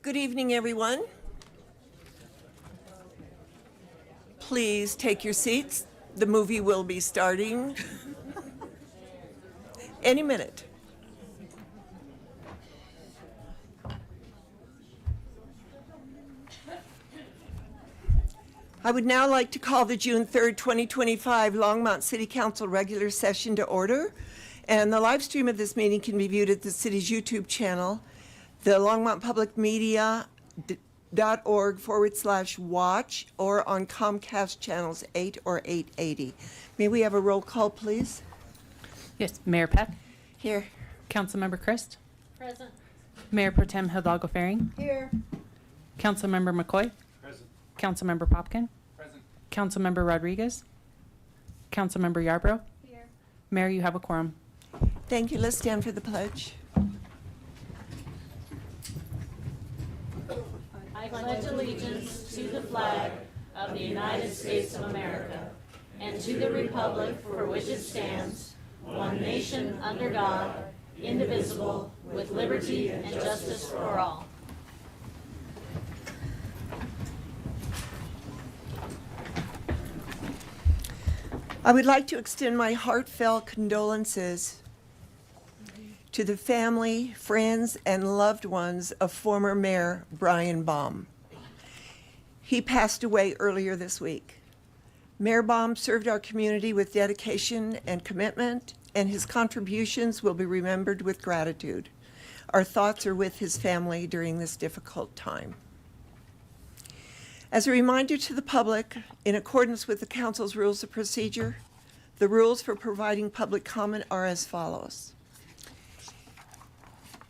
Good evening, everyone. Please take your seats. The movie will be starting any minute. I would now like to call the June 3rd, 2025 Longmont City Council regular session to order. And the live stream of this meeting can be viewed at the city's YouTube channel, the Longmont Public Media.org/watch, or on Comcast channels 8 or 880. May we have a roll call, please? Yes, Mayor Peck, Here. Councilmember Christ, Present. Mayor Pro Tem Hidalgo Faring, Here. Councilmember McCoy, Present. Councilmember Popkin, Present. Councilmember Rodriguez, Councilmember Yarbrough. Here. Mayor, you have a quorum. Thank you. Let's stand for the pledge. I pledge allegiance to the flag of the United States of America and to the republic for which it stands, one nation under God, indivisible, with liberty and justice for all. I would like to extend my heartfelt condolences to the family, friends, and loved ones of former Mayor Brian Baum. He passed away earlier this week. Mayor Baum served our community with dedication and commitment, and his contributions will be remembered with gratitude. Our thoughts are with his family during this difficult time. As a reminder to the public, in accordance with the Council's rules of procedure, the rules for providing public comment are as follows.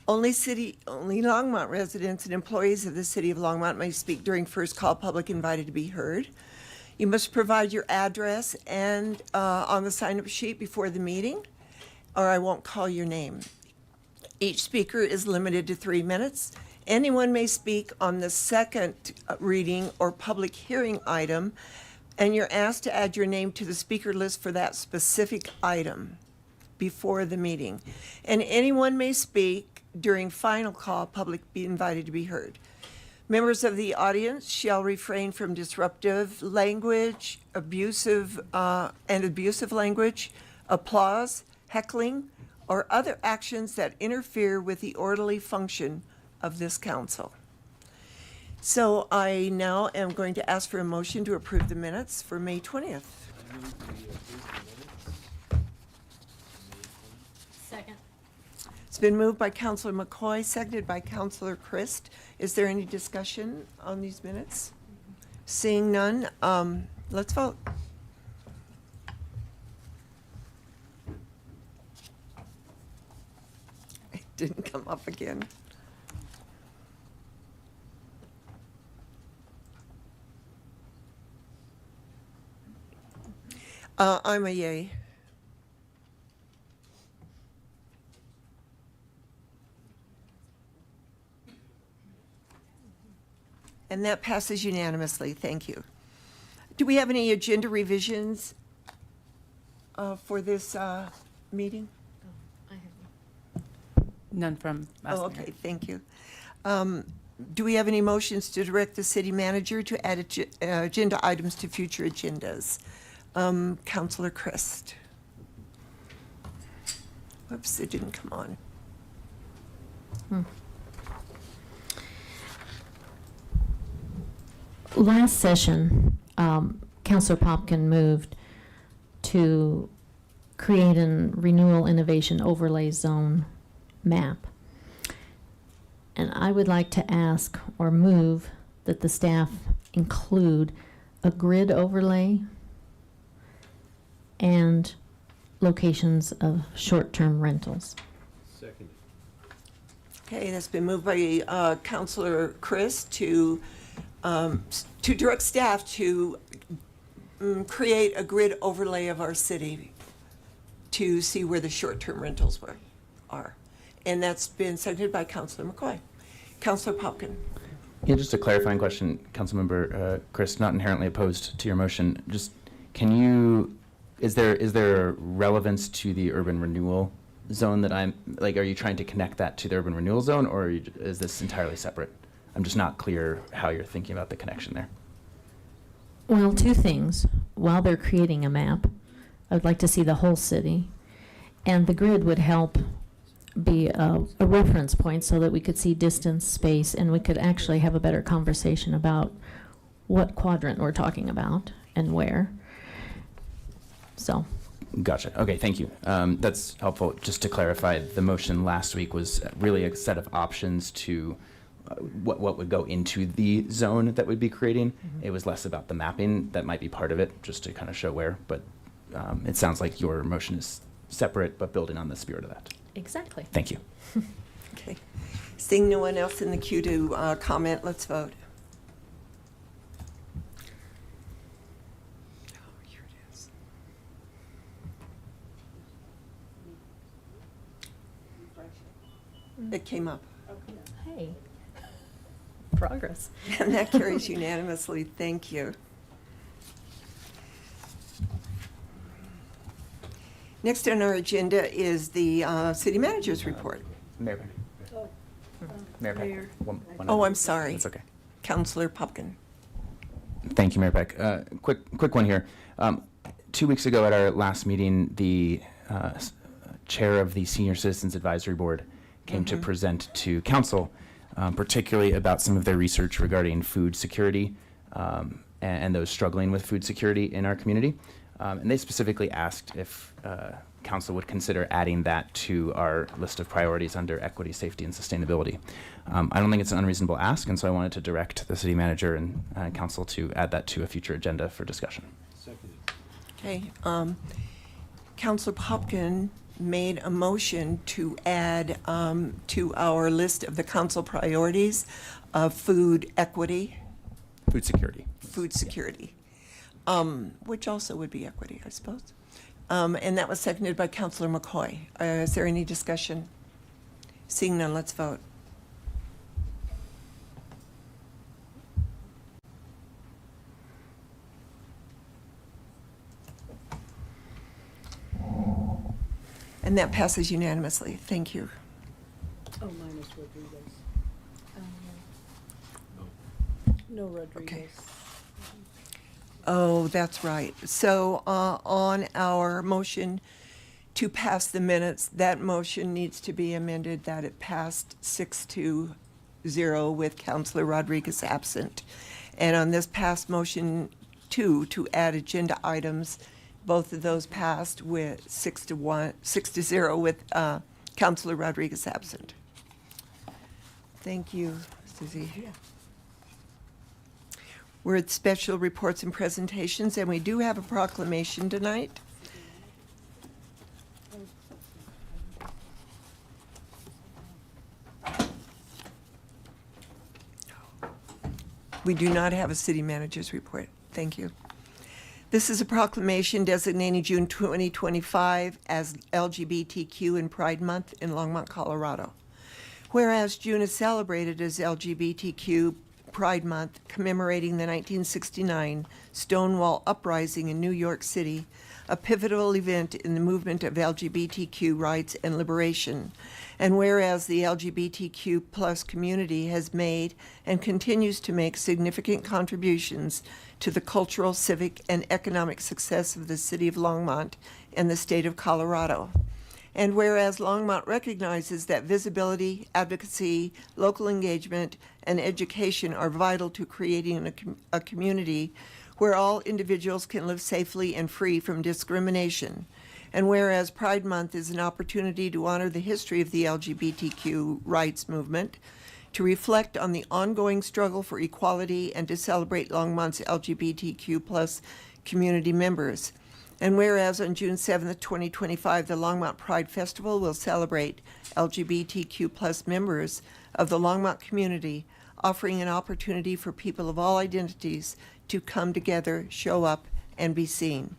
Only Longmont residents and employees of the City of Longmont may speak during first call public invited to be heard. You must provide your address and on the sign-up sheet before the meeting, or I won't call your name. Each speaker is limited to 3 minutes. Anyone may speak on the second reading or public hearing item, and you're asked to add your name to the speaker list for that specific item before the meeting. And anyone may speak during final call public be invited to be heard. Members of the audience shall refrain from disruptive language, abusive language, applause, heckling, or other actions that interfere with the orderly function of this council. So I now am going to ask for a motion to approve the minutes for May 20th. Second. It's been moved by Councilor McCoy, seconded by Councilor Christ. Is there any discussion on these minutes? Seeing none, let's vote. It didn't come up again. I'm a yay. And that passes unanimously. Thank you. Do we have any agenda revisions for this meeting? I have None from us. Oh, Mayor. okay, thank you. Do we have any motions to direct the city manager to add agenda items to future agendas? Councilor Christ. Whoops, it didn't come on. Last session, Councilor Popkin moved to create a renewal innovation overlay zone map. And I would like to ask or move that the staff include a grid overlay and locations of short-term rentals. Second. Okay, that's been moved by Councilor Chris to direct staff to create a grid overlay of our city to see where the short-term rentals are. And that's been seconded by Councilor McCoy. Councilor Popkin. Yeah, just a clarifying question, Councilmember Chris, not inherently opposed to your motion. Just is there relevance to the urban renewal zone that are you trying to connect that to the urban renewal zone, or is this entirely separate? I'm just not clear how you're thinking about the connection there. Well, two things. While they're creating a map, I'd like to see the whole city. And the grid would help be a reference point so that we could see distance, space, and we could actually have a better conversation about what quadrant we're talking about and where. So, Gotcha. Okay, thank you. That's helpful. Just to clarify, the motion last week was really a set of options to what would go into the zone that we'd be creating. It was less about the mapping. That might be part of it, just to kind of show where. But it sounds like your motion is separate, but building on the spirit of that. exactly. Thank you. Okay. Seeing no one else in the queue to comment, let's vote. Oh, here it is. It came up. Hey, progress. And that carries unanimously. Thank you. Next on our agenda is the city manager's report. Mayor. Mayor. Oh, I'm sorry. That's okay. Councilor Popkin. Thank you, Mayor Peck. Quick one here. 2 weeks ago at our last meeting, the chair of the Senior Citizens Advisory Board came to present to council, particularly about some of their research regarding food security and those struggling with food security in our community. And they specifically asked if council would consider adding that to our list of priorities under equity, safety, and sustainability. I don't think it's an unreasonable ask, and so I wanted to direct the city manager and council to add that to a future agenda for discussion. Okay. Councilor Popkin made a motion to add to our list of the council priorities of food equity, Food security. food security, which also would be equity, I suppose. And that was seconded by Councilor McCoy. Is there any discussion? Seeing none, let's vote. And that passes unanimously. Thank you. Oh, minus Rodriguez. No Rodriguez. Oh, that's right. So on our motion to pass the minutes, that motion needs to be amended that it passed 6-0 with Councilor Rodriguez absent. And on this past motion to add agenda items, both of those passed with 6-0 with Councilor Rodriguez absent. Thank you, Susie. We're at special reports and presentations, and we do have a proclamation tonight. We do not have a city manager's report. Thank you. This is a proclamation designating June 2025 as LGBTQ and Pride Month in Longmont, Colorado. Whereas June is celebrated as LGBTQ Pride Month, commemorating the 1969 Stonewall Uprising in New York City, a pivotal event in the movement of LGBTQ rights and liberation. And whereas the LGBTQ plus community has made and continues to make significant contributions to the cultural, civic, and economic success of the city of Longmont and the state of Colorado. And whereas Longmont recognizes that visibility, advocacy, local engagement, and education are vital to creating a community where all individuals can live safely and free from discrimination. And whereas Pride Month is an opportunity to honor the history of the LGBTQ rights movement, to reflect on the ongoing struggle for equality, and to celebrate Longmont's LGBTQ plus community members. And whereas on June 7th, 2025, the Longmont Pride Festival will celebrate LGBTQ plus members of the Longmont community, offering an opportunity for people of all identities to come together, show up, and be seen.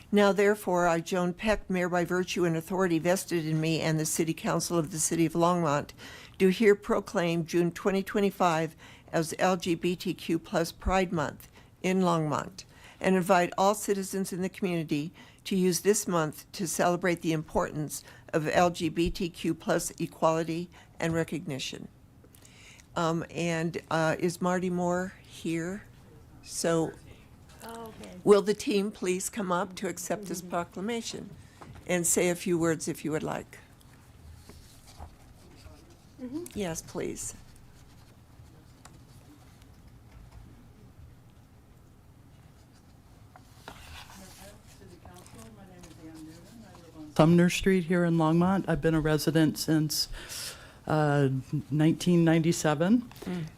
Now therefore, I, Joan Peck, Mayor by virtue and authority vested in me and the City Council of the City of Longmont, do here proclaim June 2025 as LGBTQ plus Pride Month in Longmont, and invite all citizens in the community to use this month to celebrate the importance of LGBTQ plus equality and recognition. And is Marty Moore here? So will the team please come up to accept this proclamation and say a few words if you would like? Yes, please. Sumner Street here in Longmont. I've been a resident since 1997,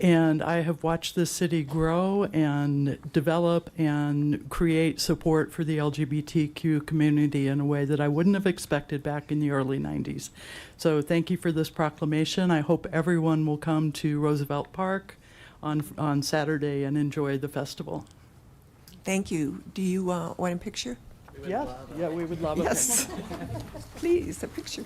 and I have watched this city grow and develop and create support for the LGBTQ community in a way that I wouldn't have expected back in the early 90s. So thank you for this proclamation. I hope everyone will come to Roosevelt Park on Saturday and enjoy the festival. Thank you. Do you want a picture? Yeah, we would love it. Yes. Please, a picture.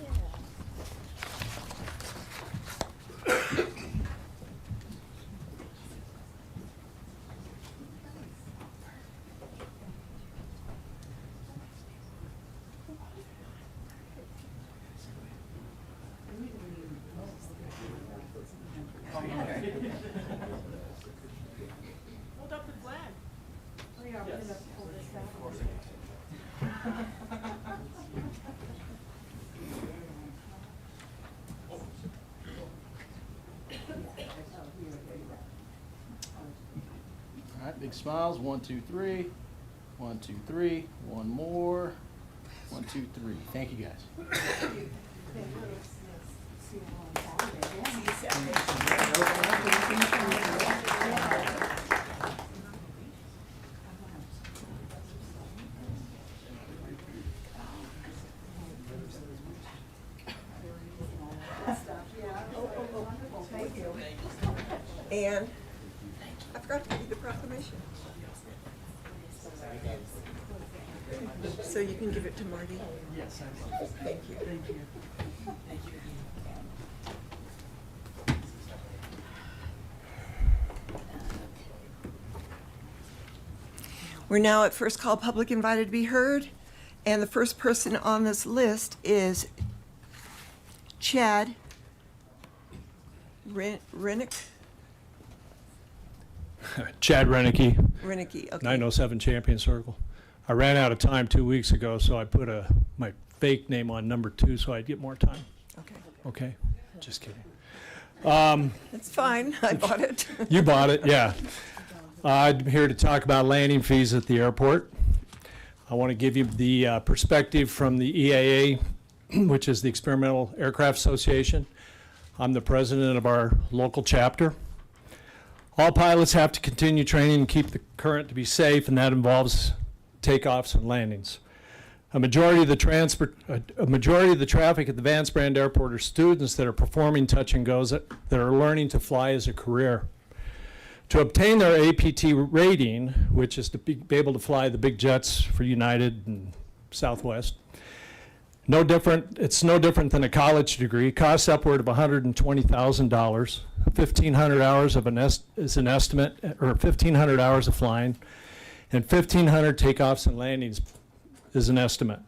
All right, big smiles. 1, 2, 3. 1, 2, 3. One more. 1, 2, 3. Thank you, guys. And I forgot to give you the proclamation. So you can give it to Marty. Yes, Thank you. thank you. We're now at first call public invited to be heard. And the first person on this list is Chad Rennick. Chad Renicky, Rennicky, okay. 907 Champion Circle. I ran out of time 2 weeks ago, so I put my fake name on number 2 so I'd get more time. Okay, Okay? Just kidding. that's fine. I bought it. You bought it, yeah. I'm here to talk about landing fees at the airport. I want to give you the perspective from the EAA, which is the Experimental Aircraft Association. I'm the president of our local chapter. All pilots have to continue training and keep the current to be safe, and that involves takeoffs and landings. A majority of the traffic at the Vance Brand Airport are students that are performing touch and goes that are learning to fly as a career. To obtain their APT rating, which is to be able to fly the big jets for United and Southwest, it's no different than a college degree. Costs upward of $120,000. 1,500 hours is an estimate, or 1,500 hours of flying, and 1,500 takeoffs and landings is an estimate.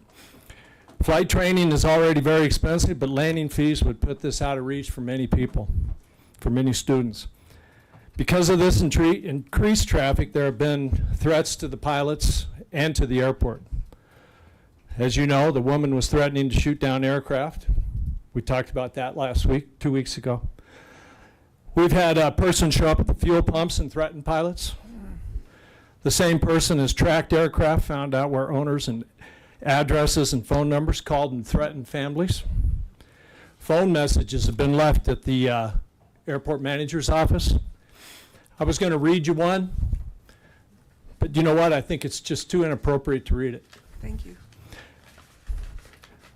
Flight training is already very expensive, but landing fees would put this out of reach for many people, for many students. Because of this increased traffic, there have been threats to the pilots and to the airport. As you know, the woman was threatening to shoot down aircraft. We talked about that last week, 2 weeks ago. We've had a person show up at the fuel pumps and threaten pilots. The same person has tracked aircraft, found out where owners and addresses and phone numbers, called and threatened families. Phone messages have been left at the airport manager's office. I was going to read you one, but you know what? I think it's just too inappropriate to read it. Thank you.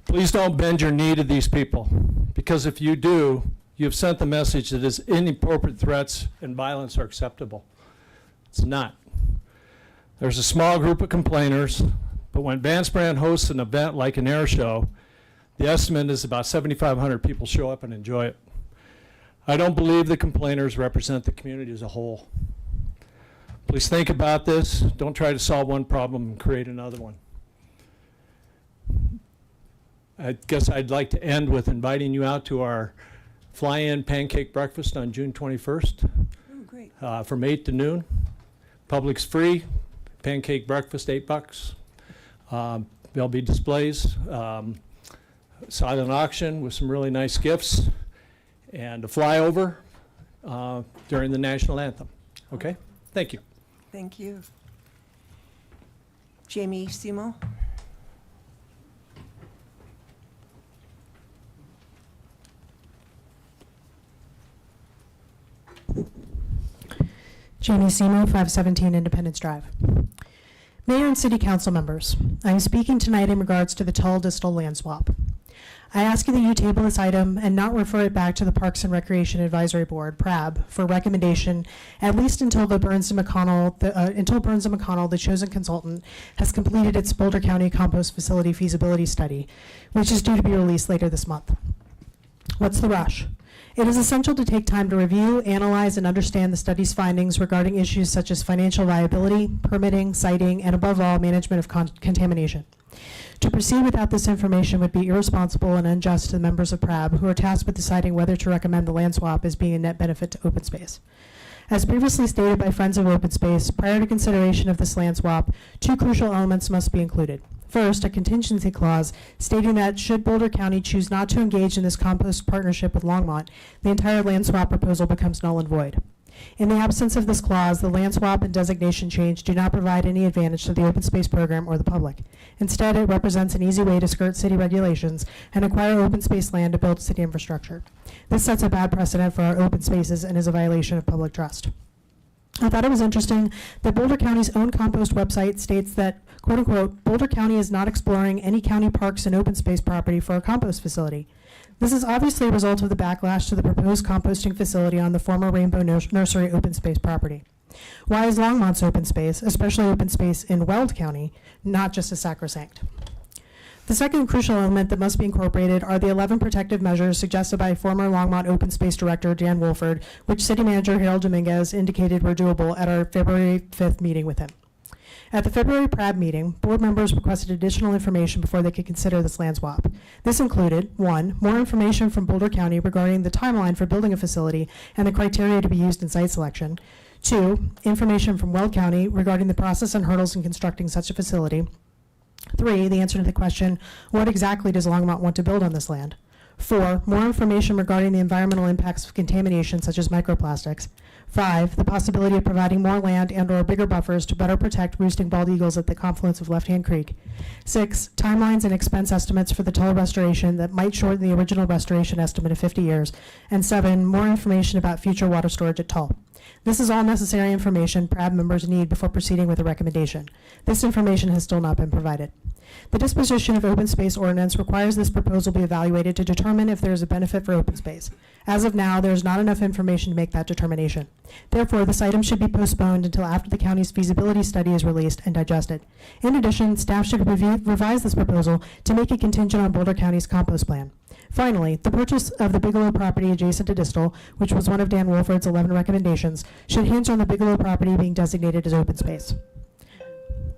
Please don't bend your knee to these people, because if you do, you have sent the message that inappropriate threats and violence are acceptable. It's not. There's a small group of complainers, but when Vance Brand hosts an event like an air show, the estimate is about 7,500 people show up and enjoy it. I don't believe the complainers represent the community as a whole. Please think about this. Don't try to solve one problem and create another one. I guess I'd like to end with inviting you out to our fly-in pancake breakfast on June 21st Oh, great. from 8 to noon. Public's free. Pancake breakfast, $8. There'll be displays, silent auction with some really nice gifts, and a flyover during the national anthem. Okay? Thank you. Thank you. Jamie Simo? Jamie Semo, 517 Independence Drive. Mayor and City Council members, I am speaking tonight in regards to the Tull Distal land swap. I ask you that you table this item and not refer it back to the Parks and Recreation Advisory Board, PRAB, for recommendation, at least until Burns and McConnell, the chosen consultant, has completed its Boulder County Compost Facility feasibility study, which is due to be released later this month. What's the rush? It is essential to take time to review, analyze, and understand the study's findings regarding issues such as financial viability, permitting, siting, and above all, management of contamination. To proceed without this information would be irresponsible and unjust to the members of PRAB who are tasked with deciding whether to recommend the land swap as being a net benefit to open space. As previously stated by Friends of Open Space, prior to consideration of this land swap, two crucial elements must be included. First, a contingency clause stating that should Boulder County choose not to engage in this compost partnership with Longmont, the entire land swap proposal becomes null and void. In the absence of this clause, the land swap and designation change do not provide any advantage to the open space program or the public. Instead, it represents an easy way to skirt city regulations and acquire open space land to build city infrastructure. This sets a bad precedent for our open spaces and is a violation of public trust. I thought it was interesting that Boulder County's own compost website states that, quote unquote, Boulder County is not exploring any county parks and open space property for a compost facility. This is obviously a result of the backlash to the proposed composting facility on the former Rainbow Nursery open space property. Why is Longmont's open space, especially open space in Weld County, not just as sacrosanct? The second crucial element that must be incorporated are the 11 protective measures suggested by former Longmont Open Space Director Dan Wolford, which City Manager Harold Dominguez indicated were doable at our February 5th meeting with him. At the February PRAB meeting, board members requested additional information before they could consider this land swap. This included, 1, more information from Boulder County regarding the timeline for building a facility and the criteria to be used in site selection. 2, information from Weld County regarding the process and hurdles in constructing such a facility. 3, the answer to the question, what exactly does Longmont want to build on this land? 4, more information regarding the environmental impacts of contamination such as microplastics. 5, the possibility of providing more land and/or bigger buffers to better protect roosting bald eagles at the confluence of Left Hand Creek. 6, timelines and expense estimates for the Tull restoration that might shorten the original restoration estimate of 50 years. And 7, more information about future water storage at Tull. This is all necessary information PRAB members need before proceeding with a recommendation. This information has still not been provided. The disposition of open space ordinance requires this proposal be evaluated to determine if there is a benefit for open space. As of now, there is not enough information to make that determination. Therefore, this item should be postponed until after the county's feasibility study is released and digested. In addition, staff should revise this proposal to make it contingent on Boulder County's compost plan. Finally, the purchase of the Bigelow property adjacent to Distal, which was one of Dan Wolford's 11 recommendations, should hinge on the Bigelow property being designated as open space.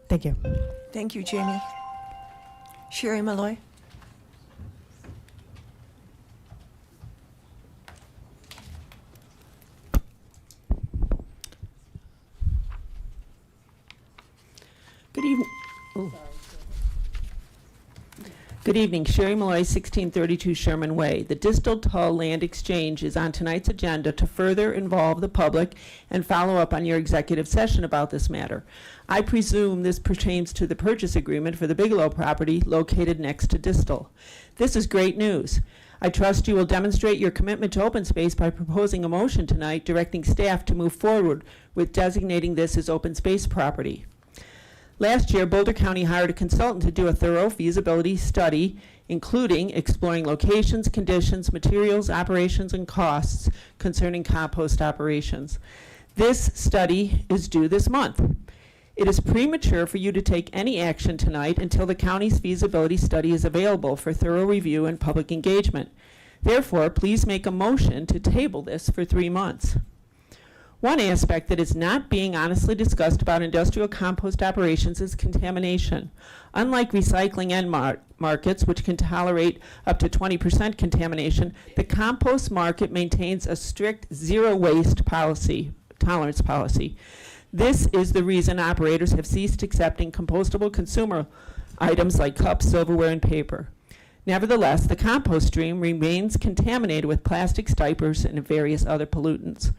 Thank you. Thank you, Jamie. Sherry Malloy? Good evening. Good evening, Sherry Malloy, 1632 Sherman Way. The Distal Tull Land Exchange is on tonight's agenda to further involve the public and follow up on your executive session about this matter. I presume this pertains to the purchase agreement for the Bigelow property located next to Distal. This is great news. I trust you will demonstrate your commitment to open space by proposing a motion tonight directing staff to move forward with designating this as open space property. Last year, Boulder County hired a consultant to do a thorough feasibility study, including exploring locations, conditions, materials, operations, and costs concerning compost operations. This study is due this month. It is premature for you to take any action tonight until the county's feasibility study is available for thorough review and public engagement. Therefore, please make a motion to table this for 3 months. One aspect that is not being honestly discussed about industrial compost operations is contamination. Unlike recycling end markets, which can tolerate up to 20% contamination, the compost market maintains a strict zero waste tolerance policy. This is the reason operators have ceased accepting compostable consumer items like cups, silverware, and paper. Nevertheless, the compost stream remains contaminated with plastics, diapers, and various other pollutants.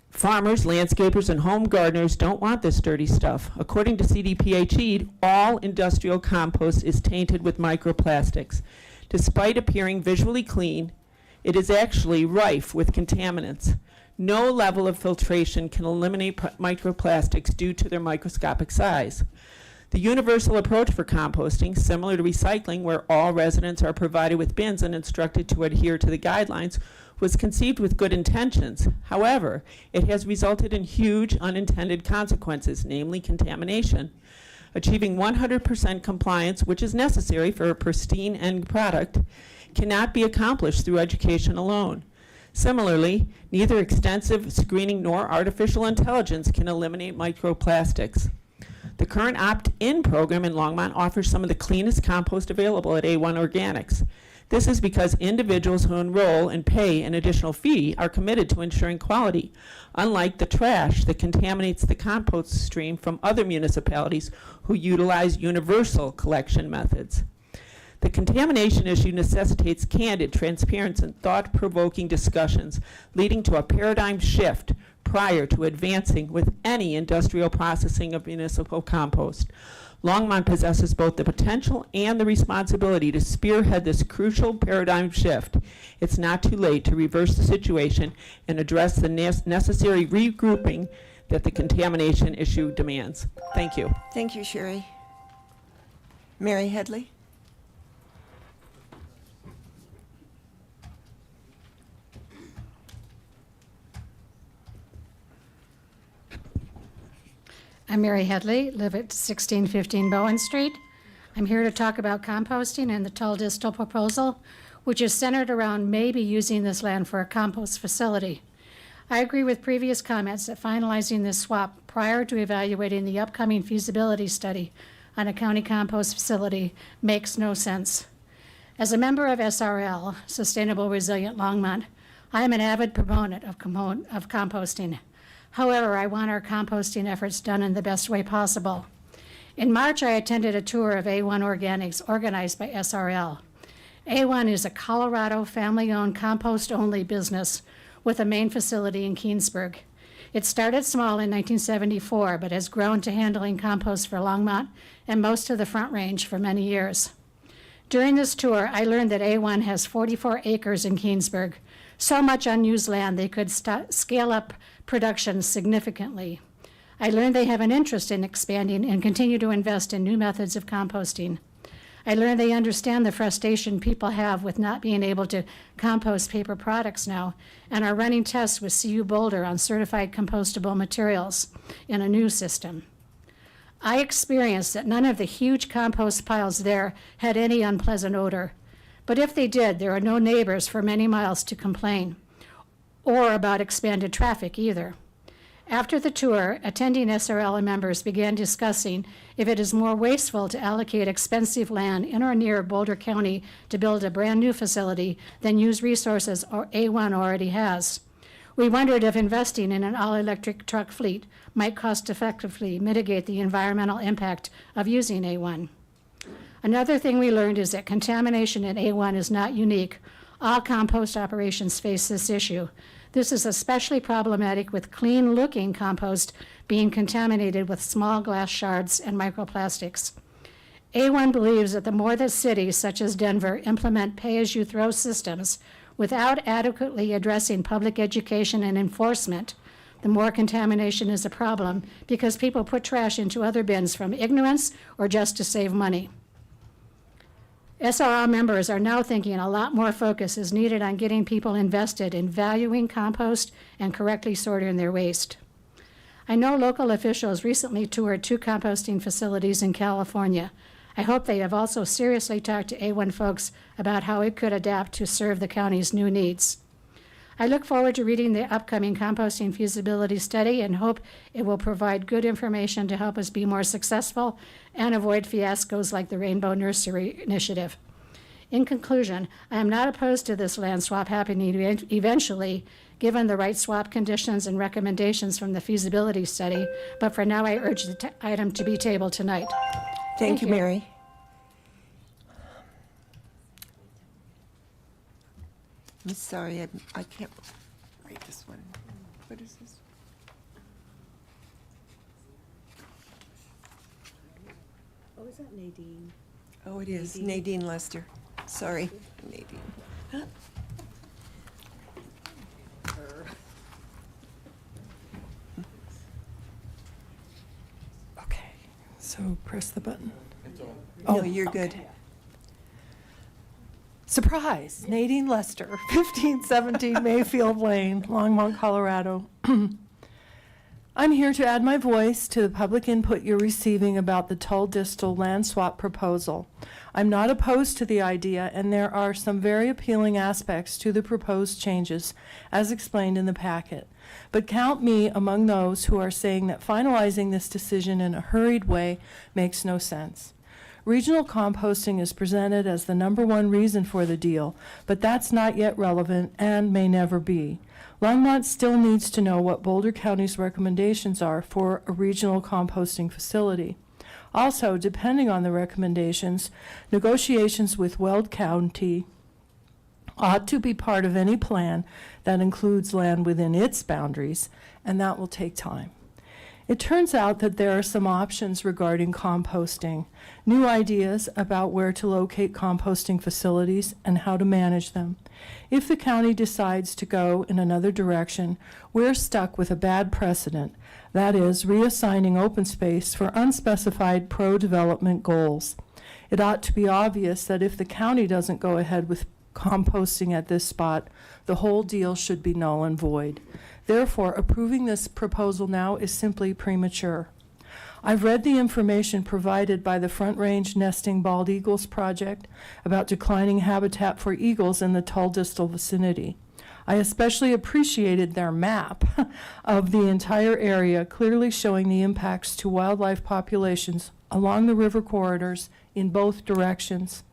Farmers, landscapers, and home gardeners don't want this dirty stuff. According to CDPHE, all industrial compost is tainted with microplastics. Despite appearing visually clean, it is actually rife with contaminants. No level of filtration can eliminate microplastics due to their microscopic size. The universal approach for composting, similar to recycling, where all residents are provided with bins and instructed to adhere to the guidelines, was conceived with good intentions. However, it has resulted in huge unintended consequences, namely contamination. Achieving 100% compliance, which is necessary for a pristine end product, cannot be accomplished through education alone. Similarly, neither extensive screening nor artificial intelligence can eliminate microplastics. The current opt-in program in Longmont offers some of the cleanest compost available at A1 Organics. This is because individuals who enroll and pay an additional fee are committed to ensuring quality, unlike the trash that contaminates the compost stream from other municipalities who utilize universal collection methods. The contamination issue necessitates candid, transparent, and thought-provoking discussions, leading to a paradigm shift prior to advancing with any industrial processing of municipal compost. Longmont possesses both the potential and the responsibility to spearhead this crucial paradigm shift. It's not too late to reverse the situation and address the necessary regrouping that the contamination issue demands. Thank you. Thank you, Sherry. Mary Headley? I'm Mary Headley, live at 1615 Bowen Street. I'm here to talk about composting and the Tull Distal proposal, which is centered around maybe using this land for a compost facility. I agree with previous comments that finalizing this swap prior to evaluating the upcoming feasibility study on a county compost facility makes no sense. As a member of SRL, Sustainable Resilient Longmont, I am an avid proponent of composting. However, I want our composting efforts done in the best way possible. In March, I attended a tour of A1 Organics organized by SRL. A1 is a Colorado family-owned compost-only business with a main facility in Keensburg. It started small in 1974, but has grown to handling compost for Longmont and most of the Front Range for many years. During this tour, I learned that A1 has 44 acres in Keensburg, so much unused land they could scale up production significantly. I learned they have an interest in expanding and continue to invest in new methods of composting. I learned they understand the frustration people have with not being able to compost paper products now and are running tests with CU Boulder on certified compostable materials in a new system. I experienced that none of the huge compost piles there had any unpleasant odor, but if they did, there are no neighbors for many miles to complain, or about expanded traffic either. After the tour, attending SRL members began discussing if it is more wasteful to allocate expensive land in or near Boulder County to build a brand new facility than use resources A1 already has. We wondered if investing in an all-electric truck fleet might cost-effectively mitigate the environmental impact of using A1. Another thing we learned is that contamination in A1 is not unique. All compost operations face this issue. This is especially problematic with clean-looking compost being contaminated with small glass shards and microplastics. A1 believes that the more that cities, such as Denver, implement pay-as-you-throw systems without adequately addressing public education and enforcement, the more contamination is a problem because people put trash into other bins from ignorance or just to save money. SRL members are now thinking a lot more focus is needed on getting people invested in valuing compost and correctly sorting their waste. I know local officials recently toured 2 composting facilities in California. I hope they have also seriously talked to A1 folks about how it could adapt to serve the county's new needs. I look forward to reading the upcoming composting feasibility study and hope it will provide good information to help us be more successful and avoid fiascos like the Rainbow Nursery Initiative. In conclusion, I am not opposed to this land swap happening eventually, given the right swap conditions and recommendations from the feasibility study, but for now I urge the item to be tabled tonight. Thank you, Mary. I'm sorry, I can't read this one. What is this? Oh, is that Nadine? Oh, it is Nadine Lester. Sorry, Nadine. Okay, so press the button. No, you're good. Surprise, Nadine Lester, 1517 Mayfield Lane, Longmont, Colorado. I'm here to add my voice to the public input you're receiving about the Tull Distal land swap proposal. I'm not opposed to the idea, and there are some very appealing aspects to the proposed changes, as explained in the packet. But count me among those who are saying that finalizing this decision in a hurried way makes no sense. Regional composting is presented as the #1 reason for the deal, but that's not yet relevant and may never be. Longmont still needs to know what Boulder County's recommendations are for a regional composting facility. Also, depending on the recommendations, negotiations with Weld County ought to be part of any plan that includes land within its boundaries, and that will take time. It turns out that there are some options regarding composting, new ideas about where to locate composting facilities and how to manage them. If the county decides to go in another direction, we're stuck with a bad precedent, that is, reassigning open space for unspecified pro-development goals. It ought to be obvious that if the county doesn't go ahead with composting at this spot, the whole deal should be null and void. Therefore, approving this proposal now is simply premature. I've read the information provided by the Front Range Nesting Bald Eagles Project about declining habitat for eagles in the Tull Distal vicinity. I especially appreciated their map of the entire area, clearly showing the impacts to wildlife populations along the river corridors in both directions.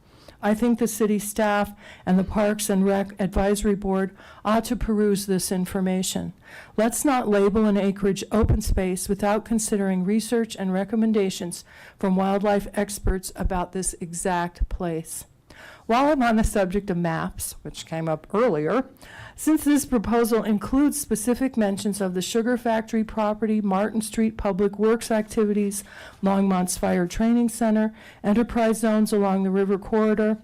I think the city staff and the Parks and Rec Advisory Board ought to peruse this information. Let's not label an acreage open space without considering research and recommendations from wildlife experts about this exact place. While I'm on the subject of maps, which came up earlier, since this proposal includes specific mentions of the sugar factory property, Martin Street Public Works activities, Longmont's Fire Training Center, enterprise zones along the river corridor,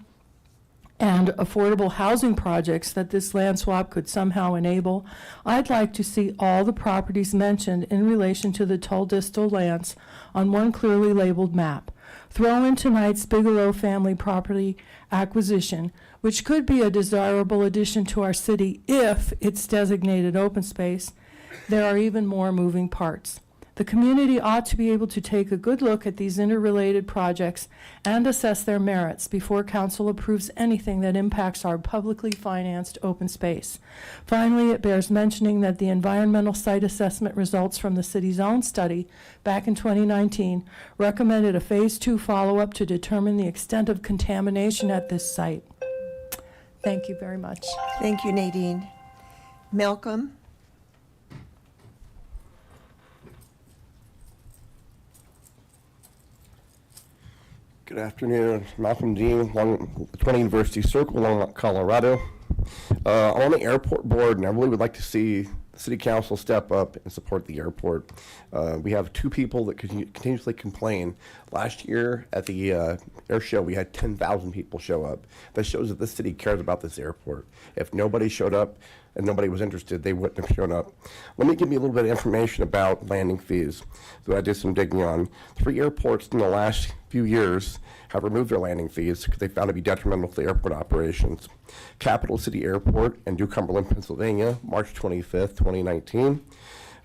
and affordable housing projects that this land swap could somehow enable, I'd like to see all the properties mentioned in relation to the Tull Distal lands on one clearly labeled map. Throw in tonight's Bigelow family property acquisition, which could be a desirable addition to our city if it's designated open space. There are even more moving parts. The community ought to be able to take a good look at these interrelated projects and assess their merits before council approves anything that impacts our publicly financed open space. Finally, it bears mentioning that the environmental site assessment results from the city's own study back in 2019 recommended a phase 2 follow-up to determine the extent of contamination at this site. Thank you very much. Thank you, Nadine. Malcolm? Good afternoon. Malcolm Dean, 20 University Circle, Longmont, Colorado. I'm on the airport board, and I really would like to see the city council step up and support the airport. We have two people that continuously complain. Last year at the air show, we had 10,000 people show up. That shows that this city cares about this airport. If nobody showed up and nobody was interested, they wouldn't have shown up. Let me give you a little bit of information about landing fees that I did some digging on. 3 airports in the last few years have removed their landing fees because they found to be detrimental to the airport operations. Capital City Airport in New Cumberland, Pennsylvania, March 25th, 2019.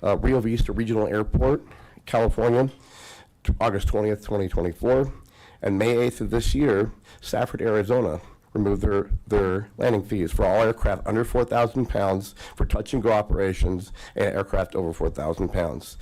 Rio Vista Regional Airport, California, August 20th, 2024. And May 8th of this year, Safford, Arizona, remove their landing fees for all aircraft under 4,000 pounds for touch and go operations and aircraft over 4,000 pounds.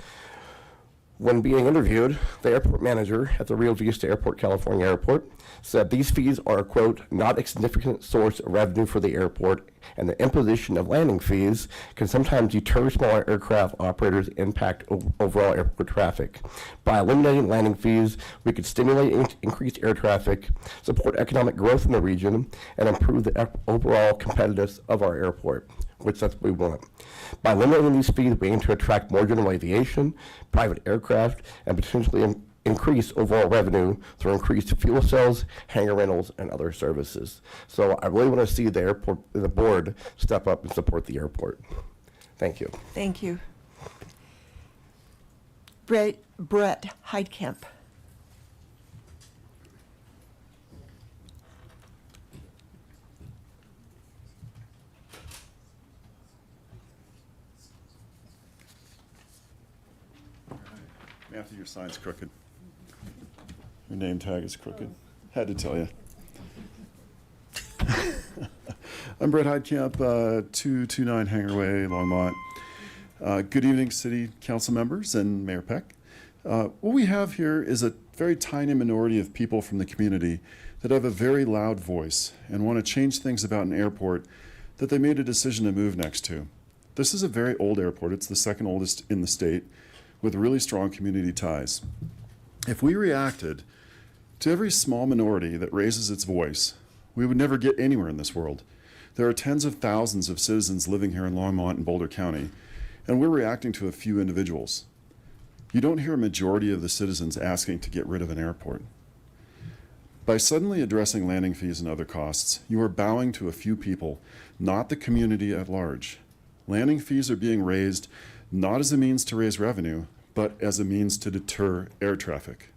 When being interviewed, the airport manager at the Rio Vista Airport, California Airport, said these fees are, quote, not a significant source of revenue for the airport, and the imposition of landing fees can sometimes deter smaller aircraft operators and impact overall airport traffic. By eliminating landing fees, we could stimulate increased air traffic, support economic growth in the region, and improve the overall competitiveness of our airport, which that's what we want. By eliminating these fees, we aim to attract more general aviation, private aircraft, and potentially increase overall revenue through increased fuel sales, hangar rentals, and other services. So I really want to see the airport, the board, step up and support the airport. Thank you. Thank you. Brett Heidkamp. Matthew, your sign's crooked. Your name tag is crooked. Had to tell you. I'm Brett Heidkamp, 229 Hangar Way, Longmont. Good evening, City Council members and Mayor Peck. What we have here is a very tiny minority of people from the community that have a very loud voice and want to change things about an airport that they made a decision to move next to. This is a very old airport. It's the second oldest in the state, with really strong community ties. If we reacted to every small minority that raises its voice, we would never get anywhere in this world. There are tens of thousands of citizens living here in Longmont and Boulder County, and we're reacting to a few individuals. You don't hear a majority of the citizens asking to get rid of an airport. By suddenly addressing landing fees and other costs, you are bowing to a few people, not the community at large. Landing fees are being raised not as a means to raise revenue, but as a means to deter air traffic.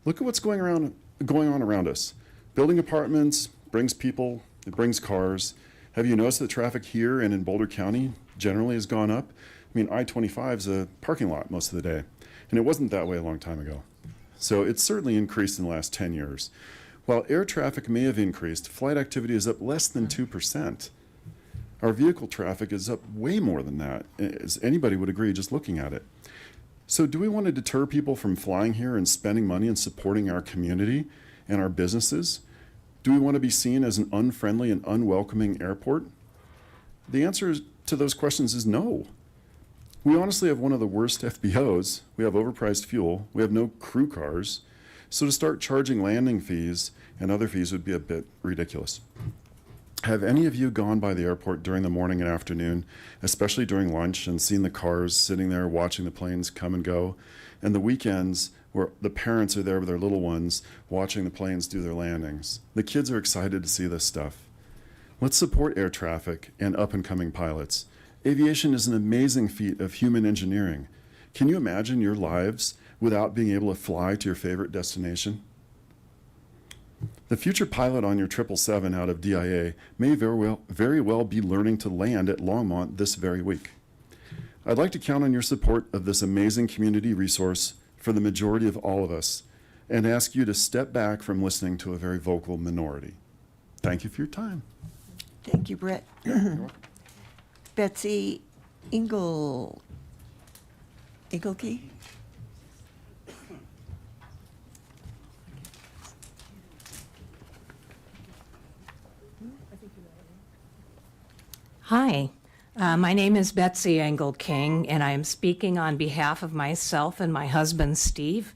Look at what's going on around us. Building apartments brings people, it brings cars. Have you noticed that traffic here and in Boulder County generally has gone up? I mean, I-25 is a parking lot most of the day, and it wasn't that way a long time ago. So it's certainly increased in the last 10 years. While air traffic may have increased, flight activity is up less than 2%. Our vehicle traffic is up way more than that, as anybody would agree just looking at it. So do we want to deter people from flying here and spending money and supporting our community and our businesses? Do we want to be seen as an unfriendly and unwelcoming airport? The answer to those questions is no. We honestly have one of the worst FBOs. We have overpriced fuel. We have no crew cars. So to start charging landing fees and other fees would be a bit ridiculous. Have any of you gone by the airport during the morning and afternoon, especially during lunch, and seen the cars sitting there watching the planes come and go? And the weekends where the parents are there with their little ones watching the planes do their landings. The kids are excited to see this stuff. Let's support air traffic and up-and-coming pilots. Aviation is an amazing feat of human engineering. Can you imagine your lives without being able to fly to your favorite destination? The future pilot on your 777 out of DIA may very well be learning to land at Longmont this very week. I'd like to count on your support of this amazing community resource for the majority of all of us, and ask you to step back from listening to a very vocal minority. Thank you for your time. Thank you, Brett. Betsy Ingelke. Hi, my name is Betsy Engel King, and I am speaking on behalf of myself and my husband, Steve.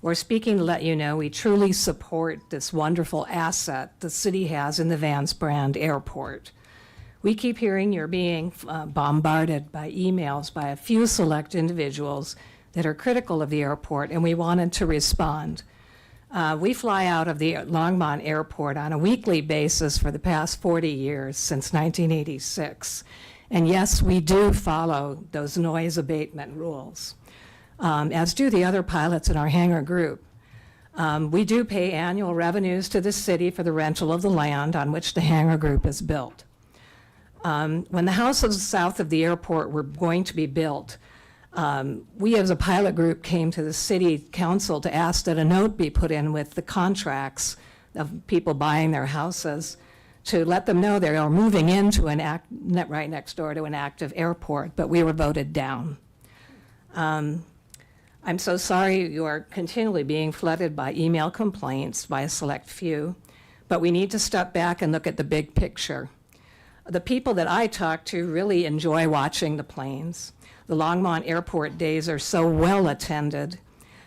We're speaking to let you know we truly support this wonderful asset the city has in the Vance Brand Airport. We keep hearing you're being bombarded by emails by a few select individuals that are critical of the airport, and we wanted to respond. We fly out of the Longmont Airport on a weekly basis for the past 40 years, since 1986. And yes, we do follow those noise abatement rules, as do the other pilots in our hangar group. We do pay annual revenues to the city for the rental of the land on which the hangar group is built. When the houses south of the airport were going to be built, we as a pilot group came to the city council to ask that a note be put in with the contracts of people buying their houses, to let them know they are moving into right next door to an active airport, but we were voted down. I'm so sorry you are continually being flooded by email complaints by a select few, but we need to step back and look at the big picture. The people that I talk to really enjoy watching the planes. The Longmont Airport days are so well attended.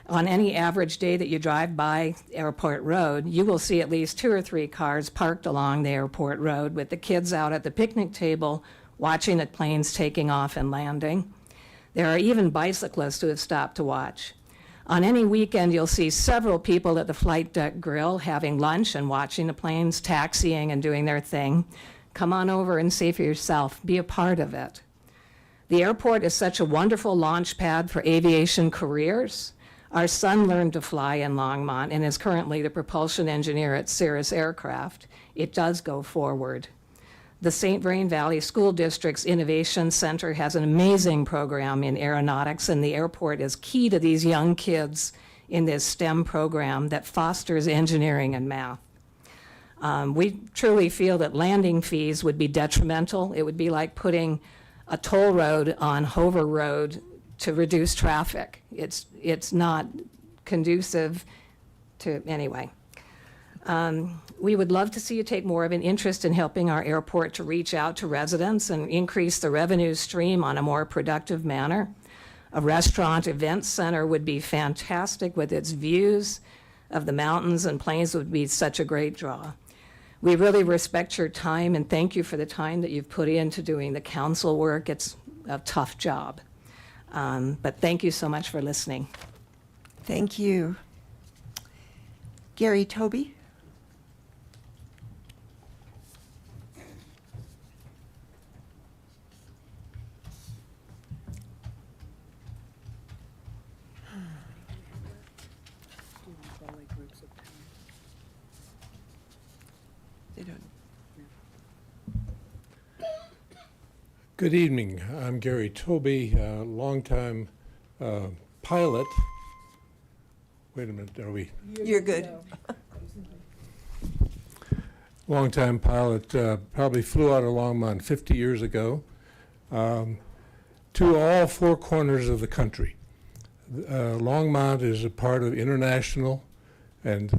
On any average day that you drive by Airport Road, you will see at least 2 or 3 cars parked along the airport road with the kids out at the picnic table watching the planes taking off and landing. There are even bicyclists who have stopped to watch. On any weekend, you'll see several people at the flight deck grill having lunch and watching the planes taxiing and doing their thing. Come on over and see for yourself. Be a part of it. The airport is such a wonderful launch pad for aviation careers. Our son learned to fly in Longmont and is currently the propulsion engineer at Cirrus Aircraft. It does go forward. The St. Vrain Valley School District's Innovation Center has an amazing program in aeronautics, and the airport is key to these young kids in this STEM program that fosters engineering and math. We truly feel that landing fees would be detrimental. It would be like putting a toll road on Hover Road to reduce traffic. It's not conducive to, anyway. We would love to see you take more of an interest in helping our airport to reach out to residents and increase the revenue stream on a more productive manner. A restaurant event center would be fantastic with its views of the mountains and plains would be such a great draw. We really respect your time and thank you for the time that you've put into doing the council work. It's a tough job. But thank you so much for listening. Thank you. Gary Toby? They don't. Good evening. I'm Gary Toby, longtime pilot. Wait a minute, are we? You're good. Longtime pilot, probably flew out of Longmont 50 years ago to all 4 corners of the country. Longmont is a part of international and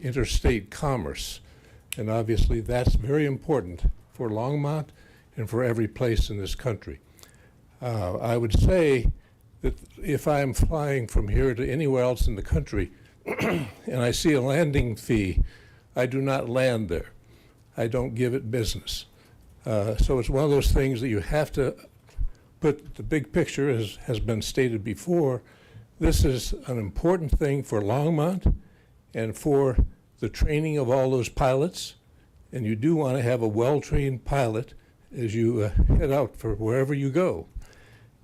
interstate commerce, and obviously that's very important for Longmont and for every place in this country. I would say that if I'm flying from here to anywhere else in the country and I see a landing fee, I do not land there. I don't give it business. So it's one of those things that you have to put the big picture, as has been stated before. This is an important thing for Longmont and for the training of all those pilots. And you do want to have a well-trained pilot as you head out for wherever you go.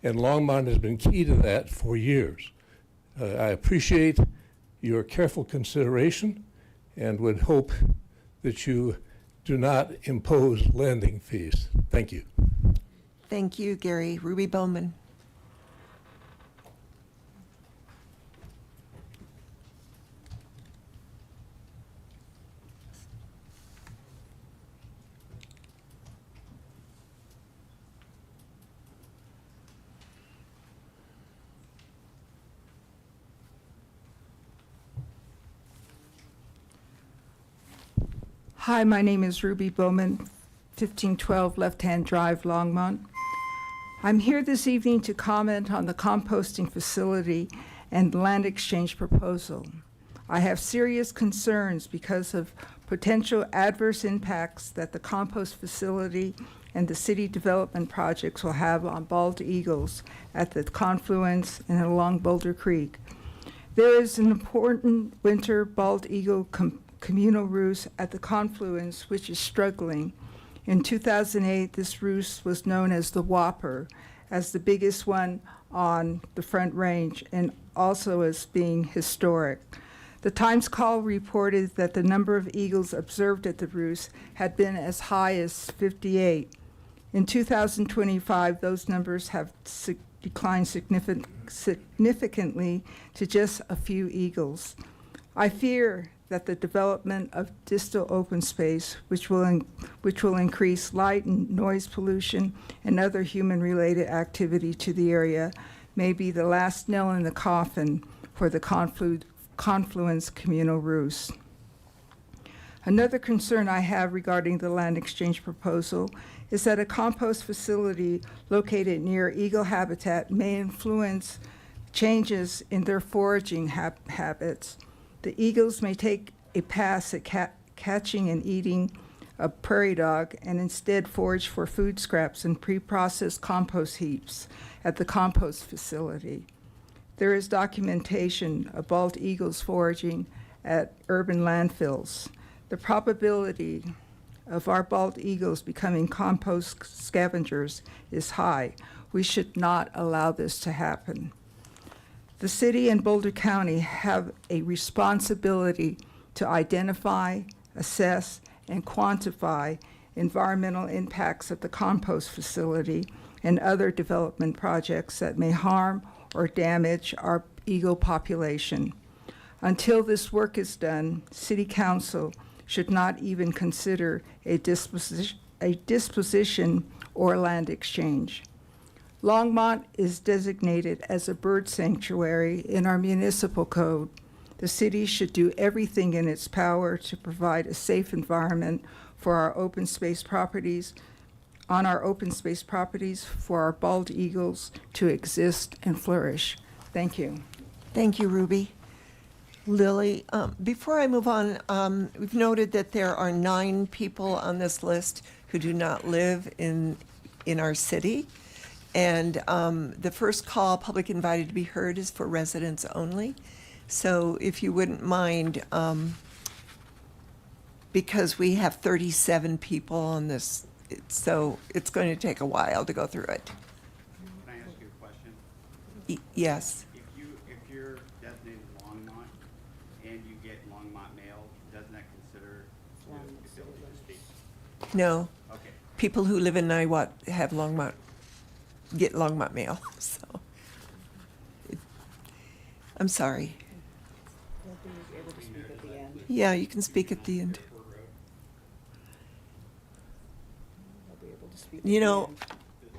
And Longmont has been key to that for years. I appreciate your careful consideration and would hope that you do not impose landing fees. Thank you. Thank you, Gary. Ruby Bowman. Hi, my name is Ruby Bowman, 1512 Left Hand Drive, Longmont. I'm here this evening to comment on the composting facility and land exchange proposal. I have serious concerns because of potential adverse impacts that the compost facility and the city development projects will have on bald eagles at the confluence and along Boulder Creek. There is an important winter bald eagle communal roost at the confluence, which is struggling. In 2008, this roost was known as the Whopper, as the biggest one on the Front Range, and also as being historic. The Times Call reported that the number of eagles observed at the roost had been as high as 58. In 2025, those numbers have declined significantly to just a few eagles. I fear that the development of distal open space, which will increase light and noise pollution and other human-related activity to the area, may be the last nail in the coffin for the Confluence communal roost. Another concern I have regarding the land exchange proposal is that a compost facility located near eagle habitat may influence changes in their foraging habits. The eagles may take a pass at catching and eating a prairie dog and instead forage for food scraps and pre-processed compost heaps at the compost facility. There is documentation of bald eagles foraging at urban landfills. The probability of our bald eagles becoming compost scavengers is high. We should not allow this to happen. The city and Boulder County have a responsibility to identify, assess, and quantify environmental impacts of the compost facility and other development projects that may harm or damage our eagle population. Until this work is done, City Council should not even consider a disposition or land exchange. Longmont is designated as a bird sanctuary in our municipal code. The city should do everything in its power to provide a safe environment for our open space properties, for our bald eagles to exist and flourish. Thank you. Thank you, Ruby. Lily, before I move on, we've noted that there are 9 people on this list who do not live in our city. And the first call, public invited to be heard, is for residents only. So if you wouldn't mind, because we have 37 people on this, so it's going to take a while to go through it. Can I ask you a question? Yes. If you're designated Longmont and you get Longmont mail, doesn't that consider ability to speak? No. Okay. People who live in Niwot have get Longmont mail, so. I'm sorry. Yeah, you can speak at the end. You know,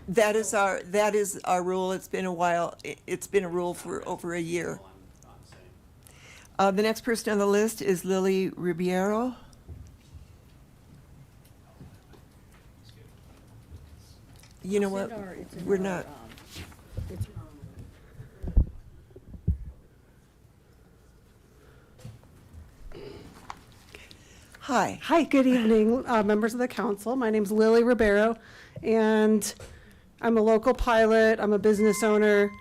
that is our rule. It's been a while. It's been a rule for over a year. The next person on the list is Lily Ribeiro. You know what? We're not. Hi. Hi, good evening, members of the council. My name's Lily Ribeiro, and I'm a local pilot. I'm a business owner.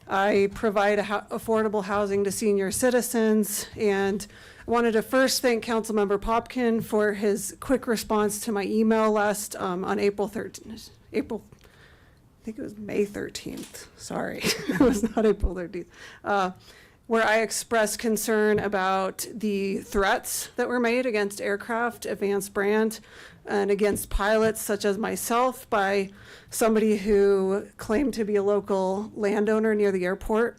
I provide affordable housing to senior citizens, and I wanted to first thank Councilmember Popkin for his quick response to my email last on April 13th. I think it was May 13th. Sorry, it was not April 13th. Where I expressed concern about the threats that were made against aircraft, Advanced Brand, and against pilots such as myself by somebody who claimed to be a local landowner near the airport.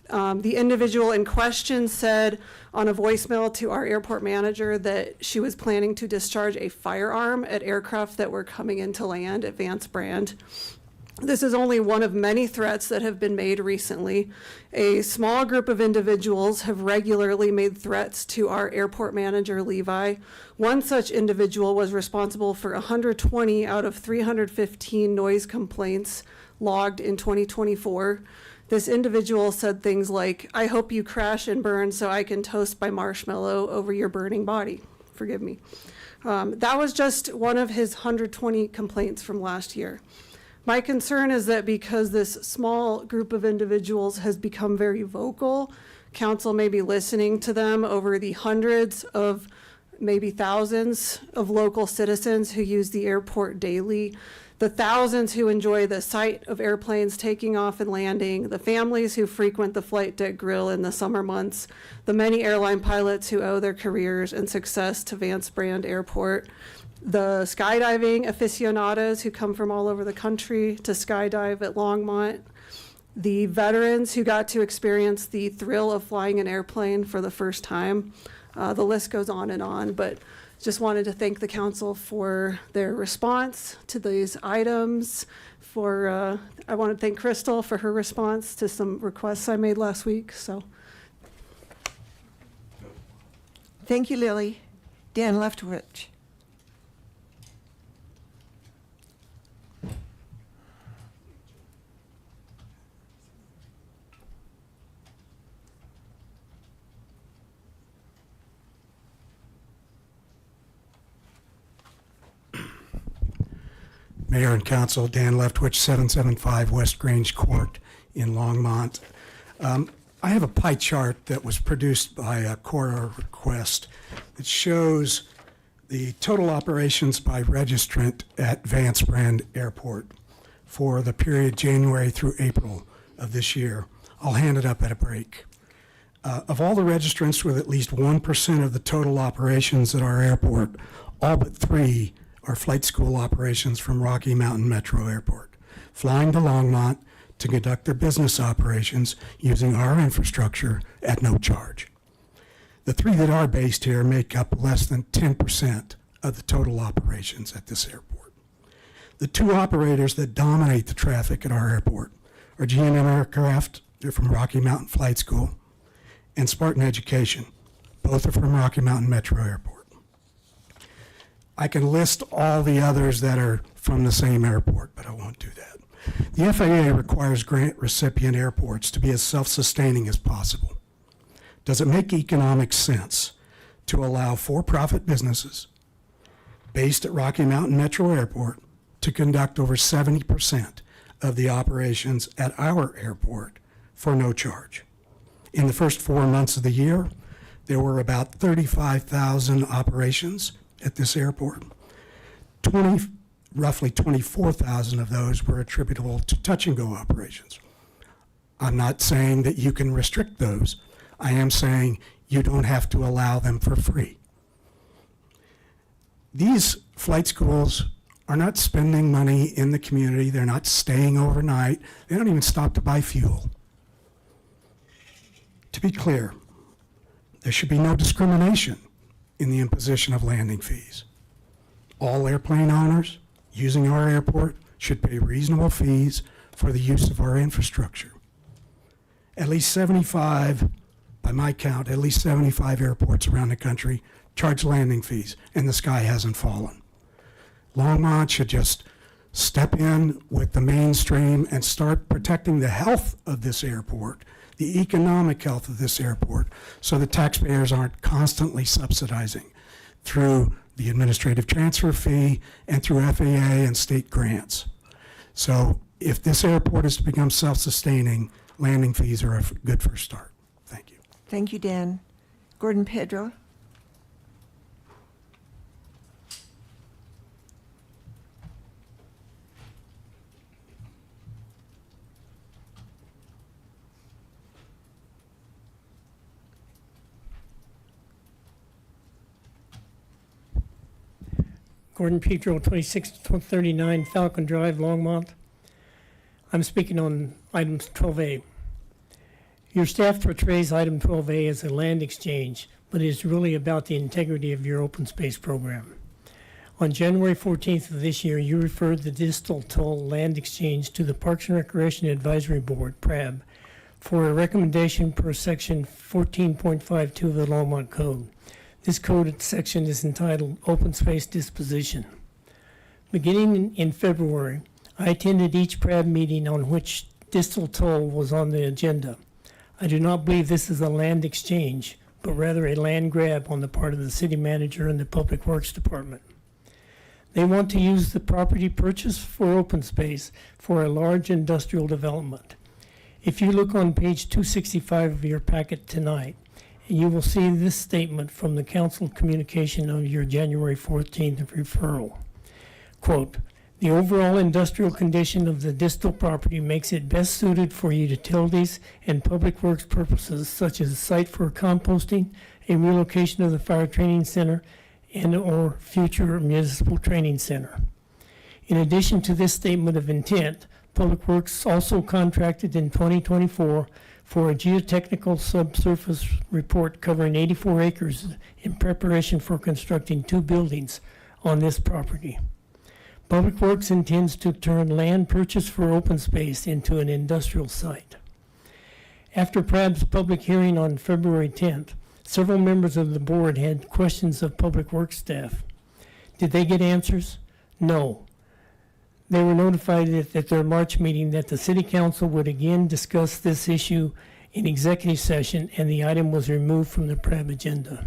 The individual in question said on a voicemail to our airport manager that she was planning to discharge a firearm at aircraft that were coming into land, Advanced Brand. This is only one of many threats that have been made recently. A small group of individuals have regularly made threats to our airport manager, Levi. One such individual was responsible for 120 out of 315 noise complaints logged in 2024. This individual said things like, "I hope you crash and burn so I can toast my marshmallow over your burning body." Forgive me. That was just one of his 120 complaints from last year. My concern is that because this small group of individuals has become very vocal, council may be listening to them over the hundreds of, maybe thousands of local citizens who use the airport daily, the thousands who enjoy the sight of airplanes taking off and landing, the families who frequent the flight deck grill in the summer months, the many airline pilots who owe their careers and success to Advanced Brand Airport, the skydiving aficionados who come from all over the country to skydive at Longmont, the veterans who got to experience the thrill of flying an airplane for the first time. The list goes on, but just wanted to thank the council for their response to these items. I want to thank Crystal for her response to some requests I made last week. So, Thank you, Lily. Dan Leftwich. Mayor and Council, Dan Leftwich, 775 West Grange Court in Longmont. I have a pie chart that was produced by a Cora request that shows the total operations by registrant at Vance Brand Airport for the period January through April of this year. I'll hand it up at a break. Of all the registrants with at least 1% of the total operations at our airport, all but 3 are flight school operations from Rocky Mountain Metro Airport, flying to Longmont to conduct their business operations using our infrastructure at no charge. The 3 that are based here make up less than 10% of the total operations at this airport. The 2 operators that dominate the traffic at our airport are G&M Aircraft, they're from Rocky Mountain Flight School, and Spartan Education, both are from Rocky Mountain Metro Airport. I can list all the others that are from the same airport, but I won't do that. The FAA requires grant recipient airports to be as self-sustaining as possible. Does it make economic sense to allow for-profit businesses based at Rocky Mountain Metro Airport to conduct over 70% of the operations at our airport for no charge? In the first 4 months of the year, there were about 35,000 operations at this airport. Roughly 24,000 of those were attributable to touch-and-go operations. I'm not saying that you can restrict those. I am saying you don't have to allow them for free. These flight schools are not spending money in the community. They're not staying overnight. They don't even stop to buy fuel. To be clear, there should be no discrimination in the imposition of landing fees. All airplane owners using our airport should pay reasonable fees for the use of our infrastructure. At least 75, by my count, at least 75 airports around the country charge landing fees, and the sky hasn't fallen. Longmont should just step in with the mainstream and start protecting the health of this airport, the economic health of this airport, so the taxpayers aren't constantly subsidizing through the administrative transfer fee and through FAA and state grants. So if this airport is to become self-sustaining, landing fees are a good first start. Thank you. Thank you, Dan. Gordon Pedro. Gordon Pedro, 2639 Falcon Drive, Longmont. I'm speaking on item 12A. Your staff portrays item 12A as a land exchange, but it is really about the integrity of your open space program. On January 14th of this year, you referred the Distal Toll Land Exchange to the Parks and Recreation Advisory Board, PRAB, for a recommendation per section 14.52 of the Longmont Code. This code section is entitled Open Space Disposition. Beginning in February, I attended each PRAB meeting on which Distal Toll was on the agenda. I do not believe this is a land exchange, but rather a land grab on the part of the city manager and the Public Works Department. They want to use the property purchased for open space for a large industrial development. If you look on page 265 of your packet tonight, you will see this statement from the council communication of your January 14th referral. Quote, "The overall industrial condition of the distal property makes it best suited for utilities and public works purposes, such as a site for composting, a relocation of the fire training center, and or future municipal training center. In addition to this statement of intent, Public Works also contracted in 2024 for a geotechnical subsurface report covering 84 acres in preparation for constructing 2 buildings on this property. Public Works intends to turn land purchased for open space into an industrial site. After PRAB's public hearing on February 10th, several members of the board had questions of Public Works staff. Did they get answers? No. They were notified at their March meeting that the City Council would again discuss this issue in executive session, and the item was removed from the PRAB agenda.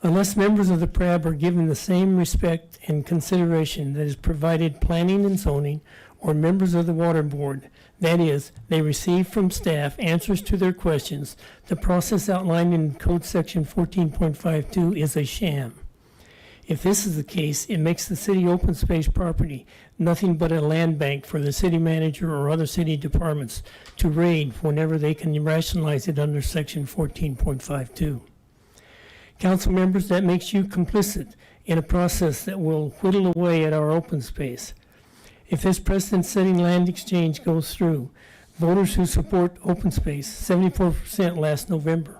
Unless members of the PRAB are given the same respect and consideration that is provided planning and zoning or members of the water board, that is, they receive from staff answers to their questions, the process outlined in Code Section 14.52 is a sham. If this is the case, it makes the city open space property nothing but a land bank for the city manager or other city departments to raid whenever they can rationalize it under Section 14.52. Council members, that makes you complicit in a process that will whittle away at our open space. If this precedent-setting land exchange goes through, voters who support open space, 74% last November,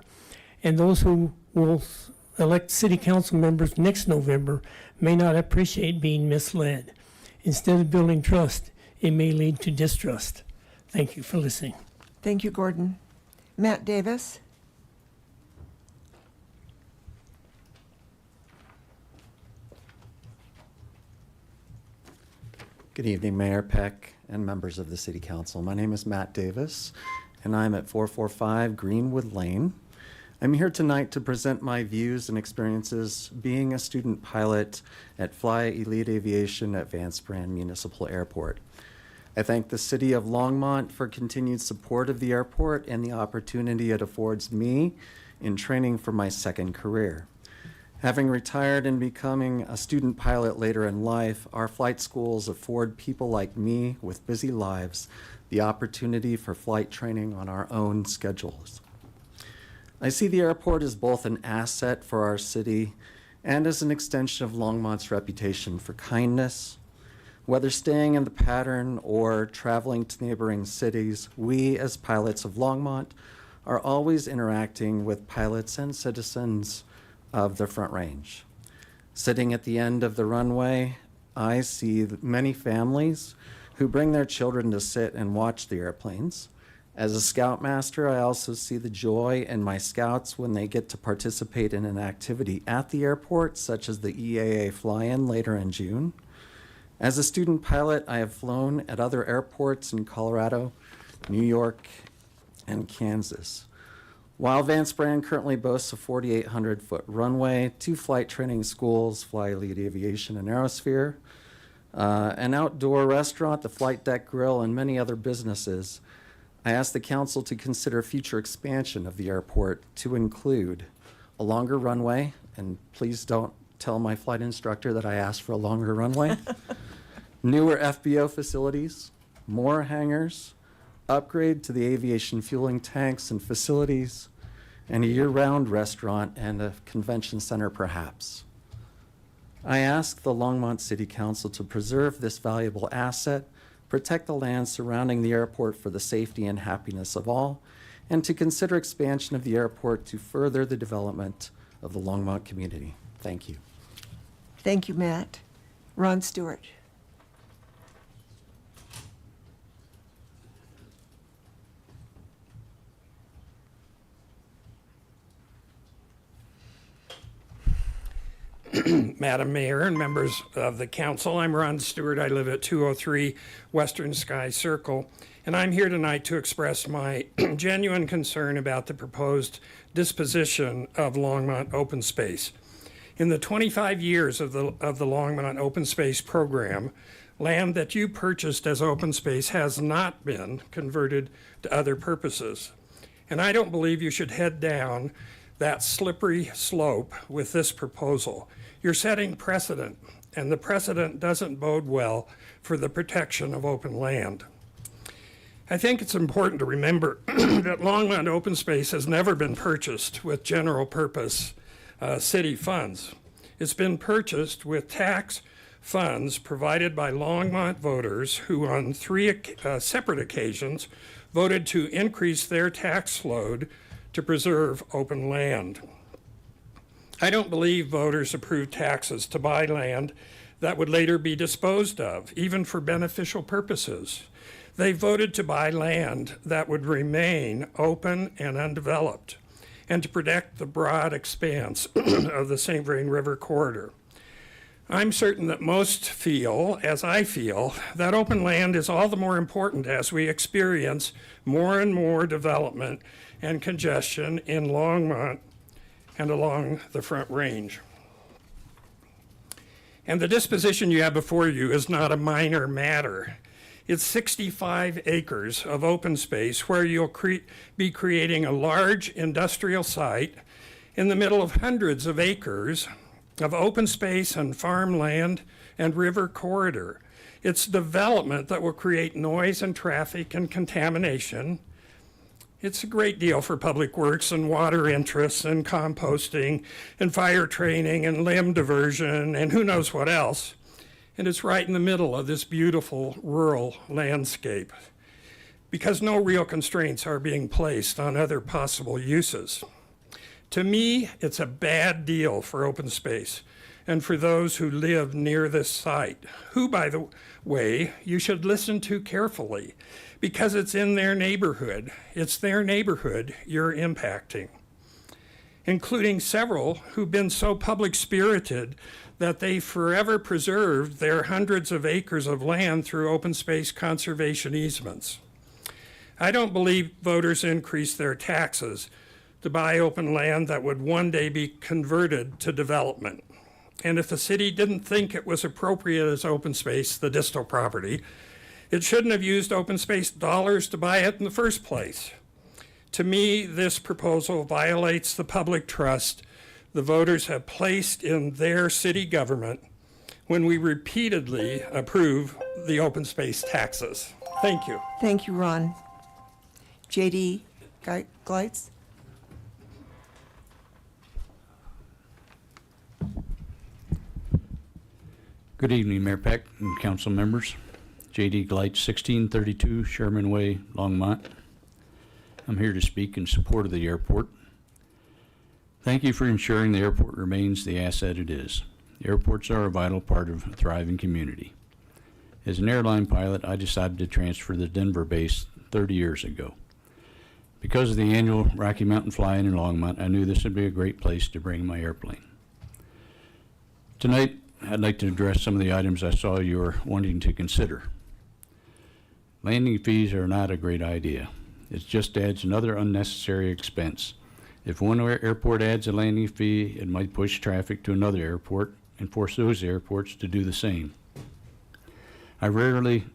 and those who will elect city council members next November may not appreciate being misled. Instead of building trust, it may lead to distrust. Thank you for listening. Thank you, Gordon. Matt Davis? Good evening, Mayor Peck and members of the City Council. My name is Matt Davis, and I'm at 445 Greenwood Lane. I'm here tonight to present my views and experiences being a student pilot at Fly Elite Aviation at Vance Brand Municipal Airport. I thank the City of Longmont for continued support of the airport and the opportunity it affords me in training for my second career. Having retired and becoming a student pilot later in life, our flight schools afford people like me with busy lives the opportunity for flight training on our own schedules. I see the airport as both an asset for our city and as an extension of Longmont's reputation for kindness. Whether staying in the pattern or traveling to neighboring cities, we as pilots of Longmont are always interacting with pilots and citizens of the Front Range. Sitting at the end of the runway, I see many families who bring their children to sit and watch the airplanes. As a Scoutmaster, I also see the joy in my scouts when they get to participate in an activity at the airport, such as the EAA fly-in later in June. As a student pilot, I have flown at other airports in Colorado, New York, and Kansas. While Vance Brand currently boasts a 4,800-foot runway, 2 flight training schools, Fly Elite Aviation and Aerosphere, an outdoor restaurant, the Flight Deck Grill, and many other businesses, I ask the council to consider future expansion of the airport to include a longer runway, and please don't tell my flight instructor that I asked for a longer runway, newer FBO facilities, more hangars, upgrade to the aviation fueling tanks and facilities, and a year-round restaurant and a convention center perhaps. I ask the Longmont City Council to preserve this valuable asset, protect the land surrounding the airport for the safety and happiness of all, and to consider expansion of the airport to further the development of the Longmont community. Thank you. Thank you, Matt. Ron Stewart. Madam Mayor and members of the council, I'm Ron Stewart. I live at 203 Western Sky Circle, and I'm here tonight to express my genuine concern about the proposed disposition of Longmont open space. In the 25 years of the Longmont open space program, land that you purchased as open space has not been converted to other purposes. And I don't believe you should head down that slippery slope with this proposal. You're setting precedent, and the precedent doesn't bode well for the protection of open land. I think it's important to remember that Longmont open space has never been purchased with general purpose city funds. It's been purchased with tax funds provided by Longmont voters who on three separate occasions voted to increase their tax load to preserve open land. I don't believe voters approved taxes to buy land that would later be disposed of, even for beneficial purposes. They voted to buy land that would remain open and undeveloped, and to protect the broad expanse of the St. Vrain River corridor. I'm certain that most feel, as I feel, that open land is all the more important as we experience more and more development and congestion in Longmont and along the Front Range. And the disposition you have before you is not a minor matter. It's 65 acres of open space where you'll be creating a large industrial site in the middle of hundreds of acres of open space and farmland and river corridor. It's development that will create noise and traffic and contamination. It's a great deal for public works and water interests and composting and fire training and limb diversion and who knows what else. And it's right in the middle of this beautiful rural landscape because no real constraints are being placed on other possible uses. To me, it's a bad deal for open space and for those who live near this site, who, by the way, you should listen to carefully because it's in their neighborhood. It's their neighborhood you're impacting, including several who've been so public-spirited that they forever preserved their hundreds of acres of land through open space conservation easements. I don't believe voters increased their taxes to buy open land that would one day be converted to development. And if the city didn't think it was appropriate as open space, the distal property, it shouldn't have used open space dollars to buy it in the first place. To me, this proposal violates the public trust the voters have placed in their city government when we repeatedly approve the open space taxes. Thank you. Thank you, Ron. J.D. Gleitz? Good evening, Mayor Peck and council members. J.D. Gleitz, 1632 Sherman Way, Longmont. I'm here to speak in support of the airport. Thank you for ensuring the airport remains the asset it is. Airports are a vital part of a thriving community. As an airline pilot, I decided to transfer to the Denver base 30 years ago. Because of the annual Rocky Mountain flying in Longmont, I knew this would be a great place to bring my airplane. Tonight, I'd like to address some of the items I saw you were wanting to consider. Landing fees are not a great idea. It just adds another unnecessary expense. If one airport adds a landing fee, it might push traffic to another airport and force those airports to do the same. I rarely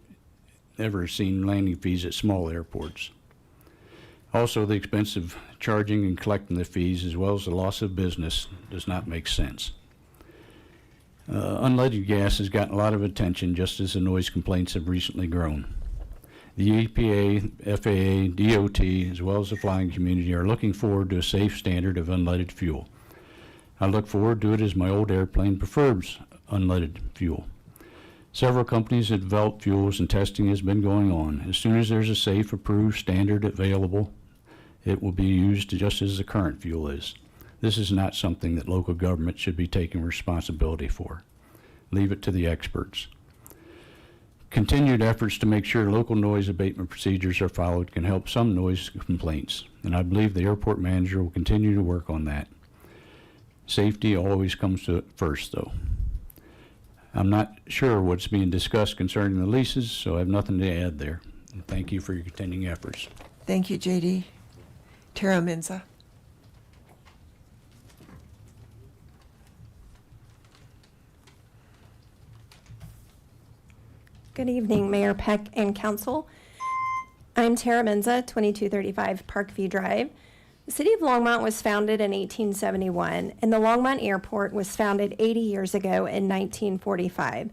ever seen landing fees at small airports. Also, the expense of charging and collecting the fees, as well as the loss of business, does not make sense. Unleaded gas has gotten a lot of attention, just as the noise complaints have recently grown. The EPA, FAA, DOT, as well as the flying community are looking forward to a safe standard of unleaded fuel. I look forward to it as my old airplane prefers unleaded fuel. Several companies have developed fuels and testing has been going on. As soon as there's a safe, approved standard available, it will be used just as the current fuel is. This is not something that local government should be taking responsibility for. Leave it to the experts. Continued efforts to make sure local noise abatement procedures are followed can help some noise complaints, and I believe the airport manager will continue to work on that. Safety always comes to it first, though. I'm not sure what's being discussed concerning the leases, so I have nothing to add there. And thank you for your continuing efforts. Thank you, J.D. Tara Minza. Good evening, Mayor Peck and Council. I'm Tara Menza, 2235 Parkview Drive. The City of Longmont was founded in 1871, and the Longmont Airport was founded 80 years ago in 1945.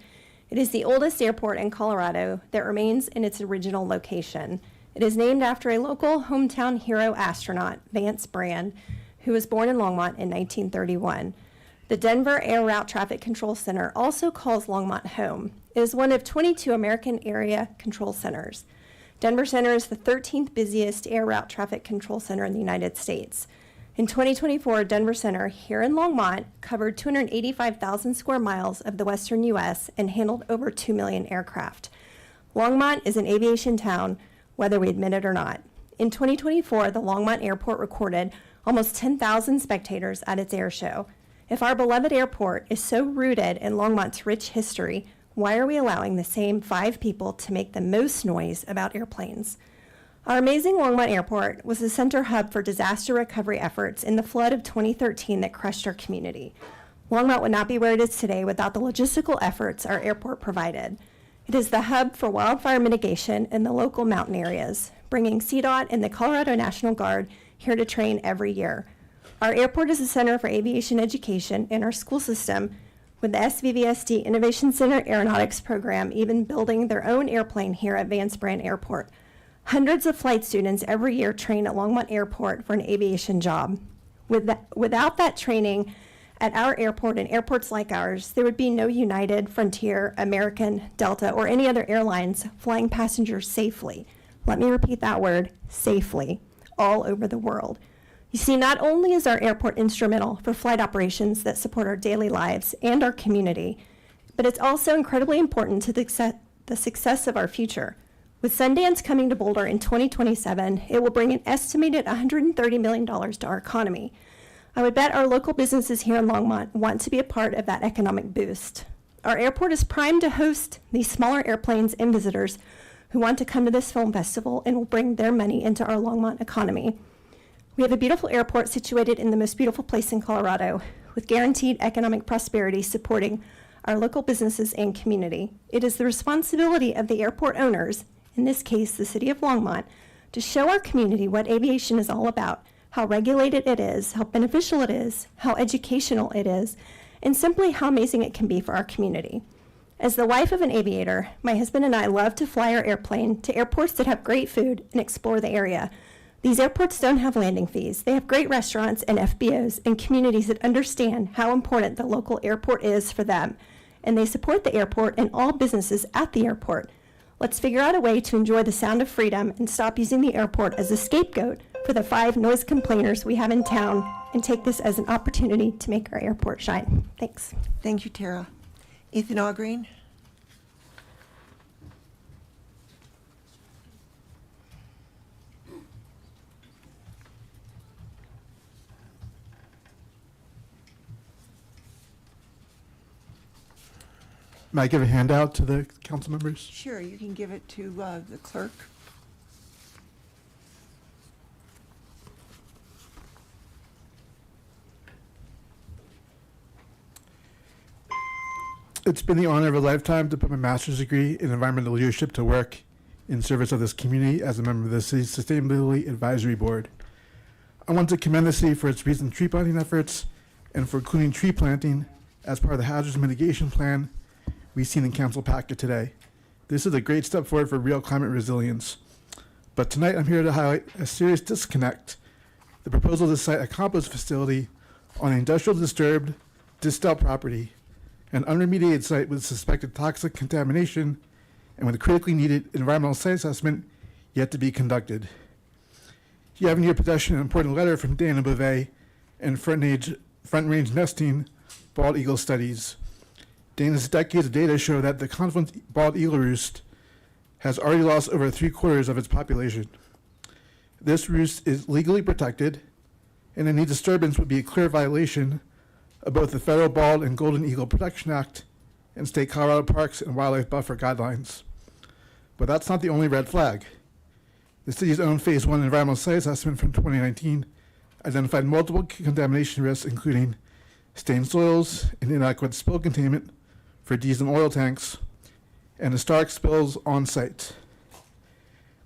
It is the oldest airport in Colorado that remains in its original location. It is named after a local hometown hero astronaut, Vance Brand, who was born in Longmont in 1931. The Denver Air Route Traffic Control Center also calls Longmont home. It is one of 22 American area control centers. Denver Center is the 13th busiest air route traffic control center in the United States. In 2024, Denver Center here in Longmont covered 285,000 square miles of the western U.S. and handled over 2 million aircraft. Longmont is an aviation town, whether we admit it or not. In 2024, the Longmont Airport recorded almost 10,000 spectators at its air show. If our beloved airport is so rooted in Longmont's rich history, why are we allowing the same 5 people to make the most noise about airplanes? Our amazing Longmont Airport was the center hub for disaster recovery efforts in the flood of 2013 that crushed our community. Longmont would not be where it is today without the logistical efforts our airport provided. It is the hub for wildfire mitigation in the local mountain areas, bringing CDOT and the Colorado National Guard here to train every year. Our airport is a center for aviation education in our school system, with the SVVSD Innovation Center Aeronautics Program even building their own airplane here at Vance Brand Airport. Hundreds of flight students every year train at Longmont Airport for an aviation job. Without that training at our airport and airports like ours, there would be no United, Frontier, American, Delta, or any other airlines flying passengers safely. Let me repeat that word, safely, all over the world. You see, not only is our airport instrumental for flight operations that support our daily lives and our community, but it's also incredibly important to the success of our future. With Sundance coming to Boulder in 2027, it will bring an estimated $130 million to our economy. I would bet our local businesses here in Longmont want to be a part of that economic boost. Our airport is primed to host these smaller airplanes and visitors who want to come to this film festival and will bring their money into our Longmont economy. We have a beautiful airport situated in the most beautiful place in Colorado, with guaranteed economic prosperity supporting our local businesses and community. It is the responsibility of the airport owners, in this case the City of Longmont, to show our community what aviation is all about, how regulated it is, how beneficial it is, how educational it is, and simply how amazing it can be for our community. As the wife of an aviator, my husband and I love to fly our airplane to airports that have great food and explore the area. These airports don't have landing fees. They have great restaurants and FBOs and communities that understand how important the local airport is for them, and they support the airport and all businesses at the airport. Let's figure out a way to enjoy the sound of freedom and stop using the airport as a scapegoat for the 5 noise complainers we have in town and take this as an opportunity to make our airport shine. Thanks. Thank you, Tara. Ethan Algreen. May I give a handout to the council members? Sure, you can give it to the clerk. It's been the honor of a lifetime to put my master's degree in environmental leadership to work in service of this community as a member of the city's Sustainability Advisory Board. I want to commend the city for its recent tree planting efforts and for including tree planting as part of the hazards mitigation plan we've seen in council packet today. This is a great step forward for real climate resilience. But tonight I'm here to highlight a serious disconnect. The proposal to site a compost facility on an industrial disturbed Distel property, an unremediated site with suspected toxic contamination and with a critically needed environmental site assessment yet to be conducted. You have in your possession an important letter from Dana Beauvais and Front Range Nesting Bald Eagle Studies. Dana's decades of data show that the Confluence bald eagle roost has already lost over 3/4 of its population. This roost is legally protected, and any disturbance would be a clear violation of both the Federal Bald and Golden Eagle Protection Act and state Colorado Parks and Wildlife Buffer guidelines. But that's not the only red flag. The city's own Phase 1 environmental site assessment from 2019 identified multiple contamination risks, including stained soils and inadequate spill containment for diesel and oil tanks, and historic spills on site.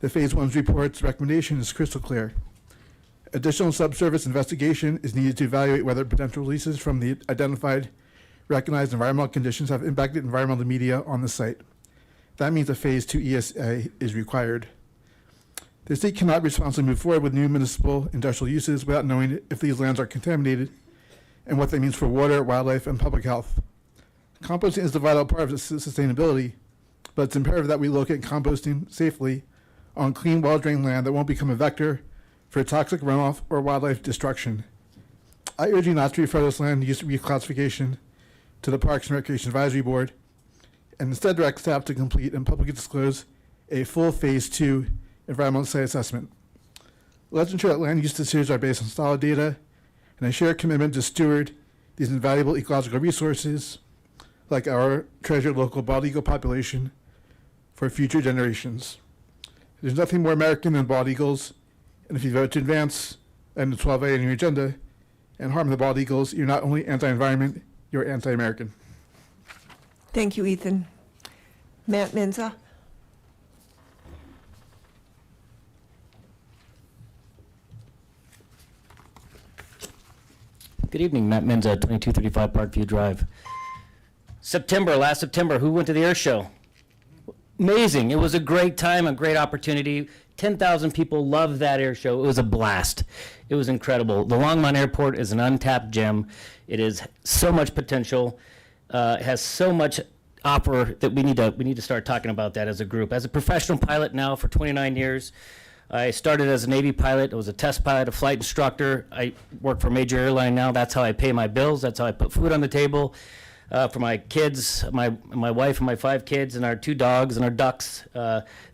The Phase 1's report's recommendation is crystal clear. Additional subsurface investigation is needed to evaluate whether potential releases from the identified recognized environmental conditions have impacted environmental media on the site. That means a Phase 2 ESA is required. The city cannot responsibly move forward with new municipal industrial uses without knowing if these lands are contaminated and what that means for water, wildlife, and public health. Composting is the vital part of sustainability, but it's imperative that we look at composting safely on clean, well-drained land that won't become a vector for toxic runoff or wildlife destruction. I urge you not to refer this land use reclassification to the Parks and Recreation Advisory Board, and instead direct staff to complete and publicly disclose a full Phase 2 environmental site assessment. Let's ensure that land use decisions are based on solid data and a shared commitment to steward these invaluable ecological resources, like our treasured local bald eagle population, for future generations. There's nothing more American than bald eagles, and if you vote to advance item 12A on your agenda and harm the bald eagles, you're not only anti-environment, you're anti-American. Thank you, Ethan. Matt Menza. Good evening, Matt Menza, 2235 Parkview Drive. Last September, who went to the air show? Amazing. It was a great time, a great opportunity. 10,000 people loved that air show. It was a blast. It was incredible. The Longmont Airport is an untapped gem. It is so much potential. It has so much offer that we need to start talking about that as a group. As a professional pilot now for 29 years, I started as a Navy pilot. I was a test pilot, a flight instructor. I work for a major airline now. That's how I pay my bills. That's how I put food on the table for my kids, my wife and my 5 kids and our 2 dogs and our ducks.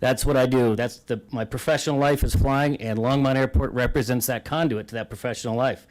That's what I do. My professional life is flying, and Longmont Airport represents that conduit to that professional life.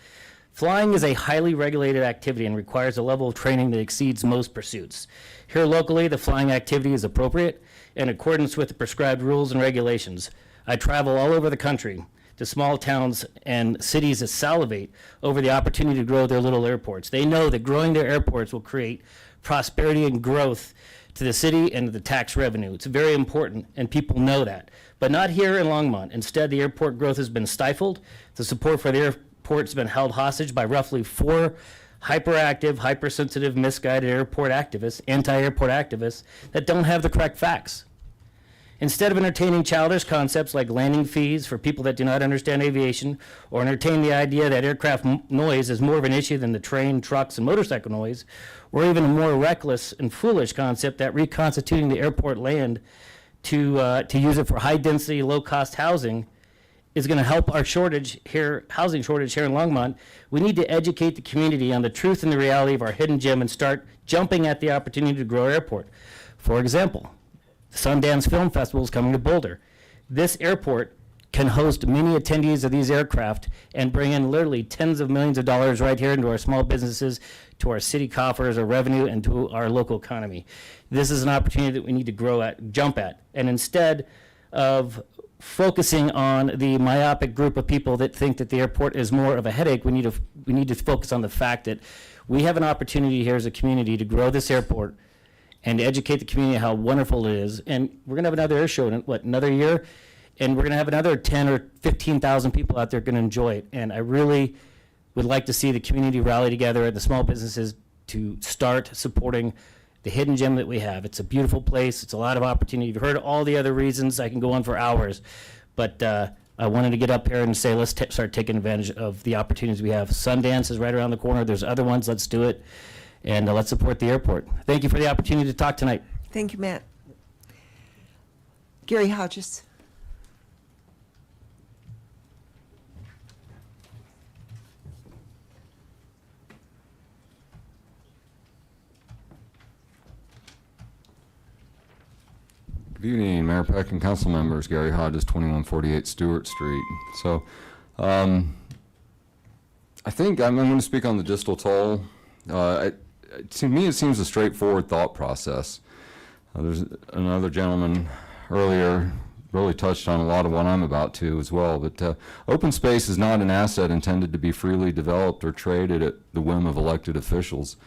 Flying is a highly regulated activity and requires a level of training that exceeds most pursuits. Here locally, the flying activity is appropriate in accordance with the prescribed rules and regulations. I travel all over the country to small towns and cities that salivate over the opportunity to grow their little airports. They know that growing their airports will create prosperity and growth to the city and to the tax revenue. It's very important, and people know that. But not here in Longmont. Instead, the airport growth has been stifled. The support for the airport has been held hostage by roughly 4 hyperactive, hypersensitive, misguided airport activists, anti-airport activists that don't have the correct facts. Instead of entertaining childish concepts like landing fees for people that do not understand aviation, or entertain the idea that aircraft noise is more of an issue than the train, trucks, and motorcycle noise, or even a more reckless and foolish concept that reconstituting the airport land to use it for high-density, low-cost housing is going to help our housing shortage here in Longmont, we need to educate the community on the truth and the reality of our hidden gem and start jumping at the opportunity to grow our airport. For example, the Sundance Film Festival is coming to Boulder. This airport can host many attendees of these aircraft and bring in literally tens of millions of dollars right here into our small businesses, to our city coffers, our revenue, and to our local economy. This is an opportunity that we need to jump at. And instead of focusing on the myopic group of people that think that the airport is more of a headache, we need to focus on the fact that we have an opportunity here as a community to grow this airport and to educate the community how wonderful it is. And we're going to have another air show in, another year? And we're going to have another 10 or 15,000 people out there going to enjoy it. And I really would like to see the community rally together and the small businesses to start supporting the hidden gem that we have. It's a beautiful place. It's a lot of opportunity. You've heard all the other reasons. I can go on for hours. But I wanted to get up here and say, let's start taking advantage of the opportunities we have. Sundance is right around the corner. There's other ones. Let's do it. And let's support the airport. Thank you for the opportunity to talk tonight. Thank you, Matt. Gary Hodges. Good evening, Mayor Peck and council members. Gary Hodges, 2148 Stewart Street. So, I think I'm going to speak on the distal toll. To me, it seems a straightforward thought process. There's another gentleman earlier really touched on a lot of what I'm about to as well, but open space is not an asset intended to be freely developed or traded at the whim of elected officials.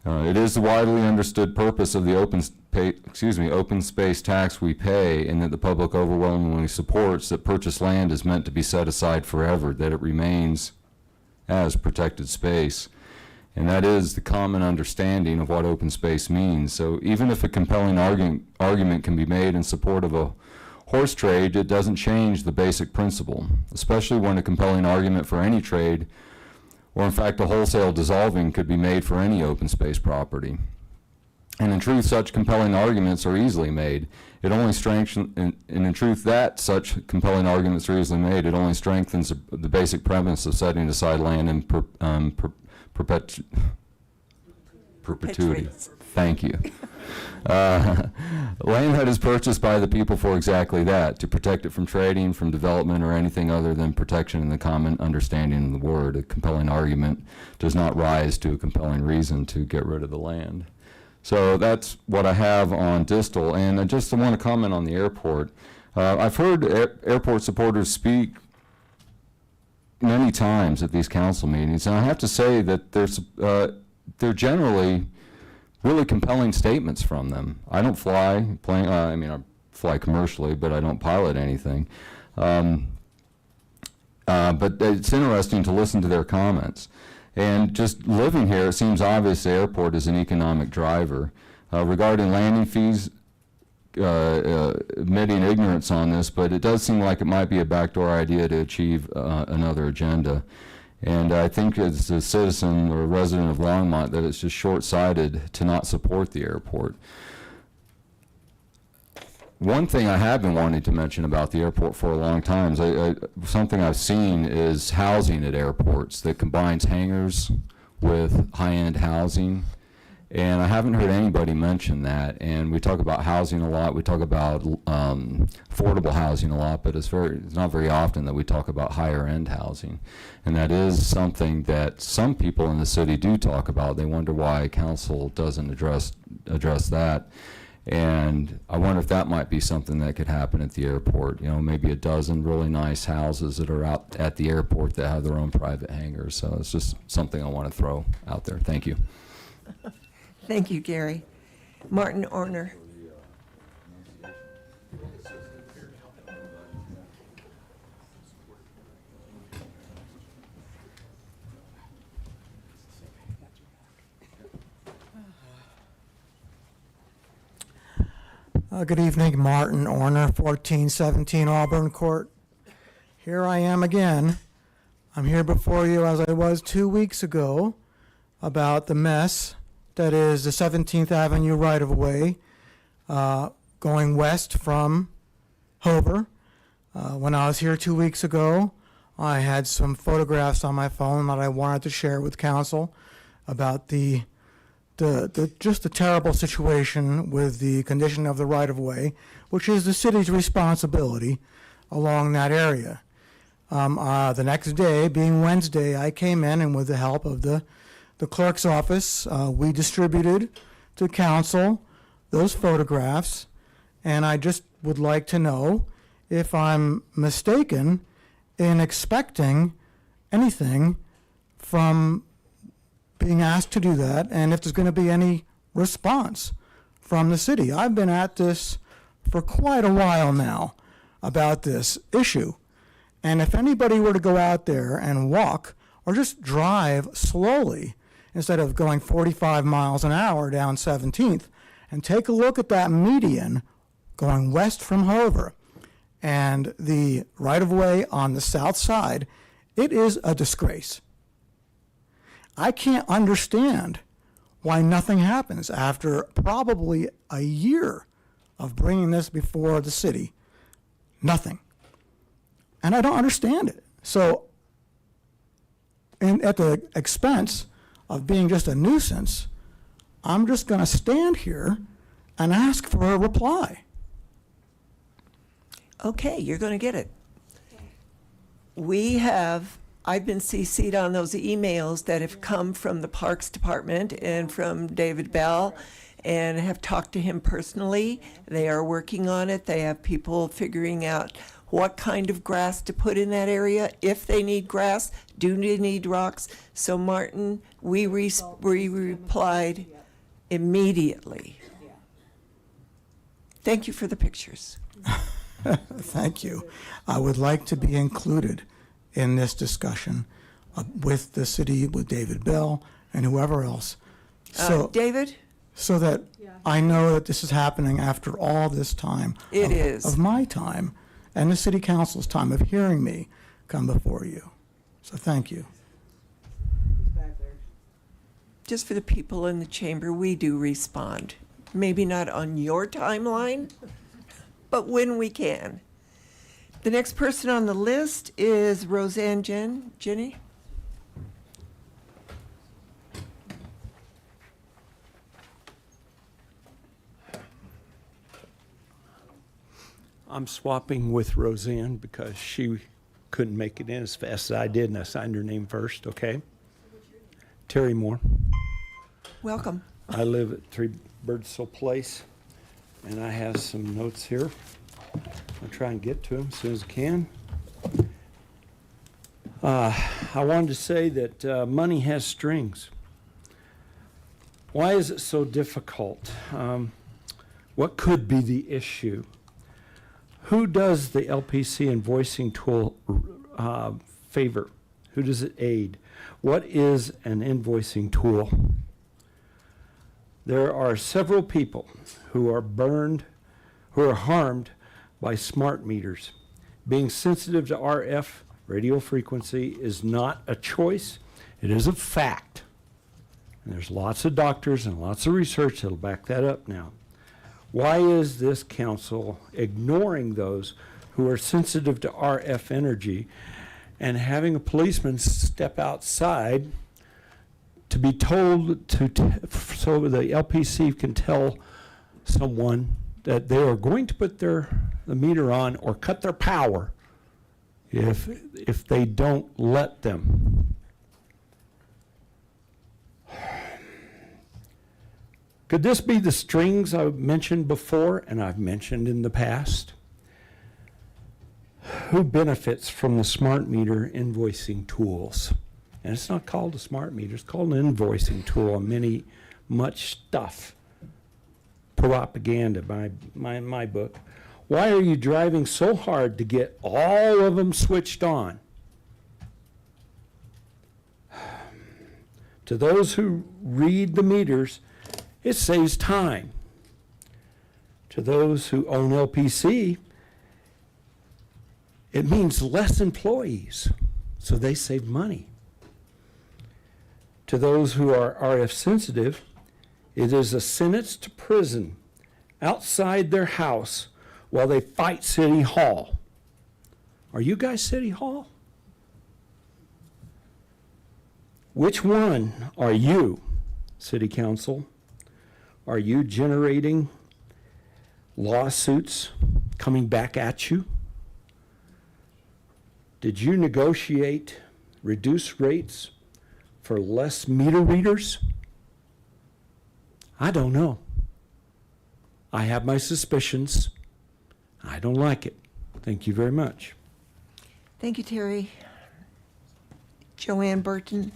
It is the widely understood purpose of the open space tax we pay, and that the public overwhelmingly supports, that purchased land is meant to be set aside forever, that it remains as protected space. And that is the common understanding of what open space means. So even if a compelling argument can be made in support of a horse trade, it doesn't change the basic principle, especially when a compelling argument for any trade or in fact a wholesale dissolving could be made for any open space property. And in truth, such compelling arguments are easily made. It only strengthens, and in truth, that such compelling arguments are easily made, it only strengthens the basic premise of setting aside land in perpetuity. Thank you. Land that is purchased by the people for exactly that, to protect it from trading, from development, or anything other than protection in the common understanding of the word. A compelling argument does not rise to a compelling reason to get rid of the land. So that's what I have on Distal, and I just want to comment on the airport. I've heard airport supporters speak many times at these council meetings, and I have to say that they're generally really compelling statements from them. I don't fly plane. I mean, I fly commercially, but I don't pilot anything. But it's interesting to listen to their comments. And just living here, it seems obvious the airport is an economic driver. Regarding landing fees, admitting ignorance on this, but it does seem like it might be a backdoor idea to achieve another agenda. And I think as a citizen or a resident of Longmont that it's just short-sighted to not support the airport. One thing I have been wanting to mention about the airport for a long time is something I've seen is housing at airports that combines hangars with high-end housing. And I haven't heard anybody mention that. And we talk about housing a lot. We talk about affordable housing a lot, but it's not very often that we talk about higher-end housing. And that is something that some people in the city do talk about. They wonder why council doesn't address that. And I wonder if that might be something that could happen at the airport. You know, maybe a dozen really nice houses that are out at the airport that have their own private hangars. So it's just something I want to throw out there. Thank you. Thank you, Gary. Martin Orner. Good evening, Martin Orner, 1417 Auburn Court. Here I am again. I'm here before you as I was 2 weeks ago about the mess that is the 17th Avenue right-of-way going west from Hover. When I was here 2 weeks ago, I had some photographs on my phone that I wanted to share with council about just the terrible situation with the condition of the right-of-way, which is the city's responsibility along that area. The next day, being Wednesday, I came in and with the help of the clerk's office, we distributed to council those photographs, and I just would like to know if I'm mistaken in expecting anything from being asked to do that, and if there's going to be any response from the city. I've been at this for quite a while now about this issue, and if anybody were to go out there and walk or just drive slowly instead of going 45 miles an hour down 17th and take a look at that median going west from Hover and the right-of-way on the south side, it is a disgrace. I can't understand why nothing happens after probably a year of bringing this before the city. Nothing. And I don't understand it. So, at the expense of being just a nuisance, I'm just going to stand here and ask for a reply. Okay, you're going to get it. I've been CC'd on those emails that have come from the Parks Department and from David Bell, and have talked to him personally. They are working on it. They have people figuring out what kind of grass to put in that area, if they need grass, do they need rocks. So Martin, we replied immediately. Thank you for the pictures. Thank you. I would like to be included in this discussion with the city, with David Bell and whoever else. So, David? So that I know that this is happening after all this time. It is. Of my time and the city council's time of hearing me come before you. So thank you. just for the people in the chamber, we do respond. Maybe not on your timeline, but when we can. The next person on the list is Roseanne Jenny. I'm swapping with Roseanne because she couldn't make it in as fast as I did, and I signed her name first, okay? Terry Moore. Welcome. I live at 3 Birdsville Place, and I have some notes here. I'll try and get to them as soon as I can. I wanted to say that money has strings. Why is it so difficult? What could be the issue? Who does the LPC invoicing tool favor? Who does it aid? What is an invoicing tool? There are several people who are harmed by smart meters. Being sensitive to RF radio frequency is not a choice, it is a fact. And there's lots of doctors and lots of research that'll back that up now. Why is this council ignoring those who are sensitive to RF energy and having a policeman step outside to be told so the LPC can tell someone that they are going to put the meter on or cut their power if they don't let them? Could this be the strings I've mentioned before and I've mentioned in the past? Who benefits from the smart meter invoicing tools? And it's not called a smart meter, it's called an invoicing tool on much stuff. Propaganda, my book. Why are you driving so hard to get all of them switched on? To those who read the meters, it saves time. To those who own LPC, it means less employees, so they save money. To those who are RF sensitive, it is a sentence to prison outside their house while they fight City Hall. Are you guys City Hall? Which one are you, City Council? Are you generating lawsuits coming back at you? Did you negotiate reduced rates for less meter readers? I don't know. I have my suspicions. I don't like it. Thank you very much. Thank you, Terry. Joanne Burton.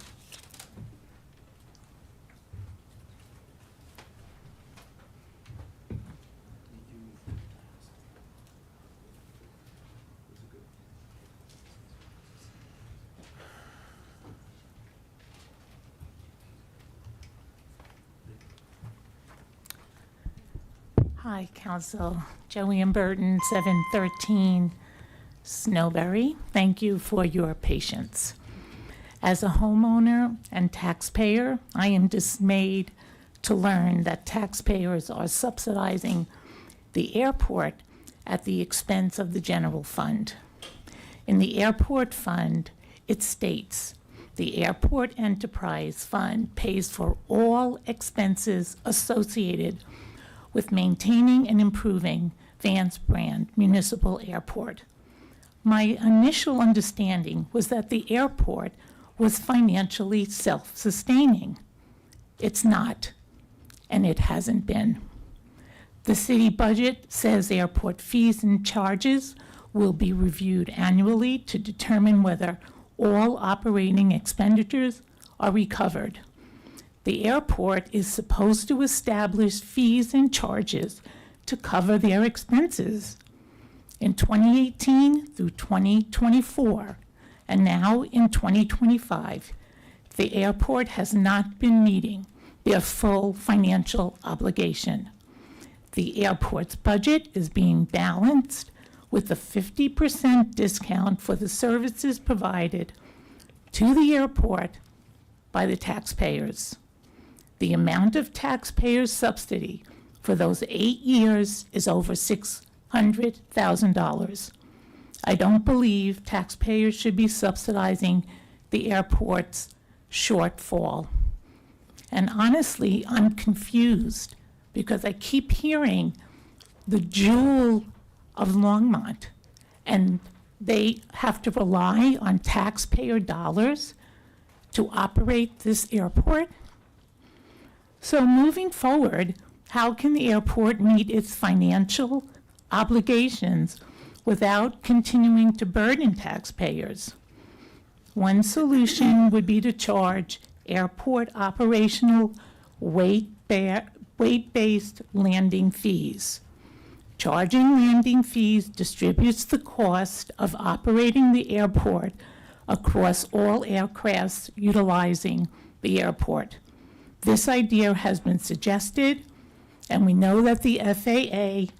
Hi, Council. Joanne Burton, 713 Snowberry. Thank you for your patience. As a homeowner and taxpayer, I am dismayed to learn that taxpayers are subsidizing the airport at the expense of the general fund. In the airport fund, it states, the Airport Enterprise Fund pays for all expenses associated with maintaining and improving Vance Brand Municipal Airport. My initial understanding was that the airport was financially self-sustaining. It's not, and it hasn't been. The city budget says airport fees and charges will be reviewed annually to determine whether all operating expenditures are recovered. The airport is supposed to establish fees and charges to cover their expenses. In 2018 through 2024, and now in 2025, the airport has not been meeting their full financial obligation. The airport's budget is being balanced with a 50% discount for the services provided to the airport by the taxpayers. The amount of taxpayers' subsidy for those 8 years is over $600,000. I don't believe taxpayers should be subsidizing the airport's shortfall. And honestly, I'm confused because I keep hearing the jewel of Longmont, and they have to rely on taxpayer dollars to operate this airport. So moving forward, how can the airport meet its financial obligations without continuing to burden taxpayers? One solution would be to charge airport operational weight-based landing fees. Charging landing fees distributes the cost of operating the airport across all aircrafts utilizing the airport. This idea has been suggested, and we know that the FAA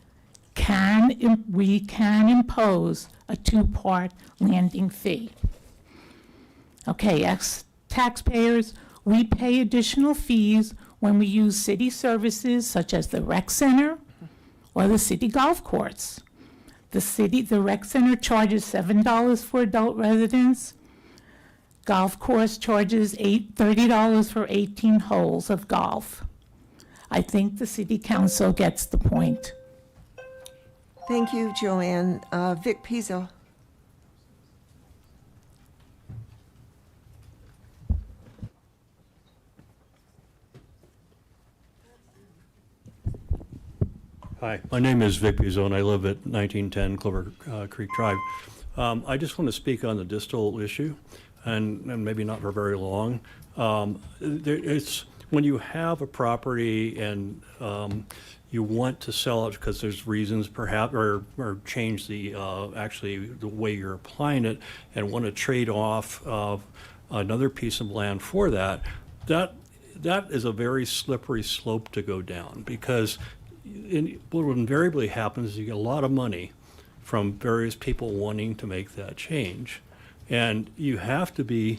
can impose a two-part landing fee. Okay, as taxpayers, we pay additional fees when we use city services such as the rec center or the city golf course. The rec center charges $7 for adult residents. Golf course charges $30 for 18 holes of golf. I think the city council gets the point. Thank you, Joanne. Vic Pizzo. Hi, my name is Vic Pizzo, and I live at 1910 Clover Creek Drive. I just want to speak on the distal issue, and maybe not for very long. It's when you have a property and you want to sell it because there's reasons perhaps, or change the actually the way you're applying it, and want to trade off another piece of land for that is a very slippery slope to go down, because what invariably happens is you get a lot of money from various people wanting to make that change, and you have to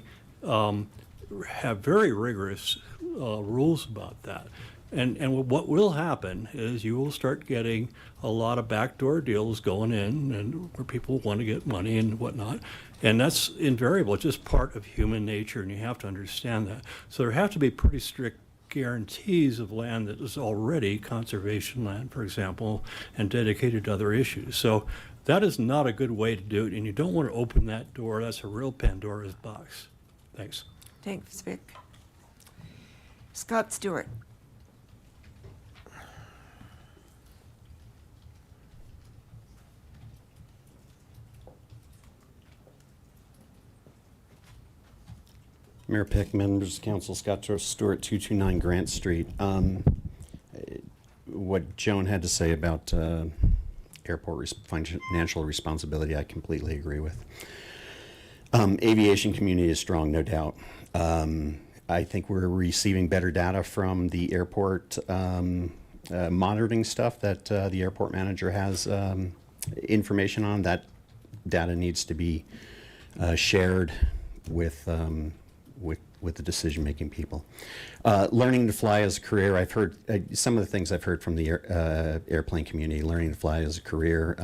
have very rigorous rules about that. And what will happen is you will start getting a lot of backdoor deals going in, and where people want to get money and whatnot, and that's invariable. It's just part of human nature, and you have to understand that. So there have to be pretty strict guarantees of land that is already conservation land, for example, and dedicated to other issues. So that is not a good way to do it, and you don't want to open that door. That's a real Pandora's box. Thanks. Thanks, Vic. Scott Stewart. Mayor Peck, members of council, Scott Stewart, 229 Grant Street. What Joan had to say about airport financial responsibility, I completely agree with. Aviation community is strong, no doubt. I think we're receiving better data from the airport monitoring stuff that the airport manager has information on. That data needs to be shared with the decision-making people. Learning to fly as a career, I've heard some of the things I've heard from the airplane community. Learning to fly as a career,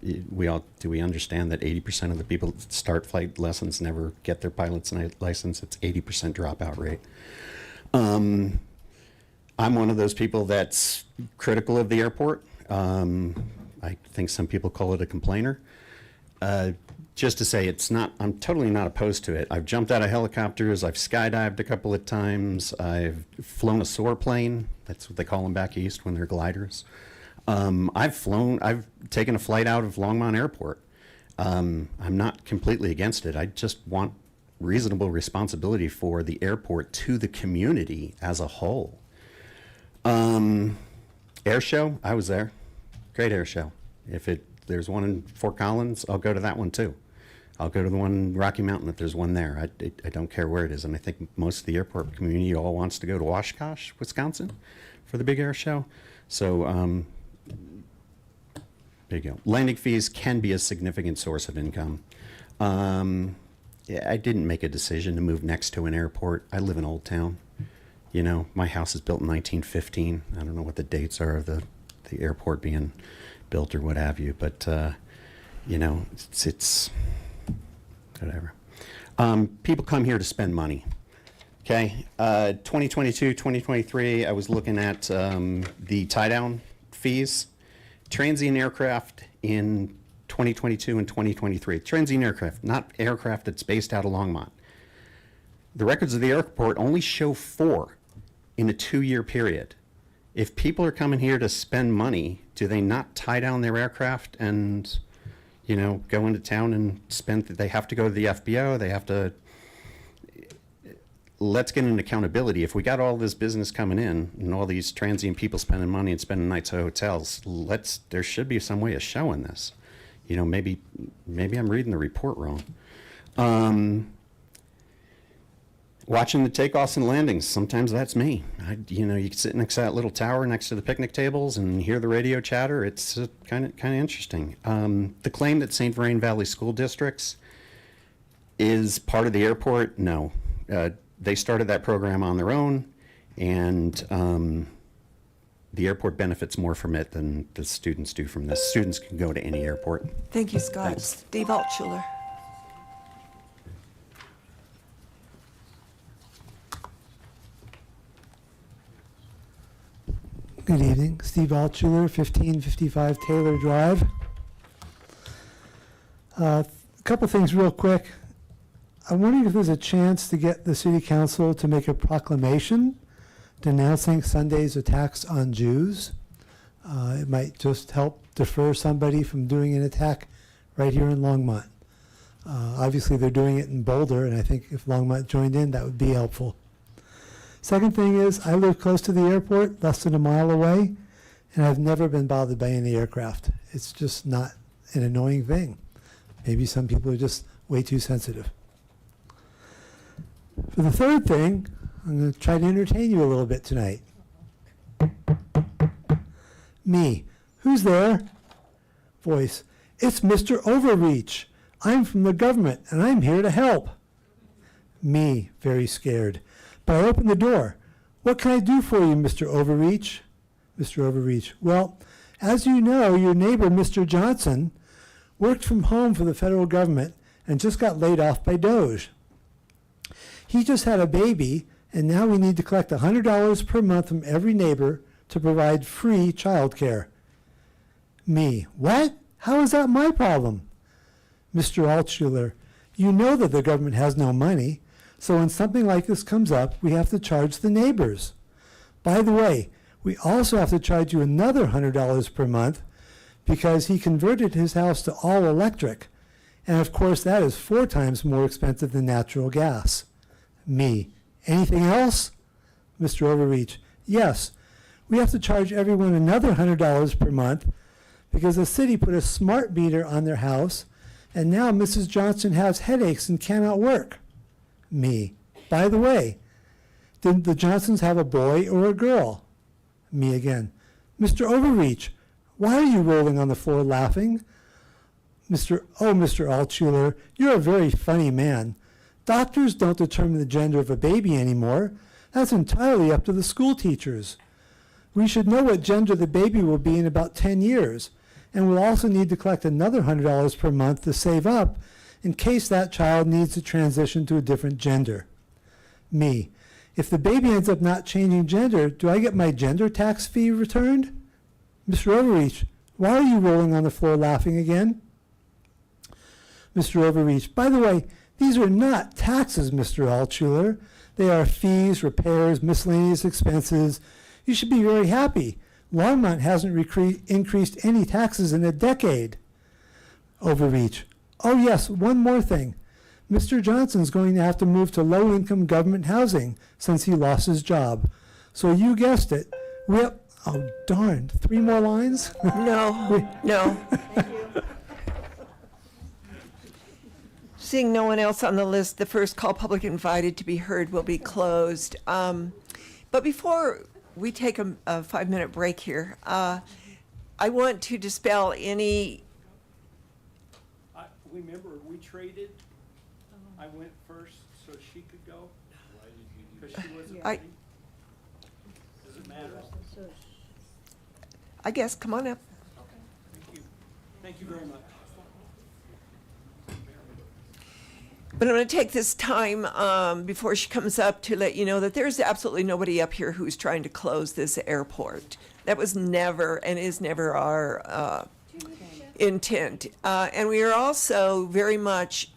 do we understand that 80% of the people that start flight lessons never get their pilot's license? It's 80% dropout rate. I'm one of those people that's critical of the airport. I think some people call it a complainer. Just to say, I'm totally not opposed to it. I've jumped out of helicopters, I've skydived a couple of times, I've flown a soar plane. That's what they call them back east when they're gliders. I've taken a flight out of Longmont Airport. I'm not completely against it. I just want reasonable responsibility for the airport to the community as a whole. Air show, I was there. Great air show. If there's one in Fort Collins, I'll go to that one too. I'll go to the one in Rocky Mountain if there's one there. I don't care where it is. And I think most of the airport community all wants to go to Oshkosh, Wisconsin for the big air show. So there you go. Landing fees can be a significant source of income. I didn't make a decision to move next to an airport. I live in Old Town. You know, my house is built in 1915. I don't know what the dates are of the airport being built or what have you, but, you know, it's whatever. People come here to spend money. Okay, 2022, 2023, I was looking at the tie-down fees. Transient aircraft in 2022 and 2023. Transient aircraft, not aircraft that's based out of Longmont. The records of the airport only show 4 in a 2-year period. If people are coming here to spend money, do they not tie down their aircraft and, you know, go into town and spend? They have to go to the FBO. They have to. Let's get an accountability. If we got all this business coming in and all these transient people spending money and spending nights at hotels, there should be some way of showing this. You know, maybe I'm reading the report wrong. Watching the takeoffs and landings, sometimes that's me. You know, you can sit next to that little tower next to the picnic tables and hear the radio chatter. It's kind of interesting. The claim that St. Vrain Valley School Districts is part of the airport, no. They started that program on their own, and the airport benefits more from it than the students do from this. Students can go to any airport. Thank you, Scott. Thanks. Steve Altschuler. Good evening. Steve Altschuler, 1555 Taylor Drive. A couple things real quick. I'm wondering if there's a chance to get the city council to make a proclamation denouncing Sunday's attacks on Jews. It might just help defer somebody from doing an attack right here in Longmont. Obviously, they're doing it in Boulder, and I think if Longmont joined in, that would be helpful. Second thing is, I live close to the airport, less than a mile away, and I've never been bothered by any aircraft. It's just not an annoying thing. Maybe some people are just way too sensitive. For the third thing, I'm going to try to entertain you a little bit tonight. Me. Who's there? Voice. It's Mr. Overreach. I'm from the government, and I'm here to help. Me. Very scared. But I open the door. What can I do for you, Mr. Overreach? Mr. Overreach. Well, as you know, your neighbor, Mr. Johnson, worked from home for the federal government and just got laid off by Doge. He just had a baby, and now we need to collect $100 per month from every neighbor to provide free child care. Me. What? How is that my problem? Mr. Altschuler. You know that the government has no money. So when something like this comes up, we have to charge the neighbors. By the way, we also have to charge you another $100 per month because he converted his house to all electric. And of course, that is 4 times more expensive than natural gas. Me. Anything else? Mr. Overreach. Yes, we have to charge everyone another $100 per month because the city put a smart meter on their house, and now Mrs. Johnson has headaches and cannot work. Me. By the way, did the Johnsons have a boy or a girl? Me again. Mr. Overreach, why are you rolling on the floor laughing? Mr. Altschuler, you're a very funny man. Doctors don't determine the gender of a baby anymore. That's entirely up to the school teachers. We should know what gender the baby will be in about 10 years, and we'll also need to collect another $100 per month to save up in case that child needs to transition to a different gender. Me. If the baby ends up not changing gender, do I get my gender tax fee returned? Mr. Overreach, why are you rolling on the floor laughing again? Mr. Overreach, by the way, these are not taxes, Mr. Altschuler. They are fees, repairs, miscellaneous expenses. You should be very happy. Longmont hasn't increased any taxes in a decade. Overreach. Oh yes, one more thing. Mr. Johnson's going to have to move to low-income government housing since he lost his job. So you guessed it. Oh darn, 3 more lines? No, no. Seeing no one else on the list, the first call public invited to be heard will be closed. But before we take a 5-minute break here, I want to dispel any. Remember, we traded. I went first so she could go. Because she wasn't ready. I guess, come on up. Thank you very much. But I'm going to take this time before she comes up to let you know that there's absolutely nobody up here who's trying to close this airport. That was never and is never our intent. And we are also very much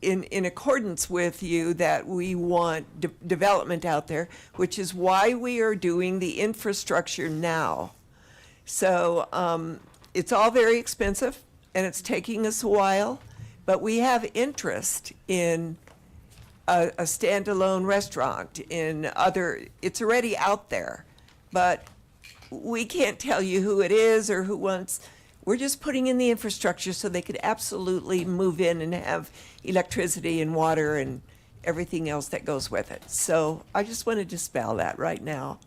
in accordance with you that we want development out there, which is why we are doing the infrastructure now. So it's all very expensive and it's taking us a while, but we have interest in a standalone restaurant, in other, it's already out there, but we can't tell you who it is or who wants. We're just putting in the infrastructure so they could absolutely move in and have electricity and water and everything else that goes with it. So I just want to dispel that right now.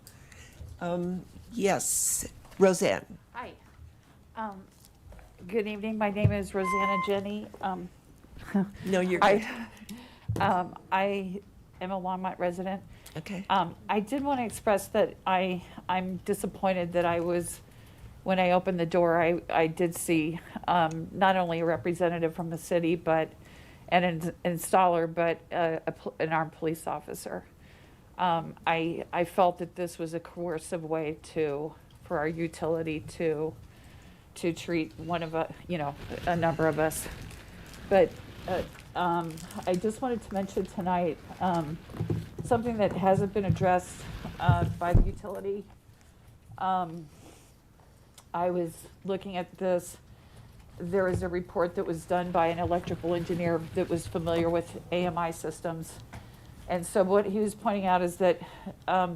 Yes, Roseanne. Hi. Good evening. My name is Rosanna Jenny. No, you're good. I am a Longmont resident. Okay. I did want to express that I'm disappointed that when I opened the door, I did see not only a representative from the city, but an installer, but an armed police officer. I felt that this was a coercive way for our utility to treat a number of us. But I just wanted to mention tonight something that hasn't been addressed by the utility. I was looking at this. There was a report that was done by an electrical engineer that was familiar with AMI systems. And so what he was pointing out is that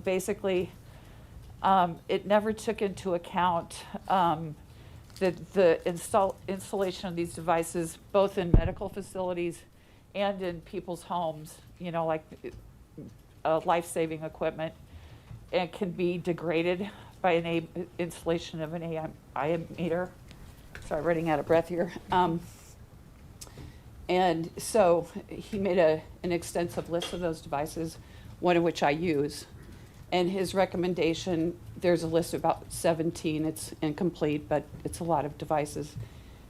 basically it never took into account the installation of these devices, both in medical facilities and in people's homes, like life-saving equipment, and can be degraded by an installation of an AMI meter. Sorry, running out of breath here. And so he made an extensive list of those devices, one of which I use. And his recommendation, there's a list of about 17. It's incomplete, but it's a lot of devices.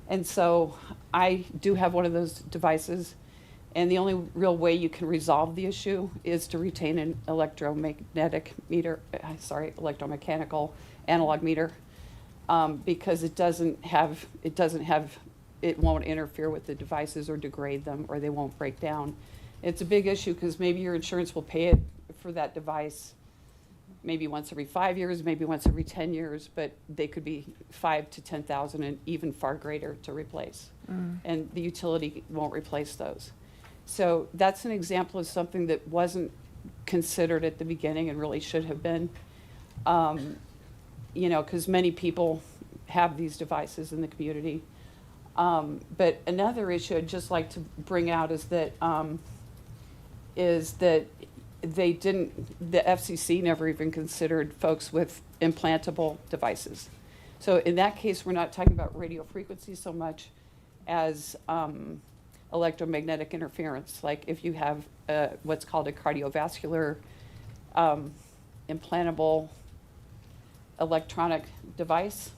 And so I do have one of those devices. And the only real way you can resolve the issue is to retain an electromechanical analog meter, because it won't interfere with the devices or degrade them, or they won't break down. It's a big issue because maybe your insurance will pay it for that device maybe once every 5 years, maybe once every 10 years, but they could be $5,000 to $10,000 and even far greater to replace. And the utility won't replace those. So that's an example of something that wasn't considered at the beginning and really should have been. Because many people have these devices in the community. But another issue I'd just like to bring out is that the FCC never even considered folks with implantable devices. So in that case, we're not talking about radio frequency so much as electromagnetic interference. Like if you have what's called a cardiovascular implantable electronic device.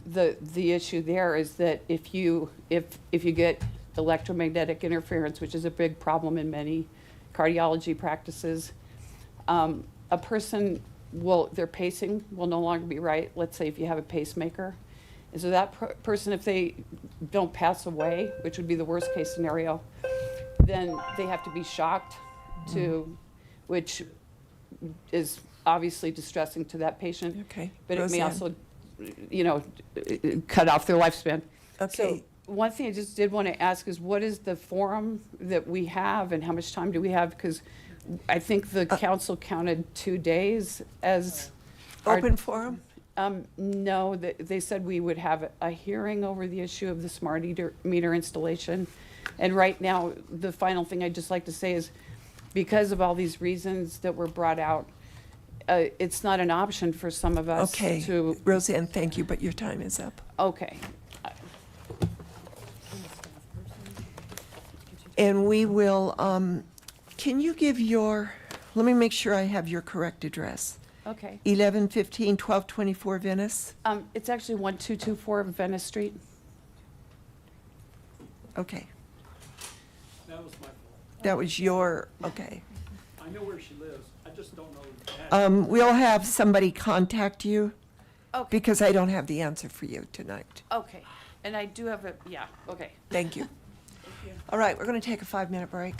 The issue there is that if you get electromagnetic interference, which is a big problem in many cardiology practices, a person their pacing will no longer be right. Let's say if you have a pacemaker. And so that person, if they don't pass away, which would be the worst case scenario, then they have to be shocked which is obviously distressing to that patient. Okay. But Roseanne. it may also, cut off their lifespan. Okay. So one thing I just did want to ask is, what is the forum that we have and how much time do we have? Because I think the council counted 2 days as Open forum? No, they said we would have a hearing over the issue of the smart meter installation. And right now, the final thing I'd just like to say is, because of all these reasons that were brought out, it's not an option for some of us Okay. to. Roseanne, thank you, but your time is up. Okay. And we will, can you give your let me make sure I have your correct address. Okay. 1115 1224 Venice? It's actually 1224 Venice Street. Okay. That was my fault. That was your, okay. I know where she lives, I just don't know. We'll have somebody contact you Okay. because I don't have the answer for you tonight. Okay. And I do have a, yeah, okay. Thank you. All right, we're going to take a 5-minute break.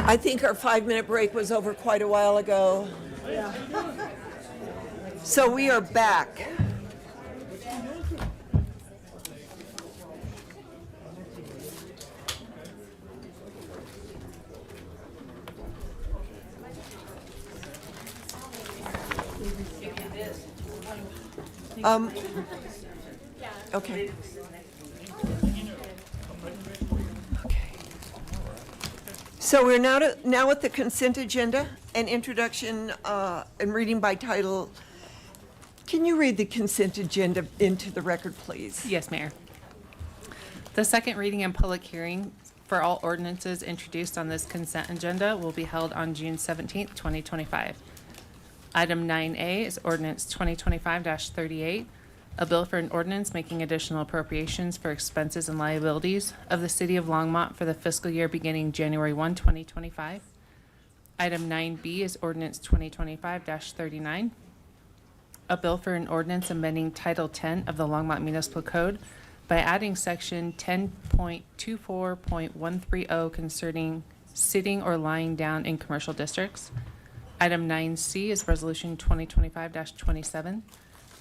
I think our 5-minute break was over quite a while ago. So we are back. Okay. So we're now at the consent agenda and introduction and reading by title. Can you read the consent agenda into the record, please? Yes, Mayor. The second reading and public hearing for all ordinances introduced on this consent agenda will be held on June 17th, 2025. Item 9A is ordinance 2025-38, a bill for an ordinance making additional appropriations for expenses and liabilities of the City of Longmont for the fiscal year beginning January 1, 2025. Item 9B is ordinance 2025-39, a bill for an ordinance amending Title 10 of the Longmont Municipal Code by adding section 10.24.130 concerning sitting or lying down in commercial districts. Item 9C is resolution 2025-27,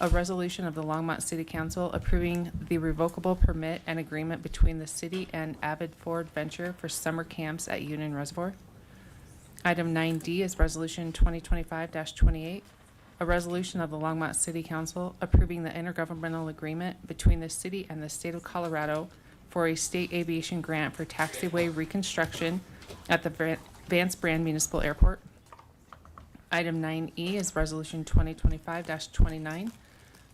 a resolution of the Longmont City Council approving the revocable permit and agreement between the city and Avid Ford Venture for summer camps at Union Reservoir. Item 9D is resolution 2025-28, a resolution of the Longmont City Council approving the intergovernmental agreement between the city and the state of Colorado for a state aviation grant for taxiway reconstruction at the Vance Brand Municipal Airport. Item 9E is resolution 2025-29,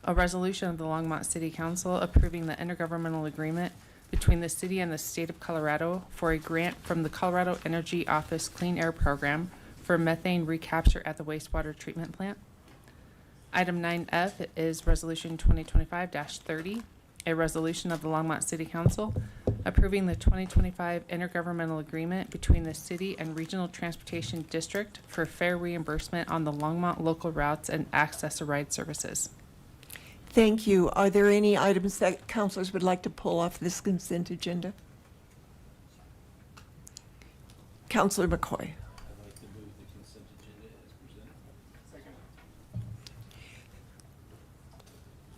a resolution of the Longmont City Council approving the intergovernmental agreement between the city and the state of Colorado for a grant from the Colorado Energy Office Clean Air Program for methane recapture at the wastewater treatment plant. Item 9F is resolution 2025-30, a resolution of the Longmont City Council approving the 2025 intergovernmental agreement between the city and Regional Transportation District for fare reimbursement on the Longmont local routes and access to ride services. Thank you. Are there any items that councilors would like to pull off this consent agenda? Councilor McCoy.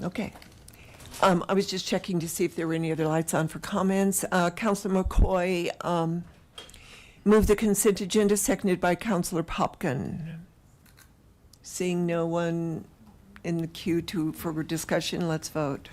Okay. I was just checking to see if there were any other lights on for comments. Councilor McCoy moved the consent agenda, seconded by Councilor Popkin. Seeing no one in the queue for discussion, let's vote.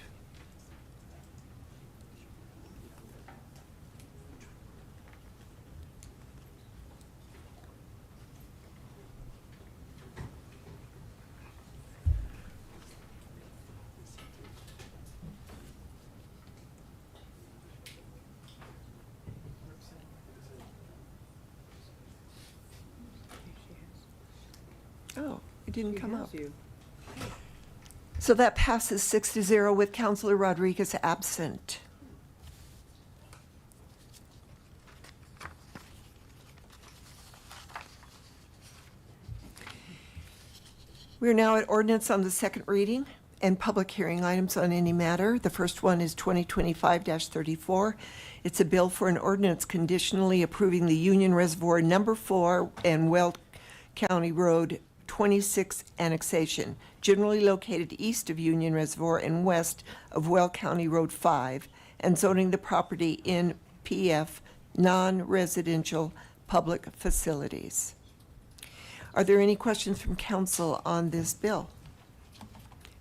Oh, it didn't come up. So that passes 6-0 with Councilor Rodriguez absent. We are now at ordinance on the second reading and public hearing items on any matter. The first one is 2025-34. It's a bill for an ordinance conditionally approving the Union Reservoir Number 4 and Weld County Road 26 annexation, generally located east of Union Reservoir and west of Well County Road 5, and zoning the property in PF non-residential public facilities. Are there any questions from council on this bill?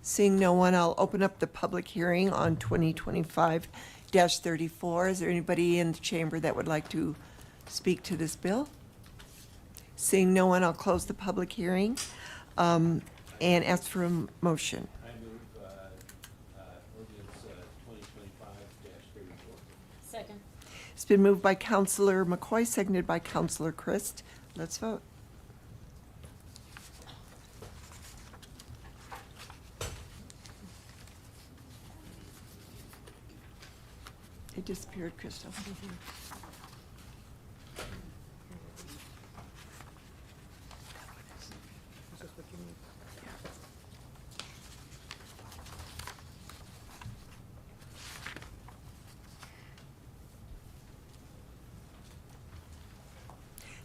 Seeing no one, I'll open up the public hearing on 2025-34. Is there anybody in the chamber that would like to speak to this bill? Seeing no one, I'll close the public hearing and ask for a motion. I move ordinance 2025-34. Second. It's been moved by Councilor McCoy, seconded by Councilor Christ. Let's vote. It disappeared, Crystal.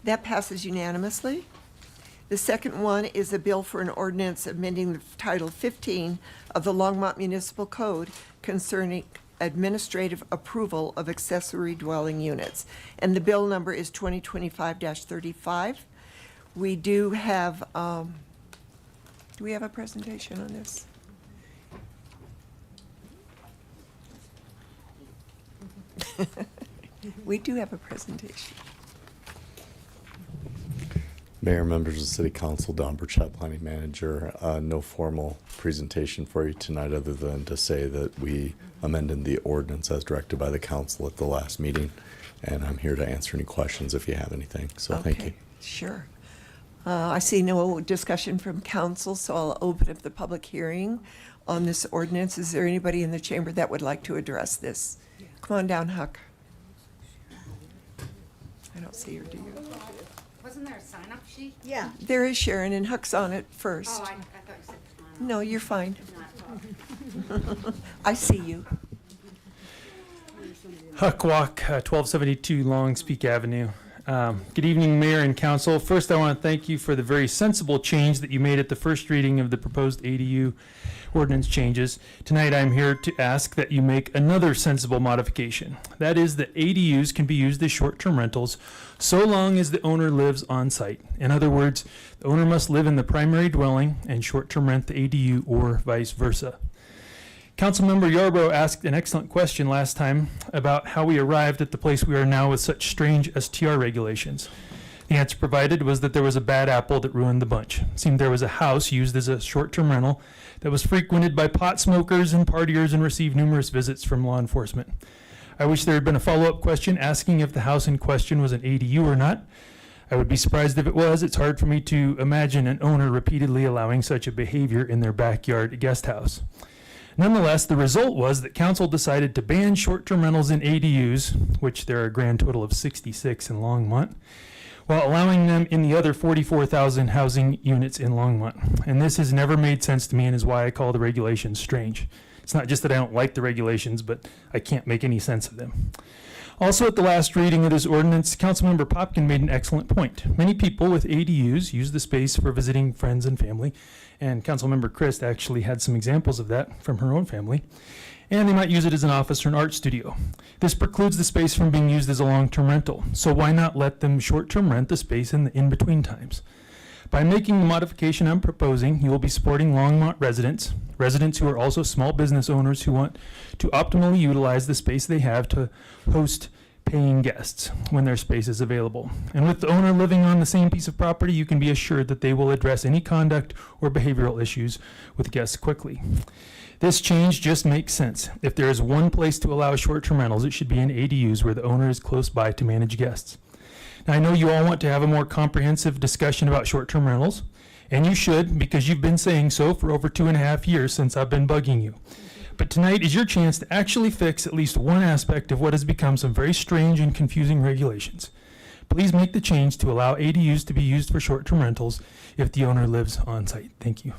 That passes unanimously. The second one is a bill for an ordinance amending the Title 15 of the Longmont Municipal Code concerning administrative approval of accessory dwelling units. And the bill number is 2025-35. We do have a presentation on this? We do have a presentation. Mayor, members of the City Council, Don Burchett, Planning Manager. No formal presentation for you tonight other than to say that we amended the ordinance as directed by the council at the last meeting, and I'm here to answer any questions if you have anything. So thank you. Okay, sure. I see no discussion from council, so I'll open up the public hearing on this ordinance. Is there anybody in the chamber that would like to address this? Come on down, Huck. I don't see her, do you? Wasn't there a sign-up sheet? Yeah. There is Sharon, and Huck's on it first. Oh, I thought you said sign-up. No, you're fine. I see you. Huck Walk, 1272 Long Speak Avenue. Good evening, Mayor and Council. First, I want to thank you for the very sensible change that you made at the first reading of the proposed ADU ordinance changes. Tonight, I'm here to ask that you make another sensible modification. That is that ADUs can be used as short-term rentals so long as the owner lives on site. In other words, the owner must live in the primary dwelling and short-term rent the ADU or vice versa. Councilmember Yarbrough asked an excellent question last time about how we arrived at the place we are now with such strange STR regulations. The answer provided was that there was a bad apple that ruined the bunch. It seemed there was a house used as a short-term rental that was frequented by pot smokers and partiers and received numerous visits from law enforcement. I wish there had been a follow-up question asking if the house in question was an ADU or not. I would be surprised if it was. It's hard for me to imagine an owner repeatedly allowing such a behavior in their backyard guest house. Nonetheless, the result was that council decided to ban short-term rentals in ADUs, which there are a grand total of 66 in Longmont, while allowing them in the other 44,000 housing units in Longmont. And this has never made sense to me and is why I call the regulations strange. It's not just that I don't like the regulations, but I can't make any sense of them. Also, at the last reading of this ordinance, Councilmember Popkin made an excellent point. Many people with ADUs use the space for visiting friends and family, and Councilmember Christ actually had some examples of that from her own family. And they might use it as an office or an art studio. This precludes the space from being used as a long-term rental, so why not let them short-term rent the space in the in-between times? By making the modification I'm proposing, you will be supporting Longmont residents who are also small business owners who want to optimally utilize the space they have to host paying guests when their space is available. And with the owner living on the same piece of property, you can be assured that they will address any conduct or behavioral issues with guests quickly. This change just makes sense. If there is one place to allow short-term rentals, it should be in ADUs where the owner is close by to manage guests. Now, I know you all want to have a more comprehensive discussion about short-term rentals, and you should, because you've been saying so for over 2.5 years since I've been bugging you. But tonight is your chance to actually fix at least one aspect of what has become some very strange and confusing regulations. Please make the change to allow ADUs to be used for short-term rentals if the owner lives on site. Thank you.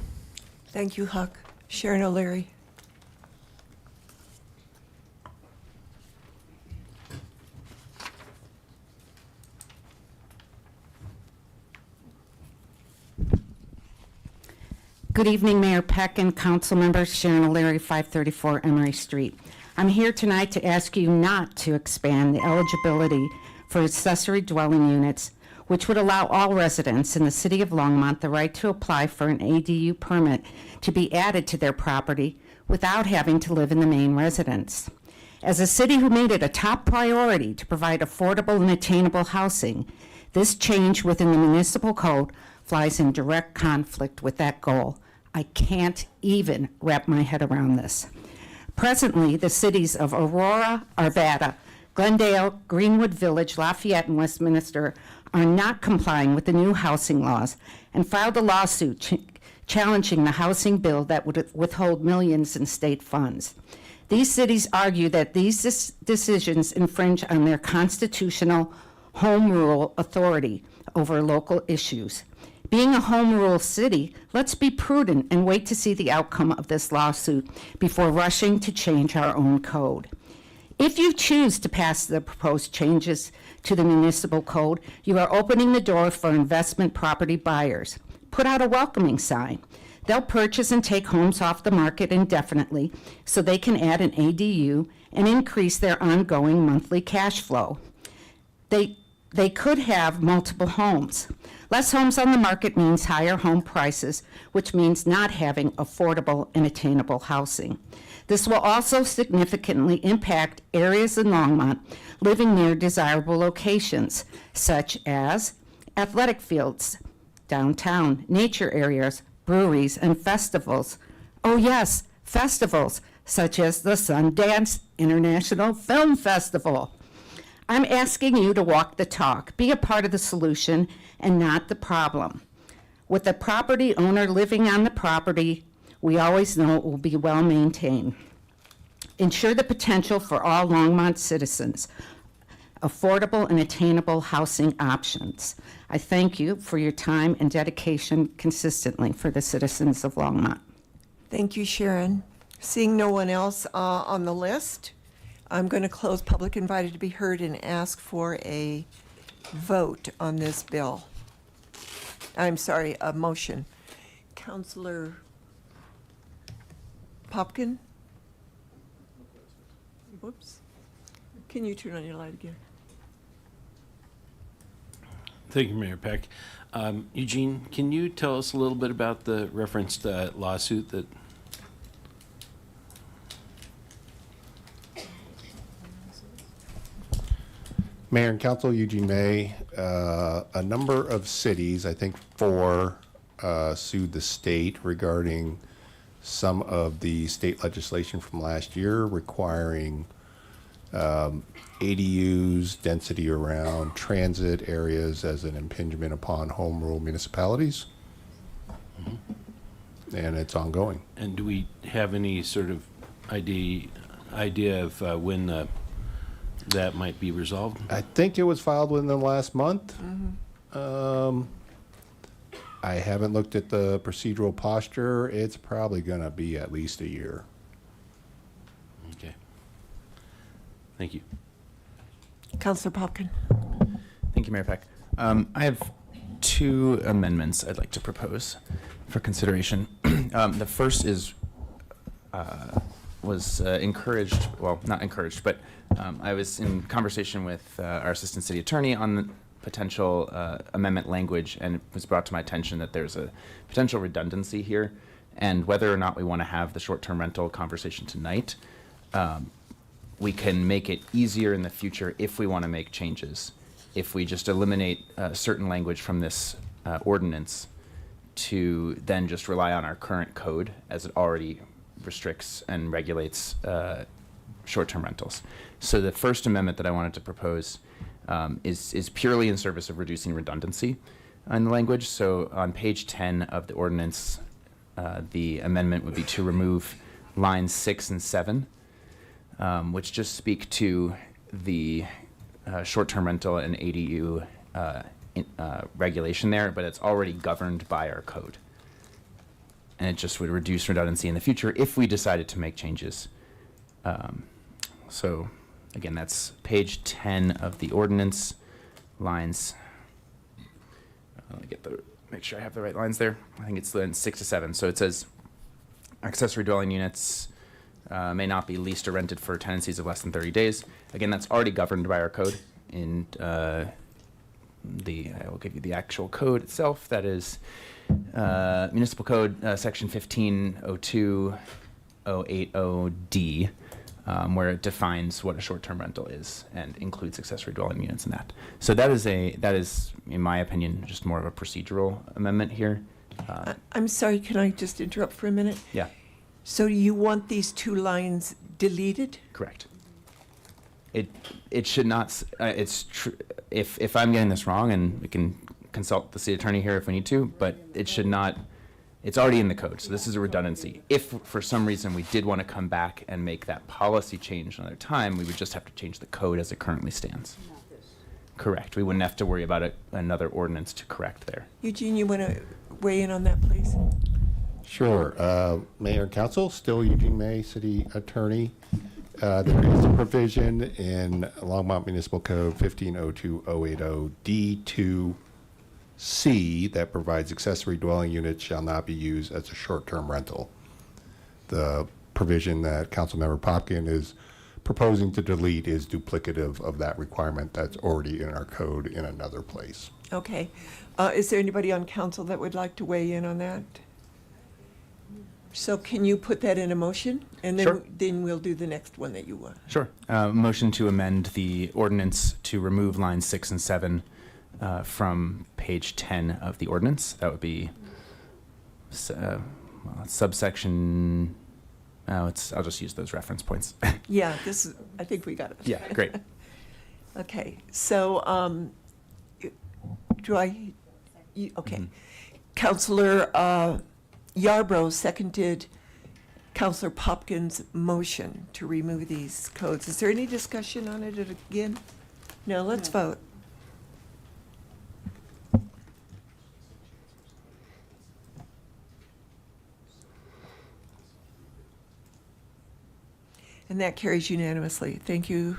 Thank you, Huck. Sharon O'Leary. Good evening, Mayor Peck and council members. Sharon O'Leary, 534 Emery Street. I'm here tonight to ask you not to expand the eligibility for accessory dwelling units, which would allow all residents in the city of Longmont the right to apply for an ADU permit to be added to their property without having to live in the main residence. As a city who made it a top priority to provide affordable and attainable housing, this change within the municipal code flies in direct conflict with that goal. I can't even wrap my head around this. Presently, the cities of Aurora, Arvada, Glendale, Greenwood Village, Lafayette, and Westminster are not complying with the new housing laws and filed a lawsuit challenging the housing bill that would withhold millions in state funds. These cities argue that these decisions infringe on their constitutional home rule authority over local issues. Being a home rule city, let's be prudent and wait to see the outcome of this lawsuit before rushing to change our own code. If you choose to pass the proposed changes to the municipal code, you are opening the door for investment property buyers. Put out a welcoming sign. They'll purchase and take homes off the market indefinitely so they can add an ADU and increase their ongoing monthly cash flow. They could have multiple homes. Less homes on the market means higher home prices, which means not having affordable and attainable housing. This will also significantly impact areas in Longmont living near desirable locations, such as athletic fields, downtown, nature areas, breweries, and festivals. Oh yes, festivals, such as the Sundance International Film Festival. I'm asking you to walk the talk, be a part of the solution and not the problem. With the property owner living on the property, we always know it will be well maintained. Ensure the potential for all Longmont citizens, affordable and attainable housing options. I thank you for your time and dedication consistently for the citizens of Longmont. Thank you, Sharon. Seeing no one else on the list, I'm going to close public invited to be heard and ask for a vote on this bill. I'm sorry, a motion. Councilor Popkin? Whoops. Can you turn on your light again? Thank you, Mayor Peck. Eugene, can you tell us a little bit about the referenced lawsuit that? Mayor and Council, Eugene May. A number of cities, I think 4, sued the state regarding some of the state legislation from last year requiring ADUs, density around transit areas as an impingement upon home rule municipalities. And it's ongoing. And do we have any sort of idea of when that might be resolved? I think it was filed within the last month. I haven't looked at the procedural posture. It's probably going to be at least a year. Okay. Thank you. Councilor Popkin. Thank you, Mayor Peck. I have 2 amendments I'd like to propose for consideration. The first is was encouraged, well, not encouraged, but I was in conversation with our assistant city attorney on the potential amendment language, and it was brought to my attention that there's a potential redundancy here, and whether or not we want to have the short-term rental conversation tonight, we can make it easier in the future if we want to make changes. If we just eliminate certain language from this ordinance to then just rely on our current code as it already restricts and regulates short-term rentals. So the first amendment that I wanted to propose is purely in service of reducing redundancy in the language. So on page 10 of the ordinance, the amendment would be to remove lines 6 and 7, which just speak to the short-term rental and ADU regulation there, but it's already governed by our code. And it just would reduce redundancy in the future if we decided to make changes. So again, that's page 10 of the ordinance, lines, let me make sure I have the right lines there. I think it's lines 6 to 7. So it says accessory dwelling units may not be leased or rented for tenancies of less than 30 days. Again, that's already governed by our code. In I will give you the actual code itself. That is Municipal Code Section 1502.080D, where it defines what a short-term rental is and includes accessory dwelling units in that. So that is, in my opinion, just more of a procedural amendment here. I'm sorry, can I just interrupt for a minute? Yeah. So you want these 2 lines deleted? Correct. It should not. It's true. If I'm getting this wrong, and we can consult the city attorney here if we need to, but it should not. It's already in the code, so this is a redundancy. If for some reason we did want to come back and make that policy change another time, we would just have to change the code as it currently stands. Correct. We wouldn't have to worry about another ordinance to correct there. Eugene, you want to weigh in on that, please? Sure. Mayor and Council, still Eugene May, City Attorney. There is a provision in Longmont Municipal Code 1502080 D2C that provides accessory dwelling units shall not be used as a short-term rental. The provision that Councilmember Popkin is proposing to delete is duplicative of that requirement that's already in our code in another place. Okay. Is there anybody on council that would like to weigh in on that? So can you put that in a motion? And then, Sure. then we'll do the next one that you want. Sure. Motion to amend the ordinance to remove lines 6 and 7 from page 10 of the ordinance. That would be subsection. I'll just use those reference points. Yeah, I think we got it. Yeah, great. Okay, so, okay. Counselor Yarbrough seconded Counselor Popkins' motion to remove these codes. Is there any discussion on it again? No, let's vote. And that carries unanimously. Thank you,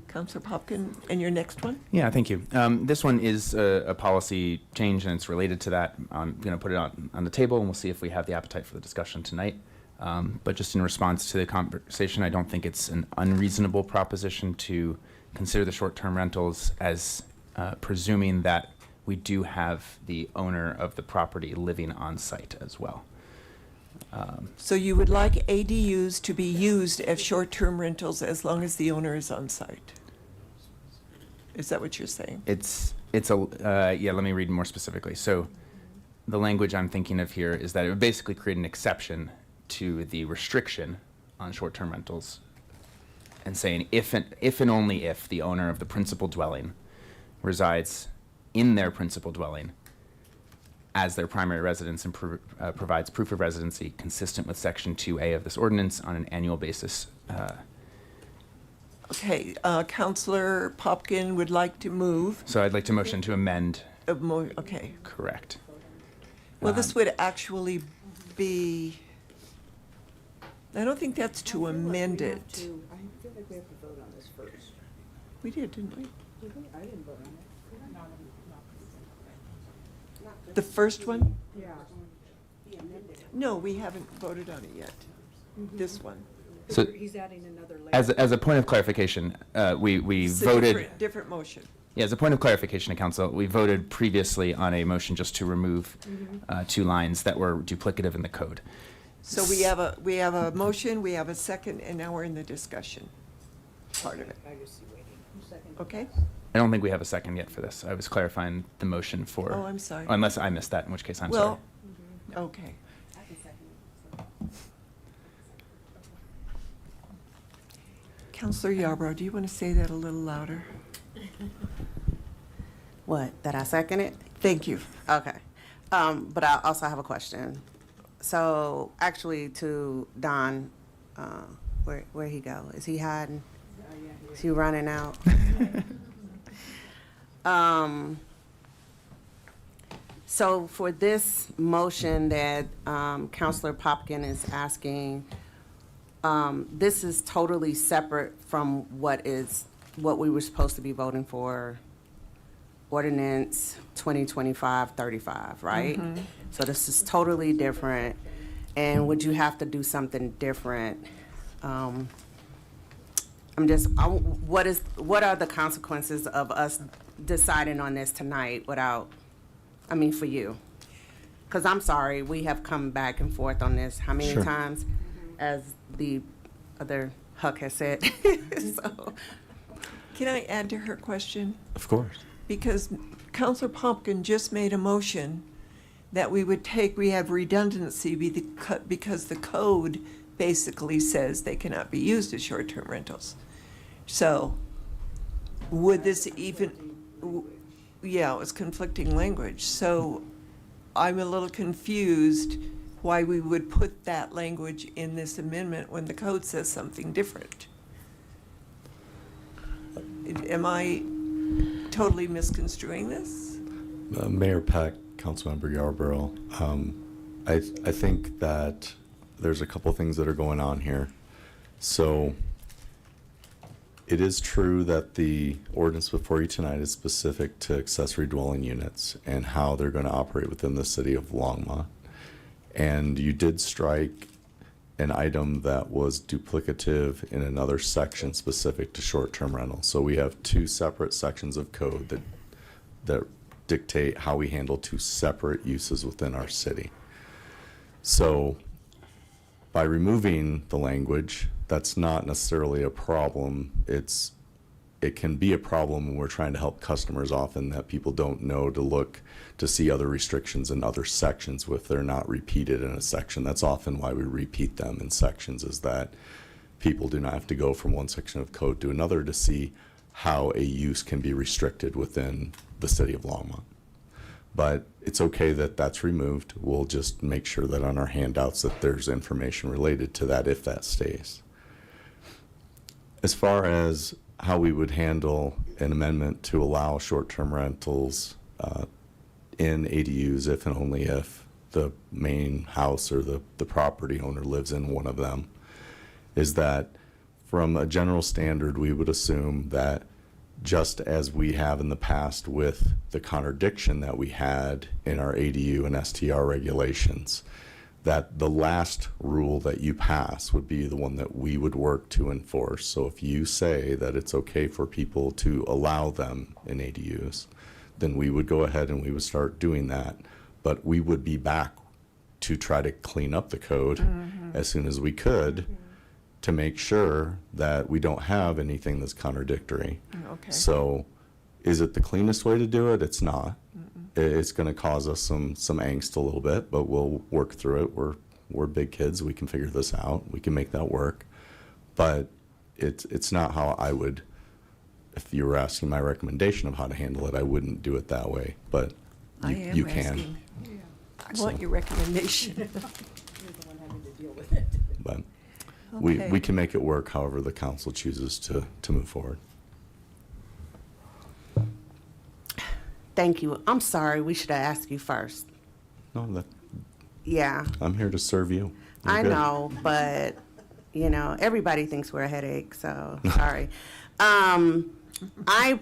Counselor Popkin. And your next one? Yeah, thank you. This one is a policy change, and it's related to that. I'm going to put it on the table, and we'll see if we have the appetite for the discussion tonight. But just in response to the conversation, I don't think it's an unreasonable proposition to consider the short-term rentals as presuming that we do have the owner of the property living on site as well. So you would like ADUs to be used as short-term rentals as long as the owner is on site? Is that what you're saying? Yeah, let me read more specifically. So the language I'm thinking of here is that it would basically create an exception to the restriction on short-term rentals and saying if and only if the owner of the principal dwelling resides in their principal dwelling as their primary residence and provides proof of residency consistent with Section 2A of this ordinance on an annual basis. Okay, Counselor Popkin would like to move. So I'd like to motion to amend. Okay. Correct. Well, this would actually be, I don't think that's to amend it. I feel like we have to vote on this first. We did, didn't we? Did we? I didn't vote on it. The first one? Yeah. He amended it. No, we haven't voted on it yet. This one. So He's adding another layer. as a point of clarification, we It's a voted. different motion. Yeah, as a point of clarification to council, we voted previously on a motion just to remove two lines that were duplicative in the code. So we have a motion, we have a second, and now we're in the discussion part of it. I just see waiting. Who seconded Okay? I don't think we have a second yet for this. I was clarifying the motion for. Oh, I'm sorry. Unless I missed that, in which case I'm sorry. Well, okay. Counselor Yarbrough, do you want to say that a little louder? What, that I second it? Thank you. Okay. But I also have a question. So actually to Don, where he go? Is he hiding? Is he running out? So for this motion that Counselor Popkin is asking, this is totally separate from what we were supposed to be voting for, ordinance 2025-35, right? So this is totally different. And would you have to do something different? What are the consequences of us deciding on this tonight for you? Because I'm sorry, we have come back and forth on this how many Sure. times, as the other Huck has said. So, Can I add to her question? Of course. Because Counselor Popkin just made a motion that we have redundancy because the code basically says they cannot be used as short-term rentals. So would this even, yeah, it was conflicting language. So I'm a little confused why we would put that language in this amendment when the code says something different. Am I totally misconstruing this? Mayor Peck, Councilmember Yarborough, I think that there's a couple things that are going on here. So it is true that the ordinance before you tonight is specific to accessory dwelling units and how they're going to operate within the city of Longmont. And you did strike an item that was duplicative in another section specific to short-term rental. So we have two separate sections of code that dictate how we handle two separate uses within our city. So by removing the language, that's not necessarily a problem. It can be a problem when we're trying to help customers often that people don't know to look to see other restrictions in other sections if they're not repeated in a section. That's often why we repeat them in sections, is that people do not have to go from one section of code to another to see how a use can be restricted within the city of Longmont. But it's okay that that's removed. We'll just make sure that on our handouts that there's information related to that if that stays. As far as how we would handle an amendment to allow short-term rentals in ADUs if and only if the main house or the property owner lives in one of them, is that from a general standard, we would assume that just as we have in the past with the contradiction that we had in our ADU and STR regulations, that the last rule that you pass would be the one that we would work to enforce. So if you say that it's okay for people to allow them in ADUs, then we would go ahead and we would start doing that. But we would be back to try to clean up the code as soon as we could to make sure that we don't have anything that's contradictory. Okay. So is it the cleanest way to do it? It's not. It's going to cause us some angst a little bit, but we'll work through it. We're big kids. We can figure this out. We can make that work. But it's not how I would, if you were asking my recommendation of how to handle it, I wouldn't do it that way. But you can. I want your recommendation. You're the one having to deal with it. But Okay. we can make it work however the council chooses to move forward. Thank you. I'm sorry, we should have asked you first. No, Yeah, I'm here to serve you. You're I good. know, but, everybody thinks we're a headache, so, sorry. I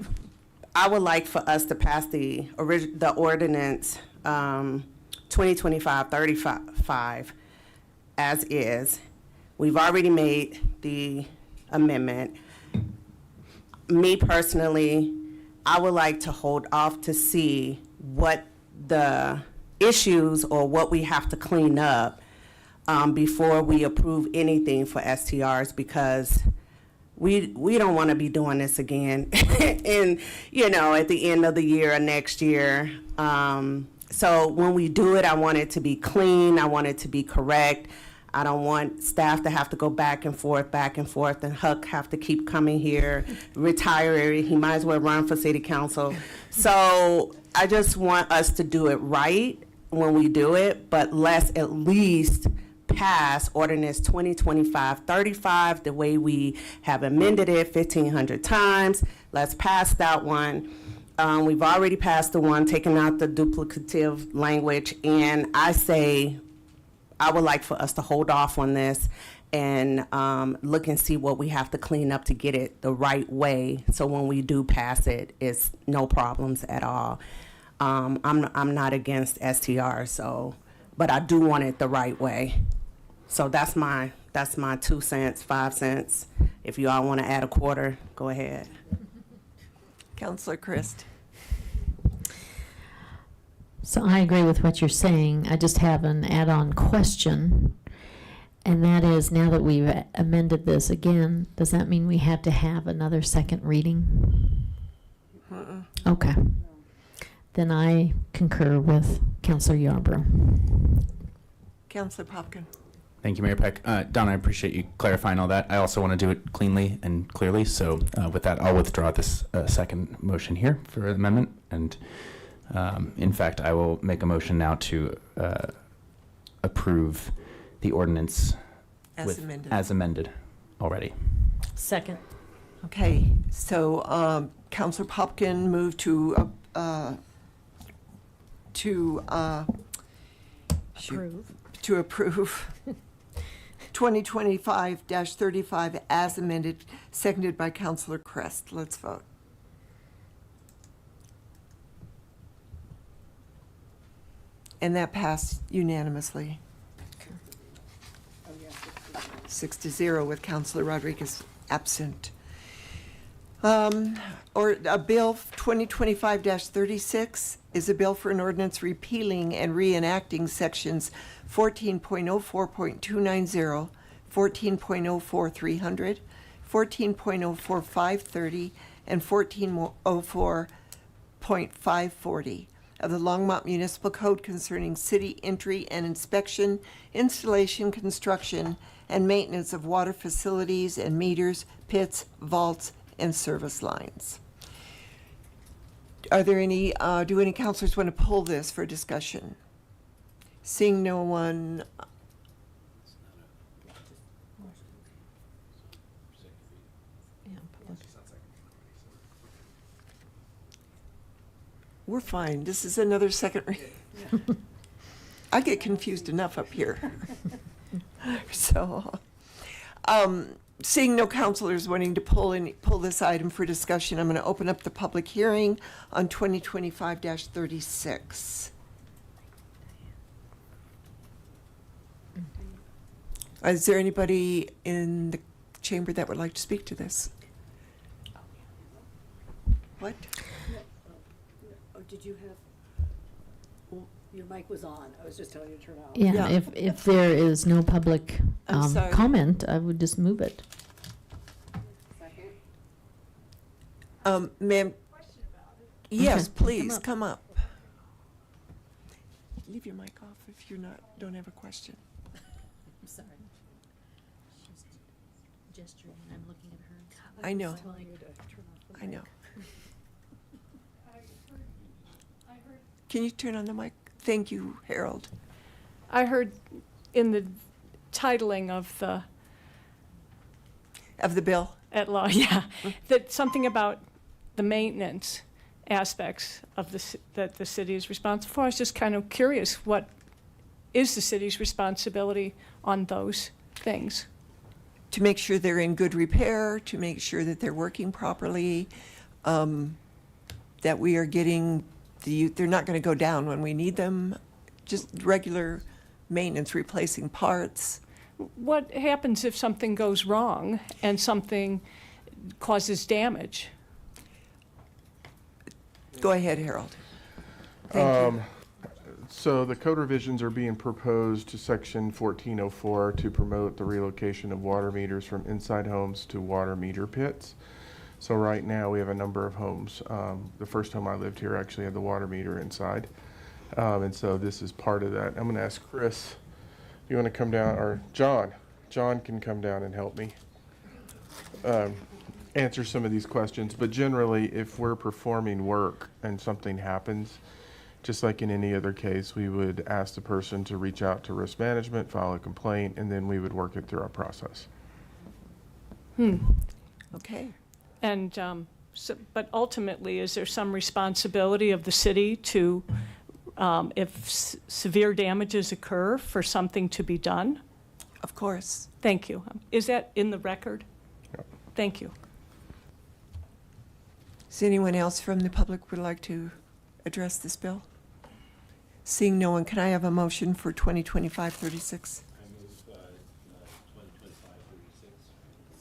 would like for us to pass the ordinance, 2025-35 as is. We've already made the amendment. Me personally, I would like to hold off to see what the issues or what we have to clean up before we approve anything for STRs, because we don't want to be doing this again and at the end of the year or next year. So when we do it, I want it to be clean. I want it to be correct. I don't want staff to have to go back and forth, and Huck have to keep coming here, retire. He might as well run for city council. So I just want us to do it right when we do it, but let's at least pass ordinance 2025-35 the way we have amended it 1,500 times. Let's pass that one. We've already passed the one taking out the duplicative language, and I would like for us to hold off on this and look and see what we have to clean up to get it the right way. So when we do pass it, it's no problems at all. I'm not against STR, but I do want it the right way. So that's my 2 cents, 5 cents. If you all want to add a quarter, go ahead. Councillor Christ. So I agree with what you're saying. I just have an add-on question, and that is, now that we've amended this again, does that mean we have to have another second reading? Okay. Then I concur with Councilor Yarbrough. Councillor Popkin. Thank you, Mayor Peck. Don, I appreciate you clarifying all that. I also want to do it cleanly and clearly. So with that, I'll withdraw this second motion here for amendment. And in fact, I will make a motion now to approve the ordinance as amended already. Second. Okay, so Councillor Popkin moved to approve 2025-35 2025-35 as amended, seconded by Councilor Crest. Let's vote. And that passed unanimously. 6-0 with Councilor Rodriguez absent. Or a bill 2025-36 is a bill for an ordinance repealing and reenacting sections 14.04.290, 14.04.300, 14.04.530, and 14.04.540 of the Longmont Municipal Code concerning city entry and inspection, installation, construction, and maintenance of water facilities and meters, pits, vaults, and service lines. Are there any, do any counselors want to pull this for discussion? Seeing no one. We're fine. This is another second reading. I get confused enough up here. So, seeing no counselors wanting to pull this item for discussion, I'm going to open up the public hearing on 2025-36. Is there anybody in the chamber that would like to speak to this? What? Oh, did you have, well, your mic was on. I was just telling you to turn it off. Yeah, if there is no public I'm sorry. comment, I would just move it. Ma'am, yes, Okay, please, come up. Leave your mic off if you're don't have a question. I'm sorry. She's gesturing and I'm looking at her. I know. was telling you to turn off the I mic. know. Can you turn on the mic? Thank you, Harold. I heard in the titling of the bill? At law, yeah, that something about the maintenance aspects of that the city is responsible for. I was just kind of curious, what is the city's responsibility on those things? To make sure they're in good repair, to make sure that they're working properly, that we are getting they're not going to go down when we need them, just regular maintenance, replacing parts. What happens if something goes wrong and something causes damage? Go ahead, Harold. Thank you. So the code revisions are being proposed to section 1404 to promote the relocation of water meters from inside homes to water meter pits. So right now we have a number of homes. The first home I lived here actually had the water meter inside. And so this is part of that. I'm going to ask Chris, if you want to come down, or John can come down and help me answer some of these questions. But generally, if we're performing work and something happens, just like in any other case, we would ask the person to reach out to risk management, file a complaint, and then we would work it through our process. Okay. And, but ultimately, is there some responsibility of the city to, if severe damages occur, for something to be done? Of course. Thank you. Is that in the record? Yep. Thank you. Does anyone else from the public would like to address this bill? Seeing no one, can I have a motion for 2025-36? I move 2025-36.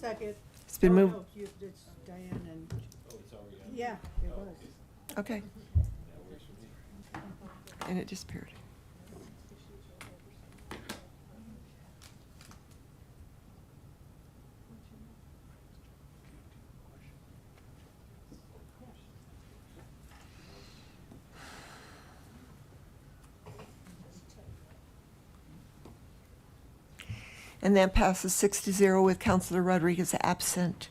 Second. It's been moved. No, it's Diane and, Oh, it's already on? yeah, it was. Okay. That works for me. And it disappeared. And that passes 6-0 with Councilor Rodriguez absent.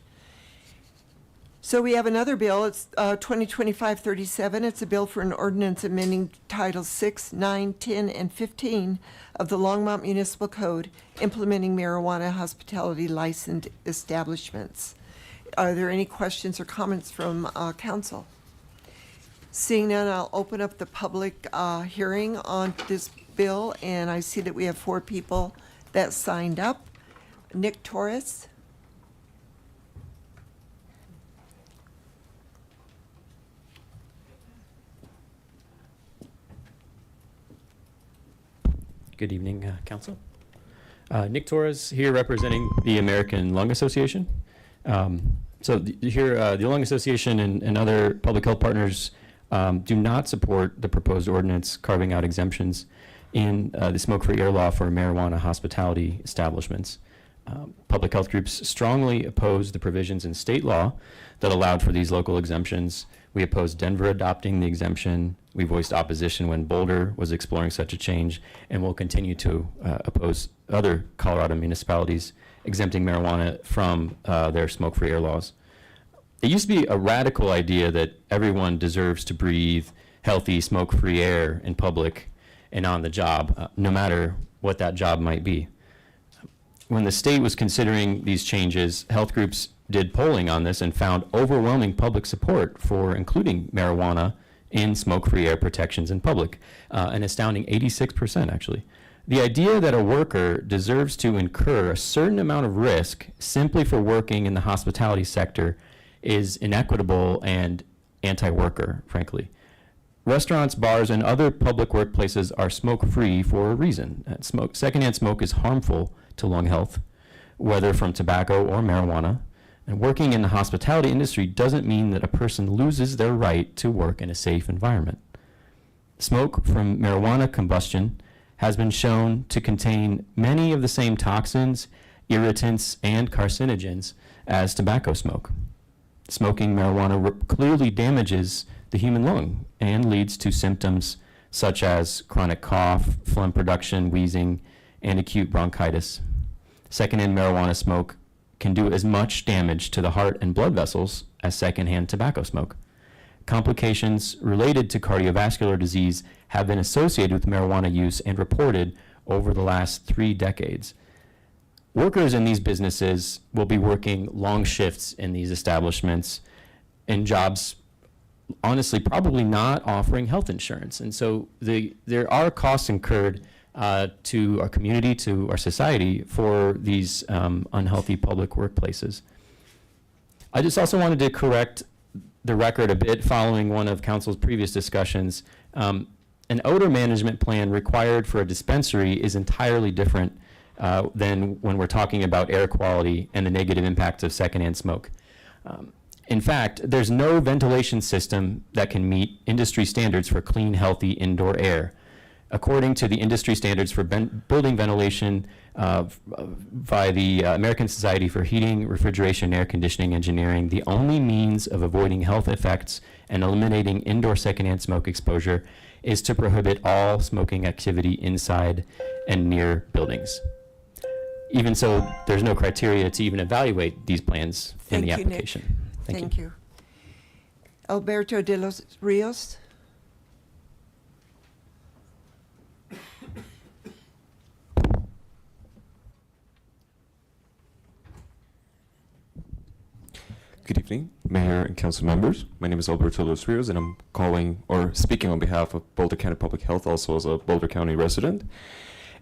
So we have another bill. It's 2025-37. It's a bill for an ordinance amending Titles 6, 9, 10, and 15 of the Longmont Municipal Code, implementing marijuana hospitality licensed establishments. Are there any questions or comments from council? Seeing none, I'll open up the public hearing on this bill, and I see that we have 4 people that signed up. Nick Torres. Good evening, Council. Nick Torres here representing the American Lung Association. The Lung Association and other public health partners do not support the proposed ordinance carving out exemptions in the smoke-free air law for marijuana hospitality establishments. Public health groups strongly oppose the provisions in state law that allowed for these local exemptions. We opposed Denver adopting the exemption. We voiced opposition when Boulder was exploring such a change, and will continue to oppose other Colorado municipalities exempting marijuana from their smoke-free air laws. It used to be a radical idea that everyone deserves to breathe healthy, smoke-free air in public and on the job, no matter what that job might be. When the state was considering these changes, health groups did polling on this and found overwhelming public support for including marijuana in smoke-free air protections in public, an astounding 86% actually. The idea that a worker deserves to incur a certain amount of risk simply for working in the hospitality sector is inequitable and anti-worker, frankly. Restaurants, bars, and other public workplaces are smoke-free for a reason. Secondhand smoke is harmful to lung health, whether from tobacco or marijuana. And working in the hospitality industry doesn't mean that a person loses their right to work in a safe environment. Smoke from marijuana combustion has been shown to contain many of the same toxins, irritants, and carcinogens as tobacco smoke. Smoking marijuana clearly damages the human lung and leads to symptoms such as chronic cough, phlegm production, wheezing, and acute bronchitis. Secondhand marijuana smoke can do as much damage to the heart and blood vessels as secondhand tobacco smoke. Complications related to cardiovascular disease have been associated with marijuana use and reported over the last 3 decades. Workers in these businesses will be working long shifts in these establishments in jobs, honestly, probably not offering health insurance. And so there are costs incurred to our community, to our society for these unhealthy public workplaces. I just also wanted to correct the record a bit following one of Council's previous discussions. An odor management plan required for a dispensary is entirely different than when we're talking about air quality and the negative impacts of secondhand smoke. In fact, there's no ventilation system that can meet industry standards for clean, healthy indoor air. According to the industry standards for building ventilation by the American Society for Heating, Refrigeration, and Air Conditioning Engineering, the only means of avoiding health effects and eliminating indoor secondhand smoke exposure is to prohibit all smoking activity inside and near buildings. Even so, there's no criteria to even evaluate these plans in the application. Nick. Thank you. Alberto de los Rios. Good evening, Mayor and Council members. My name is Alberto Los Rios, and I'm calling or speaking on behalf of Boulder County Public Health, also as a Boulder County resident.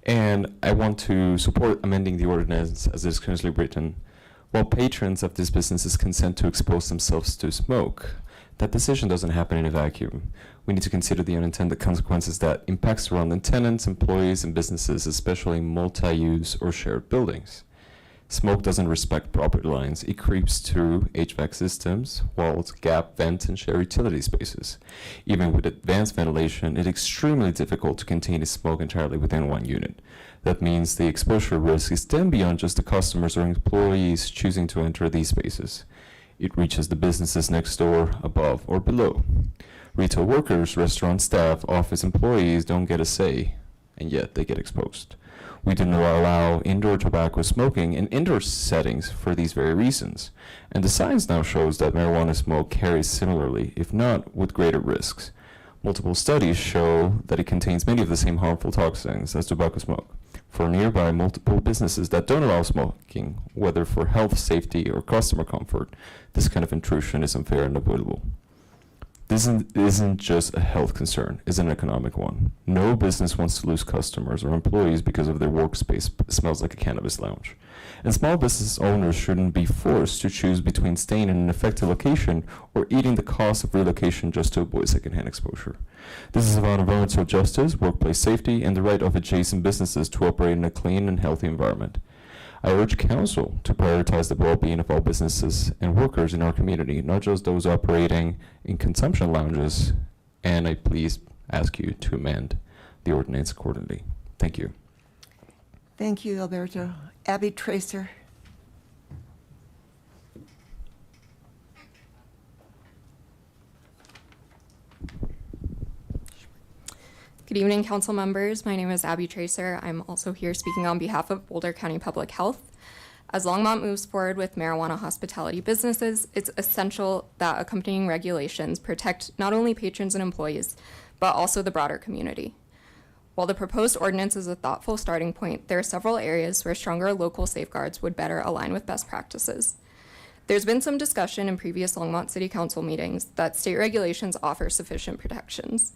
And I want to support amending the ordinance as it is currently written. While patrons of these businesses consent to expose themselves to smoke, that decision doesn't happen in a vacuum. We need to consider the unintended consequences that impact surrounding tenants, employees, and businesses, especially multi-use or shared buildings. Smoke doesn't respect property lines. It creeps through HVAC systems, walls, gap vents, and shared utility spaces. Even with advanced ventilation, it's extremely difficult to contain the smoke entirely within one unit. That means the exposure risk is then beyond just the customers or employees choosing to enter these spaces. It reaches the businesses next door, above, or below. Retail workers, restaurant staff, office employees don't get a say, and yet they get exposed. We do not allow indoor tobacco smoking in indoor settings for these very reasons. And the science now shows that marijuana smoke carries similarly, if not with greater risks. Multiple studies show that it contains many of the same harmful toxins as tobacco smoke. For nearby multiple businesses that don't allow smoking, whether for health, safety, or customer comfort, this kind of intrusion is unfair and avoidable. This isn't just a health concern, it's an economic one. No business wants to lose customers or employees because of their workspace smells like a cannabis lounge. And small business owners shouldn't be forced to choose between staying in an affected location or eating the cost of relocation just to avoid secondhand exposure. This is about environmental justice, workplace safety, and the right of adjacent businesses to operate in a clean and healthy environment. I urge Council to prioritize the well-being of all businesses and workers in our community, not just those operating in consumption lounges, and I please ask you to amend the ordinance accordingly. Thank you. Thank you, Alberto. Abby Tracer. Good evening, council members. My name is Abby Tracer. I'm also here speaking on behalf of Boulder County Public Health. As Longmont moves forward with marijuana hospitality businesses, it's essential that accompanying regulations protect not only patrons and employees, but also the broader community. While the proposed ordinance is a thoughtful starting point, there are several areas where stronger local safeguards would better align with best practices. There's been some discussion in previous Longmont City Council meetings that state regulations offer sufficient protections.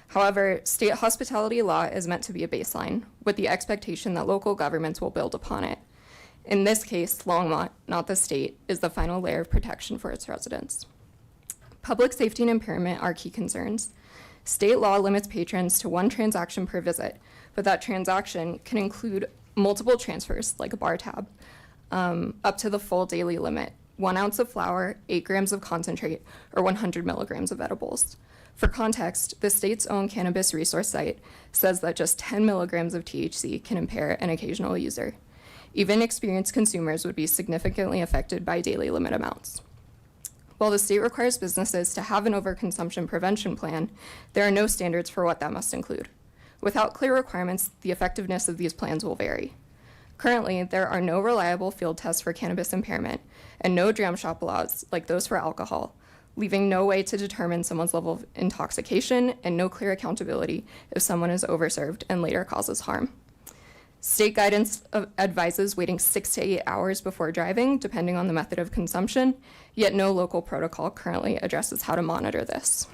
However, state hospitality law is meant to be a baseline, with the expectation that local governments will build upon it. In this case, Longmont, not the state, is the final layer of protection for its residents. Public safety and impairment are key concerns. State law limits patrons to one transaction per visit, but that transaction can include multiple transfers, like a bar tab, up to the full daily limit, 1 ounce of flour, 8 grams of concentrate, or 100 milligrams of edibles. For context, the state's own cannabis resource site says that just 10 milligrams of THC can impair an occasional user. Even experienced consumers would be significantly affected by daily limit amounts. While the state requires businesses to have an overconsumption prevention plan, there are no standards for what that must include. Without clear requirements, the effectiveness of these plans will vary. Currently, there are no reliable field tests for cannabis impairment and no dram shop laws like those for alcohol, leaving no way to determine someone's level of intoxication and no clear accountability if someone is overserved and later causes harm. State guidance advises waiting 6 to 8 hours before driving, depending on the method of consumption, yet no local protocol currently addresses how to monitor this.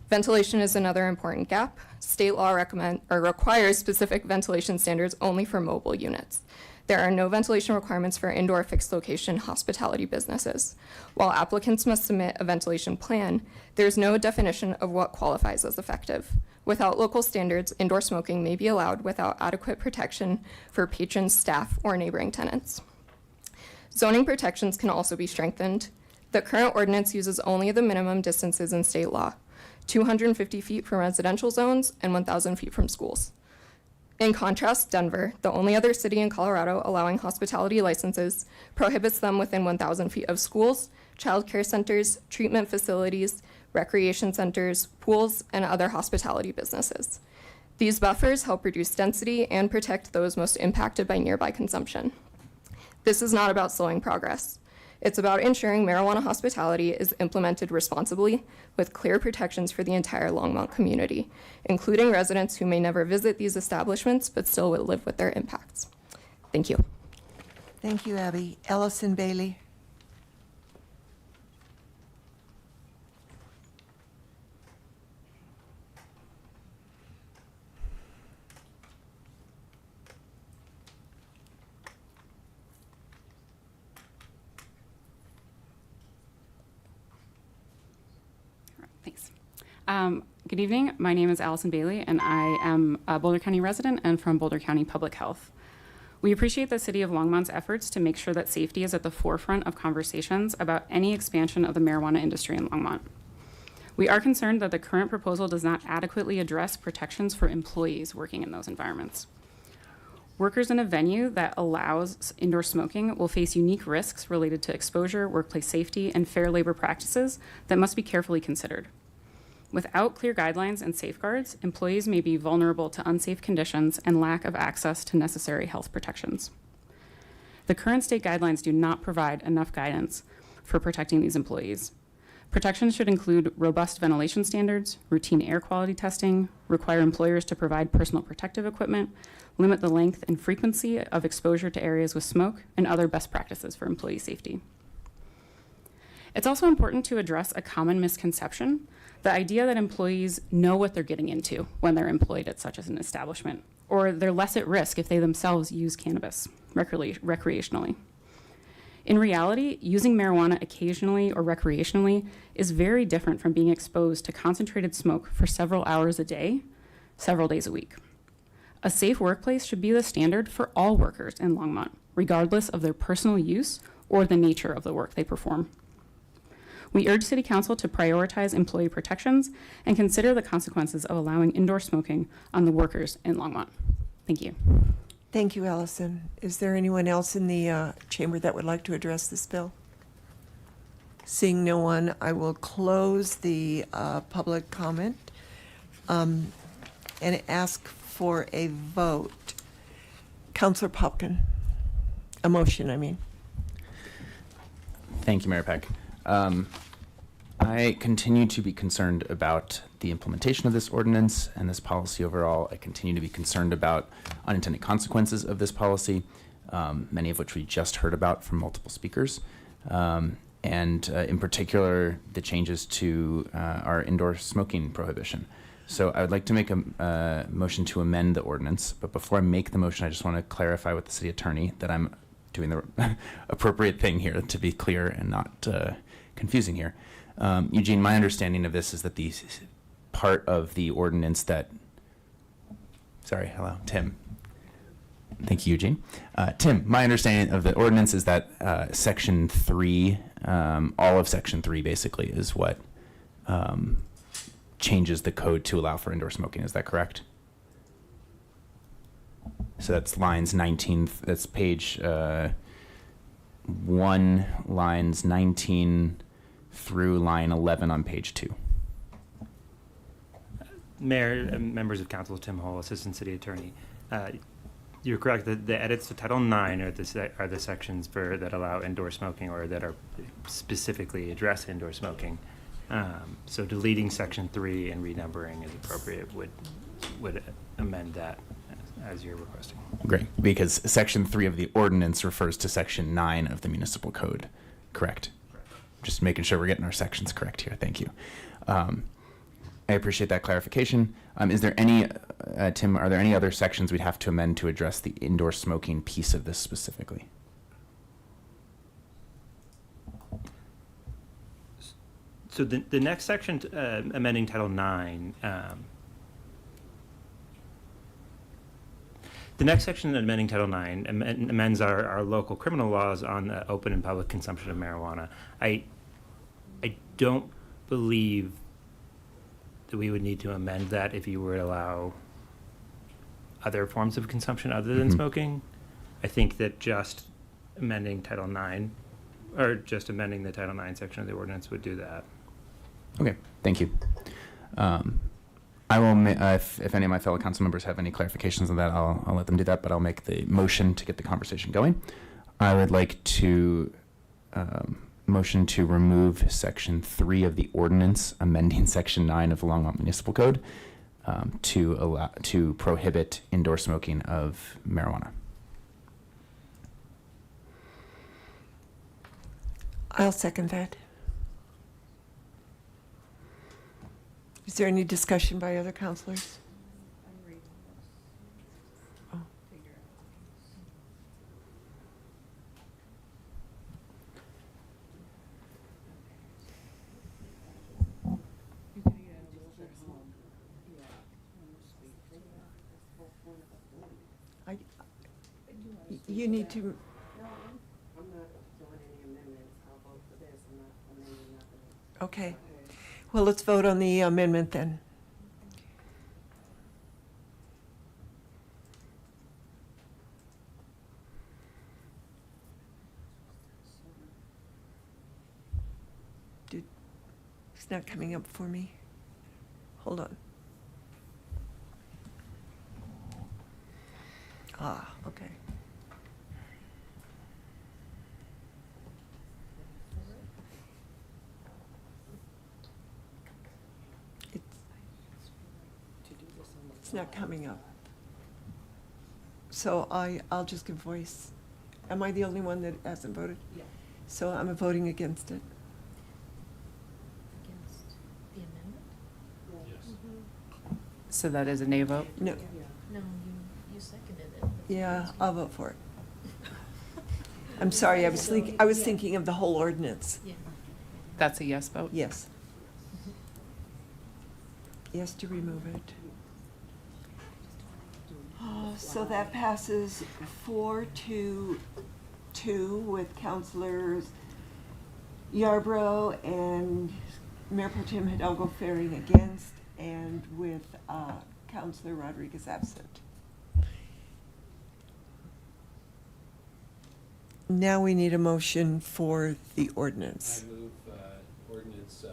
Ventilation is another important gap. State law requires specific ventilation standards only for mobile units. There are no ventilation requirements for indoor fixed location hospitality businesses. While applicants must submit a ventilation plan, there's no definition of what qualifies as effective. Without local standards, indoor smoking may be allowed without adequate protection for patrons, staff, or neighboring tenants. Zoning protections can also be strengthened. The current ordinance uses only the minimum distances in state law, 250 feet from residential zones and 1,000 feet from schools. In contrast, Denver, the only other city in Colorado allowing hospitality licenses, prohibits them within 1,000 feet of schools, childcare centers, treatment facilities, recreation centers, pools, and other hospitality businesses. These buffers help reduce density and protect those most impacted by nearby consumption. This is not about slowing progress. It's about ensuring marijuana hospitality is implemented responsibly with clear protections for the entire Longmont community, including residents who may never visit these establishments but still will live with their impacts. Thank you. Thank you, Abby. Ellison Bailey. Thanks. Good evening. My name is Allison Bailey, and I am a Boulder County resident and from Boulder County Public Health. We appreciate the City of Longmont's efforts to make sure that safety is at the forefront of conversations about any expansion of the marijuana industry in Longmont. We are concerned that the current proposal does not adequately address protections for employees working in those environments. Workers in a venue that allows indoor smoking will face unique risks related to exposure, workplace safety, and fair labor practices that must be carefully considered. Without clear guidelines and safeguards, employees may be vulnerable to unsafe conditions and lack of access to necessary health protections. The current state guidelines do not provide enough guidance for protecting these employees. Protections should include robust ventilation standards, routine air quality testing, require employers to provide personal protective equipment, limit the length and frequency of exposure to areas with smoke, and other best practices for employee safety. It's also important to address a common misconception, the idea that employees know what they're getting into when they're employed at such as an establishment, or they're less at risk if they themselves use cannabis. recreationally. In reality, using marijuana occasionally or recreationally is very different from being exposed to concentrated smoke for several hours a day, several days a week. A safe workplace should be the standard for all workers in Longmont, regardless of their personal use or the nature of the work they perform. We urge City Council to prioritize employee protections and consider the consequences of allowing indoor smoking on the workers in Longmont. Thank you. Thank you, Allison. Is there anyone else in the chamber that would like to address this bill? Seeing no one, I will close the public comment and ask for a vote. Councilor Popkin, a motion, I mean. Thank you, Mayor Peck. I continue to be concerned about the implementation of this ordinance and this policy overall. I continue to be concerned about unintended consequences of this policy, many of which we just heard about from multiple speakers, and in particular, the changes to our indoor smoking prohibition. So I would like to make a motion to amend the ordinance, but before I make the motion, I just want to clarify with the city attorney that I'm doing the appropriate thing here, to be clear and not confusing here. Eugene, my understanding of this is that the part of the ordinance that, Tim. Thank you, Eugene. Tim, my understanding of the ordinance is that section 3, all of section 3 basically is what changes the code to allow for indoor smoking. Is that correct? So that's lines 19, that's page 1, lines 19 through line 11 on page 2. Mayor and members of council, Tim Hall, Assistant City Attorney. You're correct. The edits to Title IX are the sections that allow indoor smoking or that are specifically address indoor smoking. So deleting section 3 and renumbering is appropriate would amend that as you're requesting. Great, because section 3 of the ordinance refers to section 9 of the municipal code, correct? Just making sure we're getting our sections correct here. Thank you. I appreciate that clarification. Is there any, Tim, are there any other sections we'd have to amend to address the indoor smoking piece of this specifically? So the next section, amending Title IX, the next section amending Title IX amends our local criminal laws on the open and public consumption of marijuana. I don't believe that we would need to amend that if you were to allow other forms of consumption other than smoking. I think that just amending Title IX, or just amending the Title IX section of the ordinance would do that. Okay, thank you. I will, if any of my fellow council members have any clarifications on that, I'll let them do that, but I'll make the motion to get the conversation going. I would like to motion to remove section 3 of the ordinance, amending section 9 of the Longmont Municipal Code to prohibit indoor smoking of marijuana. I'll second that. Is there any discussion by other councilors? Oh. You need to. I'm not doing any amendments. I'll vote for this. I'm not amending nothing. Okay. Well, let's vote on the amendment then. It's not coming up for me. Hold on. Okay. It's not coming up. So I'll just give voice. Am I the only one that hasn't voted? Yeah. So I'm voting against it. Against the amendment? So that is a nay vote? No. No, you seconded it. Yeah, I'll vote for it. I'm sorry, I was thinking of the whole ordinance. That's a yes vote? Yes. Yes to remove it. So that passes 4-2 with Councilors Yarbrough and Mayor Pro Tem Hidalgo Faring against, and with Councilor Rodriguez absent. Now we need a motion for the ordinance. I move ordinance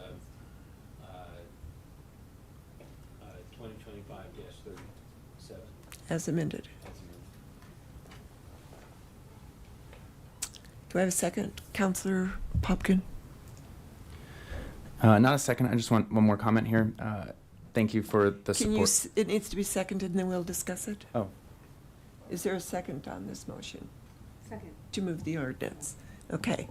2025-37. As amended. Do I have a second? Councilor Popkin? Not a second. I just want one more comment here. Thank you for the Can you, support. it needs to be seconded and then we'll discuss it? Oh, Is there a second on this motion Second. to move the ordinance? Okay.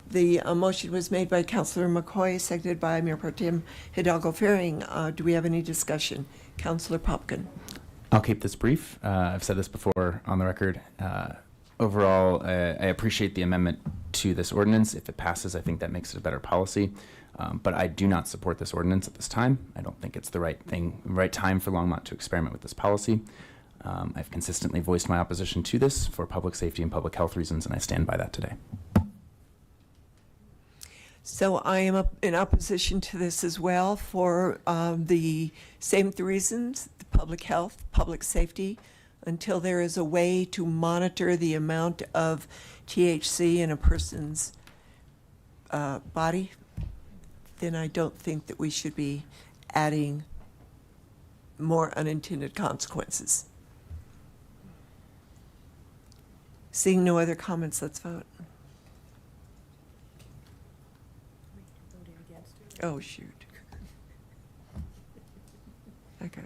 The motion was made by Councilor McCoy, seconded by Mayor Pro Tem Hidalgo Faring. Do we have any discussion? Councilor Popkin? I'll keep this brief. I've said this before on the record. Overall, I appreciate the amendment to this ordinance. If it passes, I think that makes it a better policy. But I do not support this ordinance at this time. I don't think it's the right time for Longmont to experiment with this policy. I've consistently voiced my opposition to this for public safety and public health reasons, and I stand by that today. So I am in opposition to this as well for the same reasons, the public health, public safety. Until there is a way to monitor the amount of THC in a person's body, then I don't think that we should be adding more unintended consequences. Seeing no other comments, let's vote. Oh, shoot. Okay.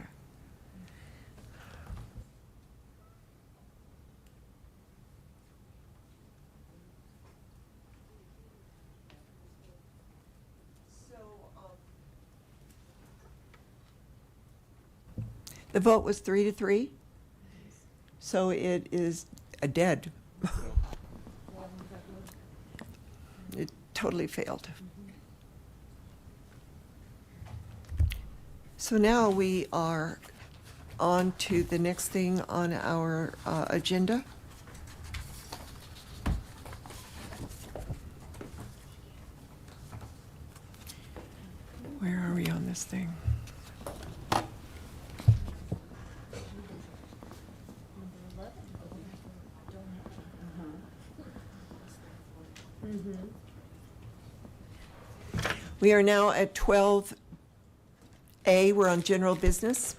The vote was 3-3, so it is a dead. It totally failed. So now we are on to the next thing on our agenda. Where are we on this thing? We are now at 12A. We're on general business.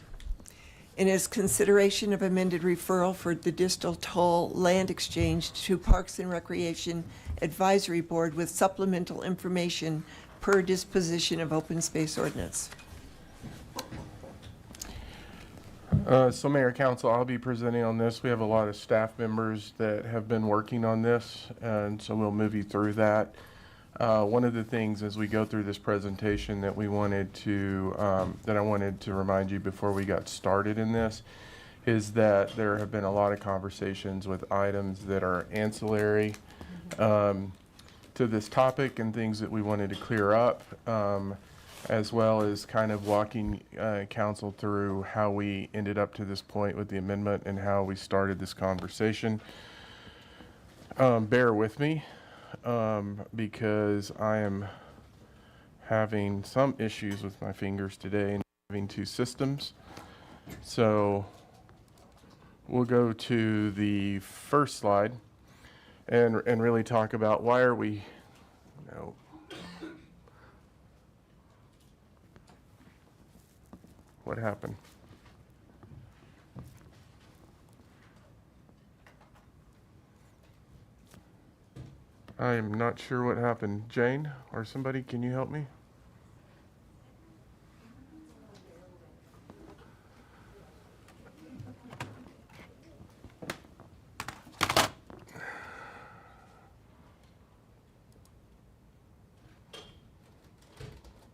And is consideration of amended referral for the Distal Toll Land Exchange to Parks and Recreation Advisory Board with supplemental information per disposition of open space ordinance. So Mayor, Council, I'll be presenting on this. We have a lot of staff members that have been working on this, and so we'll move you through that. One of the things as we go through this presentation that we wanted to, that I wanted to remind you before we got started in this, is that there have been a lot of conversations with items that are ancillary to this topic and things that we wanted to clear up, as well as kind of walking council through how we ended up to this point with the amendment and how we started this conversation. Bear with me. Because I am having some issues with my fingers today and having two systems. So we'll go to the first slide and really talk about why are we, no. What happened? I am not sure what happened. Jane or somebody, can you help me?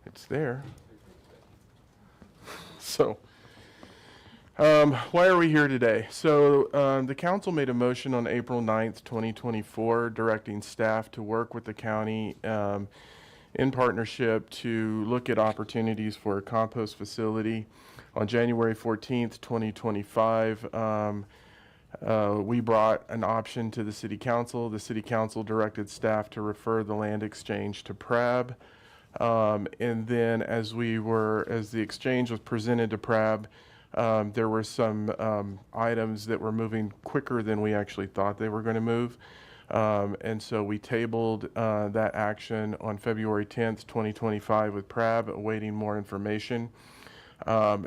It's there. So Why are we here today? So the council made a motion on April 9th, 2024, directing staff to work with the county in partnership to look at opportunities for a compost facility. On January 14th, 2025, we brought an option to the city council. The city council directed staff to refer the land exchange to PRAB. And then as the exchange was presented to PRAB, there were some items that were moving quicker than we actually thought they were going to move. And so we tabled that action on February 10th, 2025 with PRAB, awaiting more information.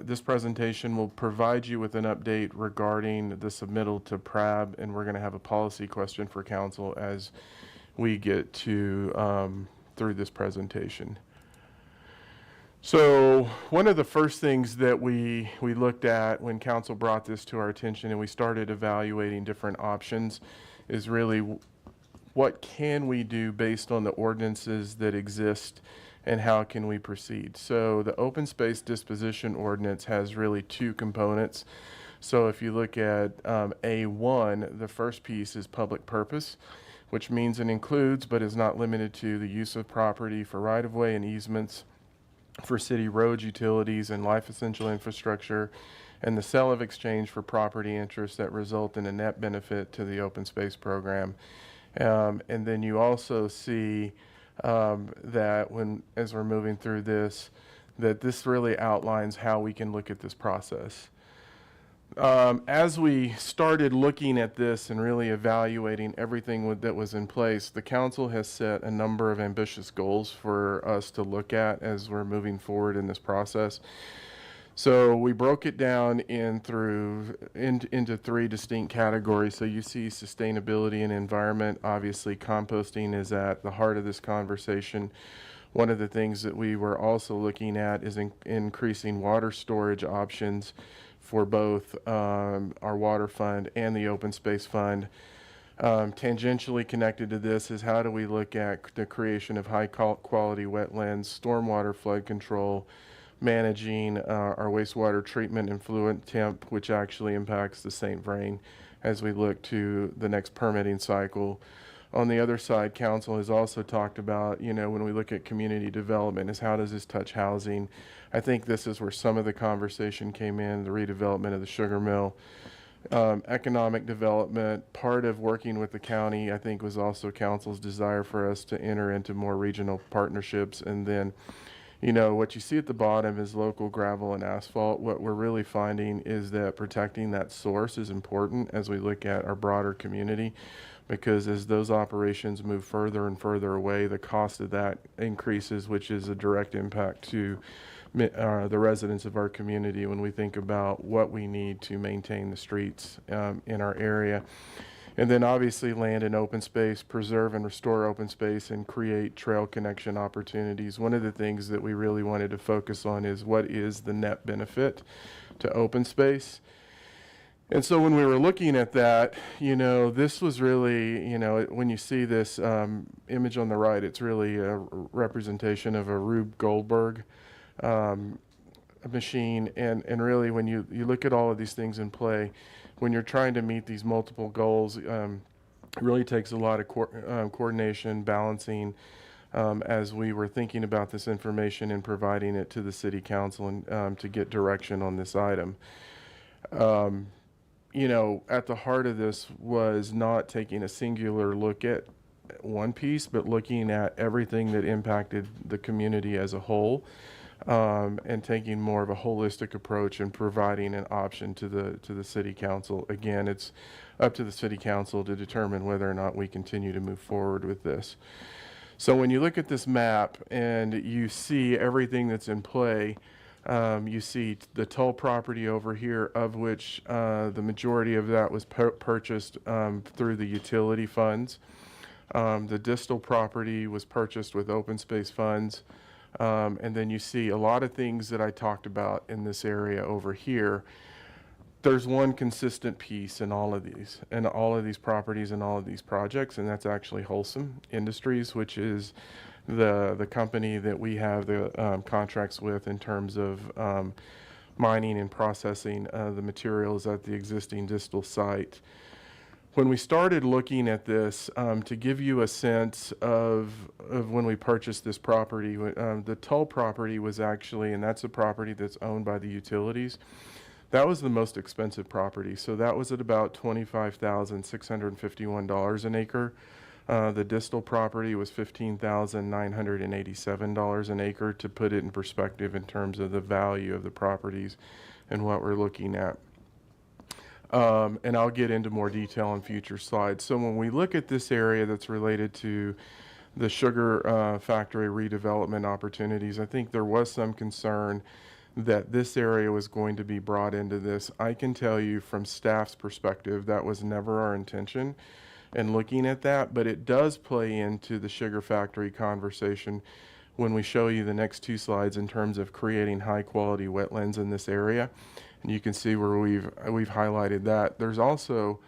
This presentation will provide you with an update regarding the submittal to PRAB, and we're going to have a policy question for council as we get to through this presentation. So one of the first things that we looked at when council brought this to our attention and we started evaluating different options is really what can we do based on the ordinances that exist and how can we proceed. So the open space disposition ordinance has really two components. So if you look at A1, the first piece is public purpose, which means it includes but is not limited to the use of property for right-of-way and easements for city roads, utilities, and life essential infrastructure, and the sale of exchange for property interests that result in a net benefit to the open space program. And then you also see that as we're moving through this, that this really outlines how we can look at this process. As we started looking at this and really evaluating everything that was in place, the council has set a number of ambitious goals for us to look at as we're moving forward in this process. So we broke it down into three distinct categories. So you see sustainability and environment. Obviously, composting is at the heart of this conversation. One of the things that we were also looking at is increasing water storage options for both our water fund and the open space fund. Tangentially connected to this is how do we look at the creation of high quality wetlands, stormwater flood control, managing our wastewater treatment and fluent temp, which actually impacts the St. Vrain as we look to the next permitting cycle. On the other side, council has also talked about, when we look at community development, is how does this touch housing? I think this is where some of the conversation came in, the redevelopment of the sugar mill. Economic development, part of working with the county, I think, was also council's desire for us to enter into more regional partnerships. And then, what you see at the bottom is local gravel and asphalt. What we're really finding is that protecting that source is important as we look at our broader community, because as those operations move further and further away, the cost of that increases, which is a direct impact to the residents of our community when we think about what we need to maintain the streets in our area. And then obviously land and open space, preserve and restore open space and create trail connection opportunities. One of the things that we really wanted to focus on is what is the net benefit to open space. And so when we were looking at that, this was really, when you see this image on the right, it's really a representation of a Rube Goldberg machine. And really when you look at all of these things in play, when you're trying to meet these multiple goals, it really takes a lot of coordination, balancing, as we were thinking about this information and providing it to the city council and to get direction on this item. At the heart of this was not taking a singular look at one piece, but looking at everything that impacted the community as a whole, and taking more of a holistic approach and providing an option to the city council. Again, it's up to the city council to determine whether or not we continue to move forward with this. So when you look at this map and you see everything that's in play, you see the toll property over here, of which the majority of that was purchased through the utility funds. The distal property was purchased with open space funds. And then you see a lot of things that I talked about in this area over here. There's one consistent piece in all of these properties and all of these projects, and that's actually Wholesome Industries, which is the company that we have the contracts with in terms of mining and processing the materials at the existing distal site. When we started looking at this, to give you a sense of when we purchased this property, the Tull property was actually, and that's a property that's owned by the utilities, that was the most expensive property. So that was at about $25,651 an acre. The distal property was $15,987 an acre, to put it in perspective in terms of the value of the properties and what we're looking at. And I'll get into more detail on future slides. So when we look at this area that's related to the sugar factory redevelopment opportunities, I think there was some concern that this area was going to be brought into this. I can tell you from staff's perspective, that was never our intention in looking at that, but it does play into the sugar factory conversation when we show you the next two slides in terms of creating high quality wetlands in this area. And you can see where we've highlighted that. There's also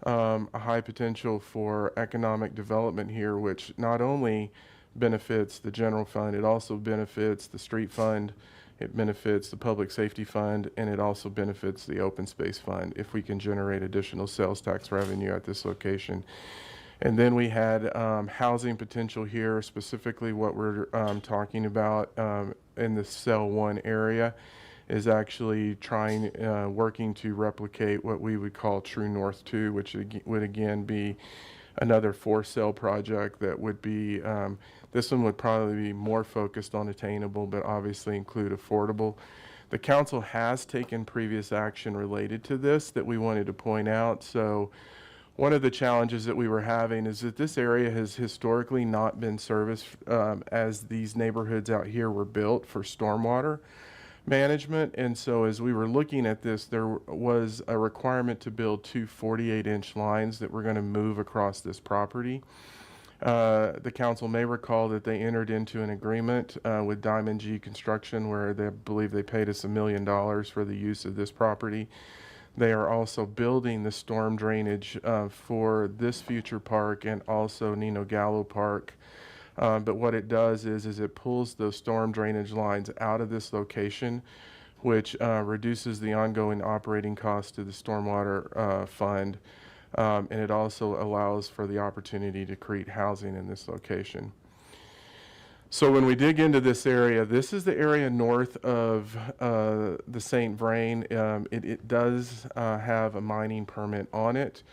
a high potential for economic development here, which not only benefits the general fund, it also benefits the street fund, it benefits the public safety fund, and it also benefits the open space fund if we can generate additional sales tax revenue at this location. And then we had housing potential here, specifically what we're talking about in the Cell 1 area is actually working to replicate what we would call True North 2, which would again be another for-sale project that would be, this one would probably be more focused on attainable, but obviously include affordable. The council has taken previous action related to this that we wanted to point out. So one of the challenges that we were having is that this area has historically not been serviced as these neighborhoods out here were built for stormwater management. And so as we were looking at this, there was a requirement to build two 48-inch lines that were going to move across this property. The council may recall that they entered into an agreement with Diamond G Construction where they believe they paid us $1 million for the use of this property. They are also building the storm drainage for this future park and also Nino Gallo Park. But what it does is it pulls those storm drainage lines out of this location, which reduces the ongoing operating cost to the stormwater fund. And it also allows for the opportunity to create housing in this location. So when we dig into this area, this is the area north of the St. Vrain. It does have a mining permit on it.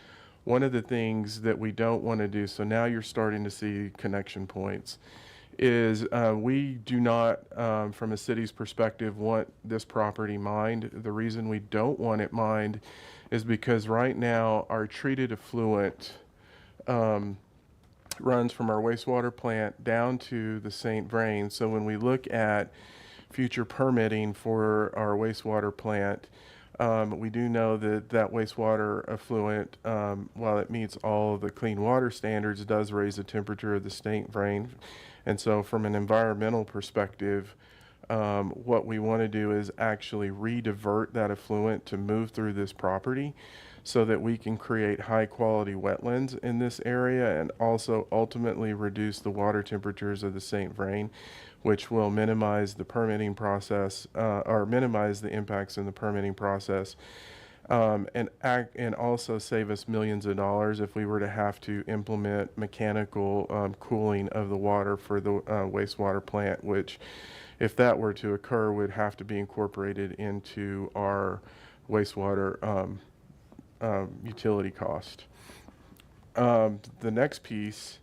One of the things that we don't want to do, so now you're starting to see connection points, is we do not, from a city's perspective, want this property mined. The reason we don't want it mined is because right now our treated effluent runs from our wastewater plant down to the St. Vrain. So when we look at future permitting for our wastewater plant, we do know that that wastewater effluent, while it meets all of the clean water standards, does raise the temperature of the St. Vrain. And so from an environmental perspective, what we want to do is actually re-divert that effluent to move through this property so that we can create high quality wetlands in this area and also ultimately reduce the water temperatures of the St. Vrain, which will minimize the permitting process or minimize the impacts in the permitting process and also save us millions of dollars if we were to have to implement mechanical cooling of the water for the wastewater plant, which if that were to occur would have to be incorporated into our wastewater utility cost. The next piece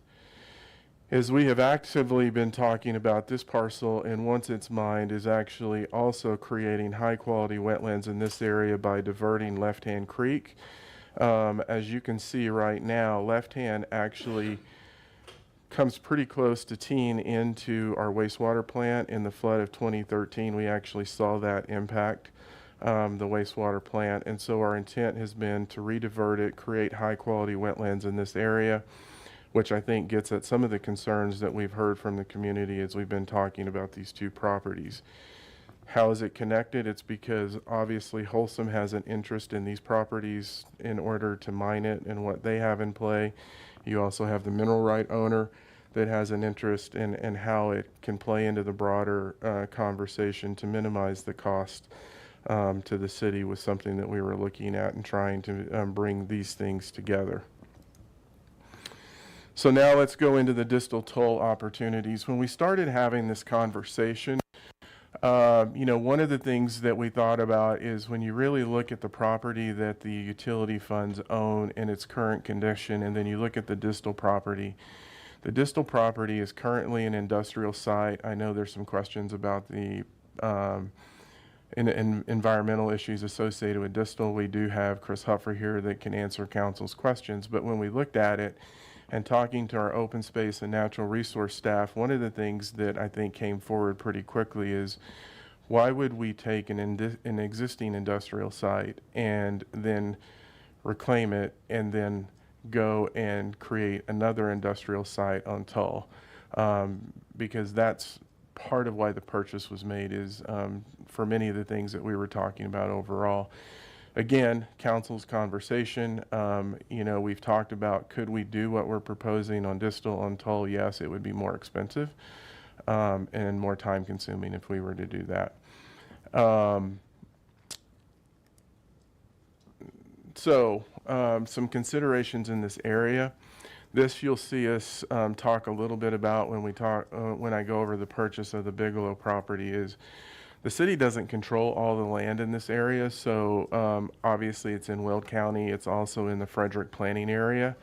is we have actively been talking about this parcel, and once it's mined is actually also creating high quality wetlands in this area by diverting Left Hand Creek. As you can see right now, Left Hand actually comes pretty close to teeing into our wastewater plant. In the flood of 2013, we actually saw that impact the wastewater plant, and so our intent has been to re-divert it, create high quality wetlands in this area, which I think gets at some of the concerns that we've heard from the community as we've been talking about these two properties. How is it connected? It's because obviously Wholesome has an interest in these properties in order to mine it and what they have in play. You also have the mineral right owner that has an interest in how it can play into the broader conversation to minimize the cost to the city was something that we were looking at and trying to bring these things together. So now let's go into the distal toll opportunities. When we started having this conversation, one of the things that we thought about is when you really look at the property that the utility funds own in its current condition, and then you look at the distal property. The distal property is currently an industrial site. I know there's some questions about the environmental issues associated with distal. We do have Chris Huffer here that can answer council's questions, but when we looked at it and talking to our open space and natural resource staff, one of the things that I think came forward pretty quickly is, why would we take an existing industrial site and then reclaim it and then go and create another industrial site on Tull? Because that's part of why the purchase was made, is for many of the things that we were talking about overall. Again, council's conversation, we've talked about, could we do what we're proposing on distal on Tull? Yes, it would be more expensive and more time consuming if we were to do that. Some considerations in this area. This you'll see us talk a little bit about when I go over the purchase of the Bigelow property. Is the city doesn't control all the land in this area, so obviously it's in Weld County. It's also in the Frederick planning area,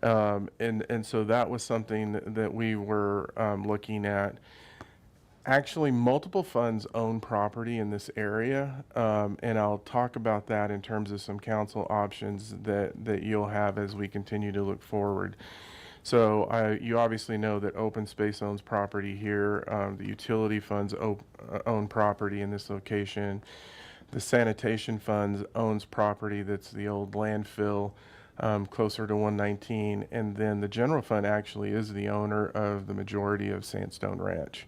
and so that was something that we were looking at. Actually, multiple funds own property in this area, and I'll talk about that in terms of some council options that you'll have as we continue to look forward. So you obviously know that open space owns property here. The utility funds own property in this location. The sanitation funds owns property that's the old landfill closer to 119. And then the general fund actually is the owner of the majority of Sandstone Ranch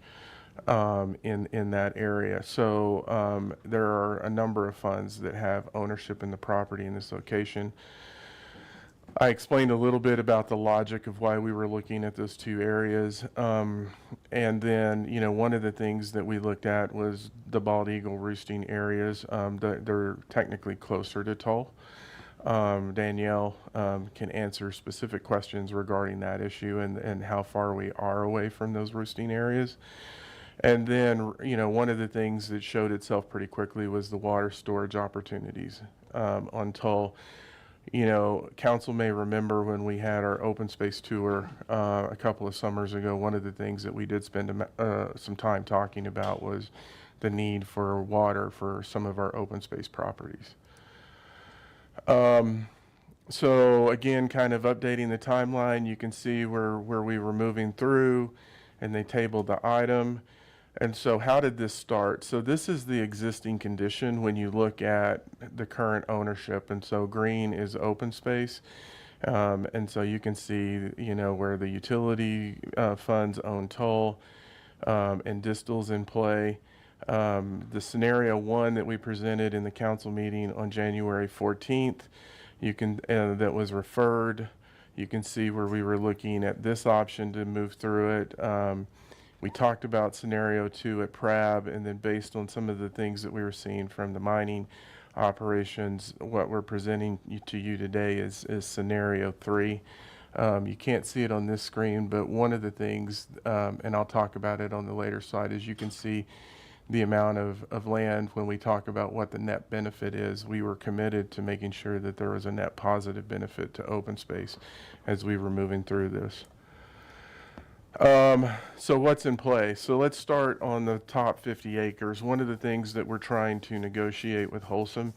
in that area. So there are a number of funds that have ownership in the property in this location. I explained a little bit about the logic of why we were looking at those two areas. And then, one of the things that we looked at was the bald eagle roosting areas. They're technically closer to Tull. Danielle can answer specific questions regarding that issue and how far we are away from those roosting areas. And then, one of the things that showed itself pretty quickly was the water storage opportunities on Tull. Council may remember when we had our open space tour a couple of summers ago, one of the things that we did spend some time talking about was the need for water for some of our open space properties. So again, kind of updating the timeline, you can see where we were moving through, and they tabled the item. And so how did this start? So this is the existing condition when you look at the current ownership. And so green is open space. And so you can see, where the utility funds own Tull and distal's in play. The scenario 1 that we presented in the council meeting on January 14th, that was referred. You can see where we were looking at this option to move through it. We talked about scenario 2 at Prab, and then based on some of the things that we were seeing from the mining operations, what we're presenting to you today is scenario 3. You can't see it on this screen, but one of the things, and I'll talk about it on the later slide, is you can see the amount of land. When we talk about what the net benefit is, we were committed to making sure that there was a net positive benefit to open space as we were moving through this. So what's in play? So let's start on the top 50 acres. One of the things that we're trying to negotiate with Wholesome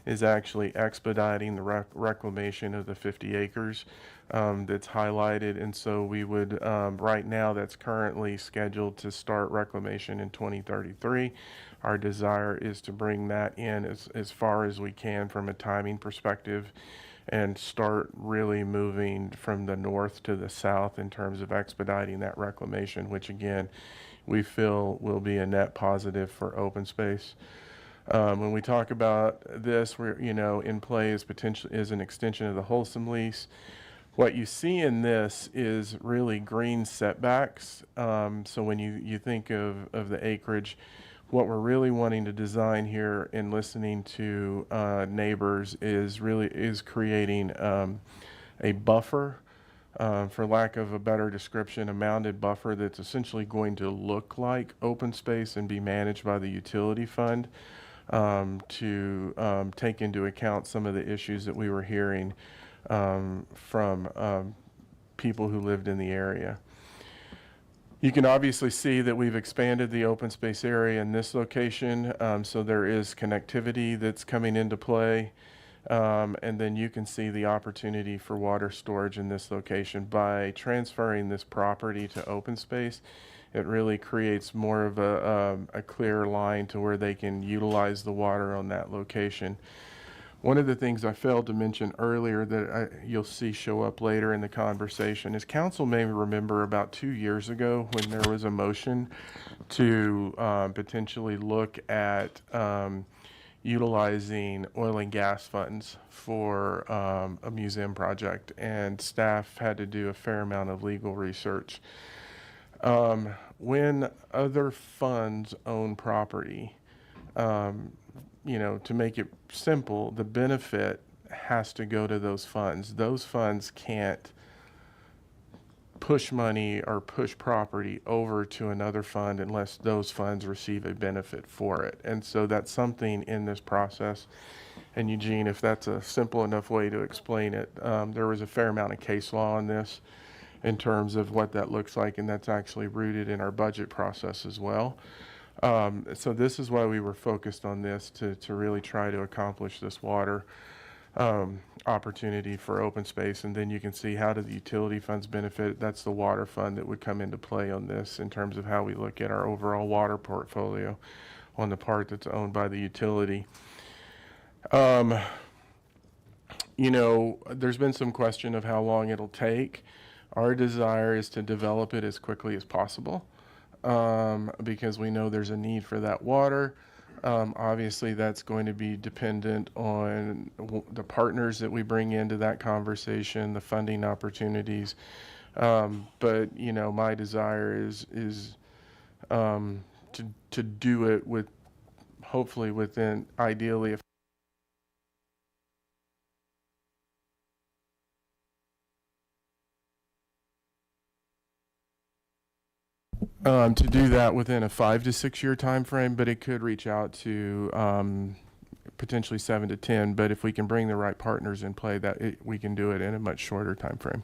is actually expediting the reclamation of the 50 acres that's highlighted. And so we would, right now that's currently scheduled to start reclamation in 2033. Our desire is to bring that in as far as we can from a timing perspective, and start really moving from the north to the south in terms of expediting that reclamation, which again, we feel will be a net positive for open space. When we talk about this, we're, in play is an extension of the Wholesome lease. What you see in this is really green setbacks. So when you think of the acreage, what we're really wanting to design here in listening to neighbors is creating a buffer, for lack of a better description, a mounded buffer that's essentially going to look like open space and be managed by the utility fund, to take into account some of the issues that we were hearing from people who lived in the area. You can obviously see that we've expanded the open space area in this location, so there is connectivity that's coming into play. And then you can see the opportunity for water storage in this location. By transferring this property to open space, it really creates more of a clear line to where they can utilize the water on that location. One of the things I failed to mention earlier that you'll see show up later in the conversation is council may remember about 2 years ago when there was a motion to potentially look at utilizing oil and gas funds for a museum project, and staff had to do a fair amount of legal research. When other funds own property, to make it simple, the benefit has to go to those funds. Those funds can't push money or push property over to another fund unless those funds receive a benefit for it. And so that's something in this process. And Eugene, if that's a simple enough way to explain it, there was a fair amount of case law on this in terms of what that looks like, and that's actually rooted in our budget process as well. So this is why we were focused on this, to really try to accomplish this water opportunity for open space. And then you can see, how do the utility funds benefit? That's the water fund that would come into play on this in terms of how we look at our overall water portfolio on the part that's owned by the utility. There's been some question of how long it'll take. Our desire is to develop it as quickly as possible, because we know there's a need for that water. Obviously, that's going to be dependent on the partners that we bring into that conversation, the funding opportunities. But my desire is to do it with, hopefully within, ideally, if to do that within a 5 to 6 year time frame, but it could reach out to potentially 7 to 10. But if we can bring the right partners in play, we can do it in a much shorter time frame.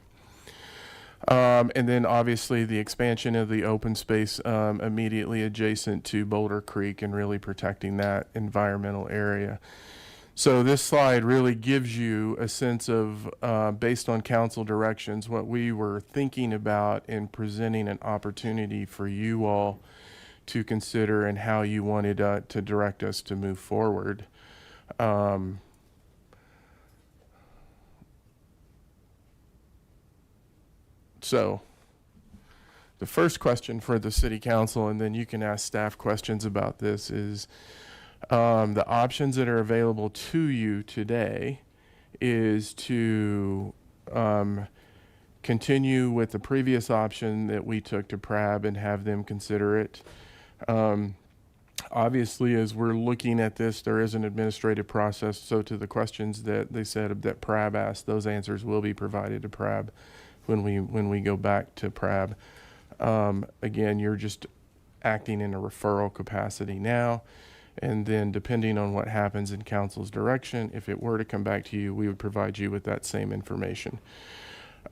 And then obviously the expansion of the open space immediately adjacent to Boulder Creek and really protecting that environmental area. So this slide really gives you a sense of, based on council directions, what we were thinking about in presenting an opportunity for you all to consider and how you wanted to direct us to move forward. So the first question for the city council, and then you can ask staff questions about this, is the options that are available to you today is to continue with the previous option that we took to PRAB and have them consider it. Obviously, as we're looking at this, there is an administrative process. So to the questions that they said that PRAB asked, those answers will be provided to PRAB when we go back to PRAB. Again, you're just acting in a referral capacity now. And then depending on what happens in council's direction, if it were to come back to you, we would provide you with that same information.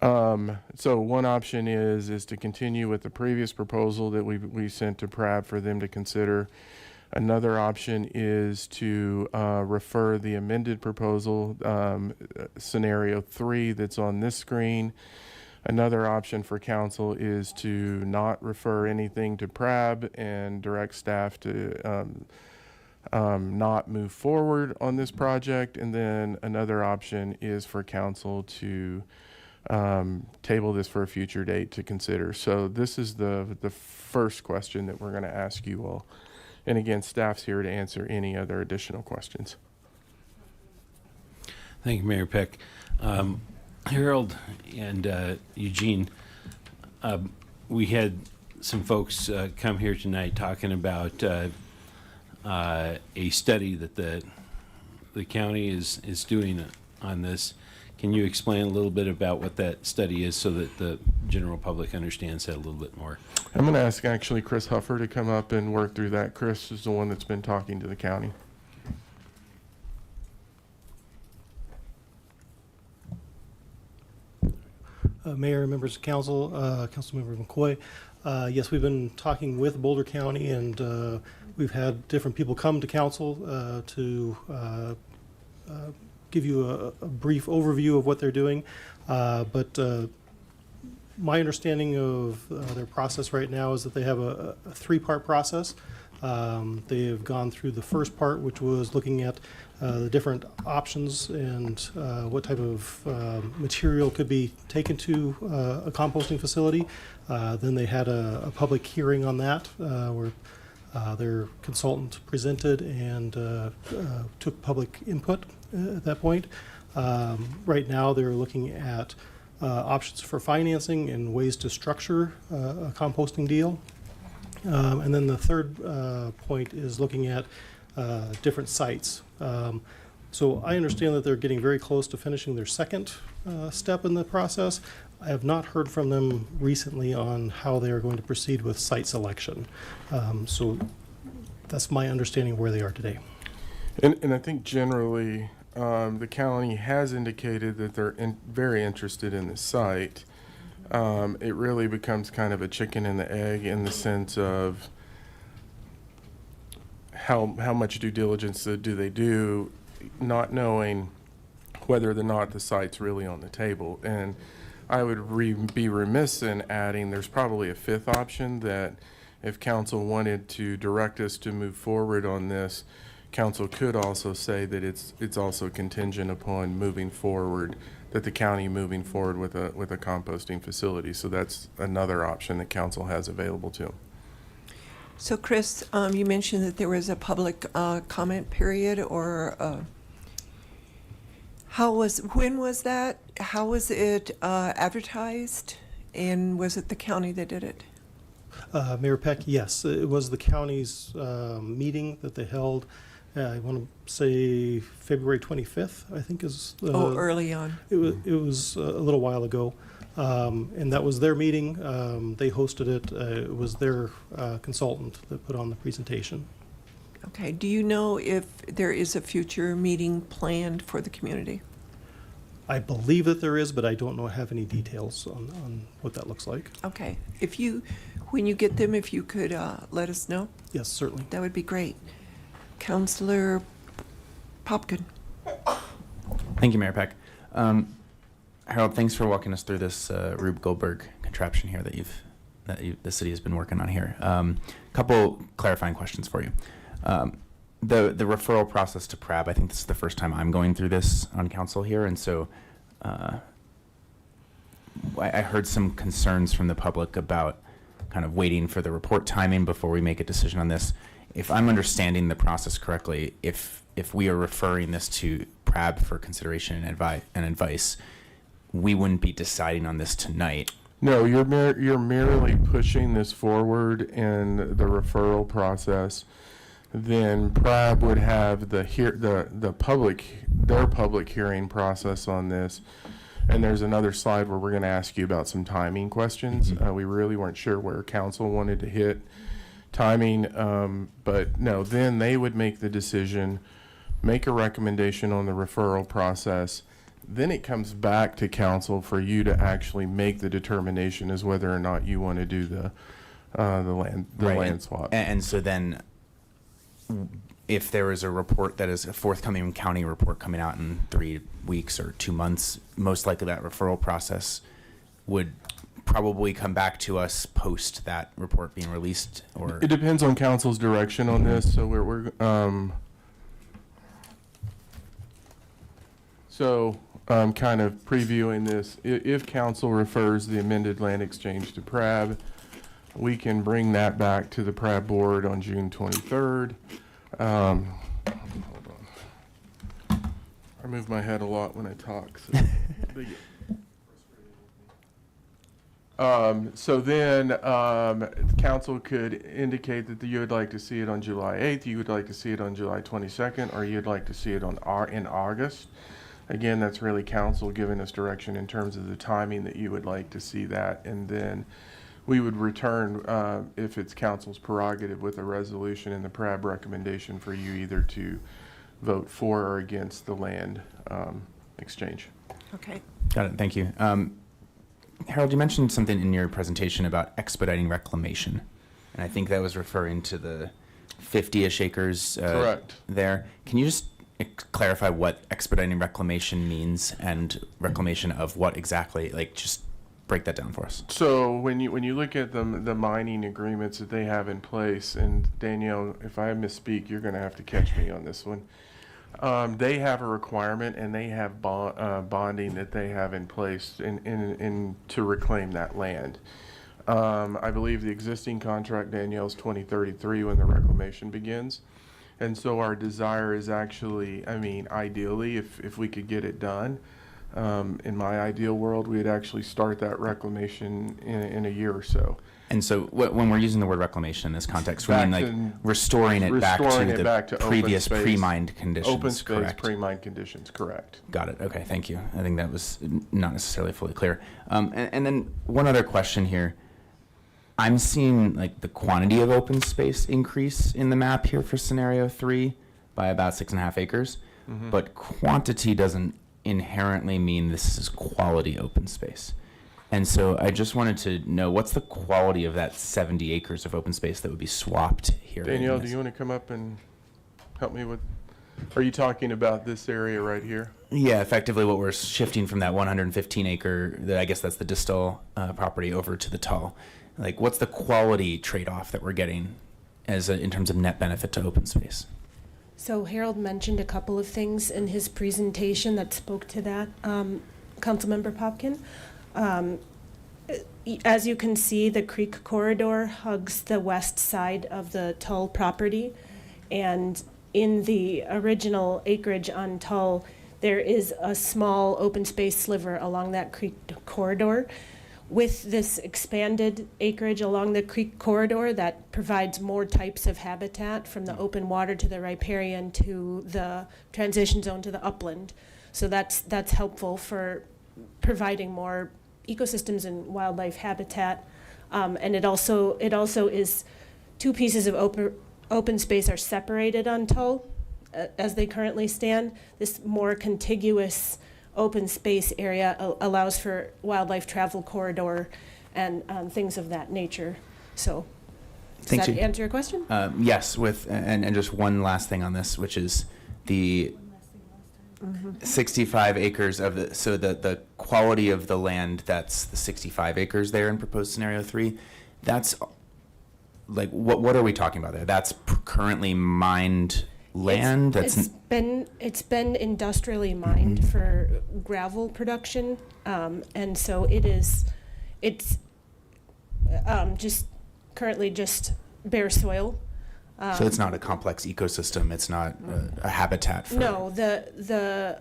So one option is to continue with the previous proposal that we sent to PRAB for them to consider. Another option is to refer the amended proposal, scenario 3 that's on this screen. Another option for council is to not refer anything to PRAB and direct staff to not move forward on this project. And then another option is for council to table this for a future date to consider. So this is the first question that we're going to ask you all. And again, staff's here to answer any other additional questions. Thank you, Mayor Peck. Harold and Eugene, we had some folks come here tonight talking about a study that the county is doing on this. Can you explain a little bit about what that study is so that the general public understands that a little bit more? I'm going to ask actually Chris Huffer to come up and work through that. Chris is the one that's been talking to the county. Mayor, members of council, Councilmember McCoy. Yes, we've been talking with Boulder County, and we've had different people come to council to give you a brief overview of what they're doing. But my understanding of their process right now is that they have a three-part process. They have gone through the first part, which was looking at the different options and what type of material could be taken to a composting facility. Then they had a public hearing on that where their consultant presented and took public input at that point. Right now they're looking at options for financing and ways to structure a composting deal. And then the third point is looking at different sites. So I understand that they're getting very close to finishing their second step in the process. I have not heard from them recently on how they are going to proceed with site selection. So that's my understanding of where they are today. And I think generally the county has indicated that they're very interested in the site. It really becomes kind of a chicken and the egg in the sense of how much due diligence do they do, not knowing whether or not the site's really on the table. And I would be remiss in adding there's probably a fifth option that if council wanted to direct us to move forward on this, council could also say that it's also contingent upon moving forward, that the county moving forward with a composting facility. So that's another option that council has available to them. So Chris, you mentioned that there was a public comment period, or when was that? How was it advertised? And was it the county that did it? Mayor Peck, yes, it was the county's meeting that they held. I want to say February 25th, I think is. Early on. It was a little while ago. And that was their meeting. They hosted it. It was their consultant that put on the presentation. Okay. Do you know if there is a future meeting planned for the community? I believe that there is, but I don't have any details on what that looks like. Okay. When you get them, if you could let us know. Yes, certainly. That would be great. Councilor Popkin. Thank you, Mayor Peck. Harold, thanks for walking us through this Rube Goldberg contraption here that the city has been working on here. Couple clarifying questions for you. The referral process to PRAB, I think this is the first time I'm going through this on council here, and so I heard some concerns from the public about kind of waiting for the report timing before we make a decision on this. If I'm understanding the process correctly, if we are referring this to PRAB for consideration and advice, we wouldn't be deciding on this tonight. No, you're merely pushing this forward in the referral process. Then PRAB would have their public hearing process on this. And there's another slide where we're going to ask you about some timing questions. We really weren't sure where council wanted to hit timing, but no, then they would make the decision, make a recommendation on the referral process. Then it comes back to council for you to actually make the determination as whether or not you want to do the land swap. And so then, if there is a report that is a forthcoming county report coming out in 3 weeks or 2 months, most likely that referral process would probably come back to us post that report being released, or it depends on council's direction on this. So we're kind of previewing this. If council refers the amended land exchange to PRAB, we can bring that back to the PRAB board on June 23rd. Hold on. I move my head a lot when I talk. So So then, council could indicate that you would like to see it on July 8th, you would like to see it on July 22nd, or you'd like to see it in August. Again, that's really council giving us direction in terms of the timing that you would like to see that. And then we would return, if it's council's prerogative, with a resolution and the PRAB recommendation for you either to vote for or against the land exchange. Okay. Got it. Thank you. Harold, you mentioned something in your presentation about expediting reclamation, and I think that was referring to the 50-ish acres Correct. there. Can you just clarify what expediting reclamation means and reclamation of what exactly? Like, just break that down for us. So when you look at the mining agreements that they have in place, and Danielle, if I misspeak, you're going to have to catch me on this one. They have a requirement, and they have bonding that they have in place in to reclaim that land. I believe the existing contract, Danielle's 2033 when the reclamation begins. And so our desire is actually, I mean, ideally, if we could get it done, in my ideal world, we'd actually start that reclamation in a year or so. And so when we're using the word reclamation in this context, we mean like restoring it back to the previous pre-mined conditions, Open space, correct? pre-mined conditions, correct. Got it. Okay, thank you. I think that was not necessarily fully clear. And then one other question here. I'm seeing like the quantity of open space increase in the map here for scenario 3 by about 6.5 acres, but quantity doesn't inherently mean this is quality open space. And so I just wanted to know, what's the quality of that 70 acres of open space that would be swapped here? Danielle, do you want to come up and help me with, are you talking about this area right here? Yeah, effectively what we're shifting from that 115 acre, I guess that's the distal property, over to the Tull. Like, what's the quality trade-off that we're getting in terms of net benefit to open space? So Harold mentioned a couple of things in his presentation that spoke to that, Councilmember Popkin. As you can see, the creek corridor hugs the west side of the Tull property, and in the original acreage on Tull, there is a small open space sliver along that creek corridor. With this expanded acreage along the creek corridor, that provides more types of habitat, from the open water to the riparian to the transition zone to the upland. So that's helpful for providing more ecosystems and wildlife habitat. And it also is, two pieces of open space are separated on Tull as they currently stand. This more contiguous open space area allows for wildlife travel corridor and things of that nature. So does that answer your question? Yes, and just one last thing on this, which is the 65 acres of the quality of the land, that's the 65 acres there in proposed scenario 3. That's like, what are we talking about there? That's currently mined land? It's been industrially mined for gravel production, and so it's just currently just bare soil. So it's not a complex ecosystem. It's not a habitat for. No, the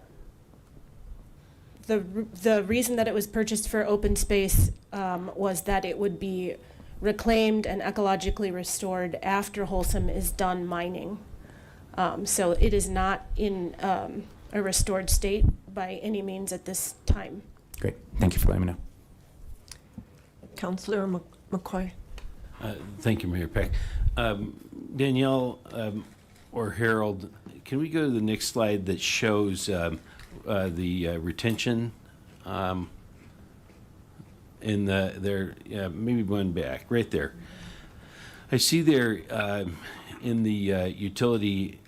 reason that it was purchased for open space was that it would be reclaimed and ecologically restored after Wholesome is done mining. So it is not in a restored state by any means at this time. Great. Thank you for letting me know. Councillor McCoy. Thank you, Mayor Peck. Danielle or Harold, can we go to the next slide that shows the retention in maybe one back, right there. I see there in the utility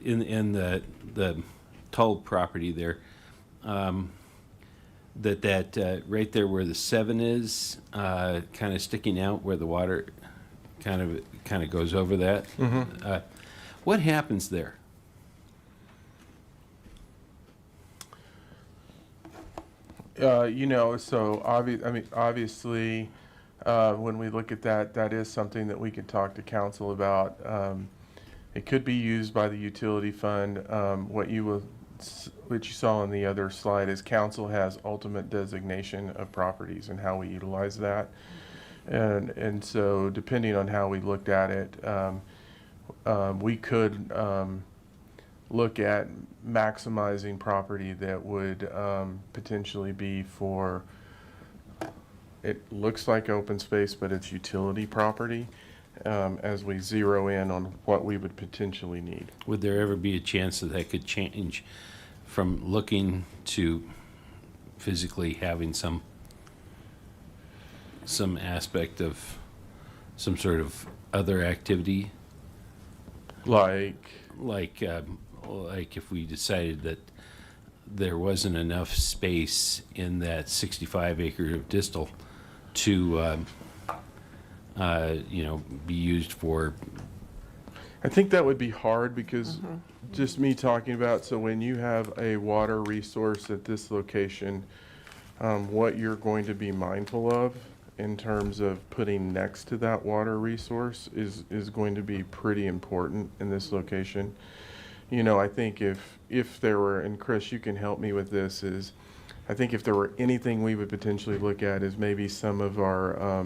in the Tull property there, that right there where the 7 is, kind of sticking out where the water kind of goes over that. What happens there? So obviously, when we look at that, that is something that we could talk to council about. It could be used by the utility fund. What you will which you saw on the other slide, is council has ultimate designation of properties and how we utilize that. And so depending on how we looked at it, we could look at maximizing property that would potentially be for, it looks like open space, but it's utility property, as we zero in on what we would potentially need. Would there ever be a chance that that could change from looking to physically having some aspect of some sort of other activity? Like if we decided that there wasn't enough space in that 65 acre of distal to be used for. I think that would be hard because just me talking about, so when you have a water resource at this location, what you're going to be mindful of in terms of putting next to that water resource is going to be pretty important in this location. You know, I think if there were, and Chris, you can help me with this, is I think if there were anything we would potentially look at is maybe some of our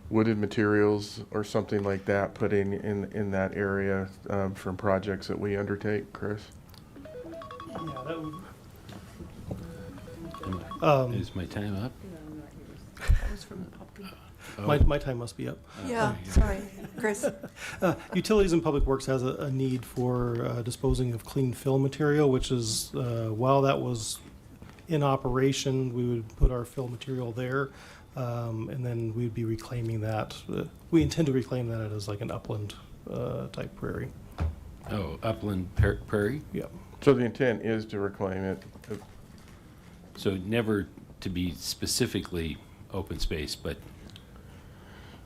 wooded materials or something like that, putting in that area from projects that we undertake. Chris? Yeah, that would. Is my time up? That was from the public. My time must be up. Yeah, sorry, Chris. Utilities and Public Works has a need for disposing of clean fill material, which is, while that was in operation, we would put our fill material there, and then we'd be reclaiming that. We intend to reclaim that as like an upland type prairie. Oh, upland prairie? Yep. So the intent is to reclaim it. So never to be specifically open space, but.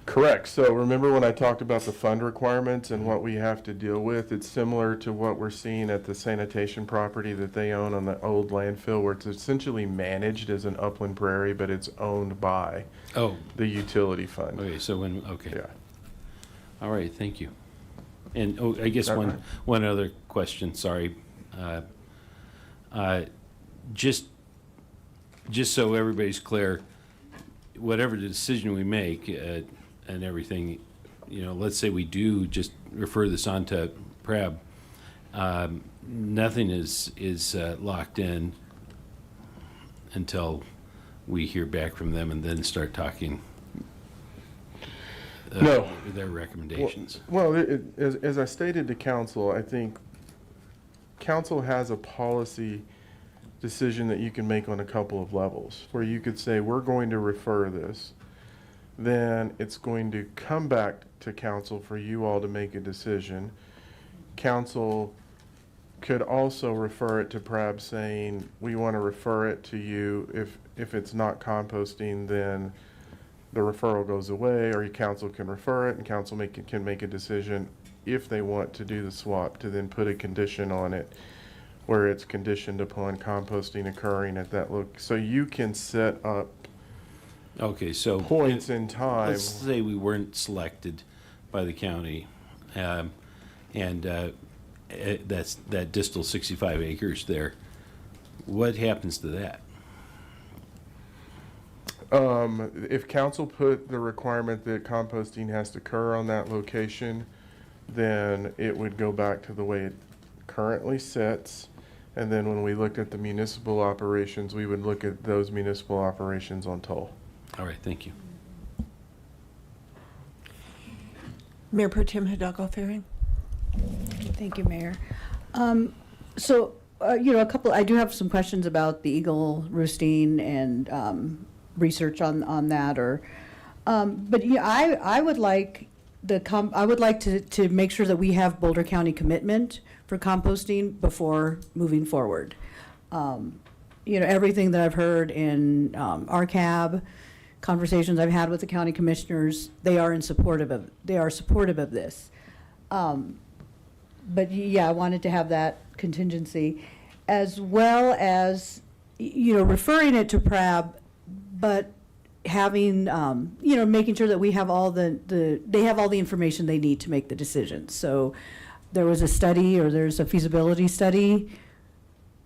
Correct. So remember when I talked about the fund requirements and what we have to deal with? It's similar to what we're seeing at the sanitation property that they own on the old landfill, where it's essentially managed as an upland prairie, but it's owned by the utility fund. Okay, so okay. Yeah. All right, thank you. And I guess one other question, sorry. Just so everybody's clear, whatever the decision we make and everything, let's say we do just refer this on to PRAB, nothing is locked in until we hear back from them and then start talking their recommendations. Well, as I stated to council, I think council has a policy decision that you can make on a couple of levels, where you could say, we're going to refer this. Then it's going to come back to council for you all to make a decision. Council could also refer it to PRAB saying, we want to refer it to you. If it's not composting, then the referral goes away, or your council can refer it and council can make a decision if they want to do the swap, to then put a condition on it where it's conditioned upon composting occurring at that so you can set up points in time. Let's say we weren't selected by the county, and that's that distal 65 acres there. What happens to that? If council put the requirement that composting has to occur on that location, then it would go back to the way it currently sits. And then when we looked at the municipal operations, we would look at those municipal operations on toll. All right, thank you. Mayor Pro Tem Hidalgo-Ferring. Thank you, Mayor. I do have some questions about the eagle roosting and research on that, but yeah, I would like to make sure that we have Boulder County commitment for composting before moving forward. Everything that I've heard in RCAB, conversations I've had with the county commissioners, they are supportive of this. But yeah, I wanted to have that contingency, as well as referring it to PRAB, but having making sure that we have they have all the information they need to make the decision. So there was a study, or there's a feasibility study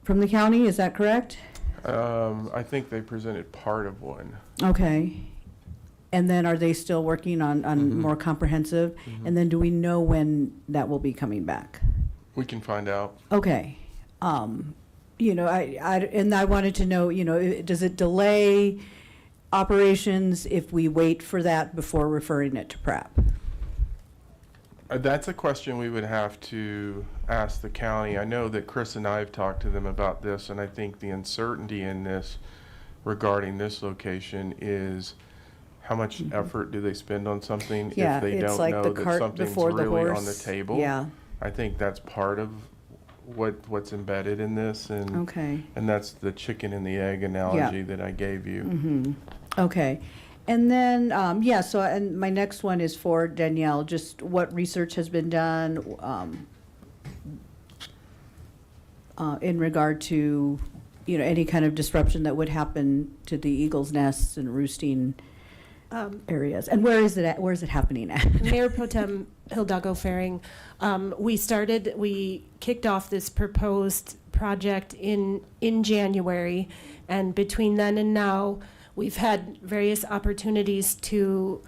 from the county, is that correct? I think they presented part of one. Okay. And then are they still working on more comprehensive? And then do we know when that will be coming back? We can find out. Okay. You know, and I wanted to know, you know, does it delay operations if we wait for that before referring it to PrAP? That's a question we would have to ask the county. I know that Chris and I have talked to them about this, and I think the uncertainty in this regarding this location is how much effort do they spend on something Yeah, if they it's don't like know the that cart something's before the really on the horse. table? Yeah. I think that's part of what's embedded in this, and Okay. and that's the chicken and the egg analogy that I gave you. Okay. And then, yeah, so, and my next one is for Danielle, just what research has been done in regard to, you know, any kind of disruption that would happen to the eagles' nests and roosting areas. And where is it at? Where is it happening at? Mayor Pro Tem Hildago Faring, we kicked off this proposed project in January, and between then and now, we've had various opportunities to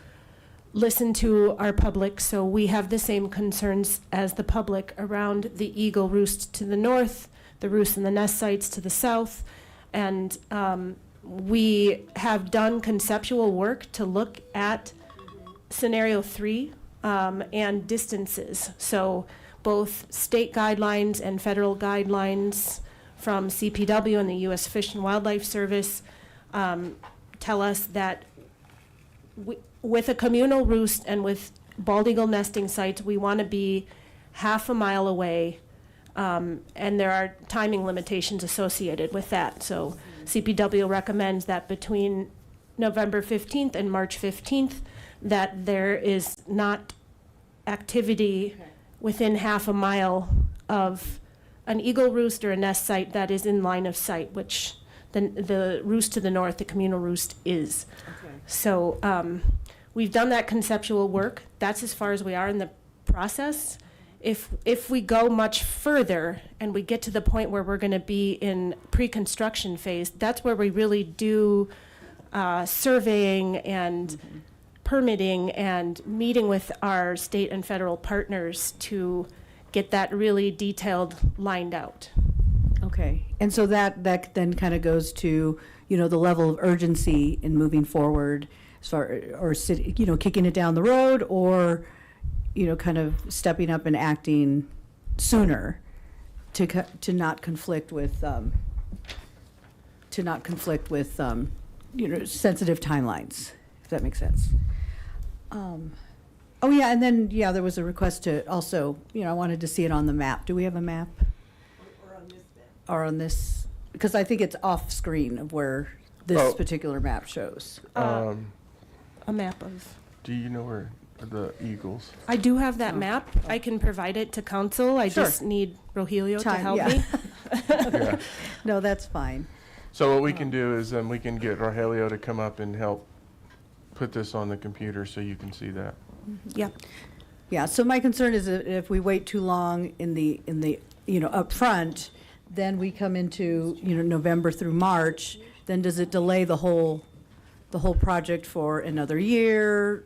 listen to our public, so we have the same concerns as the public around the eagle roost to the north, the roost and the nest sites to the south, and we have done conceptual work to look at scenario 3 and distances. So both state guidelines and federal guidelines from CPW and the U.S. Fish and Wildlife Service tell us that with a communal roost and with bald eagle nesting sites, we want to be half a mile away, and there are timing limitations associated with that. So CPW recommends that between November 15th and March 15th, that there is not activity within half a mile of an eagle roost or a nest site that is in line of sight, which the roost to the north, the communal roost, is. Okay. So we've done that conceptual work. That's as far as we are in the process. If we go much further and we get to the point where we're going to be in pre-construction phase, that's where we really do surveying and permitting and meeting with our state and federal partners to get that really detailed lined out. Okay, and so that then kind of goes to, you know, the level of urgency in moving forward, as far, or you know, kicking it down the road, or, you know, kind of stepping up and acting sooner to not conflict with you know, sensitive timelines, if that makes sense. Oh yeah, and then yeah, there was a request to also, you know, I wanted to see it on the map. Do we have a map? Or on this, because I think it's off screen of where this particular map shows. A map of. Do you know where the eagles? I do have that map. I can provide it to council. I Sure. just need Rogelio to help yeah. me. Yeah. No, that's fine. So what we can do is we can get Rogelio to come up and help put this on the computer so you can see that. Yeah. Yeah, so my concern is that if we wait too long in the, you know, up front, then we come into, you know, November through March, then does it delay the whole project for another year?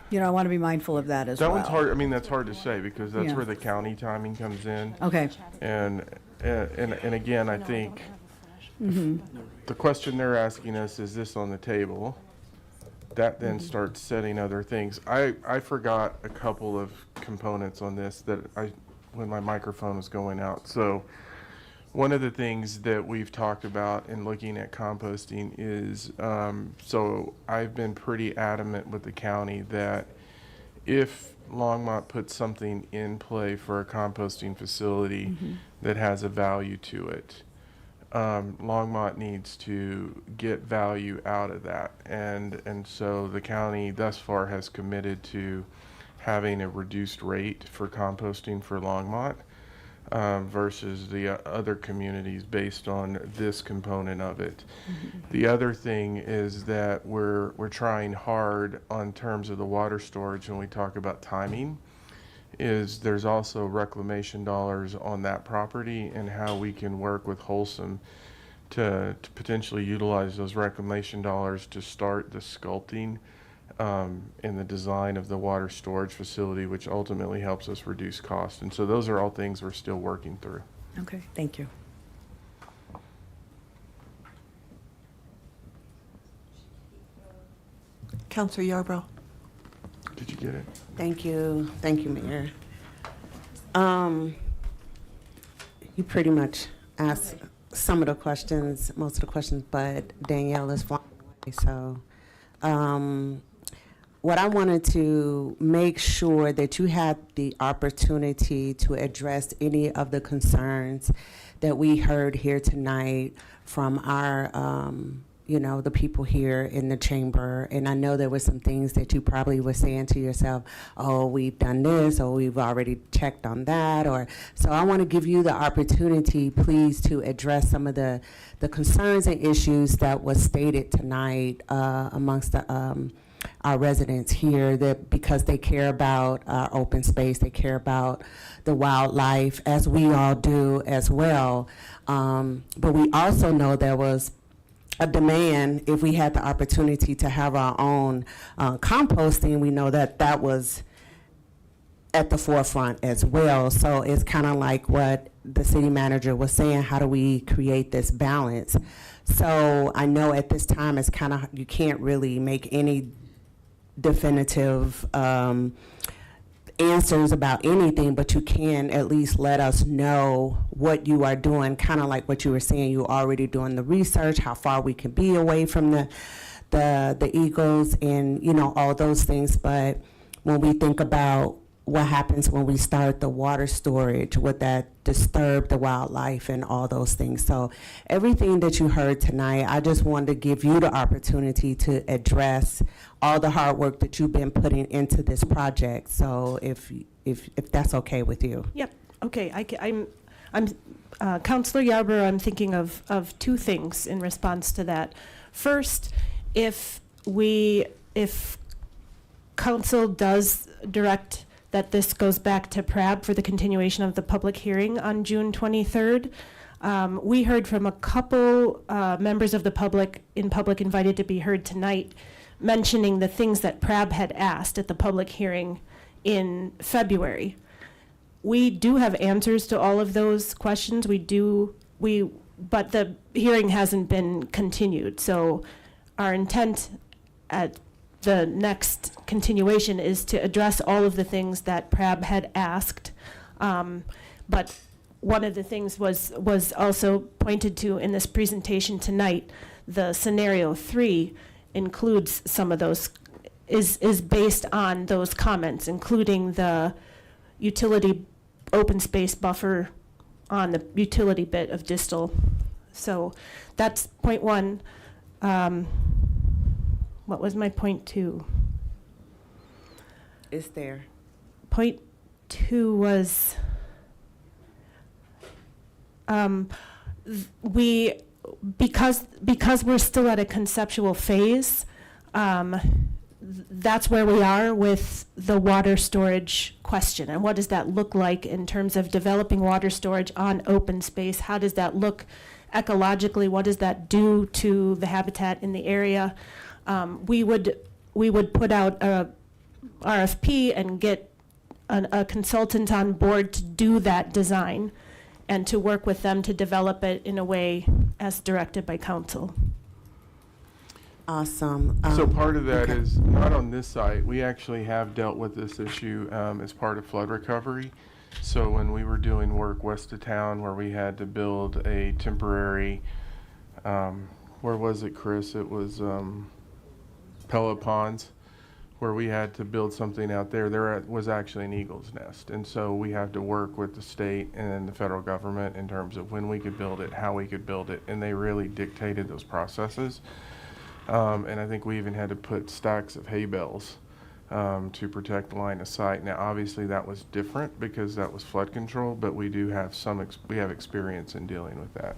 You know, I want to be mindful of that as well. That one's hard. I mean, that's hard to say because that's Yeah. where the county timing comes in. Okay. And again, I think the question they're asking us, is this on the table? That then starts setting other things. I forgot a couple of components on this when my microphone was going out. So one of the things that we've talked about in looking at composting is, so I've been pretty adamant with the county that if Longmont puts something in play for a composting facility that has a value to it, Longmont needs to get value out of that. And so the county thus far has committed to having a reduced rate for composting for Longmont versus the other communities based on this component of it. The other thing is that we're trying hard on terms of the water storage when we talk about timing. is there's also reclamation dollars on that property, and how we can work with Wholesome to potentially utilize those reclamation dollars to start the sculpting in the design of the water storage facility, which ultimately helps us reduce cost. And so those are all things we're still working through. Okay, thank you. Counselor Yarbrough. Did you get it? Thank you, Mayor. You pretty much asked some of the questions, most of the questions, but Danielle is flying away. So what I wanted to make sure that you had the opportunity to address any of the concerns that we heard here tonight from our the people here in the chamber. And I know there were some things that you probably were saying to yourself, oh, we've done this, or we've already checked on that. So I want to give you the opportunity, please, to address some of the concerns and issues that was stated tonight amongst our residents here, that because they care about our open space, they care about the wildlife, as we all do as well. But we also know there was a demand, if we had the opportunity to have our own composting, we know that that was at the forefront as well. So it's kind of like what the city manager was saying, how do we create this balance? So I know at this time it's kind of, you can't really make any definitive answers about anything, but you can at least let us know what you are doing, kind of like what you were saying, you're already doing the research, how far we can be away from the eagles and, all those things. But when we think about what happens when we start the water storage, would that disturb the wildlife and all those things? So everything that you heard tonight, I just wanted to give you the opportunity to address all the hard work that you've been putting into this project. So if that's okay with you. Yep, okay, I'm Counselor Yarbrough, I'm thinking of two things in response to that. First, if council does direct that this goes back to PRAB for the continuation of the public hearing on June 23rd. We heard from a couple members of the public invited to be heard tonight, mentioning the things that PRAB had asked at the public hearing in February. We do have answers to all of those questions. But the hearing hasn't been continued. So our intent at the next continuation is to address all of the things that PRAB had asked. But one of the things was also pointed to in this presentation tonight. The scenario 3 includes some of those, is based on those comments, including the utility open space buffer on the utility bit of Distal. So that's point 1. What was my point 2? It's there. Point 2 was because we're still at a conceptual phase, that's where we are with the water storage question. And what does that look like in terms of developing water storage on open space? How does that look ecologically? What does that do to the habitat in the area? We would put out a RFP and get a consultant on board to do that design and to work with them to develop it in a way as directed by council. Awesome. So part of that is not on this site. We actually have dealt with this issue as part of flood recovery. So when we were doing work west of town where we had to build a temporary, where was it, Chris? It was pellet ponds, where we had to build something out there. There was actually an eagle's nest. And so we have to work with the state and then the federal government in terms of when we could build it, how we could build it. And they really dictated those processes. And I think we even had to put stacks of hay bales to protect line of sight. Now, obviously that was different because that was flood control, but we do have we have experience in dealing with that.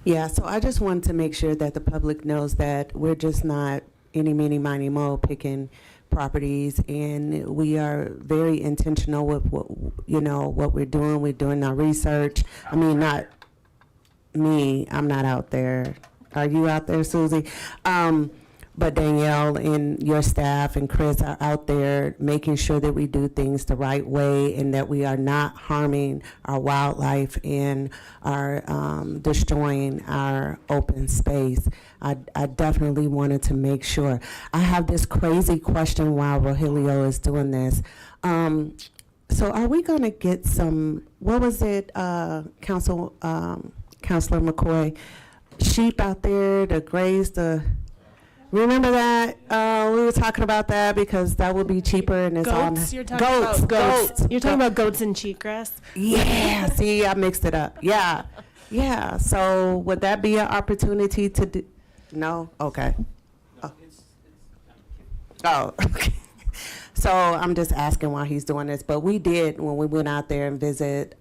Yeah, so I just wanted to make sure that the public knows that we're just not any, meeny, miny, mo picking properties, and we are very intentional with what we're doing. We're doing our research. I mean, not me. I'm not out there. Are you out there, Susie? But Danielle and your staff and Chris are out there making sure that we do things the right way and that we are not harming our wildlife and are destroying our open space. I definitely wanted to make sure. I have this crazy question while Rogelio is doing this. So are we going to get some, what was it, Councilor McCoy, sheep out there to graze the... Remember that? We were talking about that because that would be cheaper and it's on. Goats? You're talking about goats. You're talking about goats and cheatgrass? Yeah, see, I mixed it up. Yeah. Yeah. So would that be an opportunity to do? No? Okay. Oh, okay. So I'm just asking why he's doing this. But we did, when we went out there and visit,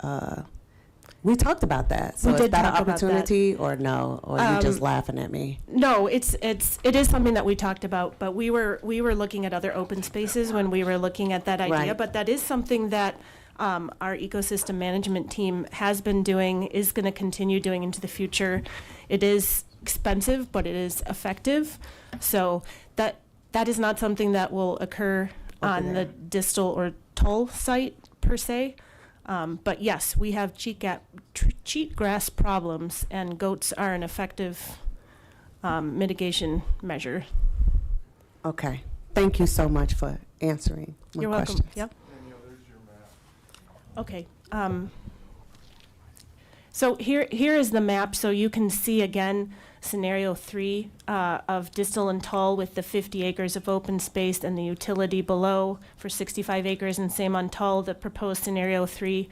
we talked about that. So We is did that an talk about that. opportunity or no? Or are you just laughing at me? No, it is something that we talked about, but we were looking at other open spaces when we were looking at that idea. Right. But that is something that our ecosystem management team has been doing, is going to continue doing into the future. It is expensive, but it is effective. So that is not something that will occur on the distal or Tull site per se. But yes, we have cheatgrass problems, and goats are an effective mitigation measure. Okay. Thank you so much for answering my You're welcome. questions. Yep. Okay. So here is the map, so you can see again scenario 3 of distal and Tull with the 50 acres of open space and the utility below for 65 acres, and same on Tull, the proposed scenario 3.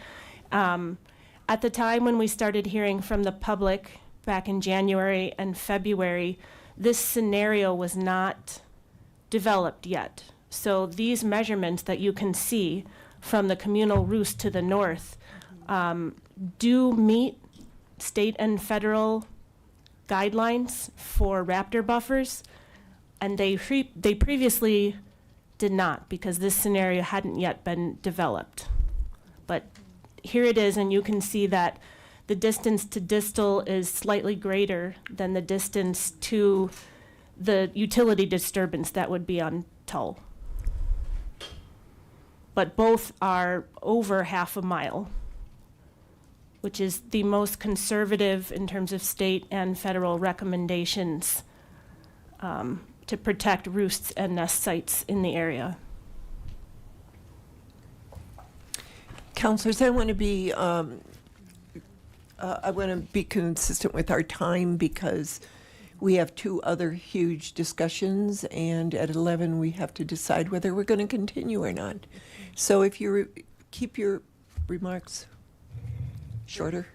At the time when we started hearing from the public back in January and February, this scenario was not developed yet. So these measurements that you can see from the communal roost to the north do meet state and federal guidelines for raptor buffers, and they previously did not, because this scenario hadn't yet been developed. But here it is, and you can see that the distance to distal is slightly greater than the distance to the utility disturbance that would be on Tull. But both are over half a mile, which is the most conservative in terms of state and federal recommendations to protect roosts and nest sites in the area. Councilors, I want to be consistent with our time because we have 2 other huge discussions, and at 11 we have to decide whether we're going to continue or not. So if you keep your remarks shorter.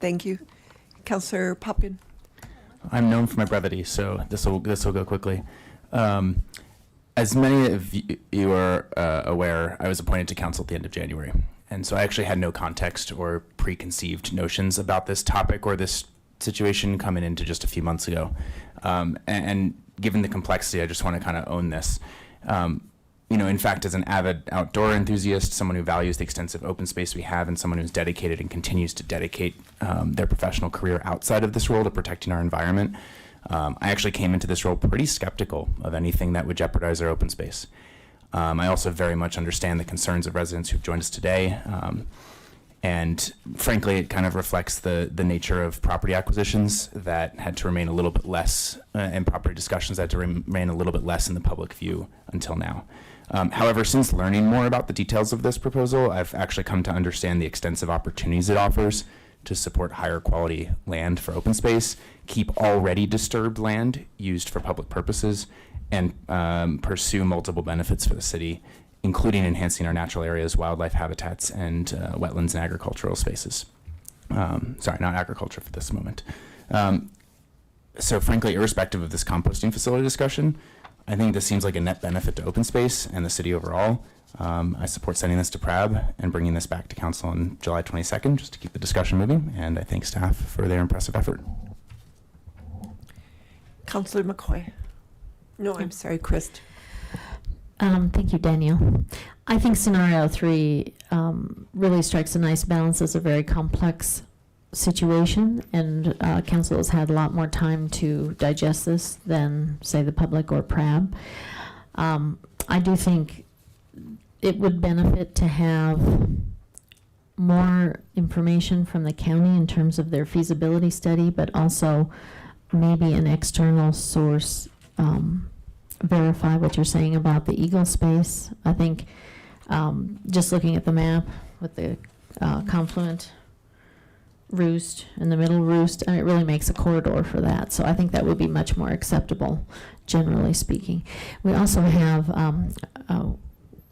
You. Councillor Popkin. I'm known for my brevity, so this will go quickly. As many of you are aware, I was appointed to council at the end of January, and so I actually had no context or preconceived notions about this topic or this situation coming into just a few months ago. And given the complexity, I just want to kind of own this. In fact, as an avid outdoor enthusiast, someone who values the extensive open space we have, and someone who's dedicated and continues to dedicate their professional career outside of this role to protecting our environment, I actually came into this role pretty skeptical of anything that would jeopardize our open space. I also very much understand the concerns of residents who've joined us today. And frankly, it kind of reflects the nature of property acquisitions that had to remain a little bit less, and property discussions that had to remain a little bit less in the public view until now. However, since learning more about the details of this proposal, I've actually come to understand the extensive opportunities it offers to support higher quality land for open space, keep already disturbed land used for public purposes, and pursue multiple benefits for the city, including enhancing our natural areas, wildlife habitats, and wetlands and agricultural spaces. Sorry, not agriculture for this moment. So frankly, irrespective of this composting facility discussion, I think this seems like a net benefit to open space and the city overall. I support sending this to PRAB and bringing this back to council on July 22nd, just to keep the discussion moving, and I thank staff for their impressive effort. Councillor McCoy. No, I'm sorry, Chris. Thank you, Danielle. I think scenario 3 really strikes a nice balance. It's a very complex situation, and council has had a lot more time to digest this than, say, the public or PRAB. I do think it would benefit to have more information from the county in terms of their feasibility study, but also maybe an external source verify what you're saying about the Eagle space. I think just looking at the map with the confluent roost and the middle roost, and it really makes a corridor for that. So I think that would be much more acceptable, generally speaking. We also have,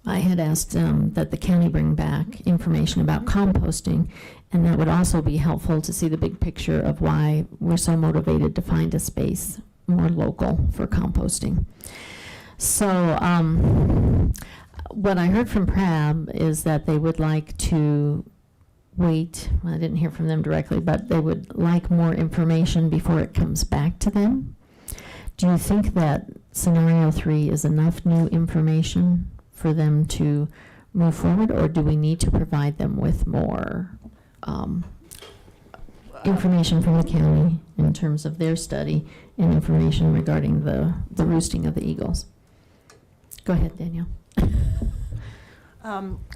I had asked that the county bring back information about composting, and that would also be helpful to see the big picture of why we're so motivated to find a space more local for composting. So what I heard from PRAB is that they would like to wait. Well, I didn't hear from them directly, but they would like more information before it comes back to them. Do you think that scenario 3 is enough new information for them to move forward, or do we need to provide them with more information from the county in terms of their study and information regarding the roosting of the eagles? Go ahead, Danielle.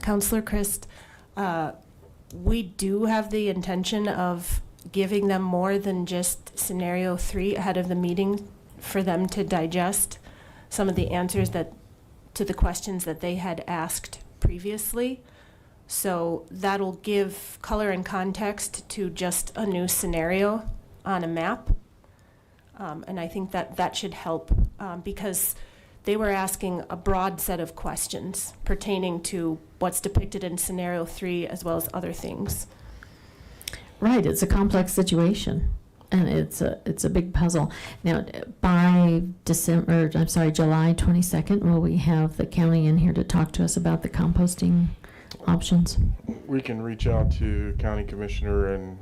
Councillor Christ, we do have the intention of giving them more than just scenario 3 ahead of the meeting for them to digest some of the answers to the questions that they had asked previously. So that'll give color and context to just a new scenario on a map. And I think that should help because they were asking a broad set of questions pertaining to what's depicted in scenario 3 as well as other things. Right, it's a complex situation, and it's a big puzzle. Now, by July 22nd, will we have the county in here to talk to us about the composting options? We can reach out to county commissioner and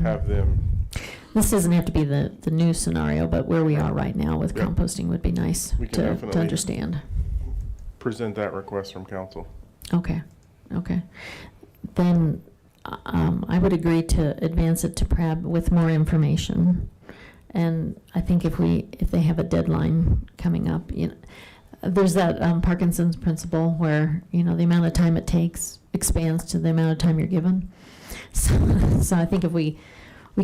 have them. This doesn't have to be the new scenario, but where we are right now with Yep. composting would be nice We can to definitely understand. Present that request from council. Okay. Then I would agree to advance it to PRAB with more information. And I think if they have a deadline coming up, there's that Parkinson's principle where, the amount of time it takes expands to the amount of time you're given. So I think if we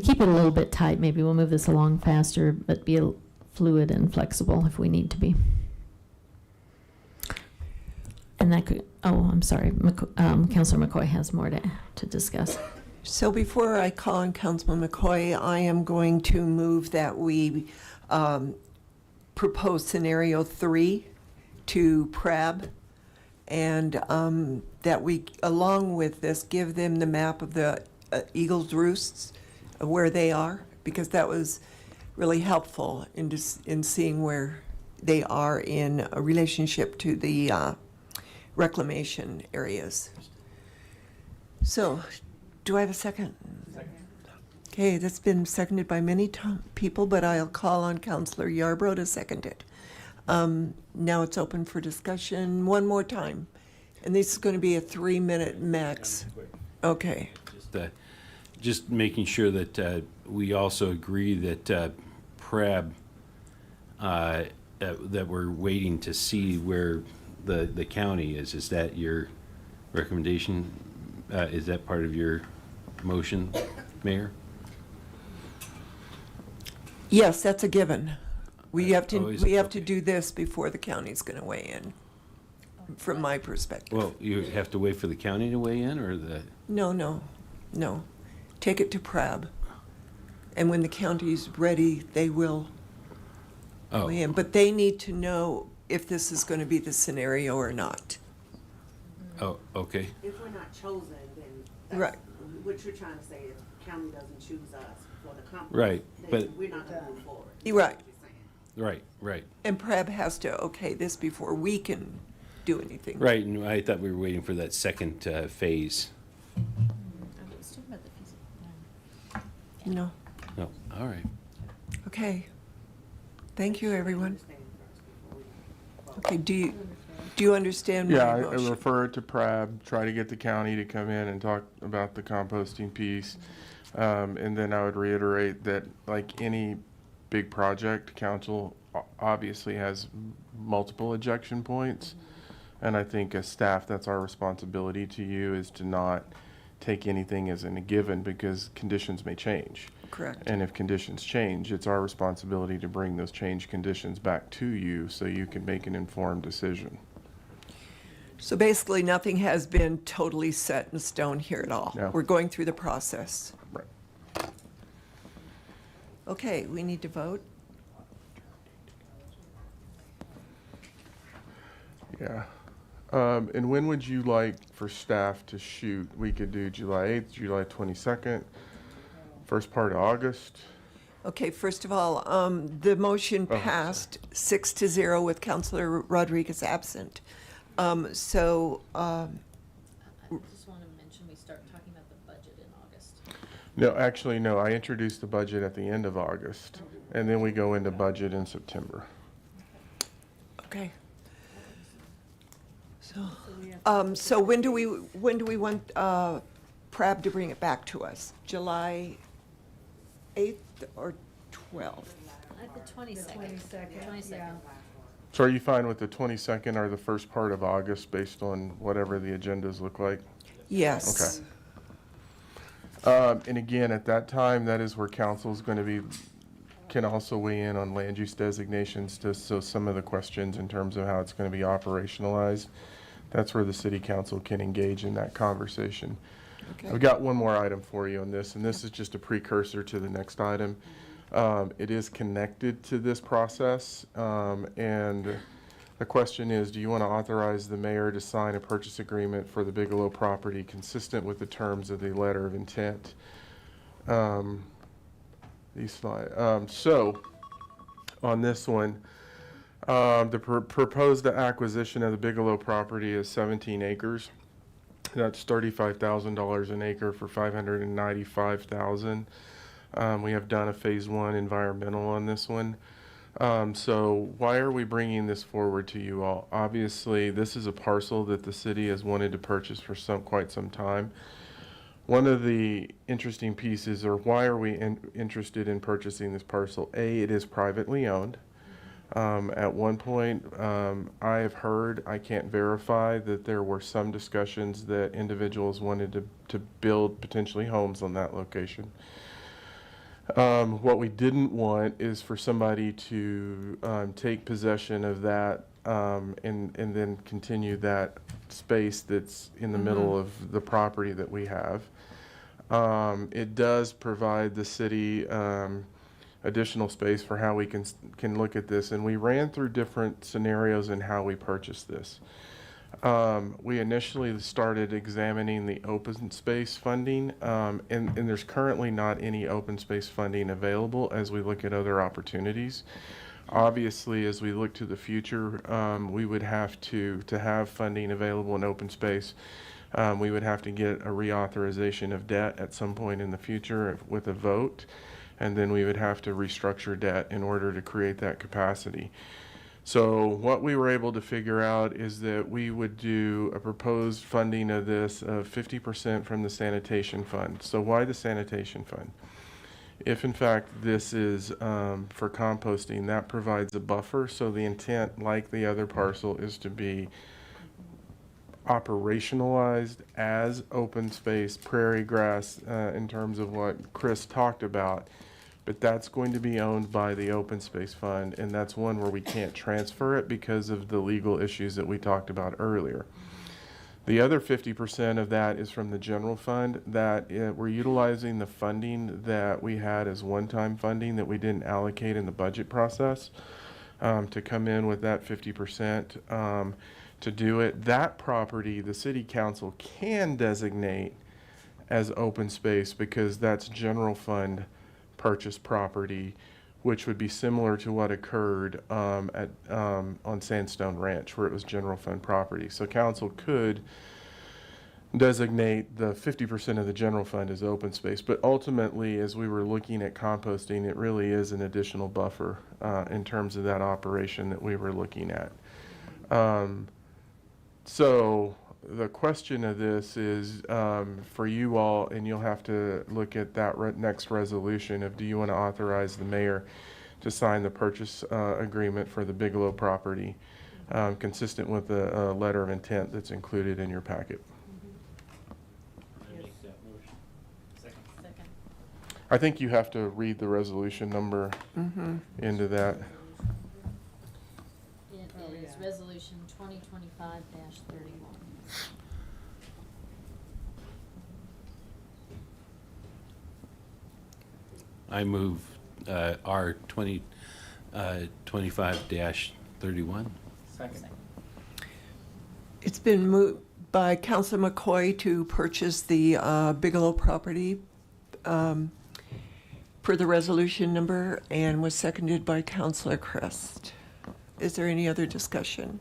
keep it a little bit tight, maybe we'll move this along faster, but be fluid and flexible if we need to be. And that could, I'm sorry, Councilor McCoy has more to discuss. So before I call on Councilman McCoy, I am going to move that we propose scenario 3 to PRAB, and that we, along with this, give them the map of the eagles' roosts, where they are, because that was really helpful in seeing where they are in a relationship to the reclamation areas. So, do I have a second? Second. Okay, that's been seconded by many people, but I'll call on Councilor Yarbrough to second it. Now it's open for discussion one more time. And this is going to be a 3-minute max. Okay. Just making sure that we also agree that PRAB, that we're waiting to see where the county is. Is that your recommendation? Is that part of your motion, Mayor? Yes, that's a given. We have Okay. to do this before the county's going to weigh in, from my perspective. Well, you have to wait for the county to weigh in, or the? No. Take it to PRAB. And when the county's ready, they will weigh in. But they need to know if this is going to be the scenario or not. Oh, okay. If we're not chosen, then Right. what you're trying to say is county doesn't choose us for the company. Right, but- we're not going to move forward. You're right. Right. And PRAB has to okay this before we can do anything. Right, and I thought we were waiting for that second phase. No. No, all right. Okay. Thank you, everyone. Okay, Do you understand my Yeah, I motion? refer it to PRAB, try to get the county to come in and talk about the composting piece. And then I would reiterate that, like any big project, council obviously has multiple ejection points. And I think as staff, that's our responsibility to you, is to not take anything as in a given, because conditions may change. Correct. And if conditions change, it's our responsibility to bring those changed conditions back to you so you can make an informed decision. So basically, nothing has been totally set in stone here at all. No. We're going through the process. Right. Okay, we need to vote. Yeah. And when would you like for staff to shoot? We could do July 8th, July 22nd, first part of August. Okay, first of all, the motion passed 6-0 with Councilor Rodriguez absent. I just want to mention, we start talking about the budget in August. No, actually, no, I introduced the budget at the end of August, and then we go into budget in September. Okay. So when do we want PRAB to bring it back to us? July 8th or 12th? The 22nd. 22nd. So are you fine with the 22nd or the first part of August, based on whatever the agendas look like? Yes. Okay. And again, at that time, that is where council's going to be, can also weigh in on land use designations, so some of the questions in terms of how it's going to be operationalized, that's where the city council can engage in that conversation. Okay. I've got one more item for you on this, and this is just a precursor to the next item. It is connected to this process, and the question is, do you want to authorize the mayor to sign a purchase agreement for the Bigelow property consistent with the terms of the letter of intent? So, on this one, the proposed acquisition of the Bigelow property is 17 acres. That's $35,000 an acre for $595,000. We have done a phase 1 environmental on this one. So why are we bringing this forward to you all? Obviously, this is a parcel that the city has wanted to purchase for quite some time. One of the interesting pieces, or why are we interested in purchasing this parcel? A, it is privately owned. At one point, I have heard, I can't verify, that there were some discussions that individuals wanted to build potentially homes on that location. What we didn't want is for somebody to take possession of that and then continue that space that's in the middle of the property that we have. It does provide the city additional space for how we can look at this, and we ran through different scenarios in how we purchased this. We initially started examining the open space funding, and there's currently not any open space funding available as we look at other opportunities. Obviously, as we look to the future, we would have to have funding available in open space. We would have to get a reauthorization of debt at some point in the future with a vote, and then we would have to restructure debt in order to create that capacity. So what we were able to figure out is that we would do a proposed funding of this of 50% from the sanitation fund. So why the sanitation fund? If in fact this is for composting, that provides a buffer. So the intent, like the other parcel, is to be operationalized as open space, prairie grass, in terms of what Chris talked about. But that's going to be owned by the Open Space Fund, and that's one where we can't transfer it because of the legal issues that we talked about earlier. The other 50% of that is from the general fund, that we're utilizing the funding that we had as one-time funding that we didn't allocate in the budget process to come in with that 50% to do it. That property, the city council can designate as open space because that's general fund purchase property, which would be similar to what occurred on Sandstone Ranch, where it was general fund property. So council could designate the 50% of the general fund as open space, but ultimately, as we were looking at composting, it really is an additional buffer in terms of that operation that we were looking at. So the question of this is for you all, and you'll have to look at that next resolution of, do you want to authorize the mayor to sign the purchase agreement for the Bigelow property, consistent with the letter of intent that's included in your packet? I think you have to read the resolution number into that. It is Resolution 2025-31. I move R 25-31. Second. It's been moved by Councilor McCoy to purchase the Bigelow property per the resolution number, and was seconded by Councilor Crest. Is there any other discussion?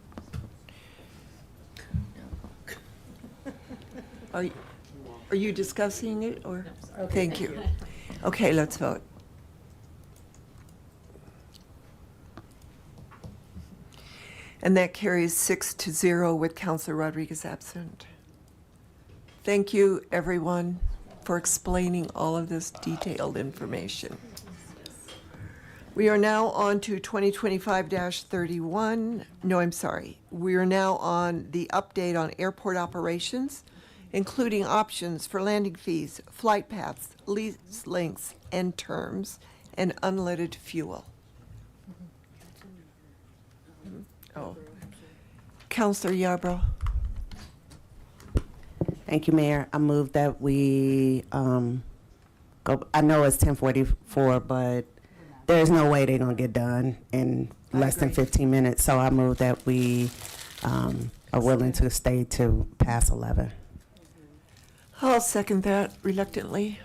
Are you discussing it, or? Thank you. Okay, let's vote. And that carries 6-0 with Councilor Rodriguez absent. Thank you, everyone, for explaining all of this detailed information. We are now on to 2025-31. No, I'm sorry. We are now on the update on airport operations, including options for landing fees, flight paths, lease lengths and terms, and unleaded fuel. Oh. Councilor Yarbrough. Thank you, Mayor. I move that we go. I know it's 10:44, but there's no way they're gonna get done in less than 15 minutes. So I move that we are willing to stay to past 11. I'll second that reluctantly.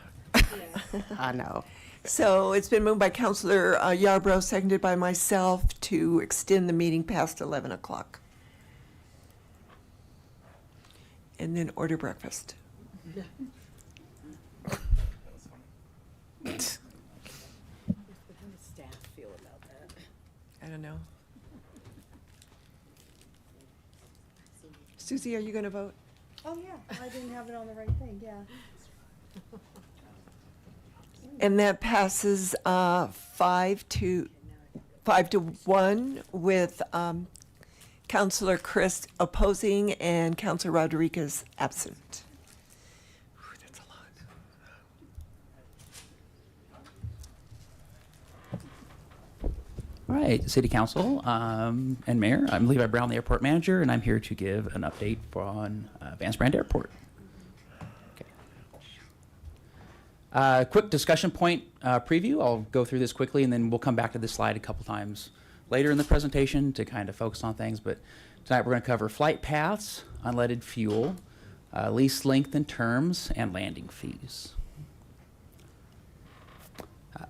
I know. So it's been moved by Councilor Yarbrough, seconded by myself, to extend the meeting past 11 o'clock. And then order breakfast. I don't know. Susie, are you going to vote? Oh, yeah, I didn't have it on the right thing, yeah. And that passes 5-1 with Councilor Christ opposing and Councilor Rodriguez absent. Whew, that's a lot. All right, City Council and Mayor, I'm Levi Brown, the airport manager, and I'm here to give an update on Vance Brand Airport. Quick discussion point preview. I'll go through this quickly, and then we'll come back to this slide a couple times later in the presentation to kind of focus on things. But tonight we're going to cover flight paths, unleaded fuel, lease length and terms, and landing fees.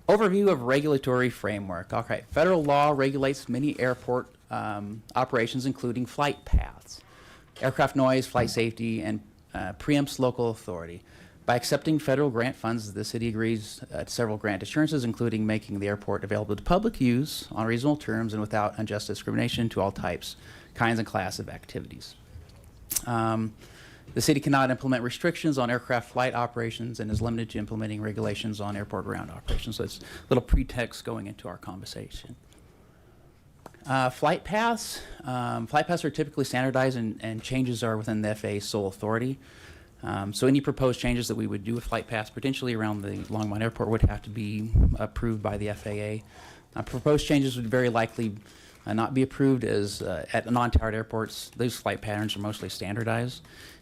Overview of regulatory framework. All right, federal law regulates many airport operations, including flight paths, aircraft noise, flight safety, and preempts local authority. By accepting federal grant funds, the city agrees to several grant assurances, including making the airport available to public use on reasonable terms and without unjust discrimination to all types, kinds, and class of activities. The city cannot implement restrictions on aircraft flight operations and is limited to implementing regulations on airport ground operations. So it's a little pretext going into our conversation. Flight paths. Flight paths are typically standardized and changes are within the FAA's sole authority. So any proposed changes that we would do with flight paths, potentially around the Longmont Airport, would have to be approved by the FAA. Proposed changes would very likely not be approved as at non-towered airports. Those flight patterns are mostly standardized.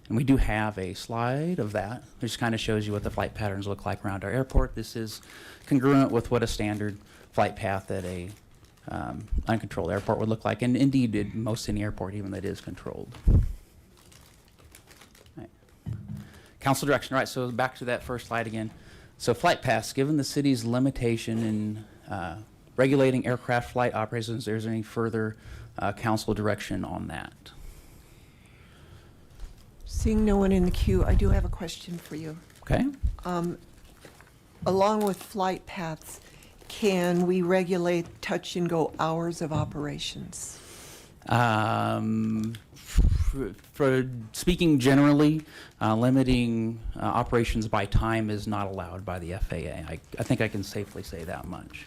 And we do have a slide of that, which kind of shows you what the flight patterns look like around our airport. This is congruent with what a standard flight path at a uncontrolled airport would look like, and indeed at most any airport even that is controlled. Council direction, right, so back to that first slide again. So flight paths, given the city's limitation in regulating aircraft flight operations, is there any further council direction on that? Seeing no one in the queue, I do have a question for you. Okay. Along with flight paths, can we regulate touch and go hours of operations? for speaking generally, limiting operations by time is not allowed by the FAA. I think I can safely say that much.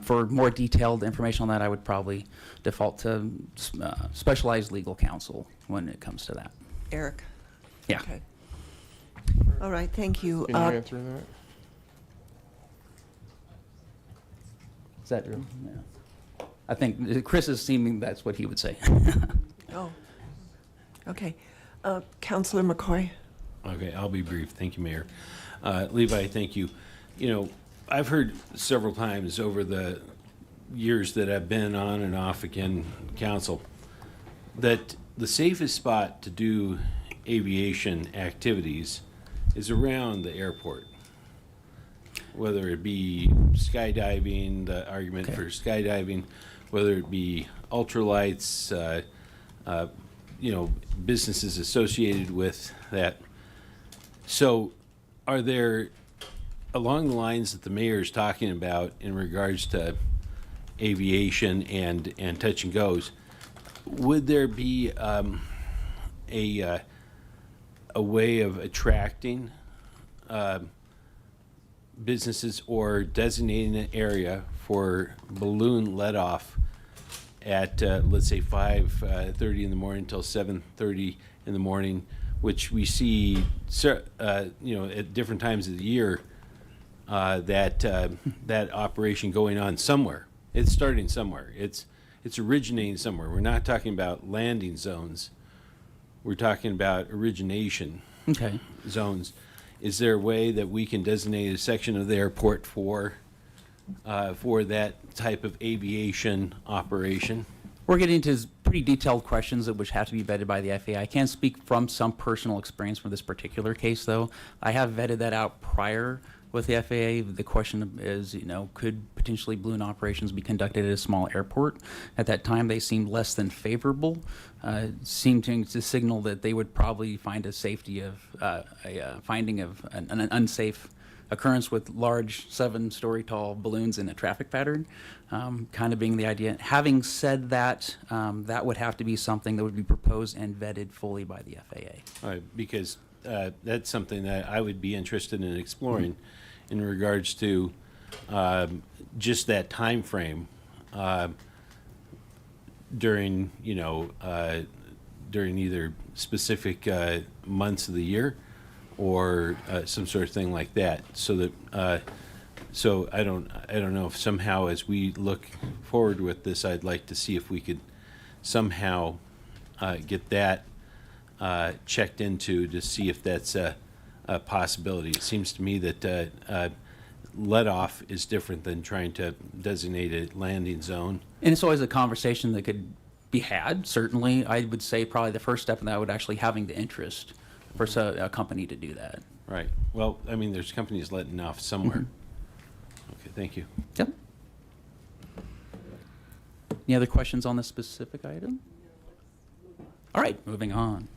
For more detailed information on that, I would probably default to specialized legal counsel when it comes to that. Eric? Yeah. Okay. All right, thank you. Can you answer that? Is that true? Yeah. I think Chris is seeming that's what he would say. Oh, okay. Councilor McCoy? Okay, I'll be brief. Thank you, Mayor. Levi, thank you. You know, I've heard several times over the years that I've been on and off again council that the safest spot to do aviation activities is around the airport. Whether it be skydiving, the argument for skydiving, whether it be ultralights, you know, businesses associated with that. So are there, along the lines that the mayor is talking about in regards to aviation and touch and goes, would there be a way of attracting businesses or designating an area for balloon let off at let's say 5:30 in the morning until 7:30 in the morning, which we see you know, at different times of the year, that operation going on somewhere. It's starting somewhere. It's originating somewhere. We're not talking about landing zones. We're talking about origination zones. Is there a way that we can designate a section of the airport for that type of aviation operation? We're getting into pretty detailed questions that which have to be vetted by the FAA. I can't speak from some personal experience for this particular case, though. I have vetted that out prior with the FAA. The question is, you know, could potentially balloon operations be conducted at a small airport? At that time, they seemed less than favorable, seemed to signal that they would probably find a safety of a finding of an unsafe occurrence with large 7-story tall balloons in a traffic pattern, kind of being the idea. Having said that, that would have to be something that would be proposed and vetted fully by the FAA. All right, because that's something that I would be interested in exploring in regards to just that time frame during, you know, during either specific months of the year or some sort of thing like that, so that so I don't know if somehow as we look forward with this, I'd like to see if we could somehow get that checked into to see if that's a possibility. It seems to me that let off is different than trying to designate a landing zone. And it's always a conversation that could be had. Certainly, I would say probably the first step in that would actually having the interest for a company to do that. Right. Well, I mean, there's companies letting off somewhere. Okay, thank you. Yep. Any other questions on this specific item? All right, moving on.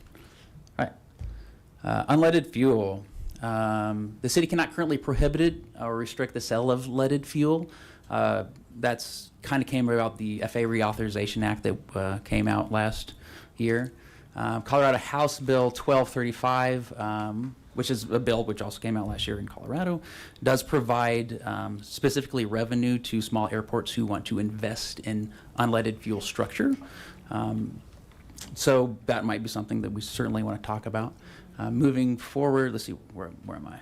All right. Unleaded fuel. The city cannot currently prohibit it or restrict the sale of leaded fuel. That's kind of came about the FAA Reauthorization Act that came out last year. Colorado House Bill 1235, which is a bill which also came out last year in Colorado, does provide specifically revenue to small airports who want to invest in unleaded fuel structure. So that might be something that we certainly want to talk about. Moving forward, let's see, where am I?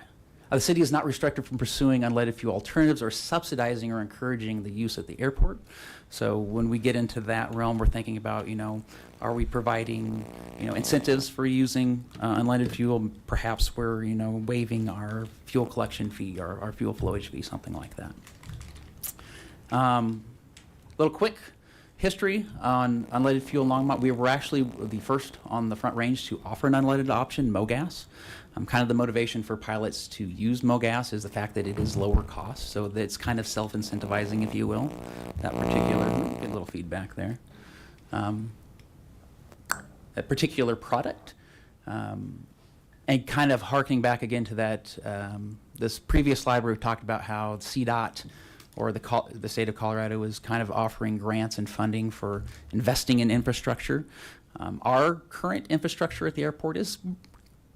The city is not restricted from pursuing unleaded fuel alternatives or subsidizing or encouraging the use at the airport. So when we get into that realm, we're thinking about, you know, are we providing, you know, incentives for using unleaded fuel? Perhaps we're, you know, waiving our fuel collection fee or our fuel flowage fee, something like that. Little quick history on unleaded fuel in Longmont. We were actually the first on the Front Range to offer an unleaded option, MoGas. Kind of the motivation for pilots to use MoGas is the fact that it is lower cost, so that it's kind of self-incentivizing, if you will, that particular, get a little feedback there. That particular product, and kind of harking back again to that, this previous slide where we talked about how CDOT or the state of Colorado is kind of offering grants and funding for investing in infrastructure. Our current infrastructure at the airport is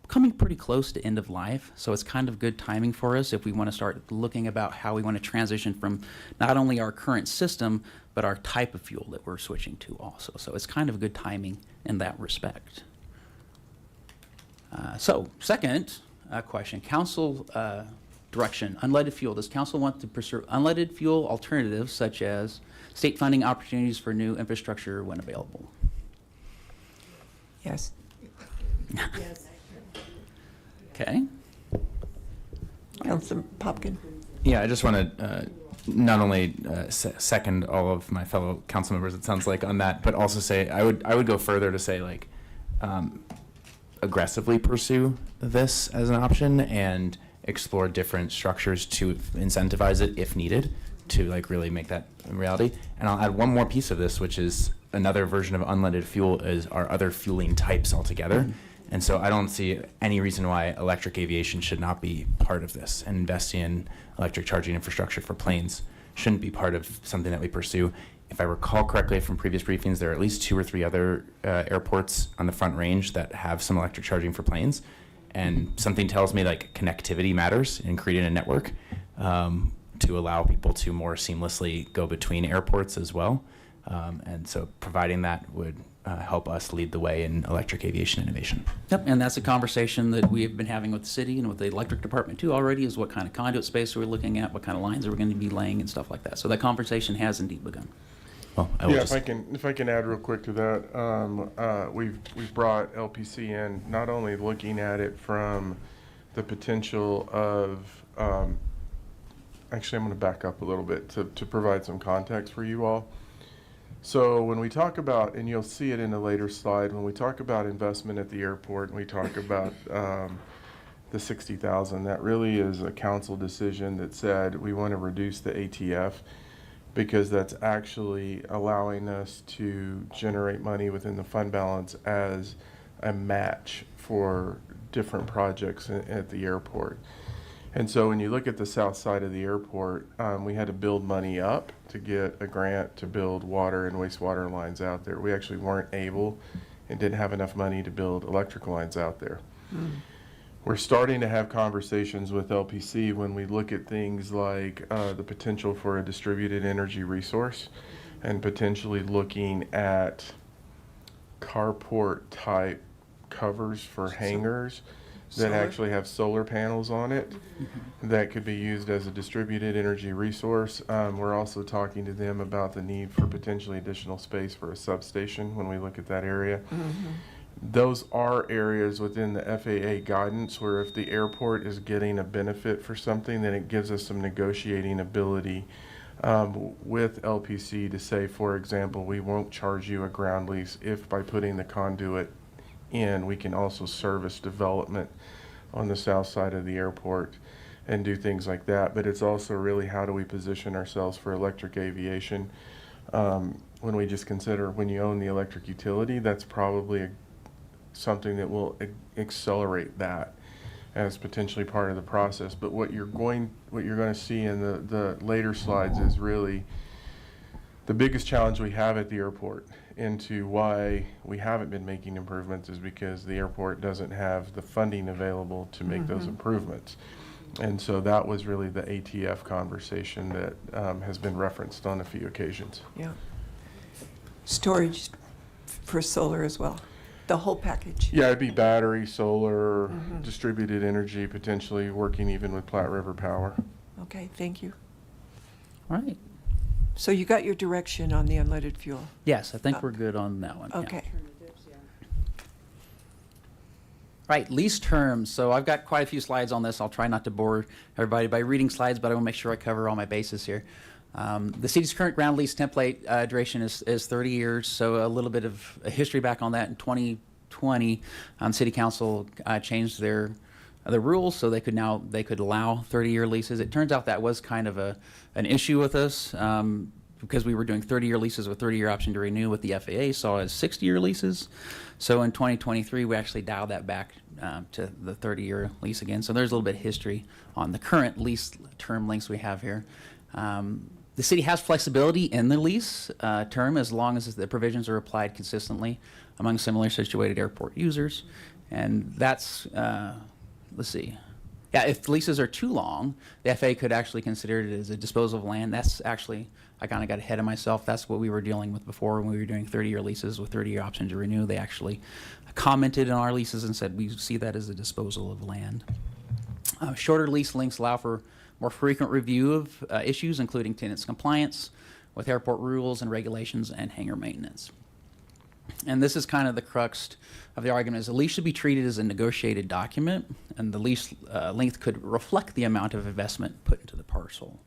coming pretty close to end of life, so it's kind of good timing for us if we want to start looking about how we want to transition from not only our current system, but our type of fuel that we're switching to also. So it's kind of good timing in that respect. So second question, council direction, unleaded fuel. Does council want to pursue unleaded fuel alternatives such as state funding opportunities for new infrastructure when available? Yes. Yes. Okay. Councilman Popkin. Yeah, I just want to not only second all of my fellow council members, it sounds like, on that, but also say I would go further to say, like, aggressively pursue this as an option and explore different structures to incentivize it if needed to, like, really make that a reality. And I'll add one more piece of this, which is another version of unleaded fuel is our other fueling types altogether. And so I don't see any reason why electric aviation should not be part of this, and investing in electric charging infrastructure for planes shouldn't be part of something that we pursue. If I recall correctly from previous briefings, there are at least 2 or 3 other airports on the Front Range that have some electric charging for planes. And something tells me, like, connectivity matters in creating a network to allow people to more seamlessly go between airports as well. And so providing that would help us lead the way in electric aviation innovation. Yep, and that's a conversation that we have been having with the city and with the electric department too already, is what kind of conduit space we're looking at, what kind of lines are we going to be laying and stuff like that. So that conversation has indeed begun. Well, I will just... if I can add real quick to that, we've brought LPC in, not only looking at it from the potential of, actually I'm going to back up a little bit to provide some context for you all. So when we talk about, and you'll see it in a later slide, when we talk about investment at the airport and we talk about the 60,000, that really is a council decision that said we want to reduce the ATF, because that's actually allowing us to generate money within the fund balance as a match for different projects at the airport. And so when you look at the south side of the airport, we had to build money up to get a grant to build water and wastewater lines out there. We actually weren't able and didn't have enough money to build electric lines out there. We're starting to have conversations with LPC when we look at things like the potential for a distributed energy resource, and potentially looking at carport type covers for hangars that actually have solar panels on it that could be used as a distributed energy resource. We're also talking to them about the need for potentially additional space for a substation when we look at that area. Those are areas within the FAA guidance where if the airport is getting a benefit for something, then it gives us some negotiating ability with LPC to say, for example, we won't charge you a ground lease if by putting the conduit in, we can also service development on the south side of the airport and do things like that. But it's also really how do we position ourselves for electric aviation. When we just consider when you own the electric utility, that's probably something that will accelerate that as potentially part of the process. But what you're going to see in the later slides is really the biggest challenge we have at the airport into why we haven't been making improvements is because the airport doesn't have the funding available to make those improvements. And so that was really the ATF conversation that has been referenced on a few occasions. Yeah. Storage for solar as well. The whole package. Yeah, it'd be battery, solar, distributed energy, potentially working even with Platte River Power. Okay, thank you. All right. So you got your direction on the unleaded fuel? Yes, I think we're good on that one. yeah. Okay. Right, lease terms. So I've got quite a few slides on this. I'll try not to bore everybody by reading slides, but I want to make sure I cover all my bases here. The city's current ground lease template duration is 30 years, so a little bit of a history back on that. In 2020, City Council changed the rules so they could allow 30-year leases. It turns out that was kind of an issue with us because we were doing 30-year leases with 30-year option to renew, with the FAA saw as 60-year leases. So in 2023, we actually dialed that back to the 30-year lease again. So there's a little bit of history on the current lease term lengths we have here. The city has flexibility in the lease term as long as the provisions are applied consistently. among similar situated airport users. And that's, let's see. Yeah, if leases are too long, the FAA could actually consider it as a disposal of land. That's actually, I kind of got ahead of myself. That's what we were dealing with before when we were doing 30-year leases with 30-year option to renew. They actually commented on our leases and said we see that as a disposal of land. Shorter lease lengths allow for more frequent review of issues, including tenants' compliance with airport rules and regulations and hangar maintenance. And this is kind of the crux of the argument, is the lease should be treated as a negotiated document, and the lease length could reflect the amount of investment put into the parcel.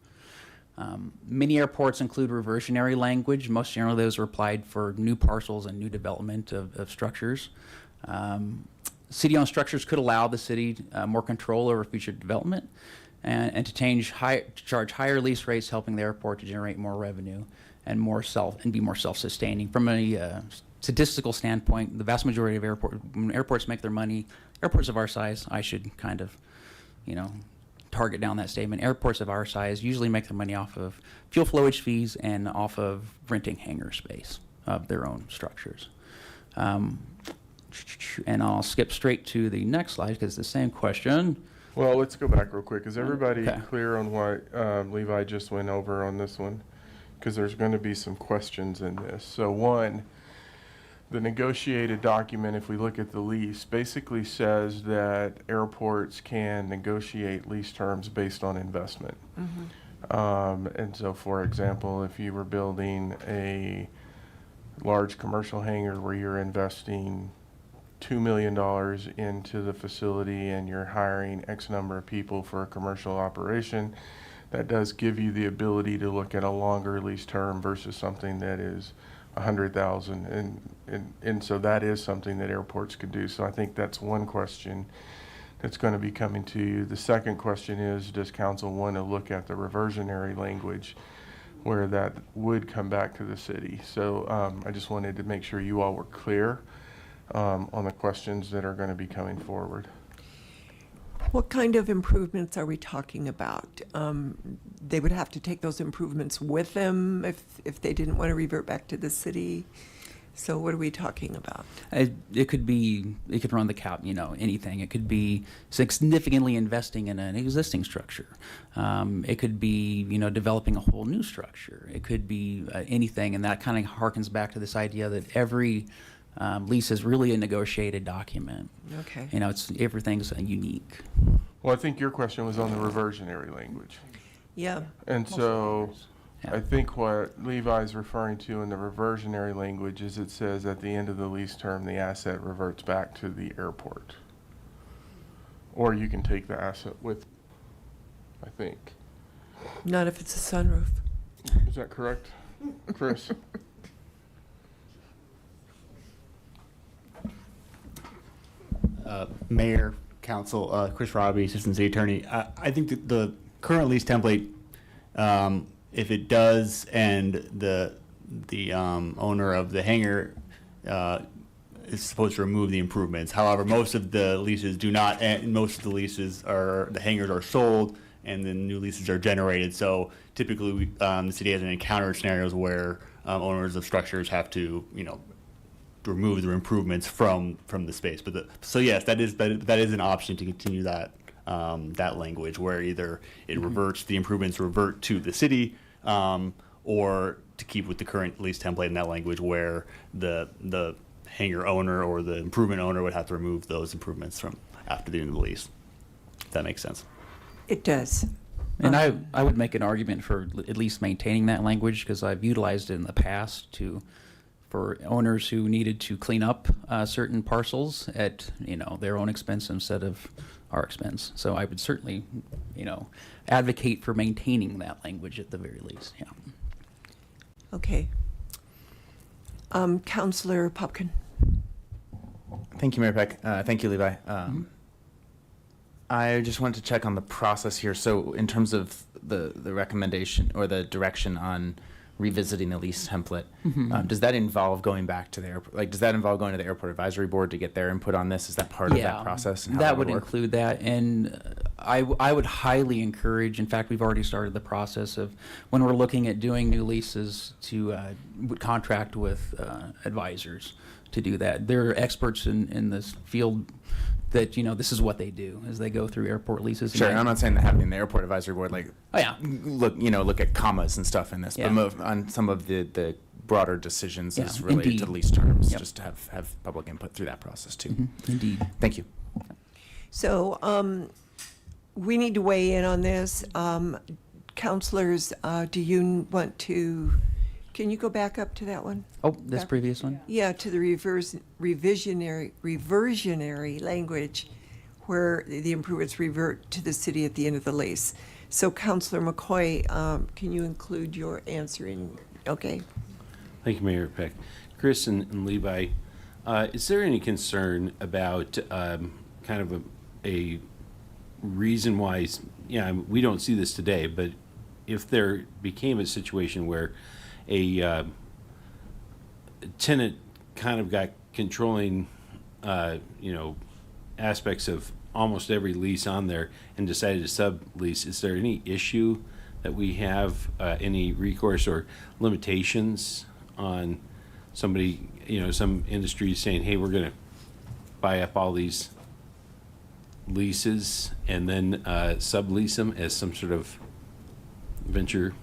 Many airports include reversionary language. Most generally, those are applied for new parcels and new development of structures. City-owned structures could allow the city more control over future development and to charge higher lease rates, helping the airport to generate more revenue and be more self-sustaining. From a statistical standpoint, the vast majority of when airports make their money, airports of our size, I should kind of, target down that statement. Airports of our size usually make their money off of fuel flowage fees and off of renting hangar space of their own structures. And I'll skip straight to the next slide because it's the same question. Well, let's go back real quick. Is everybody Okay. clear on what Levi just went over on this one? Because there's going to be some questions in this. So one, the negotiated document, if we look at the lease, basically says that airports can negotiate lease terms based on investment. And so, for example, if you were building a large commercial hangar where you're investing $2 million into the facility and you're hiring X number of people for a commercial operation, that does give you the ability to look at a longer lease term versus something that is $100,000, and so that is something that airports could do. So I think that's one question that's going to be coming to you. The second question is, does council want to look at the reversionary language where that would come back to the city? So I just wanted to make sure you all were clear on the questions that are going to be coming forward. What kind of improvements are we talking about? They would have to take those improvements with them if they didn't want to revert back to the city. So what are we talking about? It could run the cap, anything. It could be significantly investing in an existing structure. It could be, developing a whole new structure. It could be anything, and that kind of harkens back to this idea that every lease is really a negotiated document. Okay. Everything's unique. Well, I think your question was on the reversionary language. Yeah. And so Yeah. I think what Levi's referring to in the reversionary language is it says at the end of the lease term, the asset reverts back to the airport. Or you can take the asset with, I think. Not if it's a sunroof. Is that correct, Chris? Mayor, Council, Chris Robbie, Assistant City Attorney. I think that the current lease template, if it does, and the owner of the hangar is supposed to remove the improvements. However, most of the leases do not, and most of the leases the hangars are sold, and then new leases are generated. So typically, the city hasn't encountered scenarios where owners of structures have to, remove their improvements from the space. But so yes, that is an option to continue that language where either it reverts, the improvements revert to the city, or to keep with the current lease template in that language where the hangar owner or the improvement owner would have to remove those improvements from after the end of the lease. If that makes sense. It does. And I would make an argument for at least maintaining that language because I've utilized it in the past for owners who needed to clean up certain parcels at their own expense instead of our expense. So I would certainly advocate for maintaining that language at the very least. Yeah. Okay. Councilor Popkin. Thank you, Mayor Peck. Thank you, Levi. I just wanted to check on the process here. So in terms of the recommendation or the direction on revisiting the lease template, does that involve going back to the airport? Like, does that involve going to the airport advisory board to get their input on this? Is that part of that process? And how that would work? include that. And I would highly encourage, in fact, we've already started the process of when we're looking at doing new leases to contract with advisors to do that. They're experts in this field that, you know, this is what they do as they go through airport leases. Sure, and I'm not saying that having the airport advisory board, like, Oh, yeah. look at commas and stuff in this, Yeah. but on some of the broader decisions Yeah, as related indeed. to lease terms, Yep. just to have public input through that process too. Indeed. Thank you. So we need to weigh in on this. Counselors, do you want to, can you go back up to that one? Oh, this Back- previous one? Yeah, to the reversionary language where the improvements revert to the city at the end of the lease. So Counselor McCoy, can you include your answer in, okay? Thank you, Mayor Peck. Chris and Levi, is there any concern about kind of a reason why, we don't see this today, but if there became a situation where a tenant kind of got controlling, aspects of almost every lease on there and decided to sublease, is there any issue that we have, any recourse or limitations on somebody, some industry saying, hey, we're going to buy up all these leases and then sublease them as some sort of venture?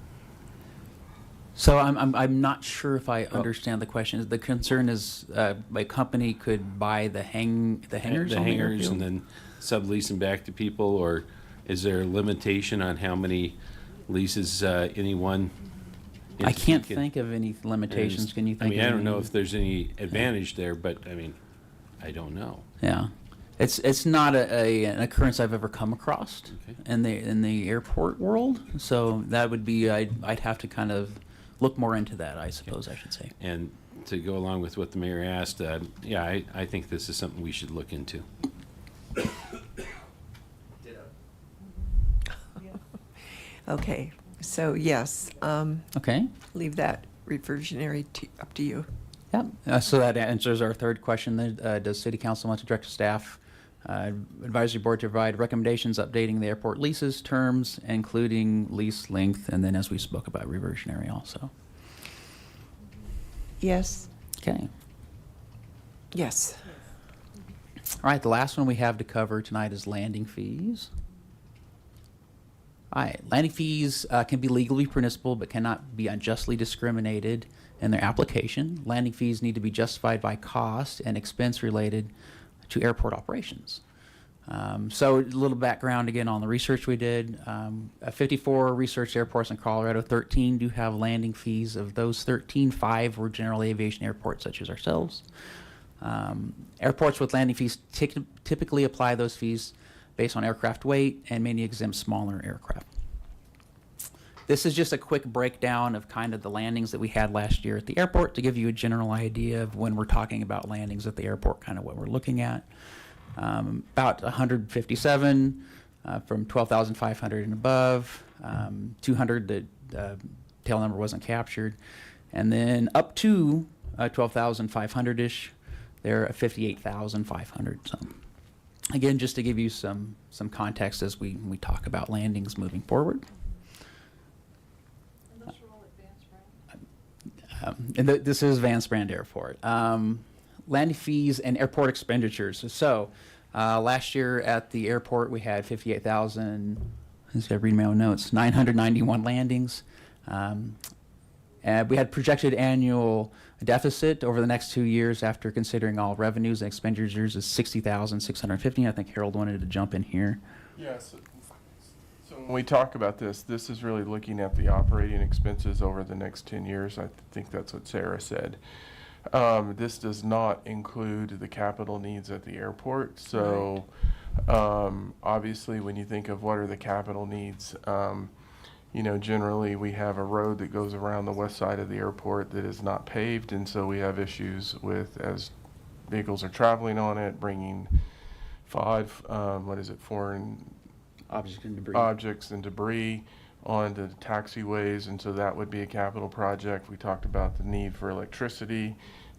So I'm not sure if I understand the question. The concern is a company could buy the hangers The on the hangars airfield? and then sublease them back to people, or is there a limitation on how many leases any one I entity can't can- think of any limitations. Can you think I mean, of I don't know any? if there's any advantage there, but I mean, I don't know. Yeah, it's not an occurrence I've ever come across in the airport world. So that would be I'd have to kind of look more into that, I suppose I should say. And to go along with what the mayor asked, I think this is something we should look into. Okay, so yes. Okay. Leave that reversionary up to you. Yeah. So that answers our third question. Then, does City Council want to direct staff, advisory board to provide recommendations updating the airport leases terms, including lease length, and then as we spoke about reversionary also? Yes. Okay. Yes. All right. The last one we have to cover tonight is landing fees. All right. Landing fees can be legally permissible but cannot be unjustly discriminated in their application. Landing fees need to be justified by cost and expense related to airport operations. So a little background again on the research we did. 54 research airports in Colorado, 13 do have landing fees. Of those 13, 5 were general aviation airports such as ourselves. Airports with landing fees typically apply those fees based on aircraft weight and many exempt smaller aircraft. This is just a quick breakdown of kind of the landings that we had last year at the airport to give you a general idea of when we're talking about landings at the airport, kind of what we're looking at. About 157 from 12,500 and above, 200 the tail number wasn't captured, and then up to 12,500-ish, they're at 58,500. So again, just to give you some context as we talk about landings moving forward. This is Vance Brand Airport. Landing fees and airport expenditures. So last year at the airport we had 58,000, I just got to read my own notes, 991 landings. And we had projected annual deficit over the next 2 years after considering all revenues and expenditures is 60,650. I think Harold wanted to jump in here. Yes. So when we talk about this is really looking at the operating expenses over the next 10 years. I think that's what Sarah said. This does not include the capital needs at the airport. So obviously when you think of what are the capital needs, generally we have a road that goes around the west side of the airport that is not paved, and so we have issues with, as vehicles are traveling on it, bringing foreign objects and debris onto the taxiways, and so that would be a capital project. We talked about the need for electricity.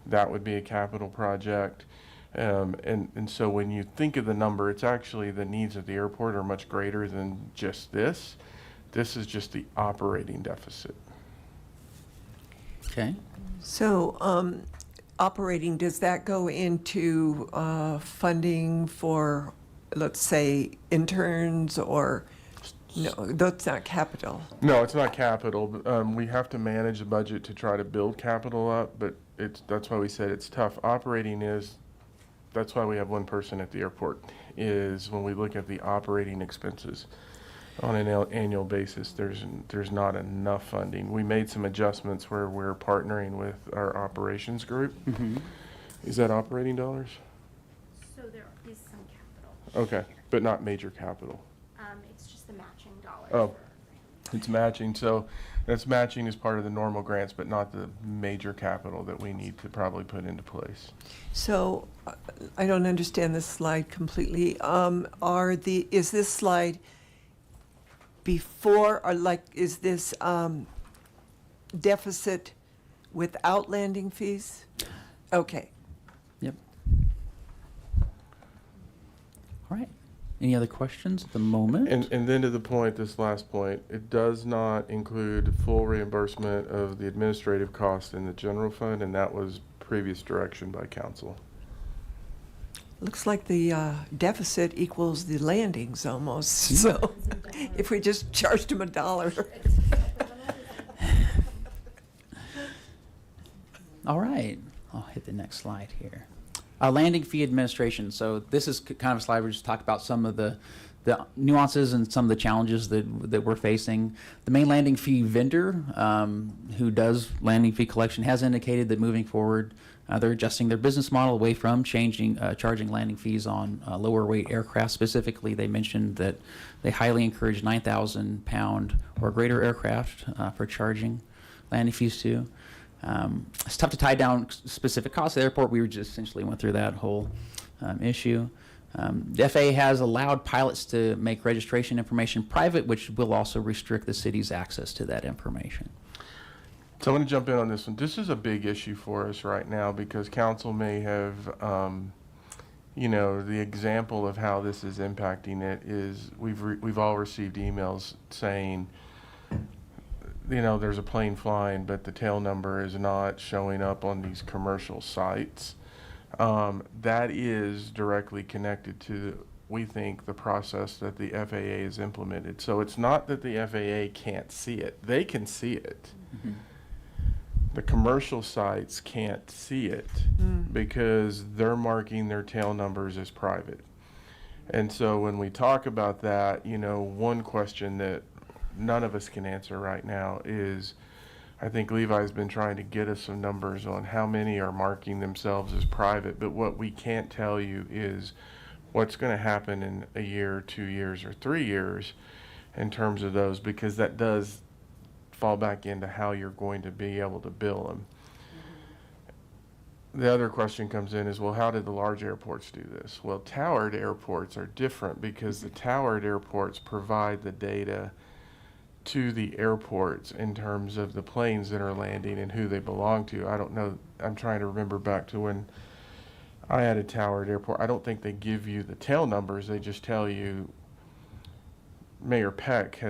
That would be a capital project. And so when you think of the number, it's actually the needs of the airport are much greater than just this. This is just the operating deficit. Okay. So operating, does that go into funding for, let's say, interns or, no, that's not capital? No, it's not capital. We have to manage the budget to try to build capital up, but that's why we said it's tough. Operating is, that's why we have one person at the airport, is when we look at the operating expenses on an annual basis, there's not enough funding. We made some adjustments where we're partnering with our operations group. Is that operating dollars? So there is some capital. Okay, but not major capital. It's just the matching dollars. Oh, it's matching. So that's matching as part of the normal grants, but not the major capital that we need to probably put into place. So I don't understand this slide completely. Is this slide before, or like, is this deficit without landing fees? Okay. Yep. All right. Any other questions at the moment? And then to the point, this last point, it does not include full reimbursement of the administrative cost in the general fund, and that was previous direction by council. Looks like the deficit equals the landings almost. So if we just charged them $1. All right. I'll hit the next slide here. Landing fee administration. So this is kind of a slide where we just talk about some of the nuances and some of the challenges that we're facing. The main landing fee vendor, who does landing fee collection, has indicated that moving forward, they're adjusting their business model away from charging landing fees on lower weight aircraft. Specifically, they mentioned that they highly encourage 9,000 pound or greater aircraft for charging landing fees to. It's tough to tie down specific costs at the airport. We just essentially went through that whole issue. The FAA has allowed pilots to make registration information private, which will also restrict the city's access to that information. So I'm going to jump in on this one. This is a big issue for us right now because council may have, the example of how this is impacting it is we've all received emails saying, there's a plane flying, but the tail number is not showing up on these commercial sites. That is directly connected to, we think, the process that the FAA has implemented. So it's not that the FAA can't see it. They can see it. Mm-hmm. The commercial sites can't see it because they're marking their tail numbers as private. And so when we talk about that, one question that none of us can answer right now is, I think Levi's been trying to get us some numbers on how many are marking themselves as private, but what we can't tell you is what's going to happen in a year, 2 years, or 3 years in terms of those, because that does fall back into how you're going to be able to bill them. The other question comes in is, well, how did the large airports do this? Well, towered airports are different because the towered airports provide the data to the airports in terms of the planes that are landing and who they belong to. I don't know. I'm trying to remember back to when I had a towered airport. I don't think they give you the tail numbers. They just tell you Mayor Peck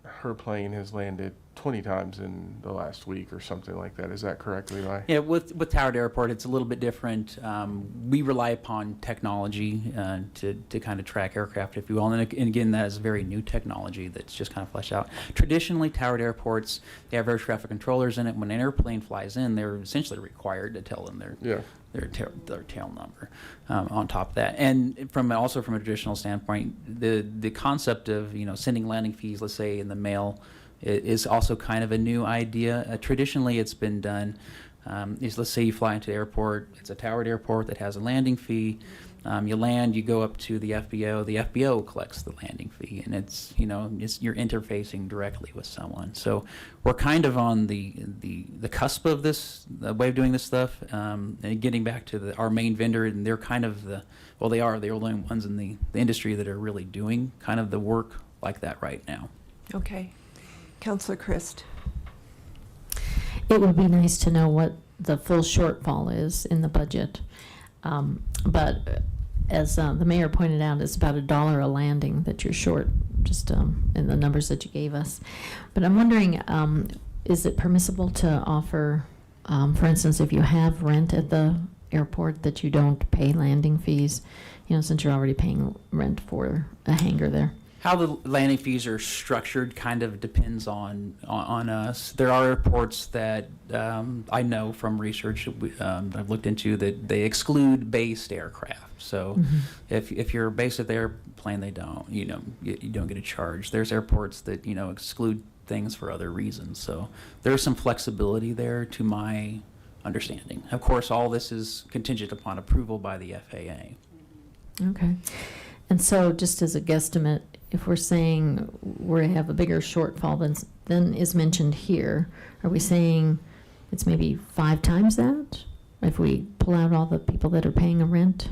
her plane has landed 20 times in the last week or something like that. Is that correct, Levi? Yeah, with Towered Airport, it's a little bit different. We rely upon technology to kind of track aircraft, if you will. And again, that is very new technology that's just kind of fleshed out. Traditionally, Towered Airports, they have air traffic controllers in it. When an airplane flies in, they're essentially required to tell them their tail number on top of that. And also from a traditional standpoint, the concept of sending landing fees, let's say in the mail, is also kind of a new idea. Traditionally, it's been done. Let's say you fly into the airport. It's a towered airport that has a landing fee. You land, you go up to the FBO. The FBO collects the landing fee, and you're interfacing directly with someone. So we're kind of on the cusp of this way of doing this stuff. And getting back to our main vendor, and they're kind of they're the only ones in the industry that are really doing kind of the work like that right now. Okay. Councilor Christ. It would be nice to know what the full shortfall is in the budget. But as the mayor pointed out, it's about $1 a landing that you're short, just in the numbers that you gave us. But I'm wondering, is it permissible to offer for instance, if you have rent at the airport, that you don't pay landing fees, since you're already paying rent for a hangar there? How the landing fees are structured kind of depends on us. There are airports that I know from research I've looked into that they exclude based aircraft. So if you're based at the airplane, they don't. You don't get a charge. There's airports that exclude things for other reasons. So there's some flexibility there, to my understanding. Of course, all this is contingent upon approval by the FAA. Okay. And so just as a guesstimate, if we're saying we have a bigger shortfall than is mentioned here, are we saying it's maybe 5 times that? If we pull out all the people that are paying a rent,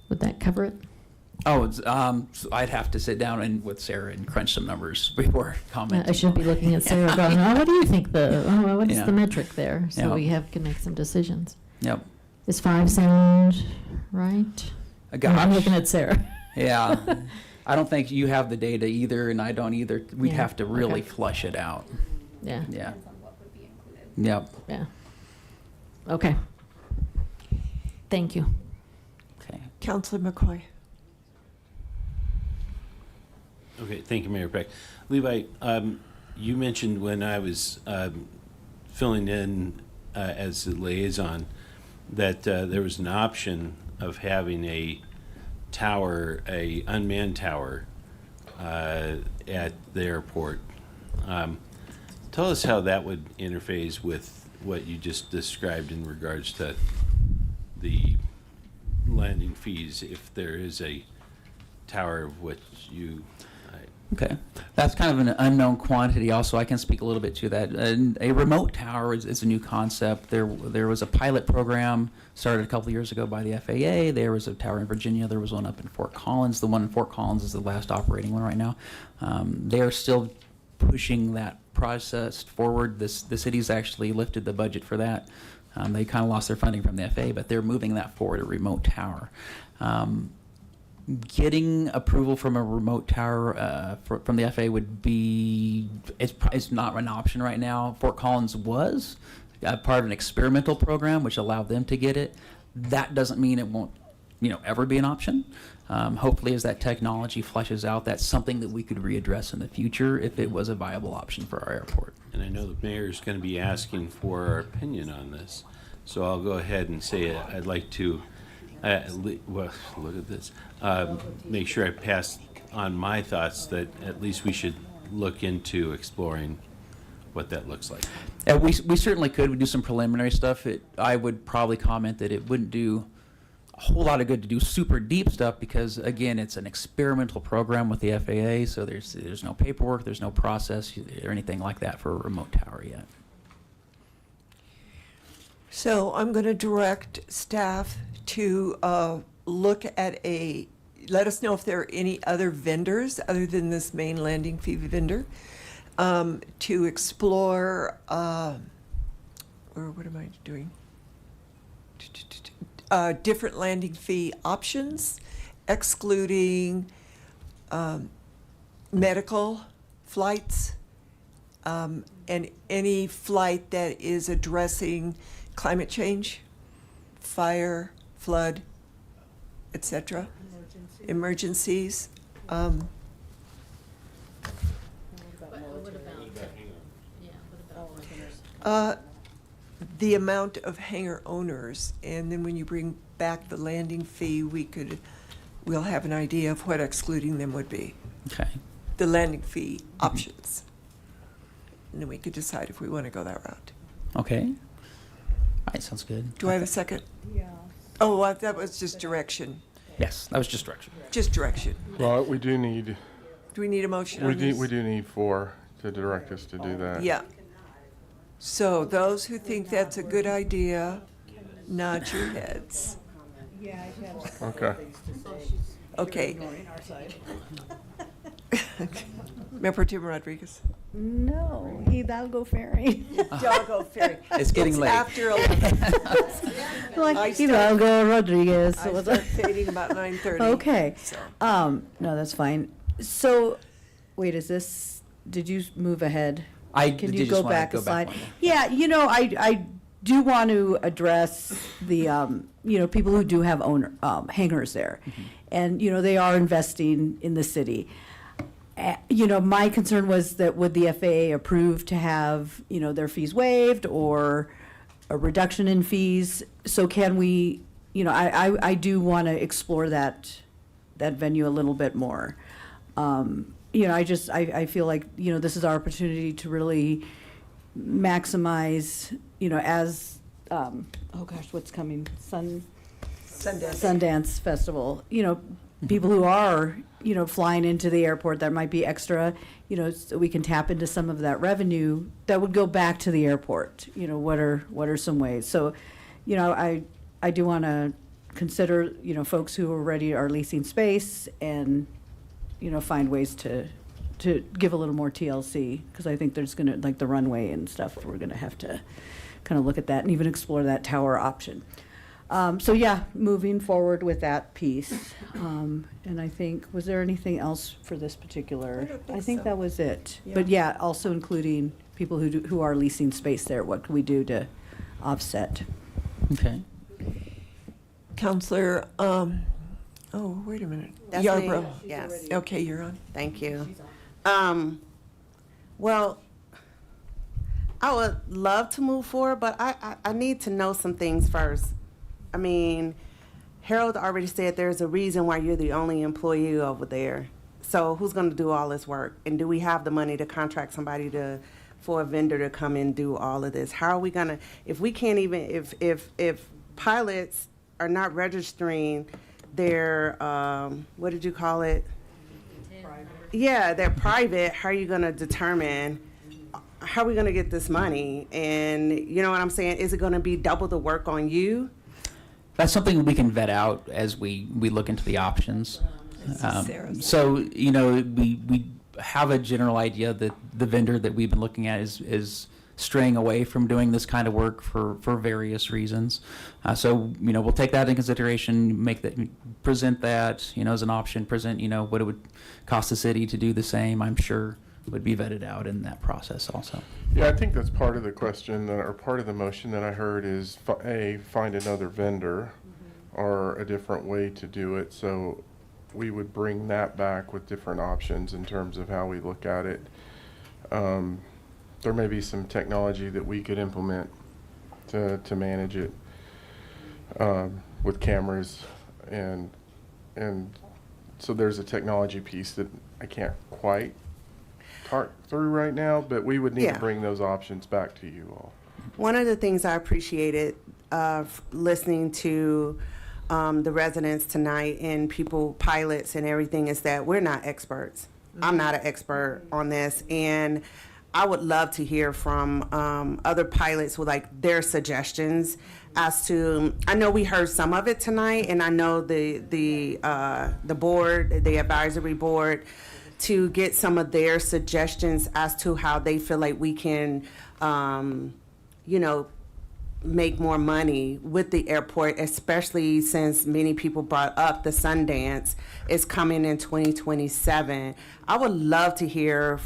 would that cover it? Oh, so I'd have to sit down with Sarah and crunch some numbers before commenting. I should be looking at Sarah going, what do you think what is the metric there? So we can make some decisions. Yep. Does 5 sound right? I'm looking at Sarah. Yeah. I don't think you have the data either, and I don't either. We'd have to really flush it out. Yeah. Yeah. Yep. Yeah. Okay. Thank you. Okay. Councilor McCoy. Okay, thank you, Mayor Peck. Levi, you mentioned when I was filling in as the liaison that there was an option of having a tower, a unmanned tower at the airport. Tell us how that would interface with what you just described in regards to the landing fees, if there is a tower of which you... Okay. That's kind of an unknown quantity also. I can speak a little bit to that. A remote tower is a new concept. There was a pilot program started a couple of years ago by the FAA. There was a tower in Virginia. There was one up in Fort Collins. The one in Fort Collins is the last operating one right now. They are still pushing that process forward. The city's actually lifted the budget for that. They kind of lost their funding from the FAA, but they're moving that forward, a remote tower. Getting approval from a remote tower from the FAA would be, it's not an option right now. Fort Collins was part of an experimental program which allowed them to get it. That doesn't mean it won't ever be an option. Hopefully as that technology fleshes out, that's something that we could readdress in the future if it was a viable option for our airport. And I know the mayor is going to be asking for our opinion on this, so I'll go ahead and say I'd like to well, look at this. Make sure I pass on my thoughts that at least we should look into exploring what that looks like. We certainly could. We do some preliminary stuff. I would probably comment that it wouldn't do a whole lot of good to do super deep stuff because, again, it's an experimental program with the FAA, so there's no paperwork, there's no process or anything like that for a remote tower yet. So I'm going to direct staff to look at let us know if there are any other vendors other than this main landing fee vendor to explore, or what am I doing? Different landing fee options, excluding medical flights and any flight that is addressing climate change, fire, flood, etc. Emergencies. The amount of hangar owners, and then when you bring back the landing fee, we'll have an idea of what excluding them would be. Okay. The landing fee options. And then we could decide if we want to go that route. Okay. All right, sounds good. Do I have a second? Yeah. Oh, well, that was just direction. Yes, that was just direction. Just direction. Well, we do need. Do we need a motion on this? We do need 4 to direct us to do that. Yeah. So those who think that's a good idea, nod your heads. Okay. Okay. Member Tim Rodriguez. No, Hidalgo Ferry. Hidalgo Ferry. It's getting late. After 11. Like Hidalgo Rodriguez. I start fading about 9:30. Okay. So. No, that's fine. So, wait, did you move ahead? Can you just go wanna back a slide? one. Yeah, do want to address the, people who do have hangars there. And, they are investing in the city. My concern was that would the FAA approve to have, their fees waived or a reduction in fees? So can we, I do want to explore that venue a little bit more. I feel like, this is our opportunity to really maximize, as, what's coming? Sundance Festival, people who are, flying into the airport, that might be extra, so we can tap into some of that revenue that would go back to the airport. What are some ways? So, I do want to consider, folks who already are leasing space and, find ways to give a little more TLC, because I think there's gonna, like the runway and stuff, we're gonna have to kind of look at that and even explore that tower option. So yeah, moving forward with that piece. And I think, was there anything else for this particular? I think so. that was it. Yeah. But yeah, also including people who are leasing space there. What can we do to offset? Okay. Counselor, wait a minute. That's me. Yarbrough. Yes. Okay, you're on. Thank you. Well, I would love to move forward, but I need to know some things first. I mean, Harold already said there's a reason why you're the only employee over there. So who's going to do all this work? And do we have the money to contract somebody for a vendor to come and do all of this? How are we going to, if we can't even, if pilots are not registering their, what did you call it? Yeah, they're private. How are you going to determine how are we going to get this money? And you know what I'm saying? Is it going to be double the work on you? That's something we can vet out as we look into the options. So, we have a general idea that the vendor that we've been looking at is straying away from doing this kind of work for various reasons. So, we'll take that into consideration, present that, as an option, present, what it would cost the city to do the same. I'm sure would be vetted out in that process also. Yeah, I think that's part of the question or part of the motion that I heard is find another vendor or a different way to do it. So we would bring that back with different options in terms of how we look at it. There may be some technology that we could implement to manage it with cameras and so there's a technology piece that I can't quite talk through right now, but we would need to bring those options back to you all. One of the things I appreciated listening to the residents tonight and pilots and everything is that we're not experts. I'm not an expert on this, and I would love to hear from other pilots with their suggestions as to. I know we heard some of it tonight, and I know the board, the advisory board, to get some of their suggestions as to how they feel like we can, make more money with the airport, especially since many people brought up the Sundance is coming in 2027. I would love to hear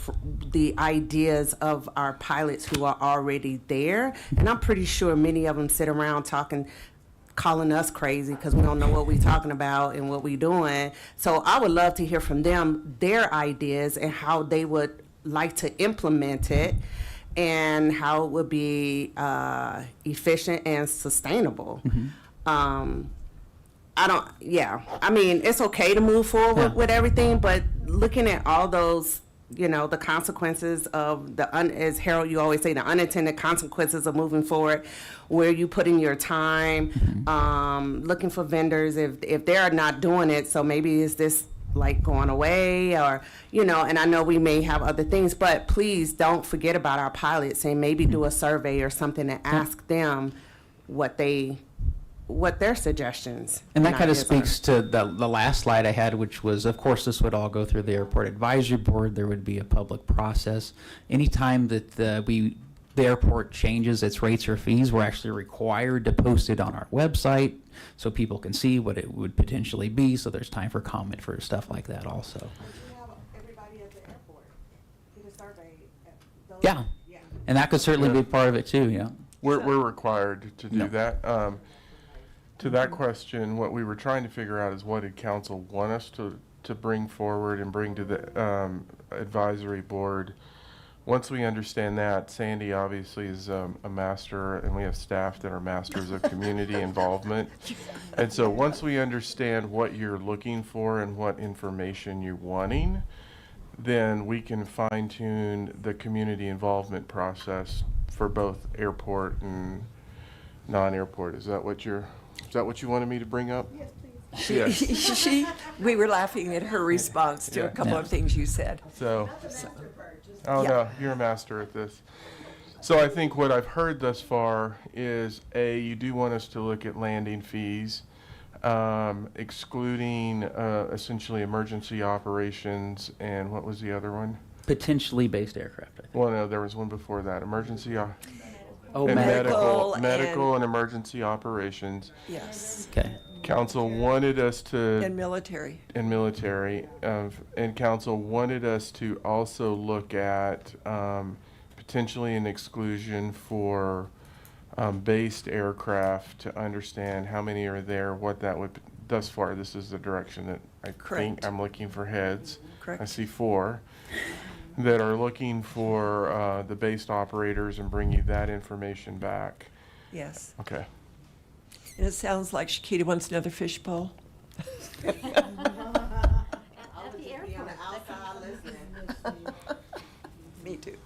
the ideas of our pilots who are already there. And I'm pretty sure many of them sit around calling us crazy because we don't know what we're talking about and what we're doing. So I would love to hear from them their ideas and how they would like to implement it and how it would be efficient and sustainable. I mean, it's okay to move forward with everything, but looking at all those, the consequences of as Harold, you always say, the unintended consequences of moving forward, where you put in your time, looking for vendors, if they're not doing it, so maybe is this going away or, and I know we may have other things, but please don't forget about our pilots and maybe do a survey or something and ask them what their suggestions. And that kind of speaks to the last slide I had, which was, of course, this would all go through the airport advisory board. There would be a public process. Anytime that the airport changes its rates or fees, we're actually required to post it on our website so people can see what it would potentially be. So there's time for comment for stuff like that also. Everybody at the airport get a survey. Yeah. And that could certainly be part of it too, yeah. We're required to do No. that. To that question, what we were trying to figure out is what did council want us to bring forward and bring to the advisory board. Once we understand that, Sandy obviously is a master, and we have staff that are masters of community involvement. And so once we understand what you're looking for and what information you're wanting, then we can fine tune the community involvement process for both airport and non-airport. Is that what you wanted me to bring up? Yes, please. We were laughing at her response to a Yeah. couple of things you said. So, oh Yeah. no, you're a master at this. So I think what I've heard thus far is, A, you do want us to look at landing fees, excluding essentially emergency operations, and what was the other one? Potentially based aircraft, I think. Well, no, there was one before that, emergency, Oh, and medical. medical and emergency operations. Yes. Okay. Council wanted us to. And military. And military, and council wanted us to also look at potentially an exclusion for based aircraft, to understand how many are there, what that would, thus far, this is the direction that I think I'm looking for heads. Correct. I see 4 that are looking for the based operators and bring you that information back. Yes. Okay. And it sounds like Shakita wants another fishbowl. Me too.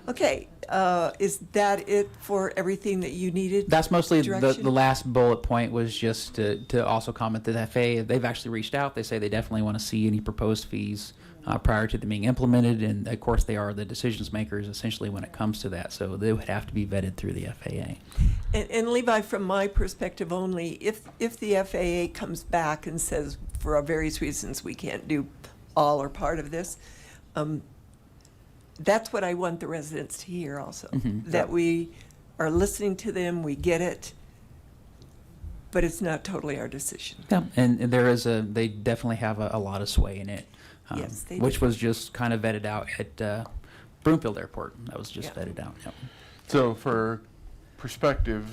Okay, is that it for everything that you needed? That's mostly the Direction? last bullet point was just to also comment that the FAA, they've actually reached out. They say they definitely want to see any proposed fees prior to them being implemented. And of course, they are the decisions makers essentially when it comes to that. So they would have to be vetted through the FAA. And Levi, from my perspective only, if the FAA comes back and says, for various reasons, we can't do all or part of this, that's what I want the residents to hear also. That we are listening to them, we get it, but it's not totally our decision. Yeah, and there is they definitely have a lot of sway in it. Yes, they which do. was just kind of vetted out at Broomfield Airport. That was just vetted out. Yep. So for perspective,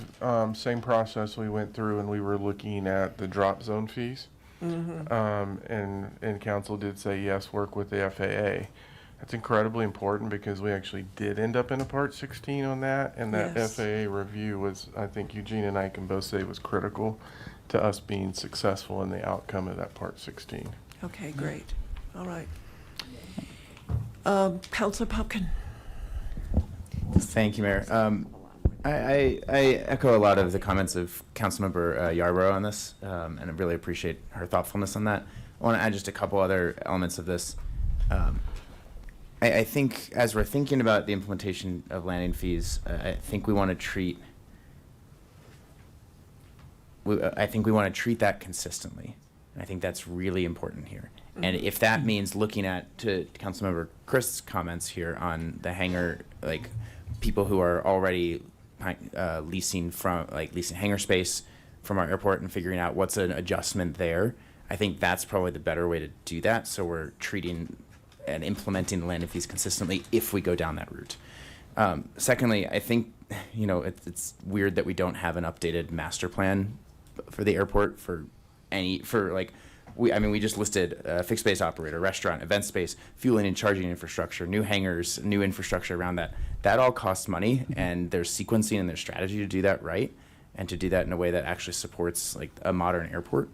same process we went through, and we were looking at the drop zone fees. And council did say, yes, work with the FAA. That's incredibly important because we actually did end up in a Part 16 on that, and that Yes. FAA review was, I think Eugene and I can both say, was critical to us being successful in the outcome of that Part 16. Okay, great. All right. Councilor Pumpkin. Thank you, Mayor. I echo a lot of the comments of Councilmember Yarborough on this, and I really appreciate her thoughtfulness on that. I want to add just a couple other elements of this. I think as we're thinking about the implementation of landing fees, I think we want to treat that consistently. And I think that's really important here. And if that means looking at, to Councilmember Chris' comments here on the hangar, like people who are already leasing hangar space from our airport and figuring out what's an adjustment there, I think that's probably the better way to do that. So we're treating and implementing the landing fees consistently if we go down that route. Secondly, I think, it's weird that we don't have an updated master plan for the airport we just listed fixed base operator, restaurant, event space, fueling and charging infrastructure, new hangars, new infrastructure around that. That all costs money, and there's sequencing and there's strategy to do that right, and to do that in a way that actually supports like a modern airport.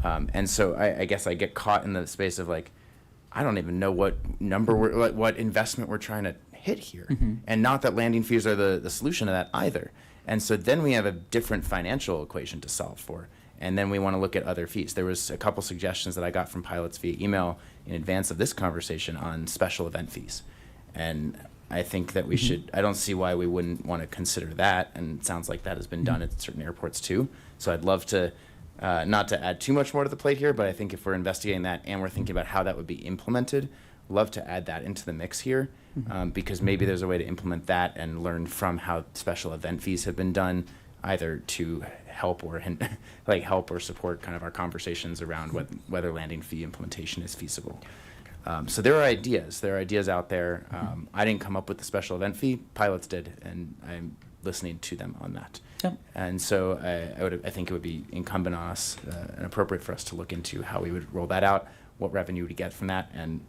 And so I guess I get caught in the space of I don't even know what number what investment we're trying to hit here, and not that landing fees are the solution to that either. And so then we have a different financial equation to solve for. And then we want to look at other fees. There was a couple suggestions that I got from pilots via email in advance of this conversation on special event fees. And I think that we should, I don't see why we wouldn't want to consider that. And it sounds like that has been done at certain airports too. So I'd love to, not to add too much more to the plate here, but I think if we're investigating that and we're thinking about how that would be implemented, love to add that into the mix here. Because maybe there's a way to implement that and learn from how special event fees have been done, either to help or support kind of our conversations around whether landing fee implementation is feasible. So there are ideas out there. I didn't come up with the special event fee, pilots did, and listening to them on that. Yep. And so I think it would be incumbent on us and appropriate for us to look into how we would roll that out, what revenue we get from that, and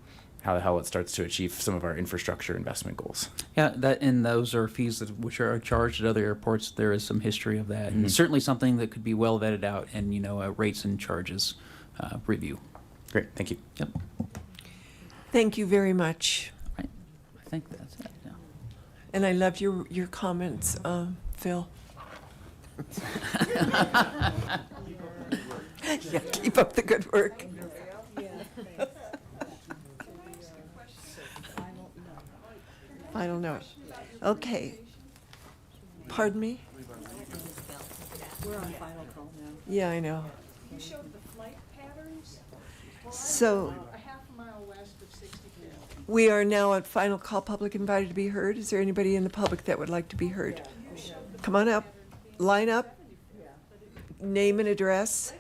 how the hell it starts to achieve some of our infrastructure investment goals. Yeah, and those are fees which are charged at other airports. There is some history of that, and certainly something that could be well vetted out and rates and charges review. Great, thank you. Yep. Thank you very much. Right. I think that's it. Yeah. And I loved your comments, Phil. Yeah, keep up the good work. I don't know. Okay. Pardon me? We're on final call now. Yeah, I know. You showed the flight patterns. So A half a mile west of 65th. we are now at final call, public invited to be heard. Is there anybody in the public that would like to be heard? Come on up, line up, name and address.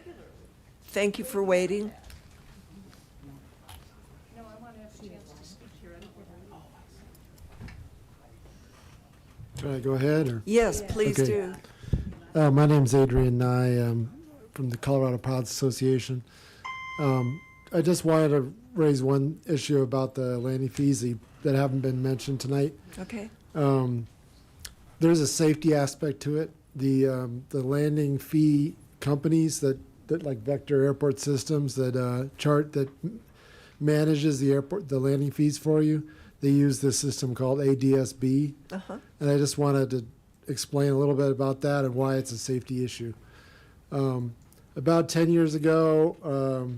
Thank you for waiting. No, I want to have a chance to speak here. Should I go ahead, or? Yes, please Okay. do. My name's Adrian Nye, from the Colorado Pilots Association. I just wanted to raise one issue about the landing fees that haven't been mentioned tonight. Okay. There's a safety aspect to it. The landing fee companies that like Vector Airport Systems that manages the landing fees for you, they use this system called ADSB. Uh-huh. And I just wanted to explain a little bit about that and why it's a safety issue. About 10 years ago,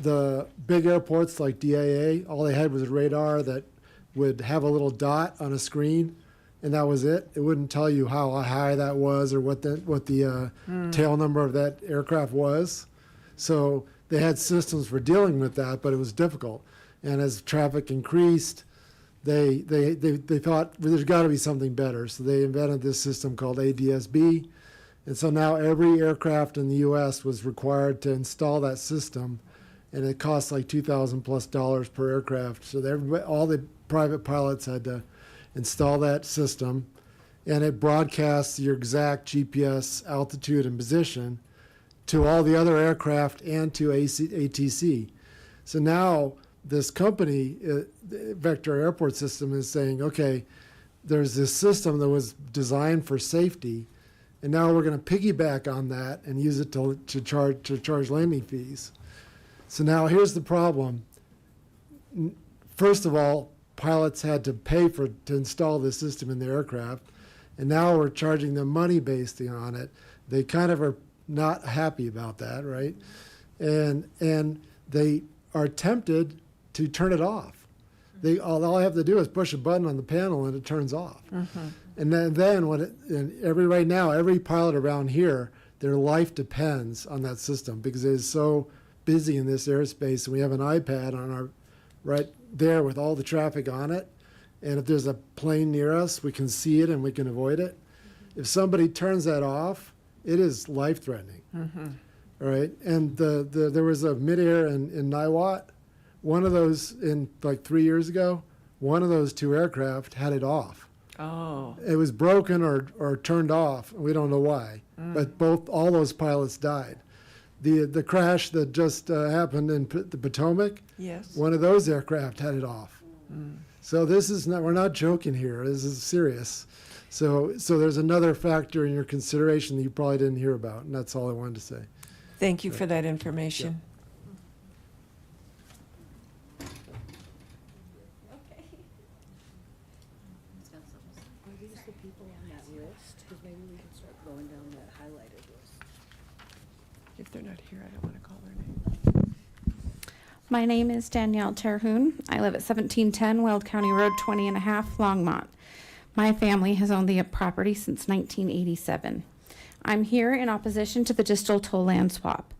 the big airports like DIA, all they had was a radar that would have a little dot on a screen, and that was it. It wouldn't tell you how high that was or what the tail number of that aircraft was. So they had systems for dealing with that, but it was difficult. And as traffic increased, they thought, well, there's got to be something better. So they invented this system called ADSB. And so now every aircraft in the U.S. was required to install that system, and it costs like $2,000+ per aircraft. So all the private pilots had to install that system, and it broadcasts your exact GPS altitude and position to all the other aircraft and to ATC. So now this company, Vector Airport System, is saying, okay, there's this system that was designed for safety, and now we're going to piggyback on that and use it to charge landing fees. So now here's the problem. First of all, pilots had to pay to install this system in their aircraft, and now we're charging them money based on it. They kind of are not happy about that, right? And they are tempted to turn it off. All I have to do is push a button on the panel and it turns off. Mm-hmm. And then right now, every pilot around here, their life depends on that system because it is so busy in this airspace, and we have an iPad on our right there with all the traffic on it. And if there's a plane near us, we can see it and we can avoid it. If somebody turns that off, it is life-threatening. Mm-hmm. All right. And there was a midair in Niwot. One of those, in like 3 years ago, one of those two aircraft had it off. Oh. It was broken or turned off. We don't know why. But all those pilots died. The crash that just happened in the Potomac, Yes. one of those aircraft had it off. So we're not joking here. This is serious. So there's another factor in your consideration that you probably didn't hear about, and that's all I wanted to say. Thank you for that information. Are these the people on that list? Because maybe we can start going down that highlighted list. If they're not here, I don't want to call their name. My name is Danielle Terhune. I live at 1710 Weld County Road 20 and a half, Longmont. My family has owned the property since 1987. I'm here in opposition to the distal toll land swap.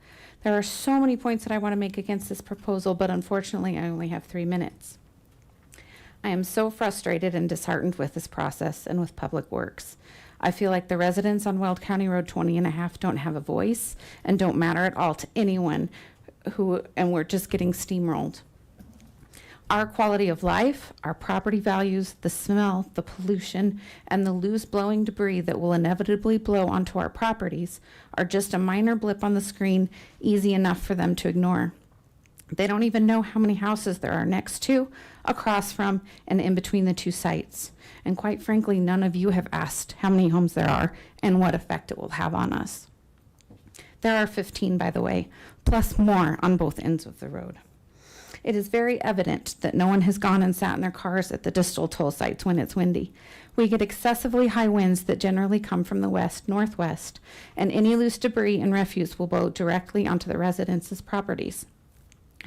There are so many points that I want to make against this proposal, but unfortunately I only have 3 minutes. I am so frustrated and disheartened with this process and with Public Works. I feel like the residents on Weld County Road 20 and a half don't have a voice and don't matter at all to anyone and we're just getting steamrolled. Our quality of life, our property values, the smell, the pollution, and the loose blowing debris that will inevitably blow onto our properties are just a minor blip on the screen, easy enough for them to ignore. They don't even know how many houses there are next to, across from, and in between the two sites. And quite frankly, none of you have asked how many homes there are and what effect it will have on us. There are 15, by the way, plus more on both ends of the road. It is very evident that no one has gone and sat in their cars at the distal toll sites when it's windy. We get excessively high winds that generally come from the west-northwest, and any loose debris and refuse will blow directly onto the residents' properties.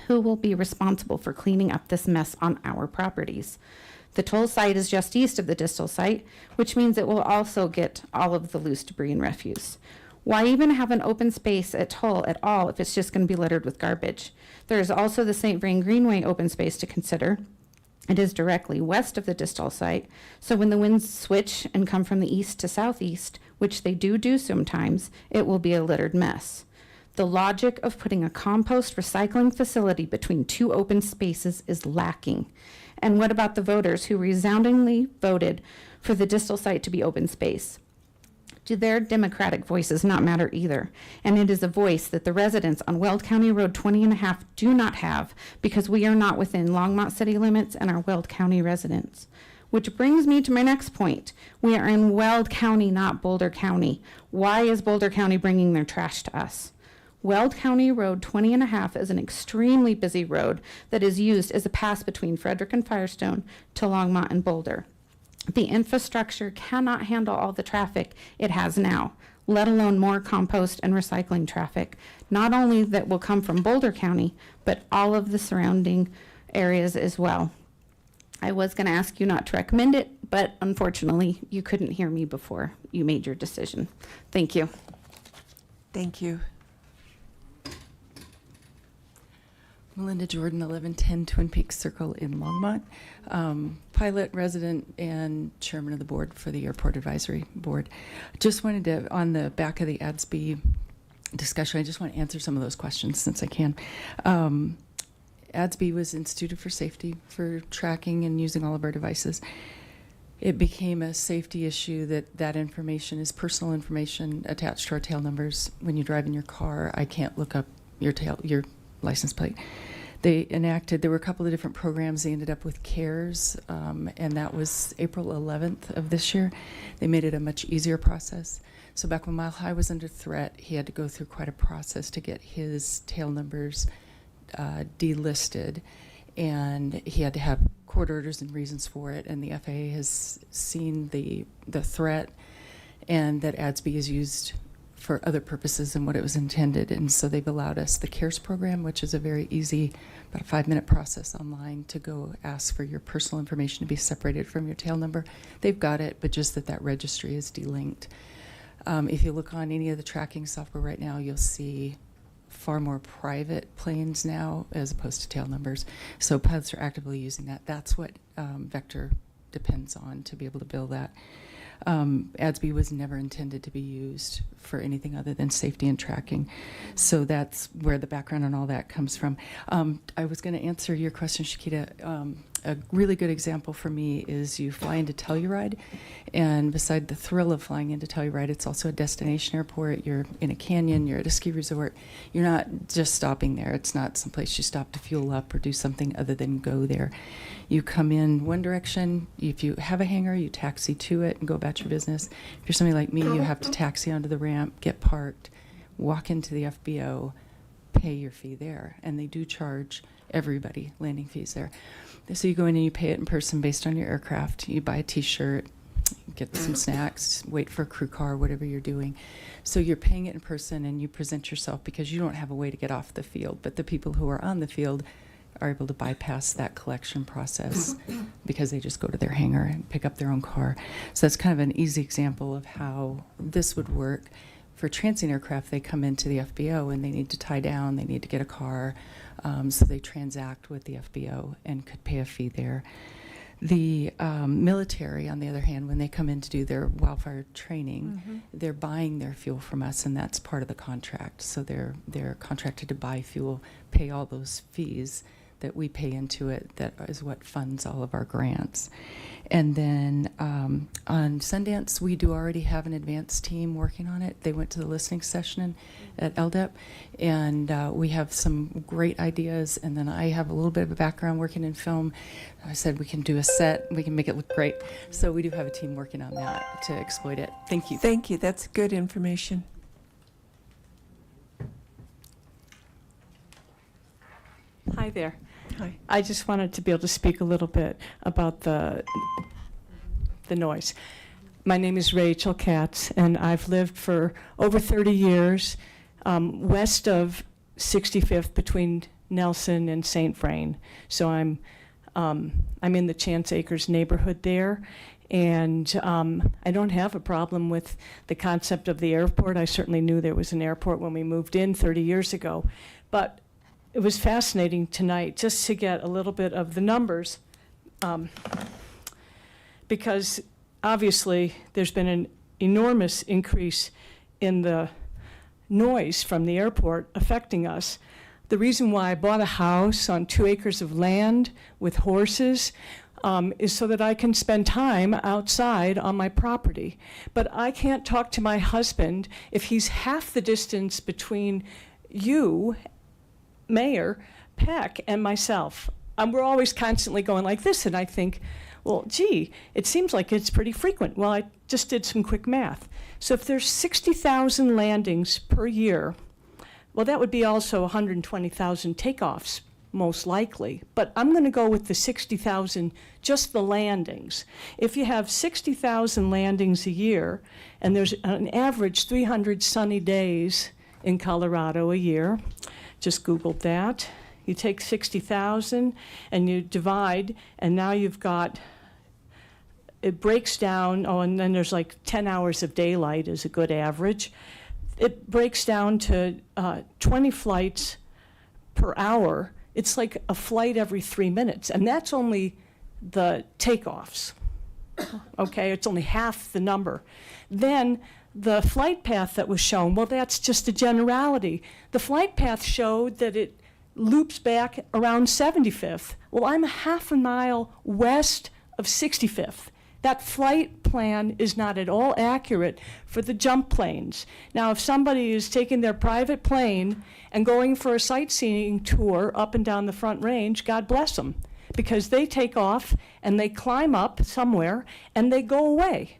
Who will be responsible for cleaning up this mess on our properties? The toll site is just east of the distal site, which means it will also get all of the loose debris and refuse. Why even have an open space at toll at all if it's just going to be littered with garbage? There is also the St. Vrain Greenway open space to consider. It is directly west of the distal site, so when the winds switch and come from the east to southeast, which they do sometimes, it will be a littered mess. The logic of putting a compost recycling facility between two open spaces is lacking. And what about the voters who resoundingly voted for the distal site to be open space? Do their democratic voices not matter either? And it is a voice that the residents on Weld County Road 20.5 do not have because we are not within Longmont city limits and are Weld County residents. Which brings me to my next point. We are in Weld County, not Boulder County. Why is Boulder County bringing their trash to us? Weld County Road 20.5 is an extremely busy road that is used as a pass between Frederick and Firestone to Longmont and Boulder. The infrastructure cannot handle all the traffic it has now, let alone more compost and recycling traffic, not only that will come from Boulder County, but all of the surrounding areas as well. I was going to ask you not to recommend it, but unfortunately, you couldn't hear me before you made your decision. Thank you. Thank you. Melinda Jordan, 1110 Twin Peaks Circle in Longmont, pilot, resident, and chairman of the board for the Airport Advisory Board. Just wanted to, on the back of the ADS-B discussion, I just want to answer some of those questions since I can. ADS-B was instituted for safety, for tracking and using all of our devices. It became a safety issue that information is personal information attached to our tail numbers. When you drive in your car, I can't look up your license plate. They enacted, there were a couple of different programs. They ended up with CARES, and that was April 11th of this year. They made it a much easier process. So back when Mile High was under threat, he had to go through quite a process to get his tail numbers delisted, and he had to have court orders and reasons for it, and the FAA has seen the threat and that ADS-B is used for other purposes than what it was intended. And so they've allowed us the CARES program, which is a very easy, about a 5-minute process online to go ask for your personal information to be separated from your tail number. They've got it, but just that registry is delinked. If you look on any of the tracking software right now, you'll see far more private planes now as opposed to tail numbers. So pilots are actively using that. That's what Vector depends on to be able to build that. ADS-B was never intended to be used for anything other than safety and tracking. So that's where the background on all that comes from. I was going to answer your question, Shakita. A really good example for me is you fly into Telluride, and beside the thrill of flying into Telluride, it's also a destination airport. You're in a canyon, you're at a ski resort. You're not just stopping there. It's not someplace you stop to fuel up or do something other than go there. You come in one direction. If you have a hangar, you taxi to it and go about your business. If you're somebody like me, you have to taxi onto the ramp, get parked, walk into the FBO, pay your fee there. And they do charge everybody landing fees there. So you go in and you pay it in person based on your aircraft. You buy a T-shirt, get some snacks, wait for a crew car, whatever you're doing. So you're paying it in person and you present yourself because you don't have a way to get off the field. But the people who are on the field are able to bypass that collection process because they just go to their hangar and pick up their own car. So that's kind of an easy example of how this would work. For transient aircraft, they come into the FBO and they need to tie down, they need to get a car, so they transact with the FBO and could pay a fee there. The military, on the other hand, when they come in to do their wildfire training, they're buying their fuel from us, and that's part of the contract. So they're contracted to buy fuel, pay all those fees that we pay into it that is what funds all of our grants. And then on Sundance, we do already have an advanced team working on it. They went to the listening session at LDEP, and we have some great ideas. And then I have a little bit of a background working in film. I said we can do a set, we can make it look great. So we do have a team working on that to exploit it. Thank you. Thank you. That's good information. Hi there. Hi. I just wanted to be able to speak a little bit about the noise. My name is Rachel Katz, and I've lived for over 30 years west of 65th between Nelson and St. Vrain. So I'm in the Chance Acres neighborhood there, and I don't have a problem with the concept of the airport. I certainly knew there was an airport when we moved in 30 years ago, but it was fascinating tonight just to get a little bit of the numbers, because obviously there's been an enormous increase in the noise from the airport affecting us. The reason why I bought a house on 2 acres of land with horses is so that I can spend time outside on my property. But I can't talk to my husband if he's half the distance between you, Mayor Peck, and myself. We're always constantly going like this, and I think, well, gee, it seems like it's pretty frequent. Well, I just did some quick math. So if there's 60,000 landings per year, well, that would be also 120,000 takeoffs, most likely. But I'm going to go with the 60,000, just the landings. If you have 60,000 landings a year, and there's an average 300 sunny days in Colorado a year, just Googled that. You take 60,000 and you divide, and now you've got, it breaks down, and then there's like 10 hours of daylight is a good average. It breaks down to 20 flights per hour. It's like a flight every 3 minutes, and that's only the takeoffs. Okay, it's only half the number. Then the flight path that was shown, well, that's just a generality. The flight path showed that it loops back around 75th. Well, I'm a half a mile west of 65th. That flight plan is not at all accurate for the jump planes. Now, if somebody is taking their private plane and going for a sightseeing tour up and down the Front Range, God bless them, because they take off and they climb up somewhere and they go away.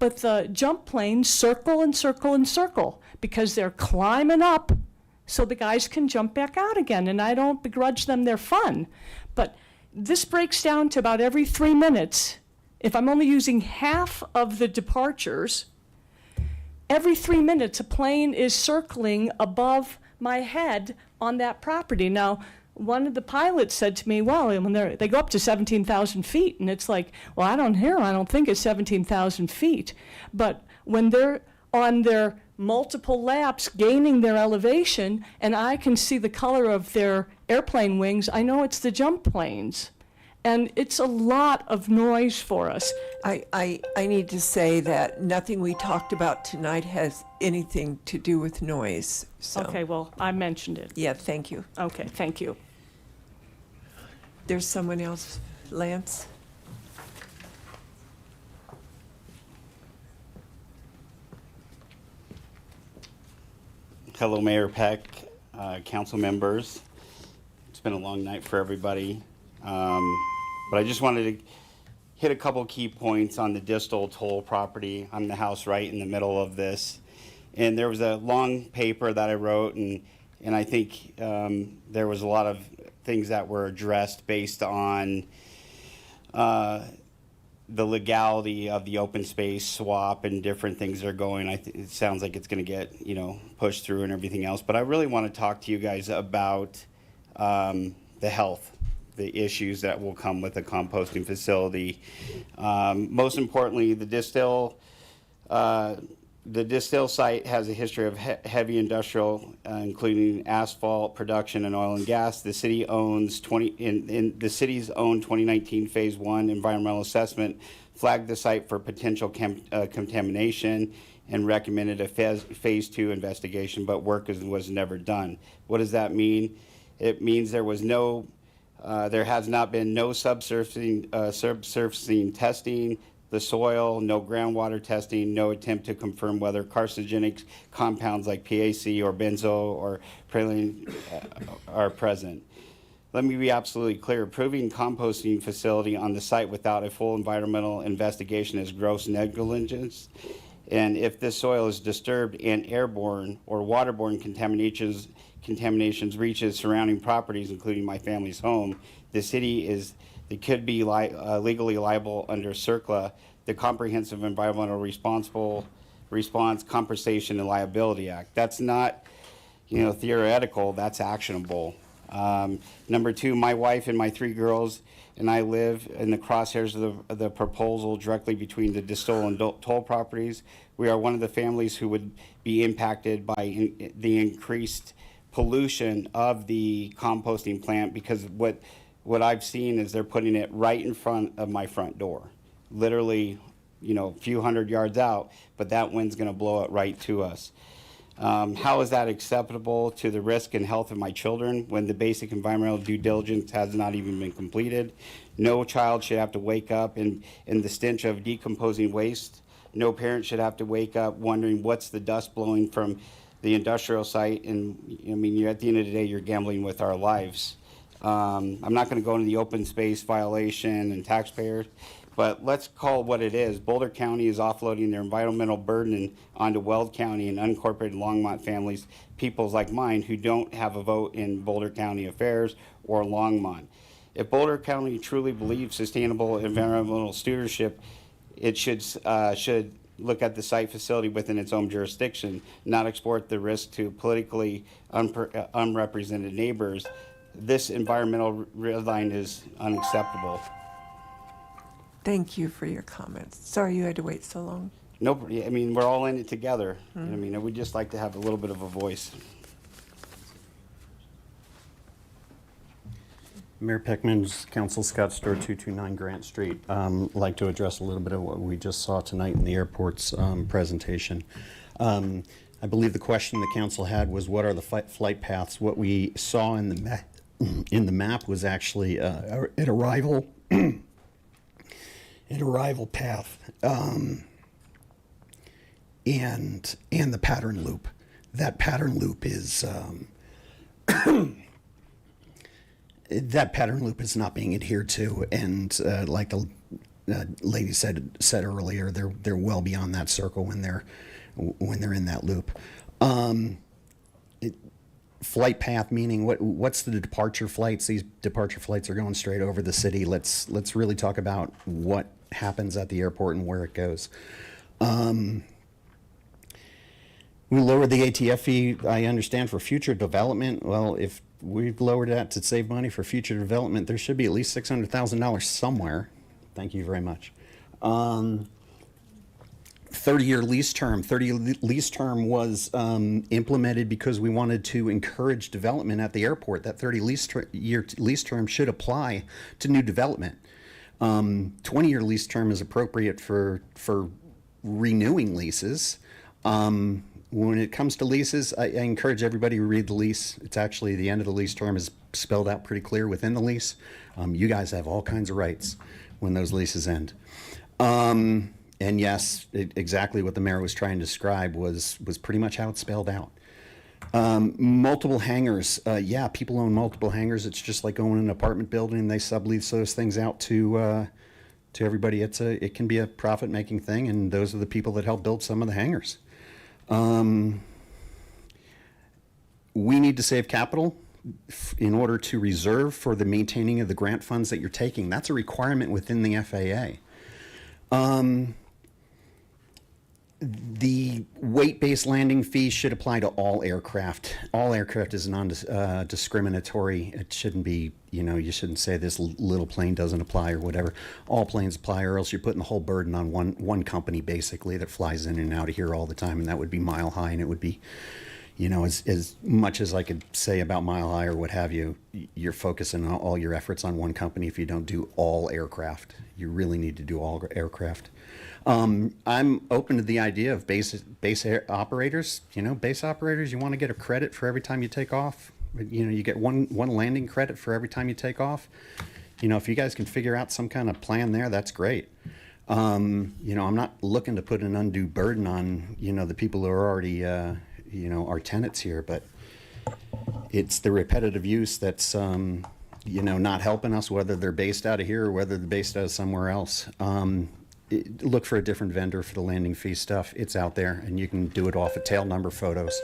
But the jump planes circle and circle and circle because they're climbing up so the guys can jump back out again. And I don't begrudge them their fun. But this breaks down to about every 3 minutes. If I'm only using half of the departures, every 3 minutes a plane is circling above my head on that property. Now, one of the pilots said to me, well, when they go up to 17,000 feet, and it's like, well, I don't think it's 17,000 feet. But when they're on their multiple laps gaining their elevation, and I can see the color of their airplane wings, I know it's the jump planes. And it's a lot of noise for us. I need to say that nothing we talked about tonight has anything to do with noise. So. Okay, well, I mentioned it. Yeah, thank you. Okay, thank you. There's someone else, Lance? Hello, Mayor Peck, council members. It's been a long night for everybody. But I just wanted to hit a couple key points on the distal toll property. I'm the house right in the middle of this. And there was a long paper that I wrote, and I think there was a lot of things that were addressed based on the legality of the open space swap and different things that are going. It sounds like it's going to get, pushed through and everything else. But I really want to talk to you guys about the health, the issues that will come with a composting facility. Most importantly, the distill site has a history of heavy industrial, including asphalt production and oil and gas. The city owns in the city's own 2019 Phase 1 environmental assessment flagged the site for potential contamination and recommended a Phase 2 investigation, but work was never done. What does that mean? It means there was no There has not been no subsurfacing testing, the soil, no groundwater testing, no attempt to confirm whether carcinogenic compounds like PAC or benzo or praline are present. Let me be absolutely clear. Approving composting facility on the site without a full environmental investigation is gross negligence. And if this soil is disturbed and airborne or waterborne contaminations reaches surrounding properties, including my family's home, the city could be legally liable under CERCLA, the Comprehensive Environmental Response Compensation and Liability Act. That's not, theoretical. That's actionable. Number two, my wife and my 3 girls and I live in the crosshairs of the proposal directly between the Distol and Toll properties. We are one of the families who would be impacted by the increased pollution of the composting plant, because what I've seen is they're putting it right in front of my front door, literally, a few hundred yards out, but that wind's going to blow it right to us. How is that acceptable to the risk and health of my children when the basic environmental due diligence has not even been completed? No child should have to wake up in the stench of decomposing waste. No parent should have to wake up wondering what's the dust blowing from the industrial site. And at the end of the day, you're gambling with our lives. I'm not going to go into the open space violation and taxpayers, but let's call it what it is. Boulder County is offloading their environmental burden onto Weld County and unincorporated Longmont families, peoples like mine who don't have a vote in Boulder County affairs or Longmont. If Boulder County truly believes sustainable environmental stewardship, it should look at the site facility within its own jurisdiction, not export the risk to politically unrepresented neighbors. This environmental red line is unacceptable. Thank you for your comments. Sorry you had to wait so long. Nope, we're all in it together. We'd just like to have a little bit of a voice. Mayor Peckman's Council, Scott Store, 229 Grant Street. Like to address a little bit of what we just saw tonight in the airport's presentation. I believe the question the council had was, what are the flight paths? What we saw in the map was actually an arrival path and the pattern loop. That pattern loop is that pattern loop is not being adhered to, and like the lady said earlier, they're well beyond that circle when they're in that loop. Flight path meaning what's the departure flights? These departure flights are going straight over the city. Let's really talk about what happens at the airport and where it goes. We lowered the ATF fee, I understand, for future development. Well, if we've lowered that to save money for future development, there should be at least $600,000 somewhere. Thank you very much. 30-year lease term. 30-year lease term was implemented because we wanted to encourage development at the airport. That 30-year lease term should apply to new development. 20-year lease term is appropriate for renewing leases. When it comes to leases, I encourage everybody to read the lease. It's actually the end of the lease term is spelled out pretty clear within the lease. You guys have all kinds of rights when those leases end. And yes, exactly what the mayor was trying to describe was pretty much how it's spelled out. Multiple hangars. Yeah, people own multiple hangars. It's just like owning an apartment building and they sublease those things out to everybody. It can be a profit-making thing, and those are the people that help build some of the hangars. We need to save capital in order to reserve for the maintaining of the grant funds that you're taking. That's a requirement within the FAA. The weight-based landing fee should apply to all aircraft. All aircraft is non-discriminatory. It shouldn't be, you shouldn't say this little plane doesn't apply or whatever. All planes apply, or else you're putting the whole burden on one company, basically, that flies in and out of here all the time, and that would be Mile High, and it would be, as much as I could say about Mile High or what have you, you're focusing all your efforts on one company if you don't do all aircraft. You really need to do all aircraft. I'm open to the idea of base operators. Base operators, you want to get a credit for every time you take off You know, you get one landing credit for every time you take off. You know, if you guys can figure out some kind of plan there, that's great. You know, I'm not looking to put an undue burden on, you know, the people who are already, you know, our tenants here, but it's the repetitive use that's, you know, not helping us, whether they're based out of here or whether they're based out of somewhere else. Look for a different vendor for the landing fee stuff. It's out there, and you can do it off of tail number photos.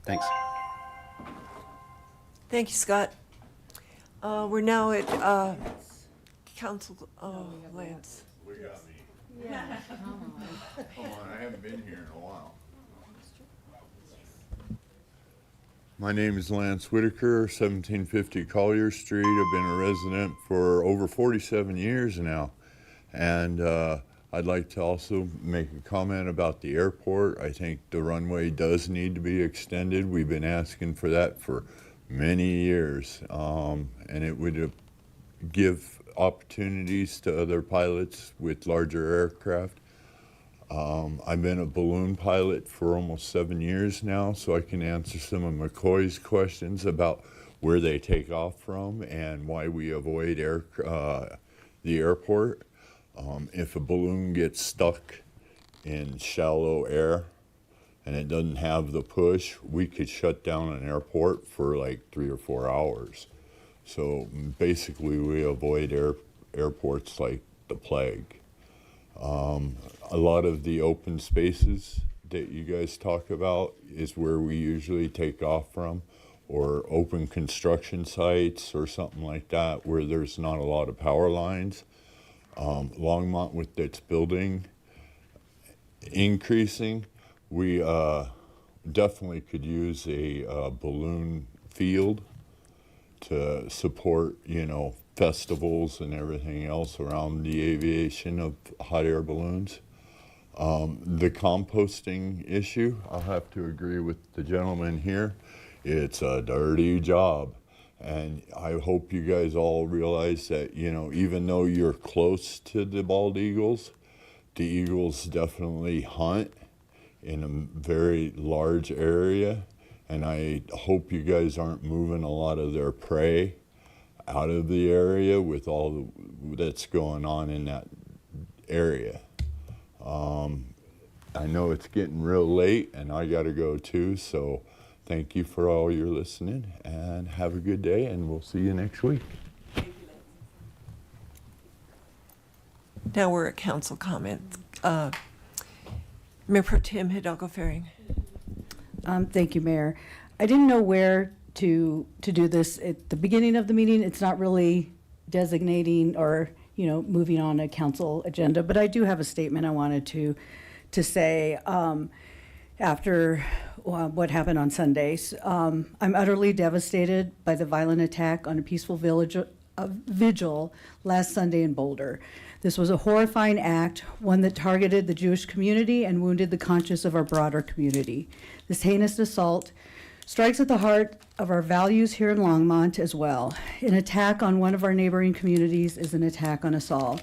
Thanks. Thank you, Scott. We're now at Council, Lance. We got me. Yeah. Come on, I haven't been here in a while. My name is Lance Whitaker, 1750 Collier Street. I've been a resident for over 47 years now. And I'd like to also make a comment about the airport. I think the runway does need to be extended. We've been asking for that for many years. And it would give opportunities to other pilots with larger aircraft. I've been a balloon pilot for almost 7 years now, so I can answer some of McCoy's questions about where they take off from and why we avoid the airport. If a balloon gets stuck in shallow air and it doesn't have the push, we could shut down an airport for like 3 or 4 hours. So basically we avoid airports like the plague. A lot of the open spaces that you guys talk about is where we usually take off from, or open construction sites or something like that where there's not a lot of power lines. Longmont, with its building increasing, we definitely could use a balloon field to support, you know, festivals and everything else around the aviation of hot air balloons. The composting issue, I'll have to agree with the gentleman here. It's a dirty job. And I hope you guys all realize that, you know, even though you're close to the bald eagles, the eagles definitely hunt in a very large area. And I hope you guys aren't moving a lot of their prey out of the area with all that's going on in that area. I know it's getting real late and I gotta go too, so thank you for all your listening and have a good day, and we'll see you next week. Now we're at council comments. Mayor Pro Tem Hidalgo Faring. Thank you, Mayor. I didn't know where to do this at the beginning of the meeting. It's not really designating or, you know, moving on a council agenda, but I do have a statement I wanted to say after what happened on Sundays. I'm utterly devastated by the violent attack on a peaceful vigil last Sunday in Boulder. This was a horrifying act, one that targeted the Jewish community and wounded the conscience of our broader community. This heinous assault strikes at the heart of our values here in Longmont as well. An attack on one of our neighboring communities is an attack on us all.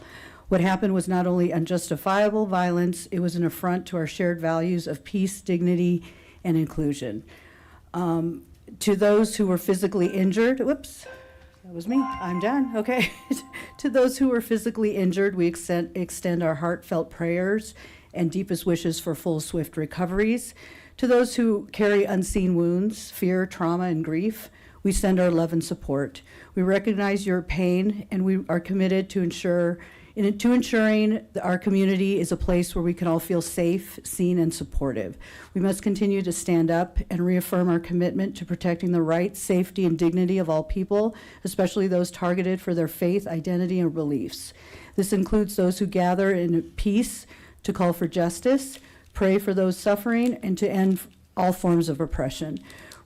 What happened was not only unjustifiable violence, it was an affront to our shared values of peace, dignity, and inclusion. To those who were physically injured, whoops, that was me, I'm done, okay. To those who were physically injured, we extend our heartfelt prayers and deepest wishes for full, swift recoveries. To those who carry unseen wounds, fear, trauma, and grief, we send our love and support. We recognize your pain, and we are committed to ensuring that our community is a place where we can all feel safe, seen, and supportive. We must continue to stand up and reaffirm our commitment to protecting the rights, safety, and dignity of all people, especially those targeted for their faith, identity, and beliefs. This includes those who gather in peace to call for justice, pray for those suffering, and to end all forms of oppression.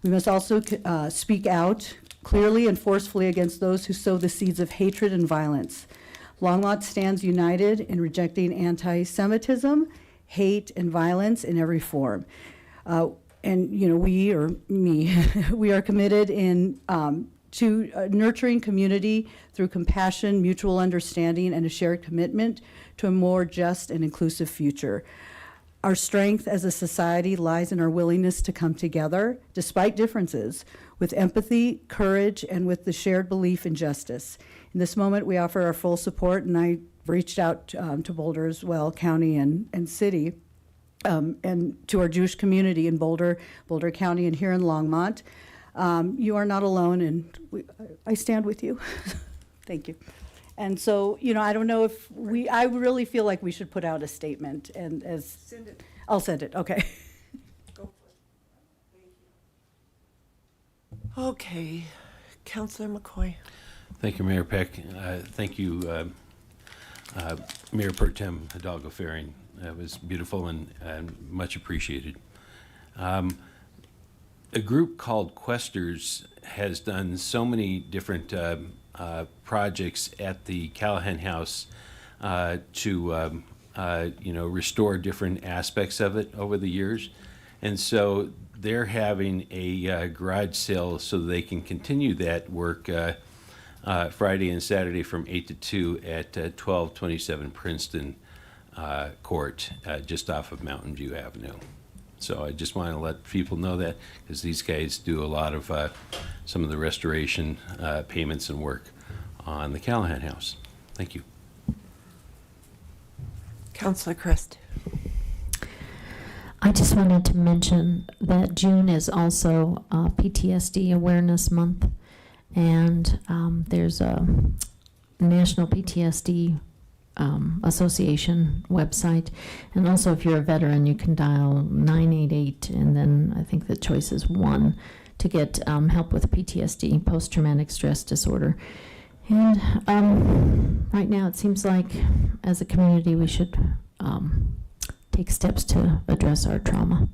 We must also speak out clearly and forcefully against those who sow the seeds of hatred and violence. Longmont stands united in rejecting anti-Semitism, hate, and violence in every form. And, you know, we are committed to nurturing community through compassion, mutual understanding, and a shared commitment to a more just and inclusive future. Our strength as a society lies in our willingness to come together, despite differences, with empathy, courage, and with the shared belief in justice. In this moment, we offer our full support, and I reached out to Boulder as well, county and city, and to our Jewish community in Boulder County, and here in Longmont. You are not alone, and I stand with you. Thank you. And so, I don't know if I really feel like we should put out a statement, and Send it. I'll send it, okay. Go for it. Okay, Councilor McCoy. Thank you, Mayor Peck. Thank you, Mayor Pro Tem Hidalgo Ferring. That was beautiful and much appreciated. A group called Questers has done so many different projects at the Callahan House to restore different aspects of it over the years. And so they're having a garage sale so they can continue that work Friday and Saturday from 8 to 2 at 1227 Princeton Court, just off of Mountain View Avenue. So I just want to let people know that, because these guys do a lot of some of the restoration payments and work on the Callahan House. Thank you. Councilor Crest. I just wanted to mention that June is also PTSD Awareness Month, and there's a National PTSD Association website, and also if you're a veteran, you can dial 988, and then I think the choice is 1 to get help with PTSD, post-traumatic stress disorder. And right now it seems like as a community we should take steps to address our trauma.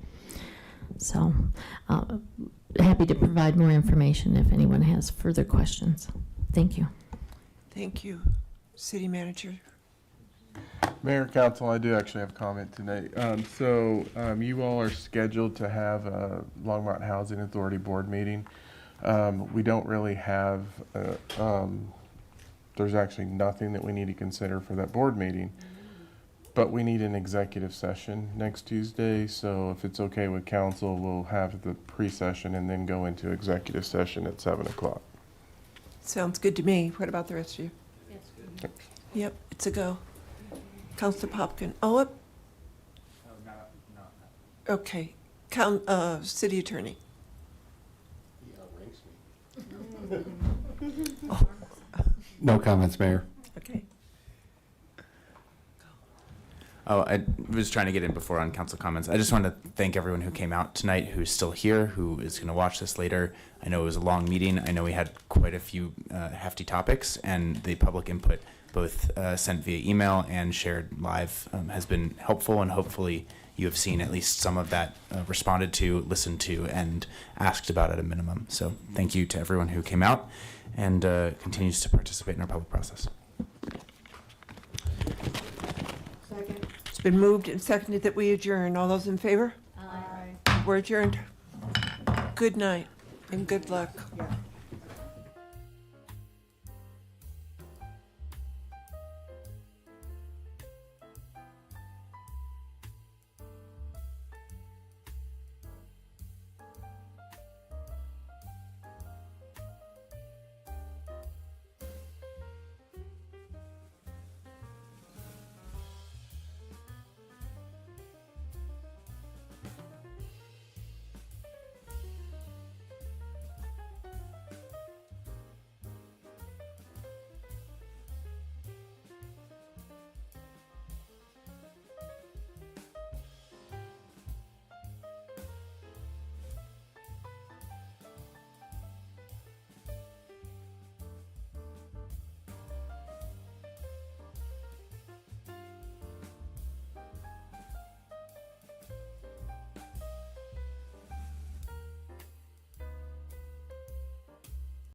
So happy to provide more information if anyone has further questions. Thank you. Thank you. City Manager. Mayor, Council, I do actually have a comment tonight. You all are scheduled to have a Longmont Housing Authority Board meeting. We don't really have, there's actually nothing that we need to consider for that board meeting, but we need an executive session next Tuesday. So if it's okay with council, we'll have the pre-session and then go into executive session at 7 o'clock. Sounds good to me. What about the rest of you? Yep, it's a go. Councilor Popkin. Okay. City Attorney. No comments, Mayor. Okay. Oh, I was trying to get in before on council comments. I just want to thank everyone who came out tonight, who's still here, who is going to watch this later. I know it was a long meeting. I know we had quite a few hefty topics, and the public input, both sent via email and shared live, has been helpful, and hopefully you have seen at least some of that responded to, listened to, and asked about at a minimum. So thank you to everyone who came out and continues to participate in our public process. It's been moved and seconded that we adjourn. All those in favor? Aye. We're adjourned. Good night and good luck.